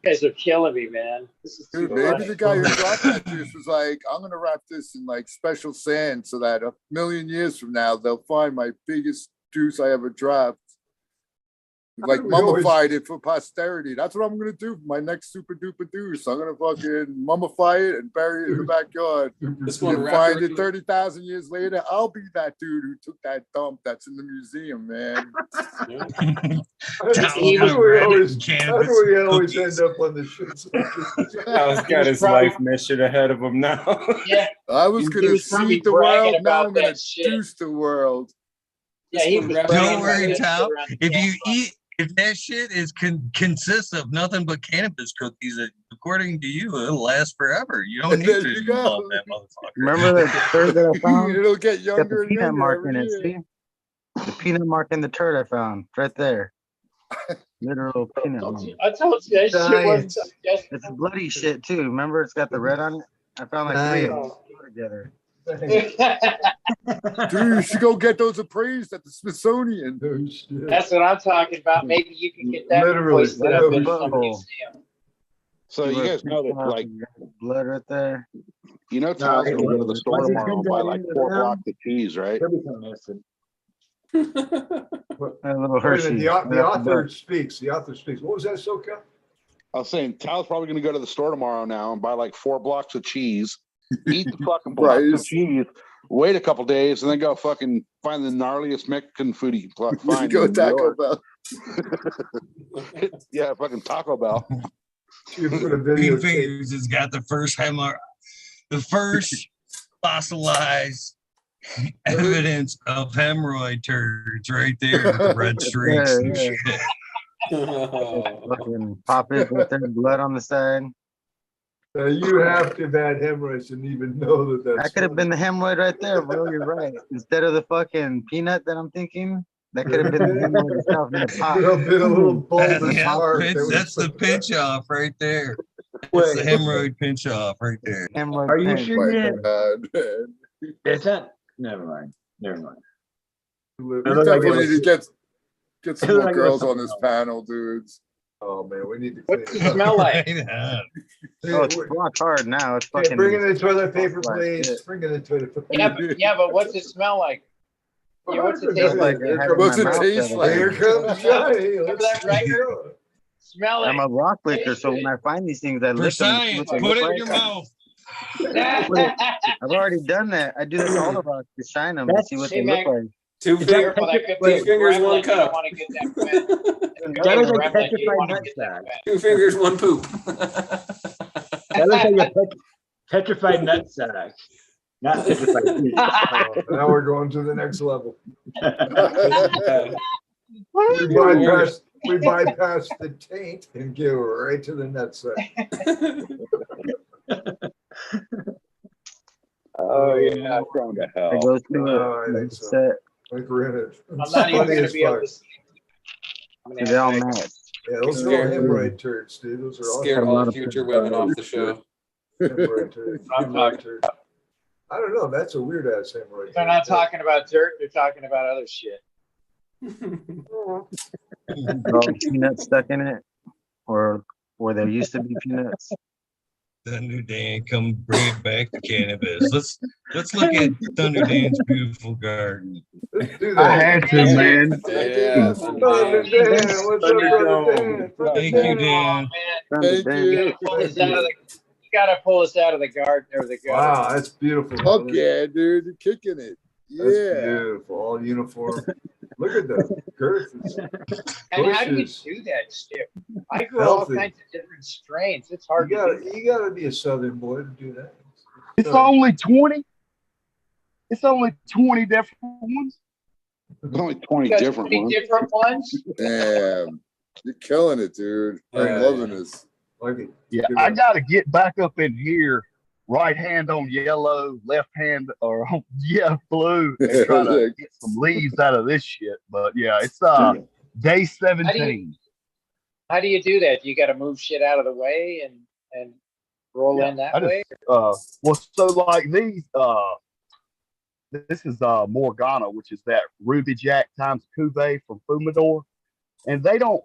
You guys are killing me, man. This is Dude, too maybe much. the guy who dropped that juice was like, I'm gonna wrap this in like special sand so that 1,000,000 years from now they'll find my biggest juice I ever dropped. Like We always- mummified it for posterity. That's what I'm gonna do for my next super duper deuce. I'm gonna fucking mummify it and bury it in the backyard. This And one then wrapped find it around- 30,000 years later. I'll be that dude who took that dump that's in the museum, man. That's He how was we wrapped always, in how cannabis do we always cookies. end up on the shits? Al's got his life mission ahead of him now. Yeah. I was He gonna was probably seed the bragging world. Now about I'm gonna that shit. deuce the world. Yeah, he was bragging Don't about worry, that shit Tal. around the If you campfire. eat, if that shit is consists of nothing but cannabis cookies, according to you, it'll last forever. You don't need There to you go. involve that motherfucker. Remember the turd that I found? It'll get It's got younger the and peanut younger mark every in it. year. See? The peanut mark in the turd I found. It's right there. Literal peanut mark. I told you that shit wasn't Science. just It's bloody shit too. Remember, it's got the red on it. I found like three of them together. Dude, you should go get those appraised at the Smithsonian. That's what I'm talking about. Maybe you can get that Literally. hoisted up in some Butthole. museum. So you guys know that, like, blood right there. you know, Tyler's gonna go to the store Once he tomorrow and pins buy that like into the 4 ground, blocks of cheese, right? He'll become missing. A little Wait a minute, Hershey. the right off the author bat. speaks. The author speaks. What was that, Soka? I was saying Tyler's probably gonna go to the store tomorrow now and buy like 4 blocks of cheese, eat the fucking blocks of Right. cheese, wait a couple days, and then go fucking find the gnarliest Mexican food he can find. Go in New Taco York. Bell. Yeah, fucking Taco Bell. You put a Green video tape. Fingers has got the first fossilized evidence of hemorrhoid turds right there with the red streaks and Yeah, shit. Fucking pop it right there, blood on the side. You have to have had hemorrhoids and even know that that's. That could have been the hemorrhoid right there, bro. You're right. Instead of the fucking peanut that I'm thinking, that could have been the hemorrhoid itself in the pop. Could have been a little bulbous Yeah, heart. that's the pinch off right there. That's Wait. the hemorrhoid pinch off right there. Hemorrhoid Are you pinch sure right you there. Man. It's that? Never mind. Never mind. We It looked like it definitely need to was- get some it looked more like it was girls on something this else. panel, dudes. Oh man, we need to clean What's it it smell like? Yeah. Oh, it's rock hard now. It's Hey, fucking. bring in the toilet paper, Like please. shit. Bring in the toilet paper. Yeah, but what's it smell like? Yeah, what's it taste like like? it had in What's my it mouth taste the like? other Here day. comes Johnny. Remember that record? Smell I'm a it. rock licker, so when I find these things, I For lick them. and see science, what they put look it in your like. mouth. I've already done that. I do that to all the rocks to shine them to see what Hey, they look man. like. Two Careful, that could be a fingers, one gremlin. You cup. don't want to get that wet. That could That be a is a gremlin. You don't petrified want to get that nutsack. wet. 2 fingers, one poop. That looks like a petrified nutsack. Not petrified teeth. Now we're going to the next level. Yeah. We bypass the taint and get right to the nutsack. Oh yeah, I'm going to It hell. goes through I it. think like so. set. Like we're in it. I'm It's not even funny going to as be able fuck. to sleep. I'm So gonna they all have to- match. Yeah, those are all Scared. hemorrhoid turds, dude. Those are all Scared a all lot the of future people. women off the show. hemorrhoid turds. I'm Hemorrhoid turds. I don't know. That's a weird ass hemorrhoid. They're not talking about dirt. They're talking about other shit. All peanuts stuck in it, or there used to be peanuts. Thunder Dan, come bring it back to cannabis. Let's look at Thunder Dan's beautiful garden. Let's do I that. had to, man. Yeah. Thunder Dan, what's up, Brother Dan? Thank you, Dan. Thank you. Pull us out of the, you gotta pull us out of the garden or the gutter. Wow, that's beautiful. Fuck brother. yeah, dude. You're kicking it. That's Yeah. beautiful. All uniform. Look at the girth. It's And how do you bushes. do that shit? I grew all Healthy. kinds of different strains. It's hard to do. You gotta be a southern boy to do that. It's only 20. It's only 20 different ones. There's only 20 You got different 20 ones. different ones. Damn. You're killing it, dude. I'm Yeah. loving this. Like it. Yeah, I got to get back up in here. Right hand on yellow, left hand or on blue, and try to get some leaves out of this shit. But yeah, it's day 17. How do you do that? You got to move shit out of the way and roll in that I just, way. well, so like these, this is Morgana, which is that Ruby Jack times Cuvée from Fumador, and they don't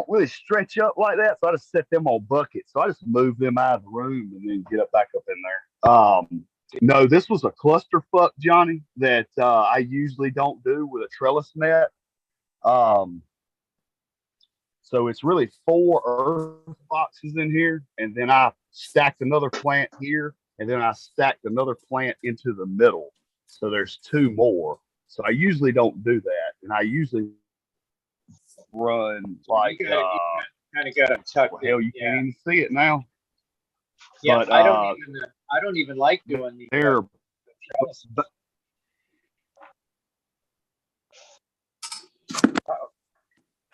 really stretch up like that. So I just set them on buckets. So I just move them out of the room and then get up back up in there. No, this was a clusterfuck, Johnny, that I usually don't do with a trellis net. So it's really 4 earth boxes in here, and then I stacked another plant here, and then I stacked another plant into the middle. So there's 2 more. So I usually don't do that, and I usually run like kind of got them tucked in. hell, you can't even see it now. Yeah, But I don't even like doing these. they're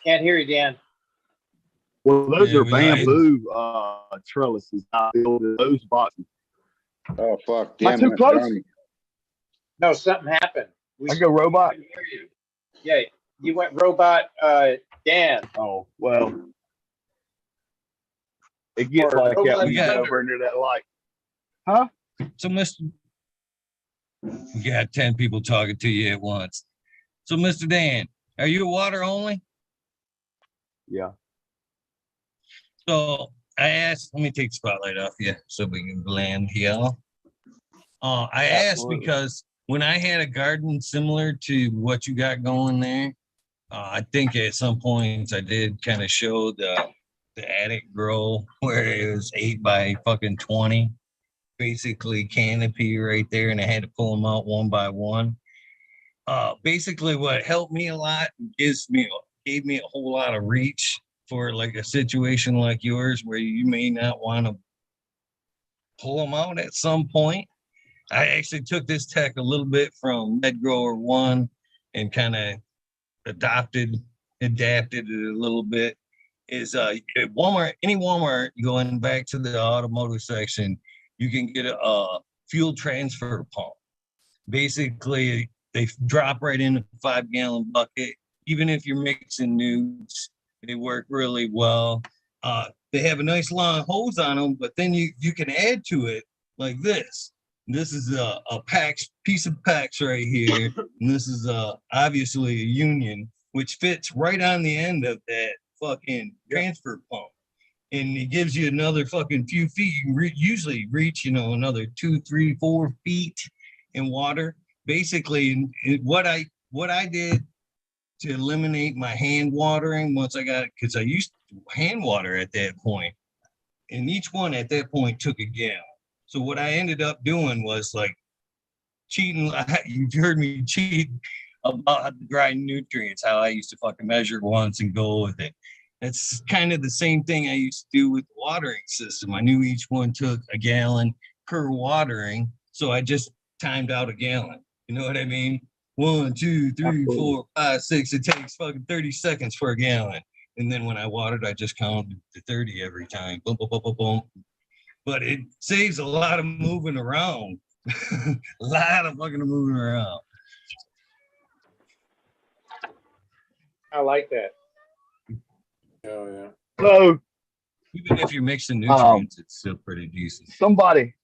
Can't hear you, Dan. well, those Yeah, are we like- bamboo trellises. I built those boxes. Oh fuck! Am I Damn too it, close? Johnny. No, something happened. I go robot. couldn't hear you. Yeah, you went robot, Dan. Oh well, it gets Or like that robot when you get thunder. over into that light. Huh? So, Mr. You got 10 people talking to you at once. So, Mr. Dan, are you water only? Yeah. So I asked, let me take the spotlight off you so we can blend here. I asked Absolutely. because when I had a garden similar to what you got going there, I think at some points I did kind of show the attic grow where it was 8 by fucking 20, basically canopy right there, and I had to pull them out one by one. Basically, what helped me a lot gave me a whole lot of reach for like a situation like yours where you may not want to pull them out at some point. I actually took this tech a little bit from Med Grower 1 and kind of adapted it a little bit. Is at Walmart, any Walmart, going back to the automotive section, you can get a fuel transfer pump. Basically, they drop right in a 5-gallon bucket. Even if you're mixing nudes, they work really well. They have a nice long hose on them, but then you can add to it like this. This is a piece of PAX right here. And this is obviously a union, which fits right on the end of that fucking transfer pump. And it gives you another fucking few feet. You can usually reach, another 2, 3, 4 feet in water. Basically, what I did to eliminate my hand watering once I got it, because I used to hand water at that point, and each one at that point took a gallon. So what I ended up doing was like cheating. You've heard me cheat about the dry nutrients, how I used to fucking measure once and go with it. That's kind of the same thing I used to do with the watering system. I knew each one took a gallon per watering, so I just timed out a gallon. You know what I mean? 1, 2, 3, 4, 5, 6. It takes fucking 30 seconds for a gallon. And then when I watered, I just counted to 30 every time. Boom, boom, boom, boom, boom. But it saves a lot of moving around. A lot of fucking moving around. I like that. Oh yeah. So even if you're mixing nutrients, it's still pretty decent. Somebody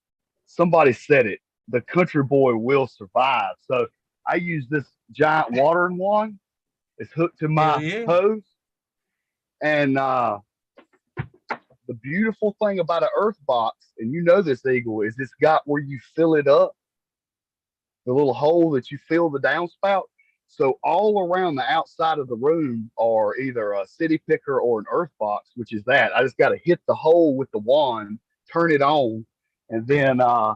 said it. The country boy will survive. So I use this giant watering one. It's hooked to my hose. And the beautiful thing about an earth box, and you know this, Eagle, is it's got where you fill it up, the little hole that you fill the downspout. So all around the outside of the room are either a city picker or an earth box, which is that. I just got to hit the hole with the wand, turn it on, and then I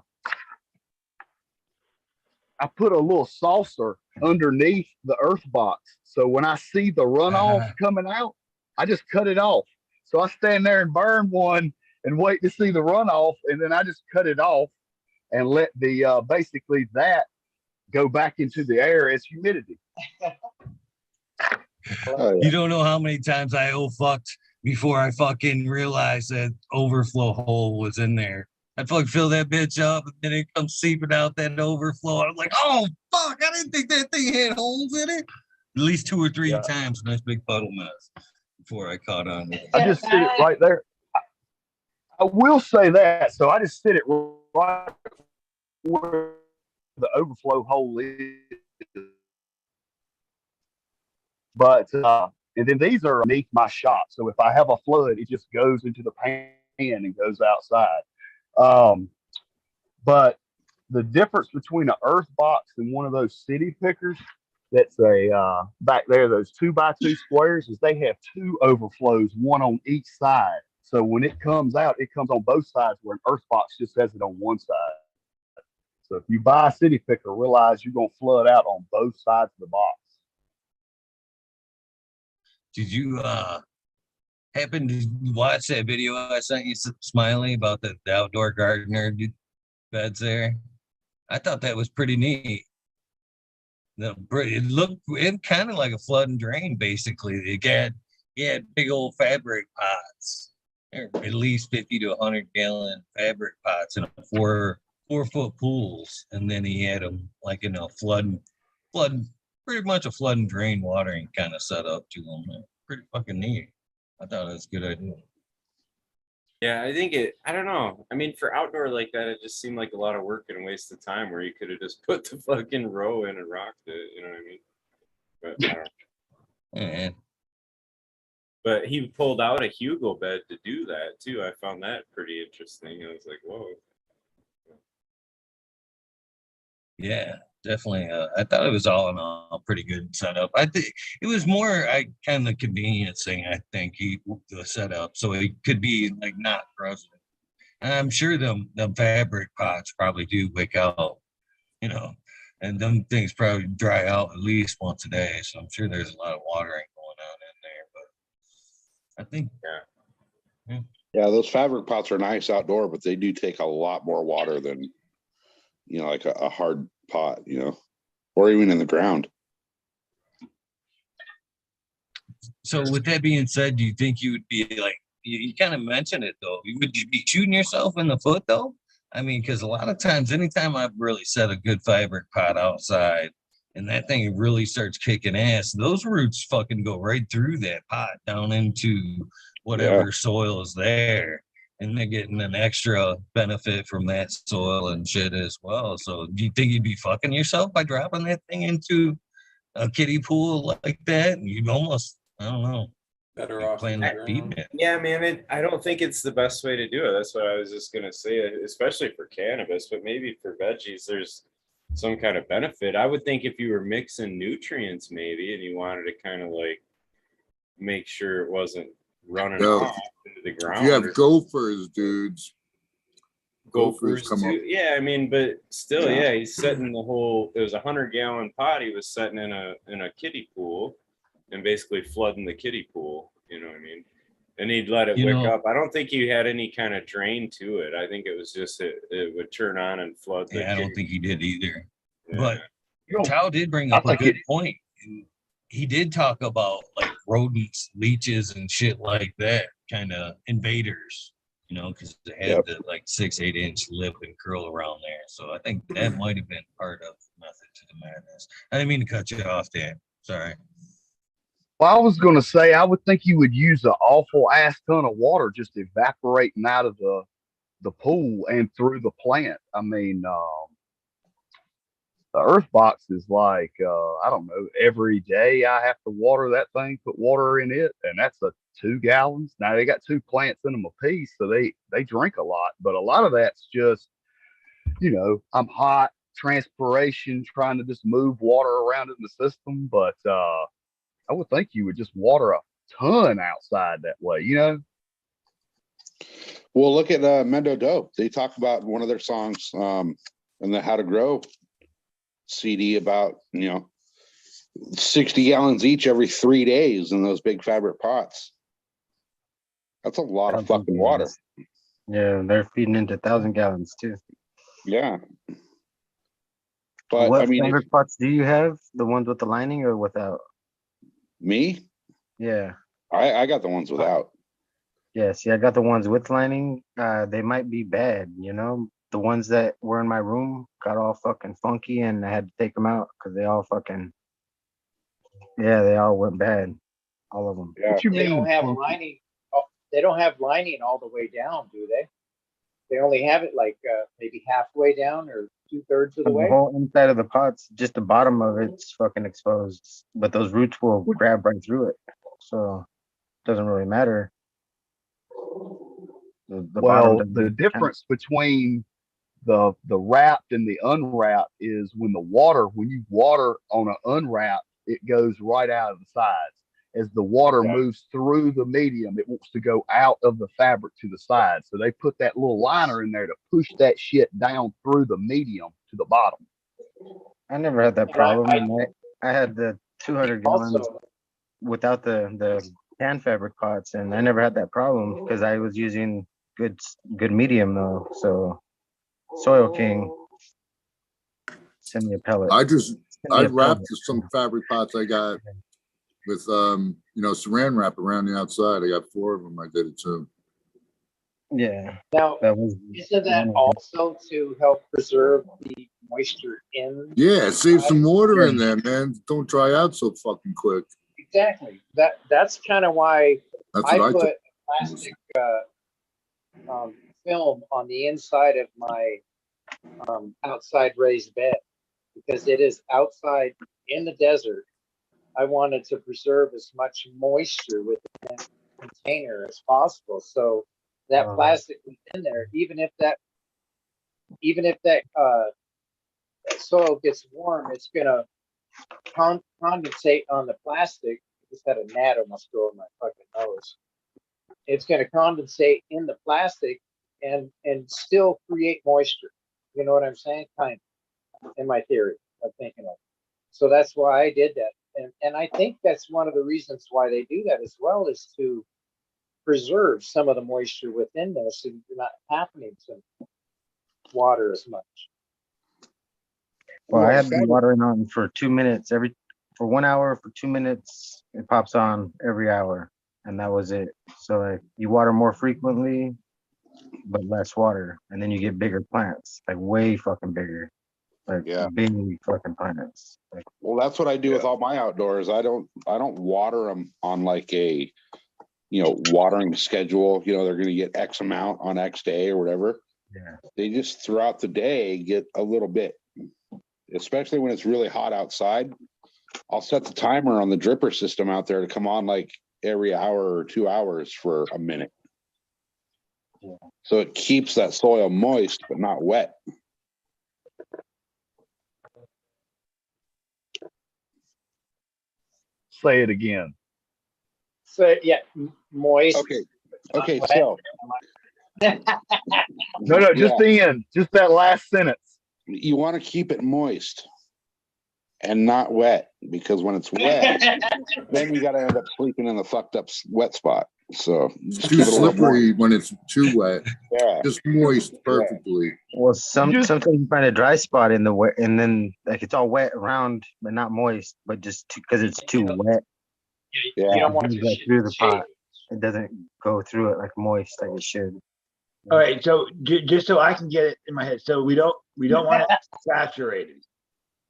put a little saucer underneath the earth box. So when I see the runoff coming out, I just cut it off. So I stand there and burn one and wait to see the runoff, and then I just cut it off and let the basically that go back into the air as humidity. You don't know how many times I fucked before I fucking realized that overflow hole was in there. I fucking fill that bitch up, and then it comes seeping out that overflow. I'm like, oh fuck! I didn't think that thing had holes in it. At least 2 or 3 times, nice big puddle mess before I caught on. I just sit it right there. I will say that. So I just sit it right where the overflow hole is. But and then these are beneath my shop. So if I have a flood, it just goes into the pan and goes outside. But the difference between an earth box and one of those city pickers that's a back there, those 2x2 squares, is they have two overflows, one on each side. So when it comes out, it comes on both sides, where an earth box just has it on one side. So if you buy a city picker, realize you're gonna flood out on both sides of the box. Did you happen to watch that video I sent you, Smiley, about the outdoor gardener beds there? I thought that was pretty neat. It kind of like a flood and drain, basically. He had big old fabric pots. They're at least 50 to 100 gallon fabric pots in a 4 foot pools, and then he had them like in a flood, pretty much a flood and drain watering kind of setup to them. Pretty fucking neat. I thought it was a good idea. Yeah, I don't know. I mean, for outdoor like that, it just seemed like a lot of work and a waste of time where you could have just put the fucking row in and rocked it. You know what I mean? But I don't know. Yeah. But he pulled out a Hugo bed to do that too. I found that pretty interesting. I was like, whoa. Yeah, definitely. I thought it was all in all pretty good setup. I think it was more kind of convenience thing. I think the setup, so it could be like not frozen. And I'm sure them fabric pots probably do wick out, and them things probably dry out at least once a day. So I'm sure there's a lot of watering going on in there. But I think Yeah, those fabric pots are nice outdoor, but they do take a lot more water than like a hard pot, or even in the ground. So with that being said, do you think you would be like, you kind of mentioned it though, would you be shooting yourself in the foot though? I mean, because a lot of times, anytime I've really set a good fabric pot outside and that thing really starts kicking ass, those roots fucking go right through that pot down into whatever soil is there. And they're getting an extra benefit from that soil and shit as well. So do you think you'd be fucking yourself by dropping that thing into a kiddie pool like that? You'd almost, I don't know. Better off playing that feeding it. Yeah, man, I don't think it's the best way to do it. That's what I was just gonna say, especially for cannabis, but maybe for veggies, there's some kind of benefit. I would think if you were mixing nutrients maybe and you wanted to kind of like make sure it wasn't running off into the ground. If you have gophers, dudes. Gophers come too. up. Yeah, I mean, but still, he's setting the whole. It was 100-gallon pot. He was setting in a kiddie pool, and basically flooding the kiddie pool. You know what I mean? And he'd let it wick up. I don't think he had any kind of drain to it. I think it was just it would turn on and flood. I don't think he did either. Yeah. But Tao did bring up a good point. He did talk about like rodents, leeches, and shit like that, kind of invaders, because it had the like 6-8 inch lip and curl around there. So I think that might have been part of the method to the madness. I didn't mean to cut you off, Dan. Sorry. Well, I was going to say, I would think you would use an awful ass ton of water just evaporating out of the pool and through the plant. I mean, the earth box is like, I don't know, every day I have to water that thing, put water in it, and that's 2 gallons. Now they got 2 plants in them a piece, so they drink a lot, but a lot of that's just, I'm hot, transpiration, trying to just move water around in the system. But I would think you would just water a ton outside that way, Well, look at Mendo Dope. They talk about one of their songs in the How to Grow CD about 60 gallons each every 3 days in those big fabric pots. That's a lot of fucking water. Yeah, they're feeding into 1,000 gallons too. Yeah. But what I mean, fabric pots do you have? The ones with the lining or without? Me? Yeah. I got the ones without. Yeah, see, I got the ones with lining. They might be bad, The ones that were in my room got all fucking funky, and I had to take them out because they all fucking, they all went bad, all of them. What you They mean? don't have lining. They don't have lining all the way down, do they? They only have it like maybe halfway down or 2/3 of the way. The whole inside of the pot's just the bottom of it's fucking exposed, but those roots will grab right through it, so it doesn't really matter. The Well, the difference between The wrapped and the unwrapped is when you water on an unwrapped, it goes right out of the sides. As the water moves through the medium, it wants to go out of the fabric to the side. So they put that little liner in there to push that shit down through the medium to the bottom. I never had that problem. I had the 200 gallons Also, without the can fabric pots, and I never had that problem because I was using good medium though. So Soil King, send me a pellet. I wrapped some fabric pots I got with saran wrap around the outside. I got 4 of them. I did it too. Yeah. Now, that was isn't that also to help preserve the moisture in? Yeah, save some water in there, man. Don't dry out so fucking quick. Exactly. That's kind of why That's I what I put plastic film on the inside of my outside raised bed, because it is outside in the desert. I wanted to preserve as much moisture within the container as possible. So that plastic was in there, even if that soil gets warm, it's gonna condensate on the plastic. I just had a gnat almost go in my fucking nose. It's gonna condensate in the plastic and still create moisture. You know what I'm saying? Kind of, in my theory of thinking of. So that's why I did that. And I think that's one of the reasons why they do that as well, is to preserve some of the moisture within there, so you're not happening to water as much. Well, I had been watering on for 2 minutes for 1 hour, for 2 minutes. It pops on every hour, and that was it. So like you water more frequently, but less water, and then you get bigger plants, like way fucking bigger, like big fucking plants. Like, well, that's what I do with all my outdoors. I don't water them on like a watering schedule. They're going to get X amount on X day or whatever. Yeah, they just throughout the day get a little bit, especially when it's really hot outside. I'll set the timer on the dripper system out there to come on like every hour or 2 hours for a minute. Yeah. So it keeps that soil moist but not wet. Say it again. So moist. Okay. So no, just the end. Just that last sentence. You want to keep it moist and not wet, because when it's wet, then you got to end up sleeping in the fucked up wet spot. So it's too slippery when it's too wet. Yeah, just moist perfectly. Yeah. Well, sometimes you find a dry spot in the wet, and then like it's all wet around, but not moist, but just because it's too wet. Yeah, you don't want to go through the pot. It doesn't go through it like moist like it should. All right, so just so I can get it in my head, so we don't want it saturated.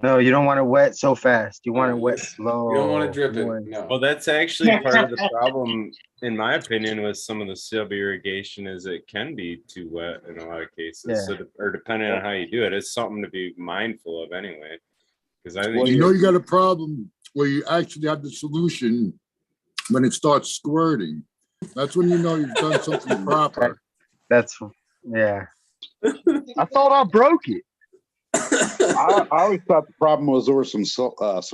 No, you don't want it wet so fast. You want it wet slow. You don't want to drip it. No. Well, that's actually part of the problem, in my opinion, with some of the sub irrigation, is it can be too wet in a lot of cases. Yeah. So, or depending on how you do it, it's something to be mindful of anyway. Because I think you got a problem where you actually have the solution when it starts squirting. That's when you know you've done something proper. That's yeah. I thought I broke it. I always thought the problem was there was some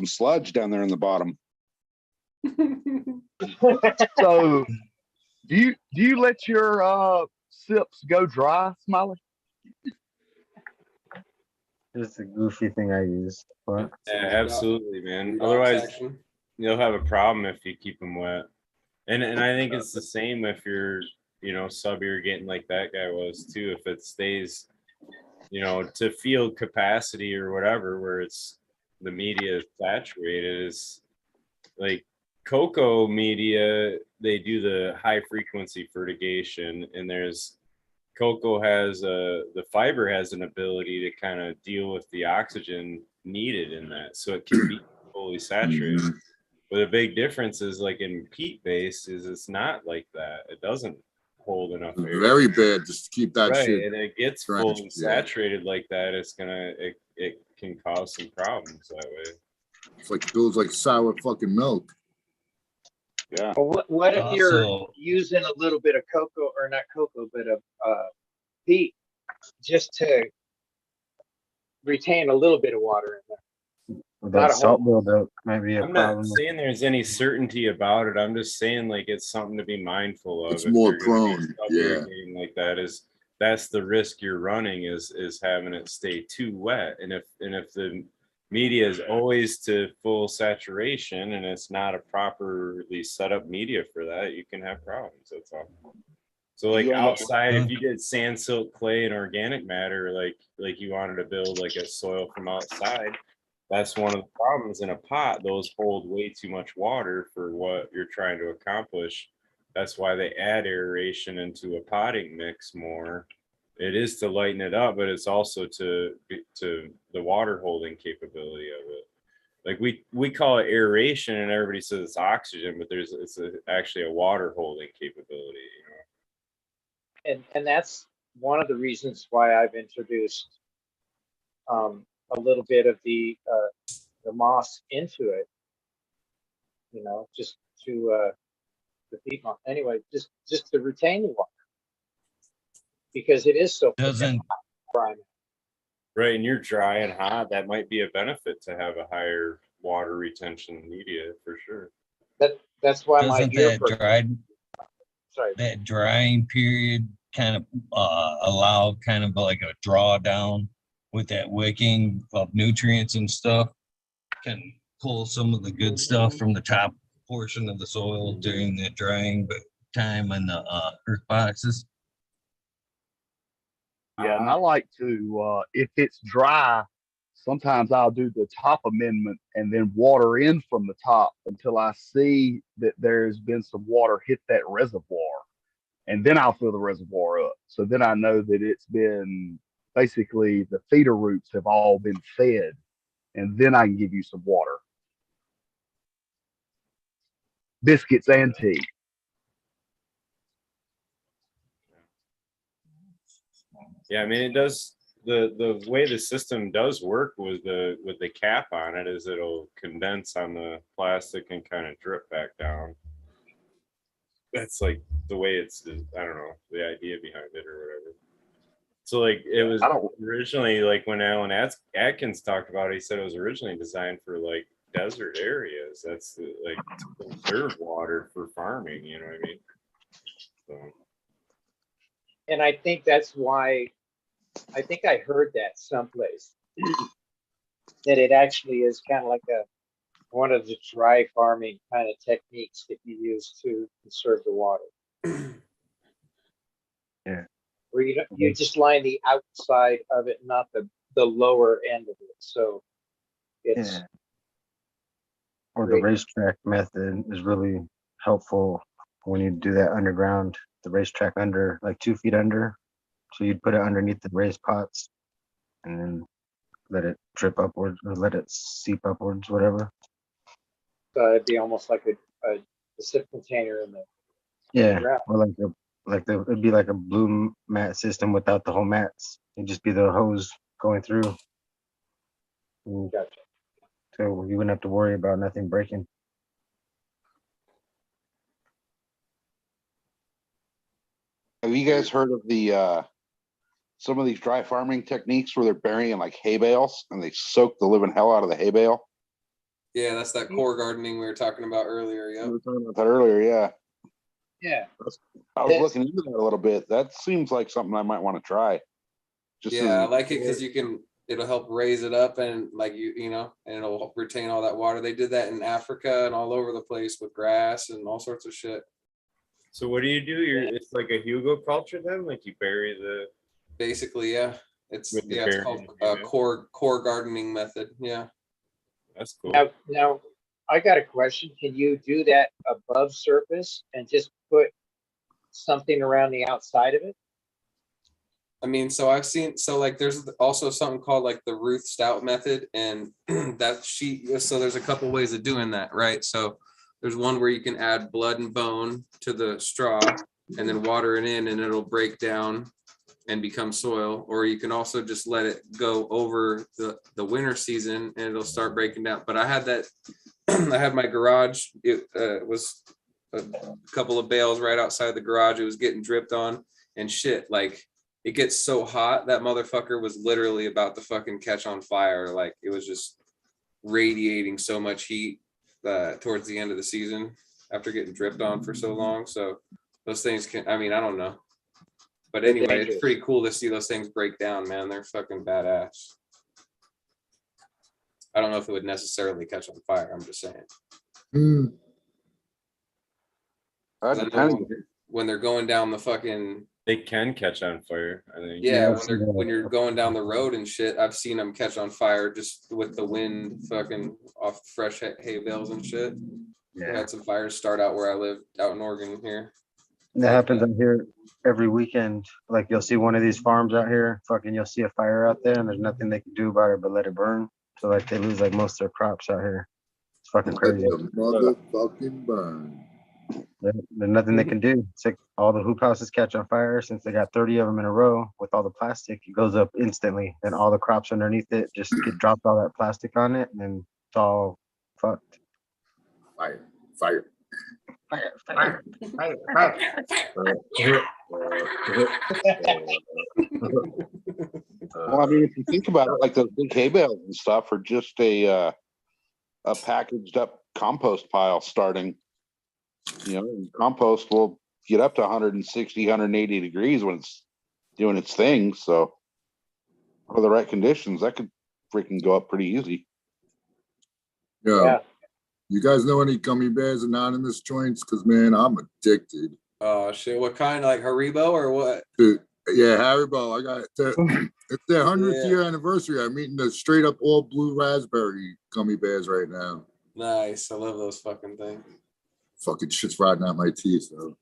sludge down there in the bottom. So, do you let your sips go dry, Smiley? It's a goofy thing I use. But yeah, absolutely, man. Otherwise, you'll have a problem if you keep them wet. And I think it's the same if you're sub irrigating like that guy was too. If it stays to field capacity or whatever, where it's the media is saturated, is like cocoa media, they do the high frequency fertigation, and cocoa has the fiber has an ability to kind of deal with the oxygen needed in that, so it can be fully saturated. Mm-hmm. But the big difference is like in peat based is it's not like that. It doesn't hold enough air. Very bad just to keep that right, shit. And it gets fully saturated like that. It's it can cause some problems that way. It's like it goes like sour fucking milk. Yeah. Well, what if you're using a little bit of cocoa, or not cocoa, but of peat, just to retain a little bit of water in there. With Not that a salt whole buildup might be a I'm not problem. saying there's any certainty about it. I'm just saying like it's something to be mindful of. It's if more you're gonna be prone, yeah. sub-irrigating like that is that's the risk you're running is having it stay too wet. And if the media is always to full saturation and it's not a properly set up media for that, you can have problems. That's all. So like You end up- outside, if you did sand, silt, clay, and organic matter, like you wanted to build like a soil from outside, that's one of the problems in a pot. Those hold way too much water for what you're trying to accomplish. That's why they add aeration into a potting mix more. It is to lighten it up, but it's also to the water holding capability of it. Like we call it aeration, and everybody says it's oxygen, but it's actually a water holding capability. and that's one of the reasons why I've introduced a little bit of the moss into it, just to feed on. Anyway, just to retain the water because it is so Doesn't dry. Right, and you're dry and hot. That might be a benefit to have a higher water retention media for sure. That's why my doesn't ear that drying period kind of allow kind of like a drawdown with that wicking of nutrients and stuff, can pull some of the good stuff from the top portion of the soil during the drying time in the earth boxes. Yeah, and I like to, if it's dry, sometimes I'll do the top amendment and then water in from the top until I see that there's been some water hit that reservoir. And then I'll fill the reservoir up. So then I know that it's been basically the feeder roots have all been fed. And then I can give you some water. Biscuits and tea. Yeah, I mean it does. The way the system does work with the cap on it is it'll condense on the plastic and kind of drip back down. That's like the way it's, I don't know, the idea behind it or whatever. So like it was originally, like when Alan Atkins talked about it, he said it was originally designed for like desert areas. That's like to conserve water for farming, you know what I mean? So. And I think that's why, I think I heard that someplace, that it actually is kind of like one of the dry farming kind of techniques that you use to conserve the water. Yeah. Where you just line the outside of it, not the lower end of it. So it's Or the racetrack method is really helpful when you do that underground, the racetrack under like 2 feet under. So you'd put it underneath the raised pots and then let it drip upwards or let it seep upwards, whatever. So it'd be almost like a sip container in the ground. Or it'd be like a blue mat system without the whole mats. It'd just be the hose going through. Gotcha. So you wouldn't have to worry about nothing breaking. Have you guys heard of the some of these dry farming techniques where they're burying like hay bales and they soak the living hell out of the hay bale? Yeah, that's that core gardening we were talking about earlier. Yeah. We were talking about that earlier, yeah. Yeah. I was looking into that a little bit. That seems like something I might want to try. I like it because it'll help raise it up and like and it'll retain all that water. They did that in Africa and all over the place with grass and all sorts of shit. So what do? It's like a Hugo culture then? Like you bury the. Basically, yeah. It's called core gardening method. Yeah. That's cool. Now, I got a question. Can you do that above surface and just put something around the outside of it? I mean, so I've seen, like there's also something called like the Ruth Stout method, and so there's a couple ways of doing that, right? So there's one where you can add blood and bone to the straw and then water it in and it'll break down and become soil, or you can also just let it go over the winter season and it'll start breaking down. But I had that, I had my garage, it was a couple of bales right outside the garage, it was getting dripped on and shit, like it gets so hot that motherfucker was literally about to fucking catch on fire. Like it was just radiating so much heat towards the end of the season after getting dripped on for so long. So those things can, I mean, I don't know. But anyway, it's pretty cool to see those things break down, man. They're fucking badass. I don't know if it would necessarily catch on fire. I'm just saying. When they're going down the fucking, they can catch on fire, I think. Yeah, when you're going down the road and shit, I've seen them catch on fire just with the wind fucking off fresh hay bales and shit. We had some fires start out where I live out in Oregon here. That happens out here every weekend. Like you'll see one of these farms out here, fucking you'll see a fire out there and there's nothing they can do about it but let it burn. So like they lose like most of their crops out here. It's fucking crazy. Motherfucking burn. There's nothing they can do. It's like all the hoop houses catch on fire since they got 30 of them in a row with all the plastic. It goes up instantly, and all the crops underneath it just get dropped all that plastic on it, and then it's all fucked. Fire. Well, I mean, if you think about it, like those big hay bales and stuff are just a packaged up compost pile starting. You know, compost will get up to 160, 180 degrees when it's doing its thing. So, for the right conditions, that could freaking go up pretty easy. Yeah. You guys know any gummy bears anonymous joints? Because, man, I'm addicted. Oh, shit. What kind? Like Haribo or what? Dude, yeah, Haribo. I got it. It's their 100th year anniversary. I'm eating the straight up all blue raspberry gummy bears right now. Nice. I love those fucking things. Fucking shit's rotting out my teeth, though.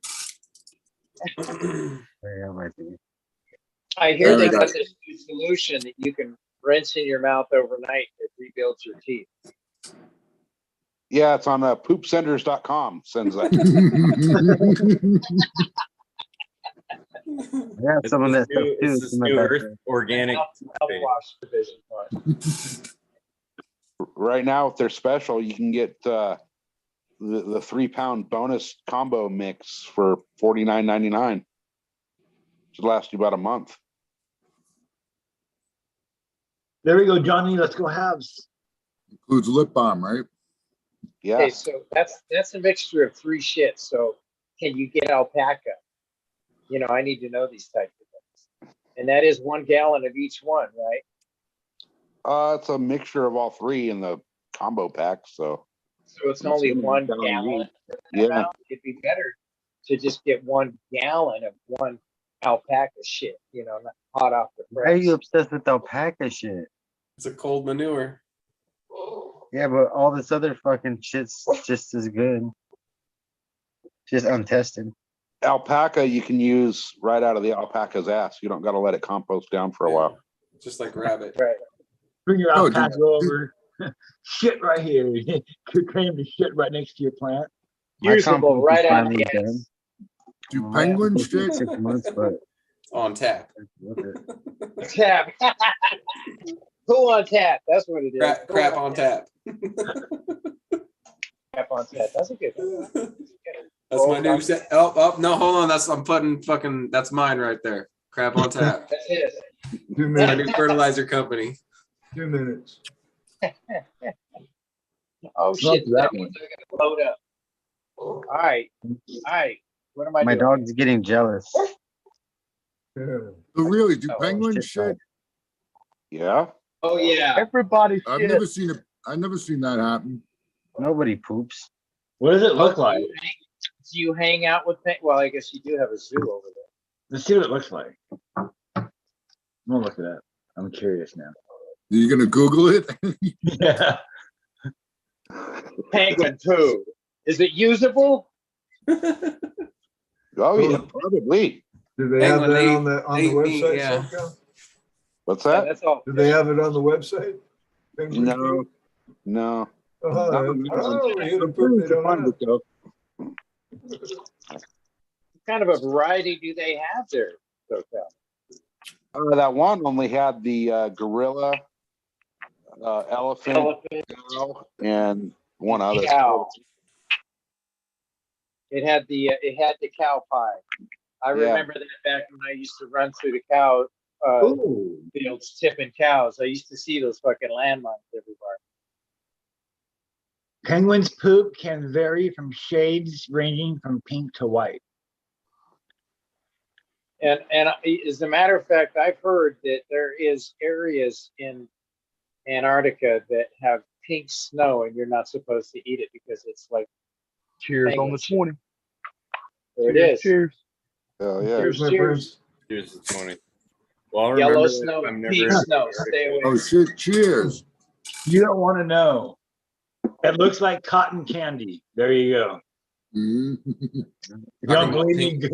I hear they got this new solution that you can rinse in your mouth overnight that rebuilds your teeth. Yeah, it's on poopsenders.com. Sends that. Yeah, some of that stuff too. It's this new Earth organic. Mouthwash division part. Right now, if they're special, you can get the 3-pound bonus combo mix for $49.99. Should last you about a month. There we go, Johnny. Let's go halves. Includes lip balm, right? Yeah. Okay, so that's a mixture of 3 shits. So can you get alpaca? You know, I need to know these types of things. And that is 1 gallon of each one, right? It's a mixture of all 3 in the combo pack. So it's only 1 gallon. Yeah. It'd be better to just get 1 gallon of 1 alpaca shit, you know, not hot off the press. Why are you obsessed with alpaca shit? It's a cold manure. Yeah, but all this other fucking shit's just as good. Just untested. Alpaca you can use right out of the alpaca's ass. You don't got to let it compost down for a while. Just like rabbit. Right. Bring your alpaca over. Shit right here. Claim the shit right next to your plant. Usable right out of the ass. Do penguins shit? 6 months, but on tap. Tap. Who on tap? That's what it is. Crap on tap. Crap on tap. That's a good one. That's my new set. Oh, no, hold on. I'm putting fucking, that's mine right there. Crap on tap. That's it. 2 My minutes. new fertilizer company. 2 minutes. Oh shit, that means I gotta load up. All right. What am I My doing? dog's getting jealous. Yeah. But really, do penguins shit? Yeah. Oh yeah. Everybody I've shit. never seen that happen. Nobody poops. What does it look like? Do you hang out with well, I guess you do have a zoo over there. Let's see what it looks like. I'm gonna look it up. I'm curious now. Are you gonna Google it? Yeah. Penguin poo. Is it usable? Oh yeah, probably. Do they have Penguin that on the ate meat, website? yeah. Somehow? What's Yeah, that? that's all. Do they have it on the website? Penguin No. poop? No. We hit a poop they don't have. What kind of a variety do they have there, SoCal? That one only had the gorilla, elephant, cow, and one other. Cow. It had the cow pie. I remember that back when I used to run through the cow fields tipping cows. I used to see those fucking landmines everywhere. Penguins' poop can vary from shades ranging from pink to white. And as a matter of fact, I've heard that there is areas in Antarctica that have pink snow, and you're not supposed to eat it because it's like cheers on the 20. There it is. Cheers. Oh yeah. Cheers, cheers. Here's the 20. Well, I'll Yellow remember snow, that I'm never pink in snow. Antarctica. Stay away. Oh shit! Cheers. You don't want to know. It looks like cotton candy. There you go. Mm. If you Talking don't about believe me,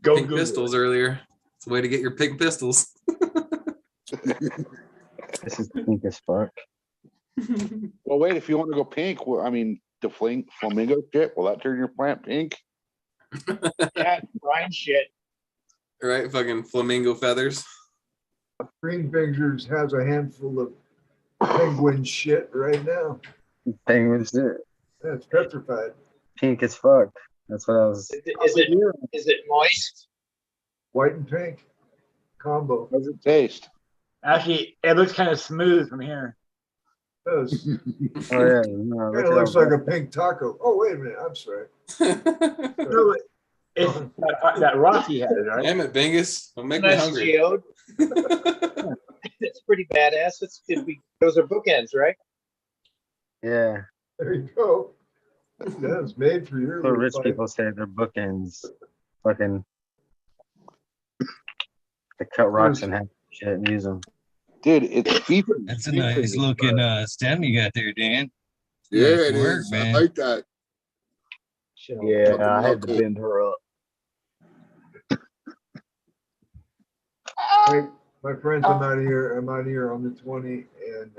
go pink Google pistols it. earlier. It's a way to get your pink pistols. This is pink as fuck. Well, wait. If you want to go pink, well, I mean, the flamingo shit. Will that turn your plant pink? Yeah, brine shit. Right? Fucking flamingo feathers. Green Fingers has a handful of penguin shit right now. Penguin shit. Yeah, it's petrified. Pink as fuck. That's what I was. Is it moist? White and pink combo. How does it taste? Actually, it looks kind of smooth from here. It does. Oh yeah, no, Kind of looks like a pink taco. Oh, wait a minute. I'm sorry. No, it's that Rocky had it, right? Damn it, Bingus. Don't make me Nice hungry. geode. It's pretty badass. It's could be. Those are bookends, right? Yeah. There you go. That's made for your So little rich fight. people say they're bookends. Fucking. They cut rocks and have shit and use them. Dude, it's FIFA. That's a nice looking stem you got there, Dan. Yeah, Nice it work, is. man. I like that. Yeah, I had to knuckle. bend her up. Hey, my friends, I'm out of here. I'm out of here on the 20. And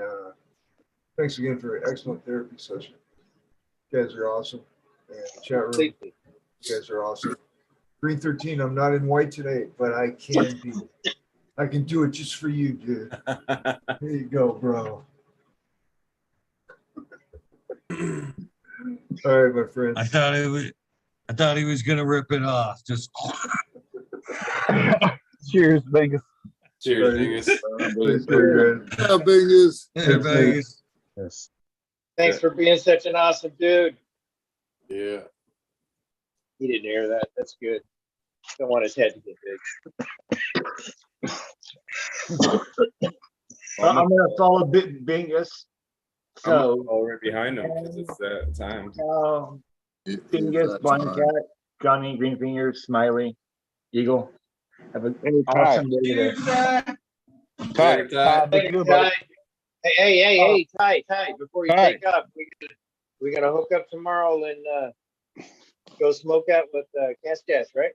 thanks again for an excellent therapy session. You guys are awesome. And chat room, you guys are awesome. Green 13, I'm not in white today, but I can be. I can do it just for you, dude. Here you go, bro. All right, my friends. I thought he was gonna rip it off. Just Cheers, Vegas. Cheers, Bingus. Please stay good. Yeah, Bingus. Hey, Vegas. Yes. Thanks for being such an awesome dude. Yeah. He didn't hear that. That's good. Don't want his head to get big. I'm gonna follow Bingus. So All right behind them because it's that time. Bingus, Blind Cat, Johnny, Green Fingers, Smiley, Eagle. Have an awesome day today. Ty. Ty. Hey, Ty, before you take up, we gotta hook up tomorrow and go smoke out with Cass, right?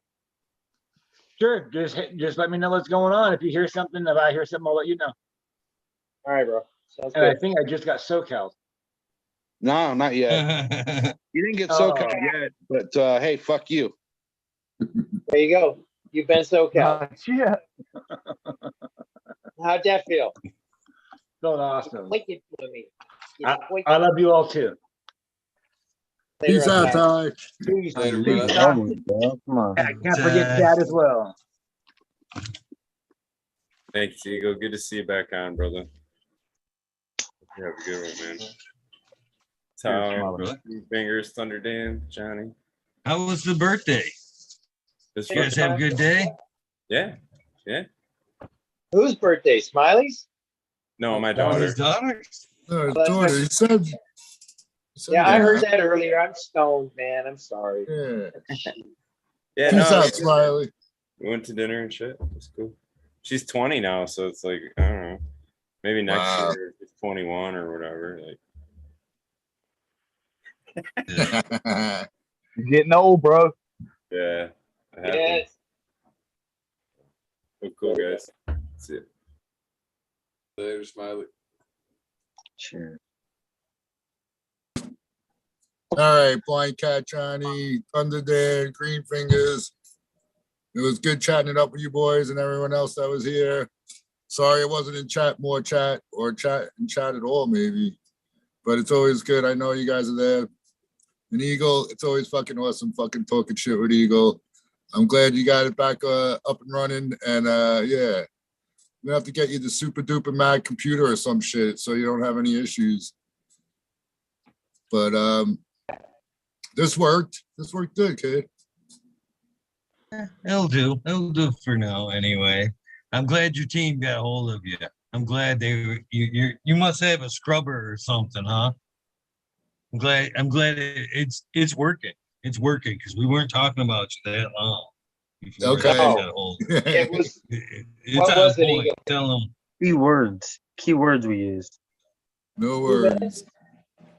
Sure, just let me know what's going on. If you hear something, if I hear something, I'll let you know. All right, bro. Sounds And I good. think I just got SoCal. No, not yet. You didn't get SoCal yet, but hey, fuck you. There you go. You've been SoCal. Yeah. How'd that feel? Felt awesome. Like it for me. I love you all too. Peace out, Ty. Peace. Later, Peace brother. out. Come on. I can't forget Chad as well. Thanks, Eagle. Good to see you back on, brother. You have a good one, man. Tom, Fingers, Thunder Dan, Johnny. How was the birthday? You guys have a good day? Yeah, yeah. Whose birthday? Smiley's? No, my Oh, daughter. his daughter? No, his daughter. He said. Yeah, I heard that earlier. I'm stoned, man. I'm sorry. Yeah. Yeah, Peace no, out, Smiley. we went to dinner and shit. It was cool. She's 20 now, so it's like, I don't know. Maybe next Wow. year she's 21 or whatever. Like, You're getting old, bro. yeah. it happens. Yes. Oh, cool, guys. See ya. Later, Smiley. Cheers. All right, Blind Cat Johnny, Thunder Dan, Green Fingers. It was good chatting it up with you boys and everyone else that was here. Sorry it wasn't in chat, more chat, or chat at all, maybe. But it's always good. I know you guys are there. And Eagle, it's always fucking awesome fucking talking shit with Eagle. I'm glad you got it back up and running. And yeah, we have to get you the super duper Mac computer or some shit so you don't have any issues. But this worked. This worked good, kid. It'll do. It'll do for now, anyway. I'm glad your team got a hold of you. I'm glad you must have a scrubber or something, huh? I'm glad it's working. It's working because we weren't talking about you that long. Okay. It was, It's what on was it, point. Eagle? Tell them. Keywords we used. No worries.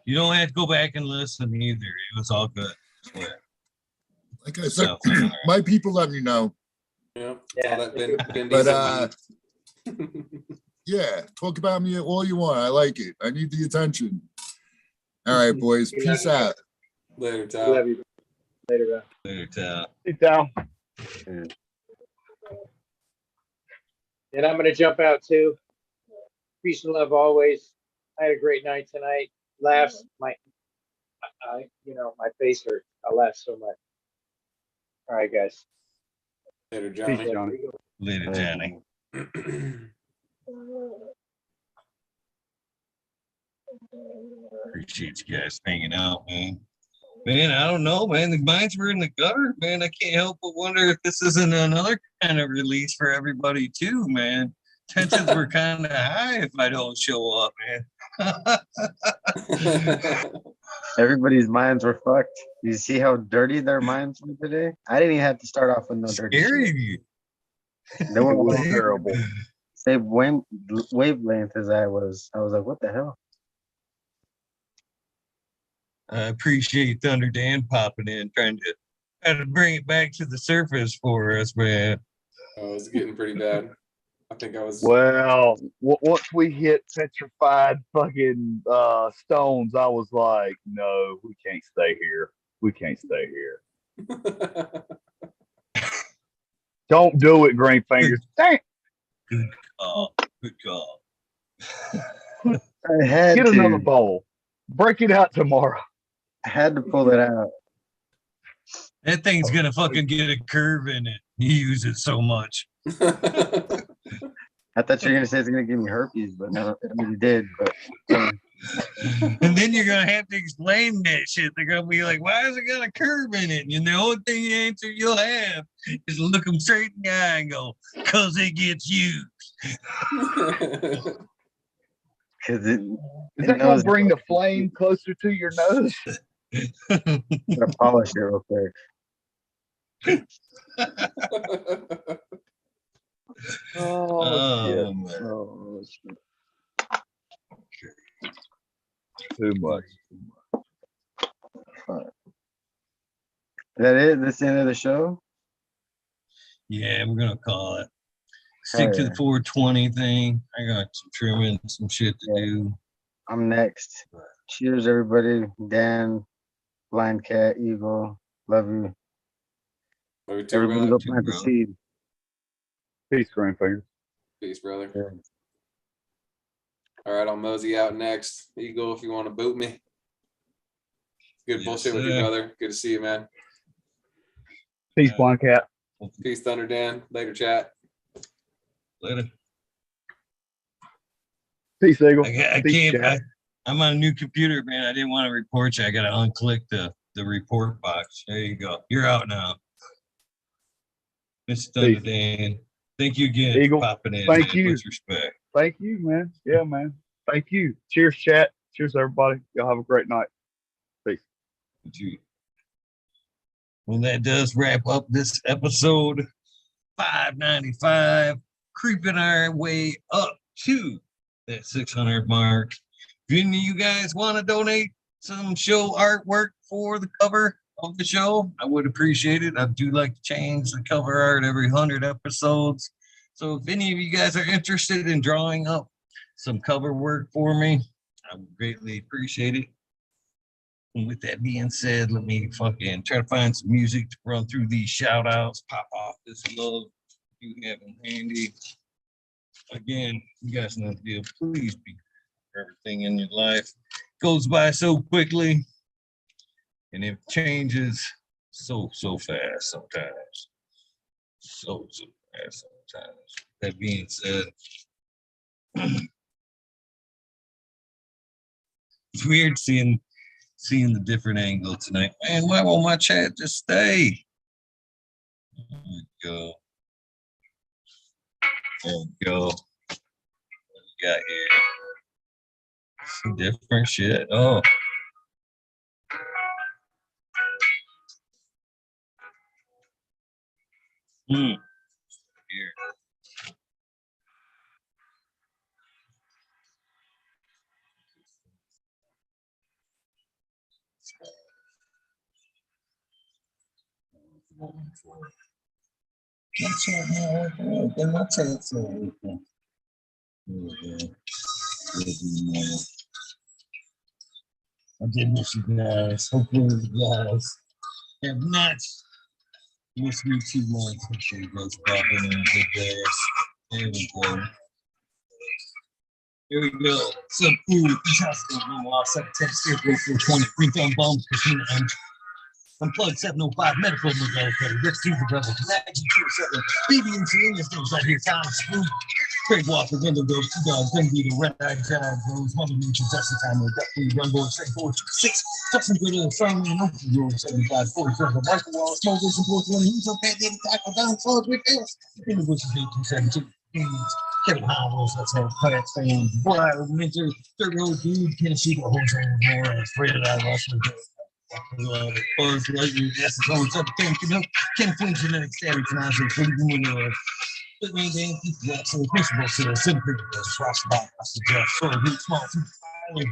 You don't have to go back and listen either. It was all good. I swear. Like I said, my people let me know. Yeah. But yeah, talk about me all you want. I like it. I need the attention. All right, boys. Peace out. Later, Tal. Love you. Later, bro. Later, Tal. Hey, Tal. And I'm gonna jump out too. Peace and love always. I had a great night tonight. Laughs, my face hurt. I laughed so much. All right, guys. Later, Johnny. Later, Johnny. Appreciate you guys hanging out, man. Man, I don't know, man. The minds were in the gutter, man. I can't help but wonder if this isn't another kind of release for everybody too, man. Tensions were kind of high if I don't show up, man. Everybody's minds were fucked. You see how dirty their minds were today? I didn't even have to start off with no dirty Scary. shit. They were all terrible. Same wavelength as I was. I was like, what the hell? I appreciate Thunder Dan popping in, trying to bring it back to the surface for us, man. Oh, it was getting pretty bad. I think I was. Well, once we hit petrified fucking stones, I was like, no, we can't stay here. We can't stay here. Don't do it, Green Fingers. Dang. Good call. Good call. I had Get to. another bowl. Break it out tomorrow. I had to pull it out. That thing's gonna fucking get a curve in it. You use it so much. I thought you were gonna say it's gonna give me herpes, but no, I mean, it did. But And then you're gonna have to explain that shit. They're gonna be like, "Why has it got a curve in it?" And the only thing the answer you'll have is look them straight in the eye and go, "Cause it gets used." Because is that gonna bring the flame closer to your nose? I'm gonna polish it real quick. Oh, man. oh shit. Too much. Is that it? This the end of the show? Yeah, we're gonna call it. Stick to the 420 thing. I got some trimming, some shit to do. I'm next. Cheers, everybody. Dan, Blind Cat, Eagle. Love you. Love you too, Everybody brother. go plant the seed. Peace, Green Fingers. Peace, brother. All right, I'll mosey out next. Eagle, if you want to boot me. Good bullshit with you, brother. Good to see you, man. Peace, Blind Cat. Peace, Thunder Dan. Later, chat. Later. Peace, Eagle. I Peace, can't. chat. I'm on a new computer, man. I didn't want to report you. I got to unclick the report box. There you go. You're out now. Mr. Thunder Dan. Thank you again Eagle, for popping in. thank man, you. with respect. Thank you, man. Yeah, man. Thank you. Cheers, chat. Cheers, everybody. Y'all have a great night. Peace. Well, that does wrap up this episode 595, creeping our way up to that 600 mark. If any of you guys want to donate some show artwork for the cover of the show, I would appreciate it. I do like to change the cover art every 100 episodes. So if any of you guys are interested in drawing up some cover work for me, I would greatly appreciate it. And with that being said, let me fucking try to find some music to run through these shout outs, pop off this love you have them handy. Again, you guys know the deal. Please be for everything in your life. Goes by so quickly and it changes so fast sometimes. So bad sometimes. That being said, it's weird seeing the different angle tonight. Man, why won't my chat just stay? There we go. There we go. What do we got here? Some different shit. Oh. Here. I did miss you guys. Hopefully you guys have not missed me too much. I'm sure you guys pop in and good days. There we go. Here we go. Some food. Fantastic. Lost 710 Steer 420. Green Thumb Bombs. Casino Engine. Unplugged 705 medical modality. Rick Steve the Rebel. Magic 27. BB&T. This thing's right here. Time Spoon. Craig Walker, Window Goes, Two Dogs, Bendy, the Red Eye Giant, Rose, Mother Nature, Justin Time, Ducky, Runboard, Straight 426, Justin Good, Firmly, and Open Road, 75, 47, Michael Wallace, Moses, and 420, He's okay, Daddy Tackle, Down, Falls, with Else, in the Bushes, 1872, Kevin Howells, that's how Pirates fan, Boy, Winter, Third Road Dude, Tennessee, the whole thing, more, Fred, I lost my Buzz, Lightning, yes, it's always up, Ken Flynn, Genetic Static, Tenacity, Food, Big man, Dan, Jackson, Principal, Center, Ross Bob, Master Jeff, Sort of Root, Small,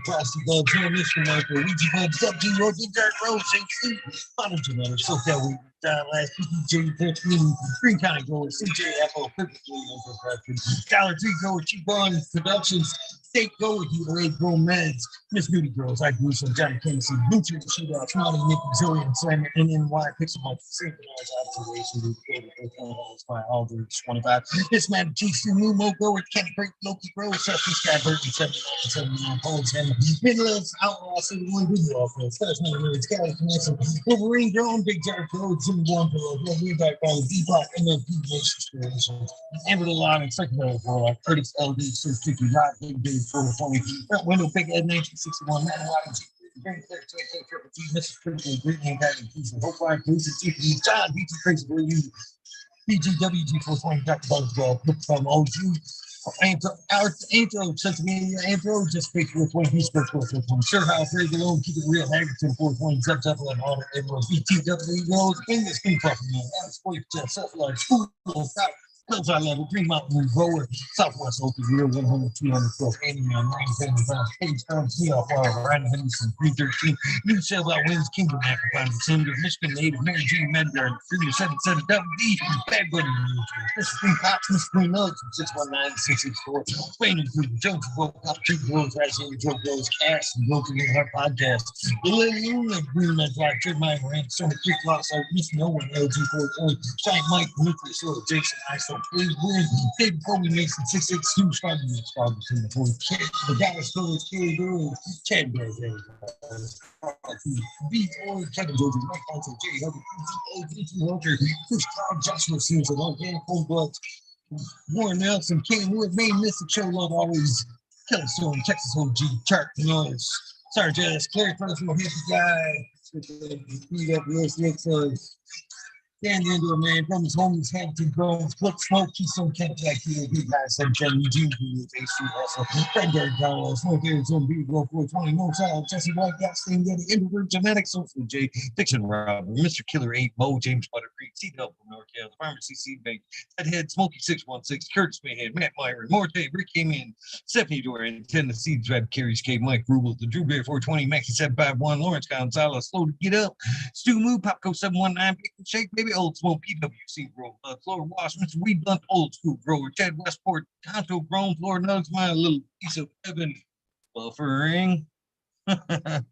Frosty Bugs, Mr. Michael, Ouija Bugs, W, Rosie, Dirt, Rose, St. Modern Genetics, SoCal, we last PJ, Pittsburgh, Green County Growers, CJ, Apple, Perfectly, Dollar Tree Grower, Cheap Bond Productions, State Grower, Heat Grow Meds, Miss Beauty Girls, I grew some Johnny Casey, Butcher, Shootout, Smiley, Nick, Zillion, Slam, NNY, Pixel Mike, St. Observation, by Alder, 25. This man, G.C. Numo, Grower, Kenny Break, Loki Grower, Session Sky, Burton, 79, Paul's Hammer, Midlands, Outlaw, 71, Video Offense, First Man, Really, Scally Connection, Wolverine, Drone, Big Jar, Code, Jimmy One, Real Back on D-Block, MLP, Nation, Amber the Line, and Second Level for like Curtis LD, 650, Rock, Big Big, 420, Front Window, Big Ed, 1961, Man, Very clear, Triple T, Mrs. Critical, Green Hand, Guiding Piece, Hope Line, Police, GP, John, BT, Crazy, Blue, you, BGWG 420, Dr. Bugs, Look from OG, Antro, Central Media, Antro, just fake 420, Beast 420, Sure House, Ray Below, Keep It Real, Haggerton 420, Zep Zeppelin, and Honor, Edward, BTW, Rose, English, King Puffin, Alice, Boy, Self Life, School, Hills I Level, Green Mountain, Grower, Southwest Open, Real 100, 212, 89, 975, Page Town, Sea Ryan Henderson, 313, New Sales Out Wins, Kingdom Amplified, Cinder, Michigan Native, Mary Jane Medgar, 377, WD, Bad Bunny, Mr. Green Cox, Mr. Green Nugs, 619, 664, Wayne and Food, Jones, Woke Up, Two Girls, Rising, Joe Girls, Cash, and Broken in Heart Podcast, The Lily, Green Men's Life, Jeremiah Rand, Sony Creek, Lost Art, Miss No One, LG 420, Giant Mike, Nucleus, Jason, ISO, Please win. David Kobe Mason, 662, Spider-Man, the Dallas Stores, Kelly Girls, Chad Bear, Beat Oil, Kevin George, Mike Hunter, Jerry Hubbard, PGA, Hunter, Chris Cloud, Joshua Sears, and Organic Cold Bloods, Warren Nelson, Kane Wood, Maine Mystic Show, Love Always, Kelly Stone, Texas OG, Chart Noise, Sarge Jazz, Clary Personal, Happy Guy, beat up Lewis Nixon. Stand into a man from his home, his head to groans, Flip Smoke, Keystone, Kentucky, Big Guy, Sunshine, Eugene, Face Street Hustle, Fredberg, Carlos, Smoke Arizona, Beat, Roll 420, No Salad, Jesse White, Gaston, Getty, Introvert, Genetics, Social J, Fiction Robber, Mr. Killer 8, Mo, James Butter Creek, Seed Help from North Carolina, Pharmacy Seed Bank, Head, Smokey 616, Curtis Mayhead, Matt Meyer, Morte, Rick came in, Stephanie Doran, Tennessee, Dread, Carries K, Mike Rubel, the Drew Bear 420, Maxi 751, Lawrence Gonzalez, Slow to Get Up, Stu Moo, Popco 719, Pick and Shake, Baby Old Smoke, PWC Grow, Florida Wash, Mr. Weed Blunt, Old School Grower, Chad Westport, Tonto Grown, Florida Nugs, my little piece of heaven, buffering. There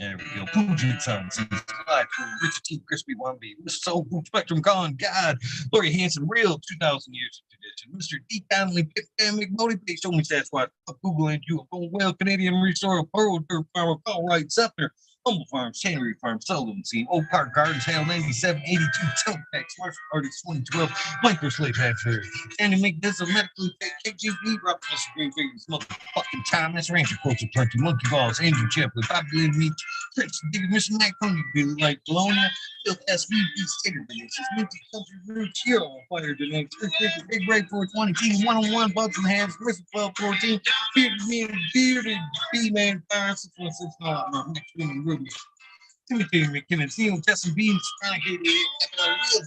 we go. Puget Sounds, Richard T. Crispy Wambi, Mr. Soul Food Spectrum Con, God, Lori Hanson, Real 2,000 Years of Tradition, Mr. D. Connolly, Pandemic, Motivate, Show Me Sasquatch, Google and you, Going Well, Canadian Resource, Pearl, Dirt Farmer, Paul Wright, Scepter, Humble Farms, Tannery Farm, Sullivan Scene, Oak Park Gardens, Hale 97, 82, Tilt Packs, Martial Artist 2012, Micro Slave Hatcher, and to make this a medically fit KGB, Rock Mr. Green Fingers, motherfucking Timeless Rancher, Culture Turkey, Monkey Balls, Andrew Chaplin, Bobby Lee Meat, Tricks, Digger Mission Mac, Pony, like Bologna, Phil SVB, Stater Delicious, Minty Country Roots, Hero on Fire tonight, Big Ray 420, Team 101, Bugs and Hands, Mr. 1214, Bearded B-Man, Fire 6169, next one, Ruby. Timothy McKinnon, Theo, Justin Beans, Frank, Real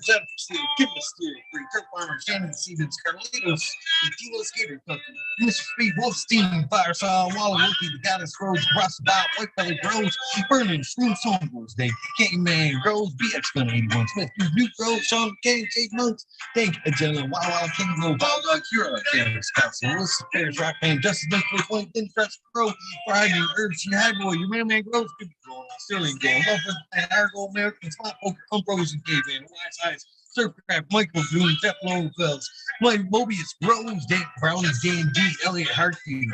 Jennifer Steele, Kidney Steele, Kurt Farmer, Shannon Stevens, Carlitos, Tino Skater, Mr. Speed, Wolfstein, Firesaw, Walla Wookie, The Goddess Grows, Ross Bob, White Belly Grows, Burning, Spoon Song Grows, Dave, King Man Grows, BX Gun 81, Smith, New Grows, Sean King, Jake Monks, Dank, Agenda, Wow King Grow, Wild Cura, Cannabis Council, Melissa Paris, Rock Band, Justice Bank, 420, Thin Fresh Grow, Friday, Herbs, High Boy, Your Man Grows, Good Grow, Sterling Grow, and Argo American Spot Poker, Unfrozen Caveman, Wise Eyes, Surfcraft, Michael Bloom, Jeff Lowenfels, Mike Mobius, Rose, Dave Brownies, Dan D, Elliot Hartfield,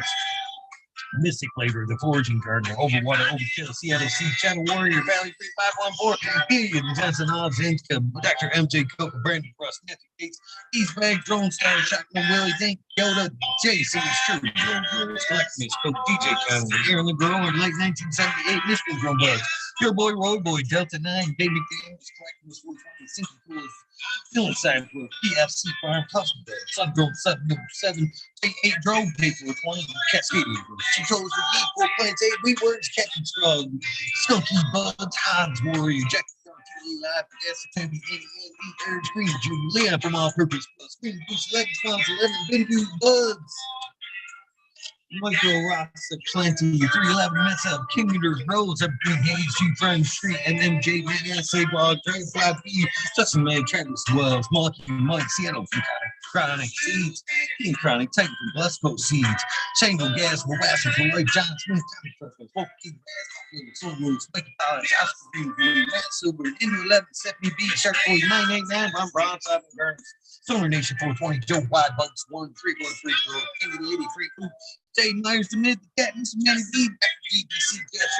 Mystic Flavor, The Foraging Gardener, Overwater, Overkill, Seattle Sea, Channel Warrior, Valley 3514, Gideon, Johnson Hobbs, Income, Dr. MJ Cook, Brandon Frost, Matthew Gates, East Bag, Drone Star, Shotgun Willie, Thank Yoda, Jason, True, Collect Miss, Coke, DJ Conley, Aaron the Grower, late 1978, Michigan Drum Bugs, Your Boy, Road Boy, Delta 9, David Games, Collect Miss 420, Sinking Coolers, Philip Side for PFC Farm, Custom Bed, Sun Drone 7, 8 Drone, Pay for 20, Cascade Eagles, She chose the deep, 4 plants, 8 wheat words, Captain Scrug, Skunky Buds, Hobbs Warrior, Jack Live, Gas, Tempe, 81, Beat, Urge, Green, Juliana from All Purpose Plus, Green Boost, Legs, Farms, 11, Benview Buds. Micro Rocks of Plenty, 311 Mess Up, King Eaters, Rose, Evergreen Hayes, G Friend Street, and MJ, Man, Sayball, Dragonfly B, Justin Man, Travis Wells, Monkey, Mike, Seattle, Chronic Seeds, King Chronic, Titan from Blessed Coast Seeds, Shango Gas, Wabasser from Lake John Smith, Tommy Truckers, Wolf King Bass, Soul Roots, Mike College, Oscar Green, Matt Silver, Indy 11, Stephanie B, Shark Boy 989, Ron Brown, Simon Burns, Solar Nation 420, Joe Wide Bugs 1313, Girl, King of the 83, Jay Myers, the Mid, the Captain, Manny B, GBC, Gas,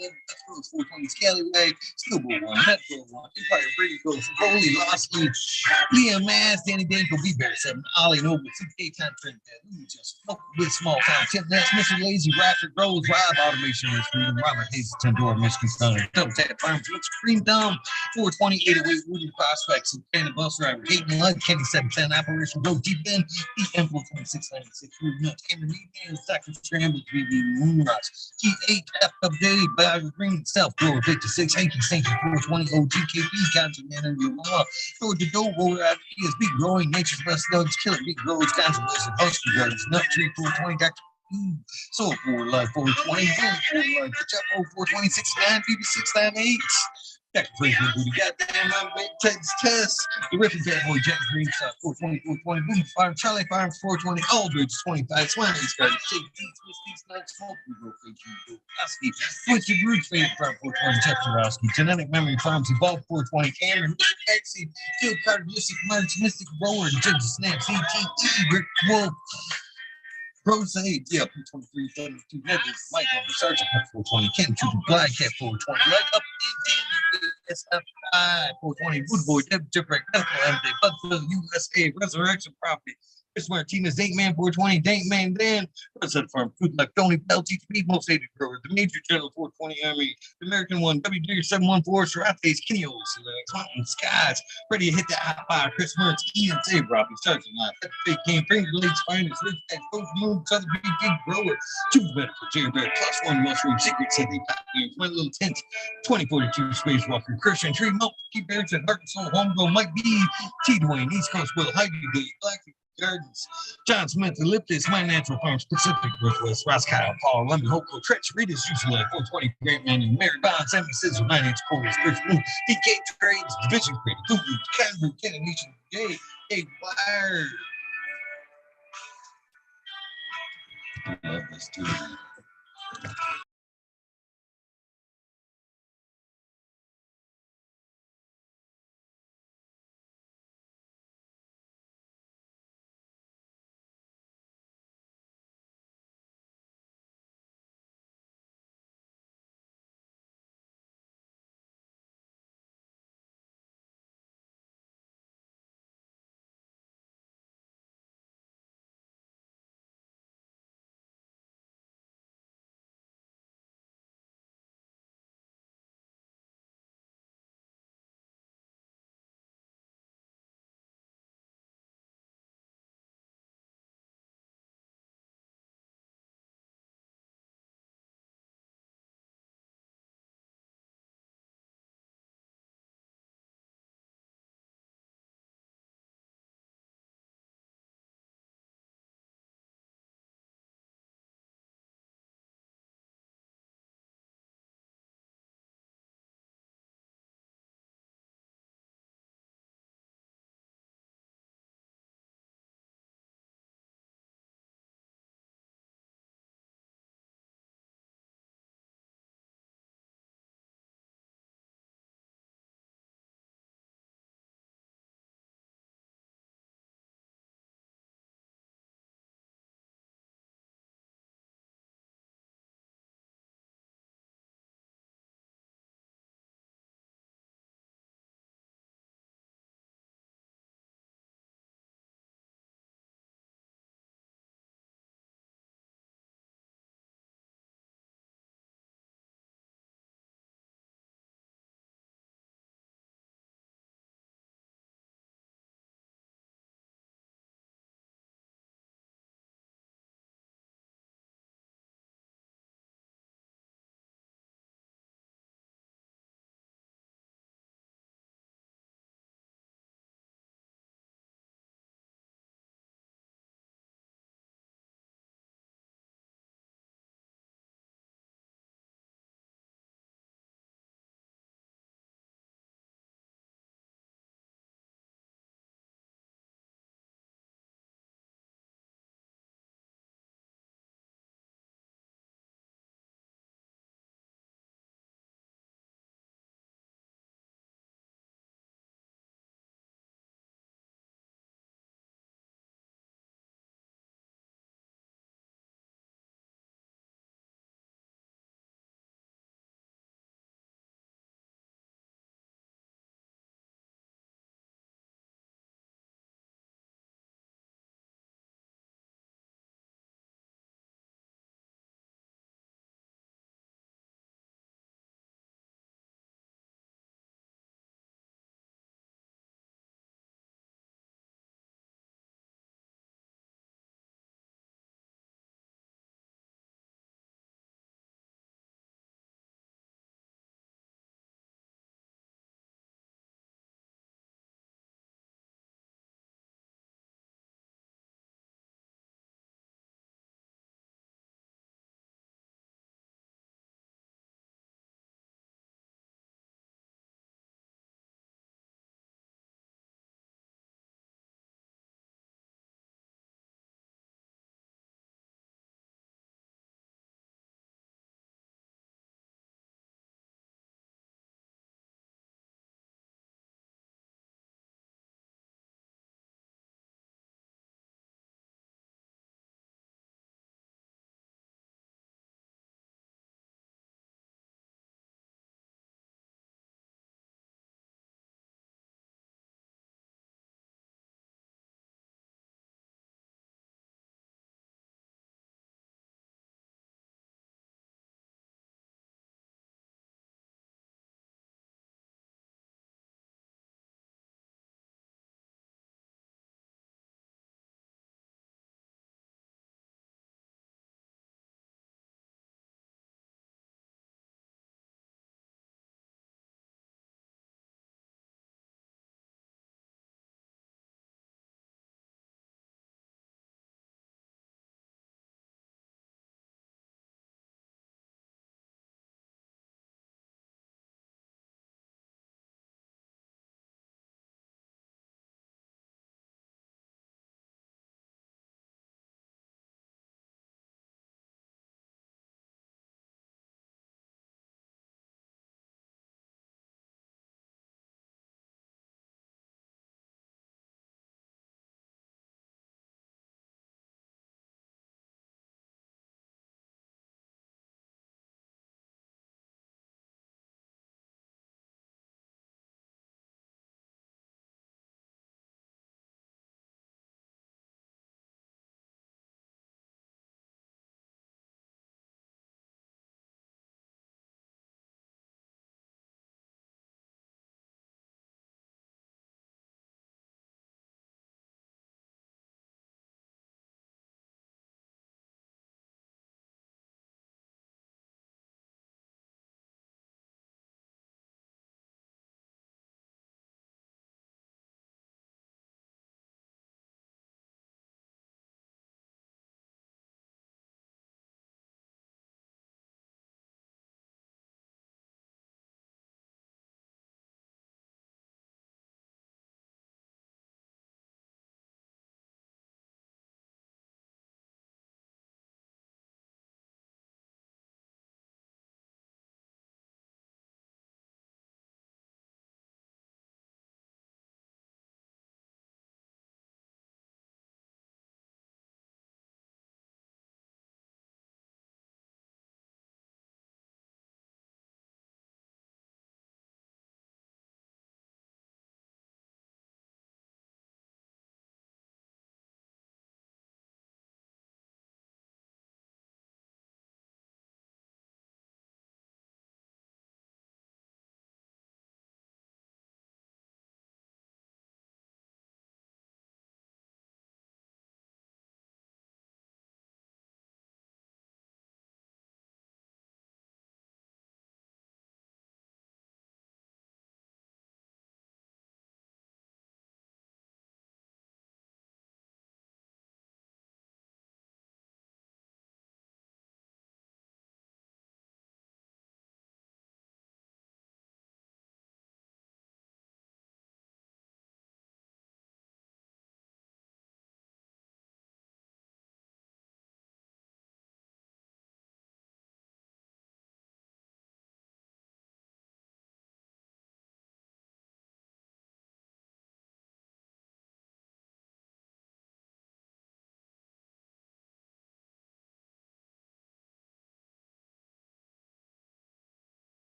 911, Rose 420, Scallyway, Steelboy 1, Metro 1, Empire, Brady Ghost, Holy Losky, Liam Mass, Danny Danko, B Bear 7, Ollie Noble, 6K Time Trend, Louis Justice, with Small Town, Tim Ness, Mr. Lazy, Raptor, Rose, Rob, Automation, Freedom, Robert Hayes, Tendora, Michigan Stunner, Double Tap Farms, Rich Cream Down, 420, 808, Rudy Prospects, Canada Bus Driver, Hayden Lund, Kenny 710, Operation Go Deep In, EM 42696, Rudy Nuts, Cameron Lee, Dr. Scramble, 3D, Moonrise, G8, F Up Daily, Bio Green, Self Grower, 56, Hanky, Saint 420, OGKP, Ganja Man, your law, Georgia Doe, Roller Ideas, Big Growing, Nature's Best Dogs, Killer, Big Grows, Ganja Wilson, Husky Gardens, Nut Tree, 420, Dr. Soul 4 Life 420, 4 Life, Chap 420, 69, BB 698. Dr. Franklin Booty, goddamn, I'm big Ted's Test. The Riffy Bad Boy, Jack Green, 420, 420, Boom Farm, Charlie Farms, 420, Aldridge, 25, Smiley's Garden, Shake Beats, Whiskey, Smoke, Smoke, Husky, Twisted Roots, Favorite Farm, 420, Jeff Jarowski, Genetic Memory Farms, Evolve, 420, Cameron, Taxi, Field Card, Mystic March, Mystic Rower, Judge Snap, CTE, Rick Wolf, Rose, yeah, 23, 72, Nebulous, Mike, Sergeant, 420, Ken, Trooper, Black Cat, 420, Light Up, SF5, 420, Wood Boy, Deb Chipwreck, Medical MJ, Buckville, USA, Resurrection Property, Chris Martinez, Dank Man, 420, Dank Man, Dan, Resident Farm, Food Life, Tony Bell, GTP, Most Hated Grower, the Major General, 420 Army, the American One, WD 714, Serates, Kenny Olsen, Mountain Skies, ready to hit that hot fire, Chris Mertz, Ian Save, Robbie, Sergeant Line, Fake Game, Finger Blades, Finest, Rich Tech, Coach Moon, Southern Big Grower, Two Medical, Jerry Bear, Plus One Mushroom, Secret City, My Little Tent, 2042 Space Walker, Christian Tree, Mount, Keep Erickson, Arkansas, Homegrown, Mike B, T. Dwayne, East Coast Will, Heidi Glee, Black Gardens, John Smith, Elliptis, My Natural Farms, Pacific Northwest, Ross Kyle, Paul, Lemon, Hoco, Trench, Rita's Usually, 420, Great Man, Mary Bond, Sammy Scissor, 9-inch Coles, Chris Moon, DK Trades, Division Creator, Google, Canberra, Kenny Nation, Jay, Hey, Wire. I love this too.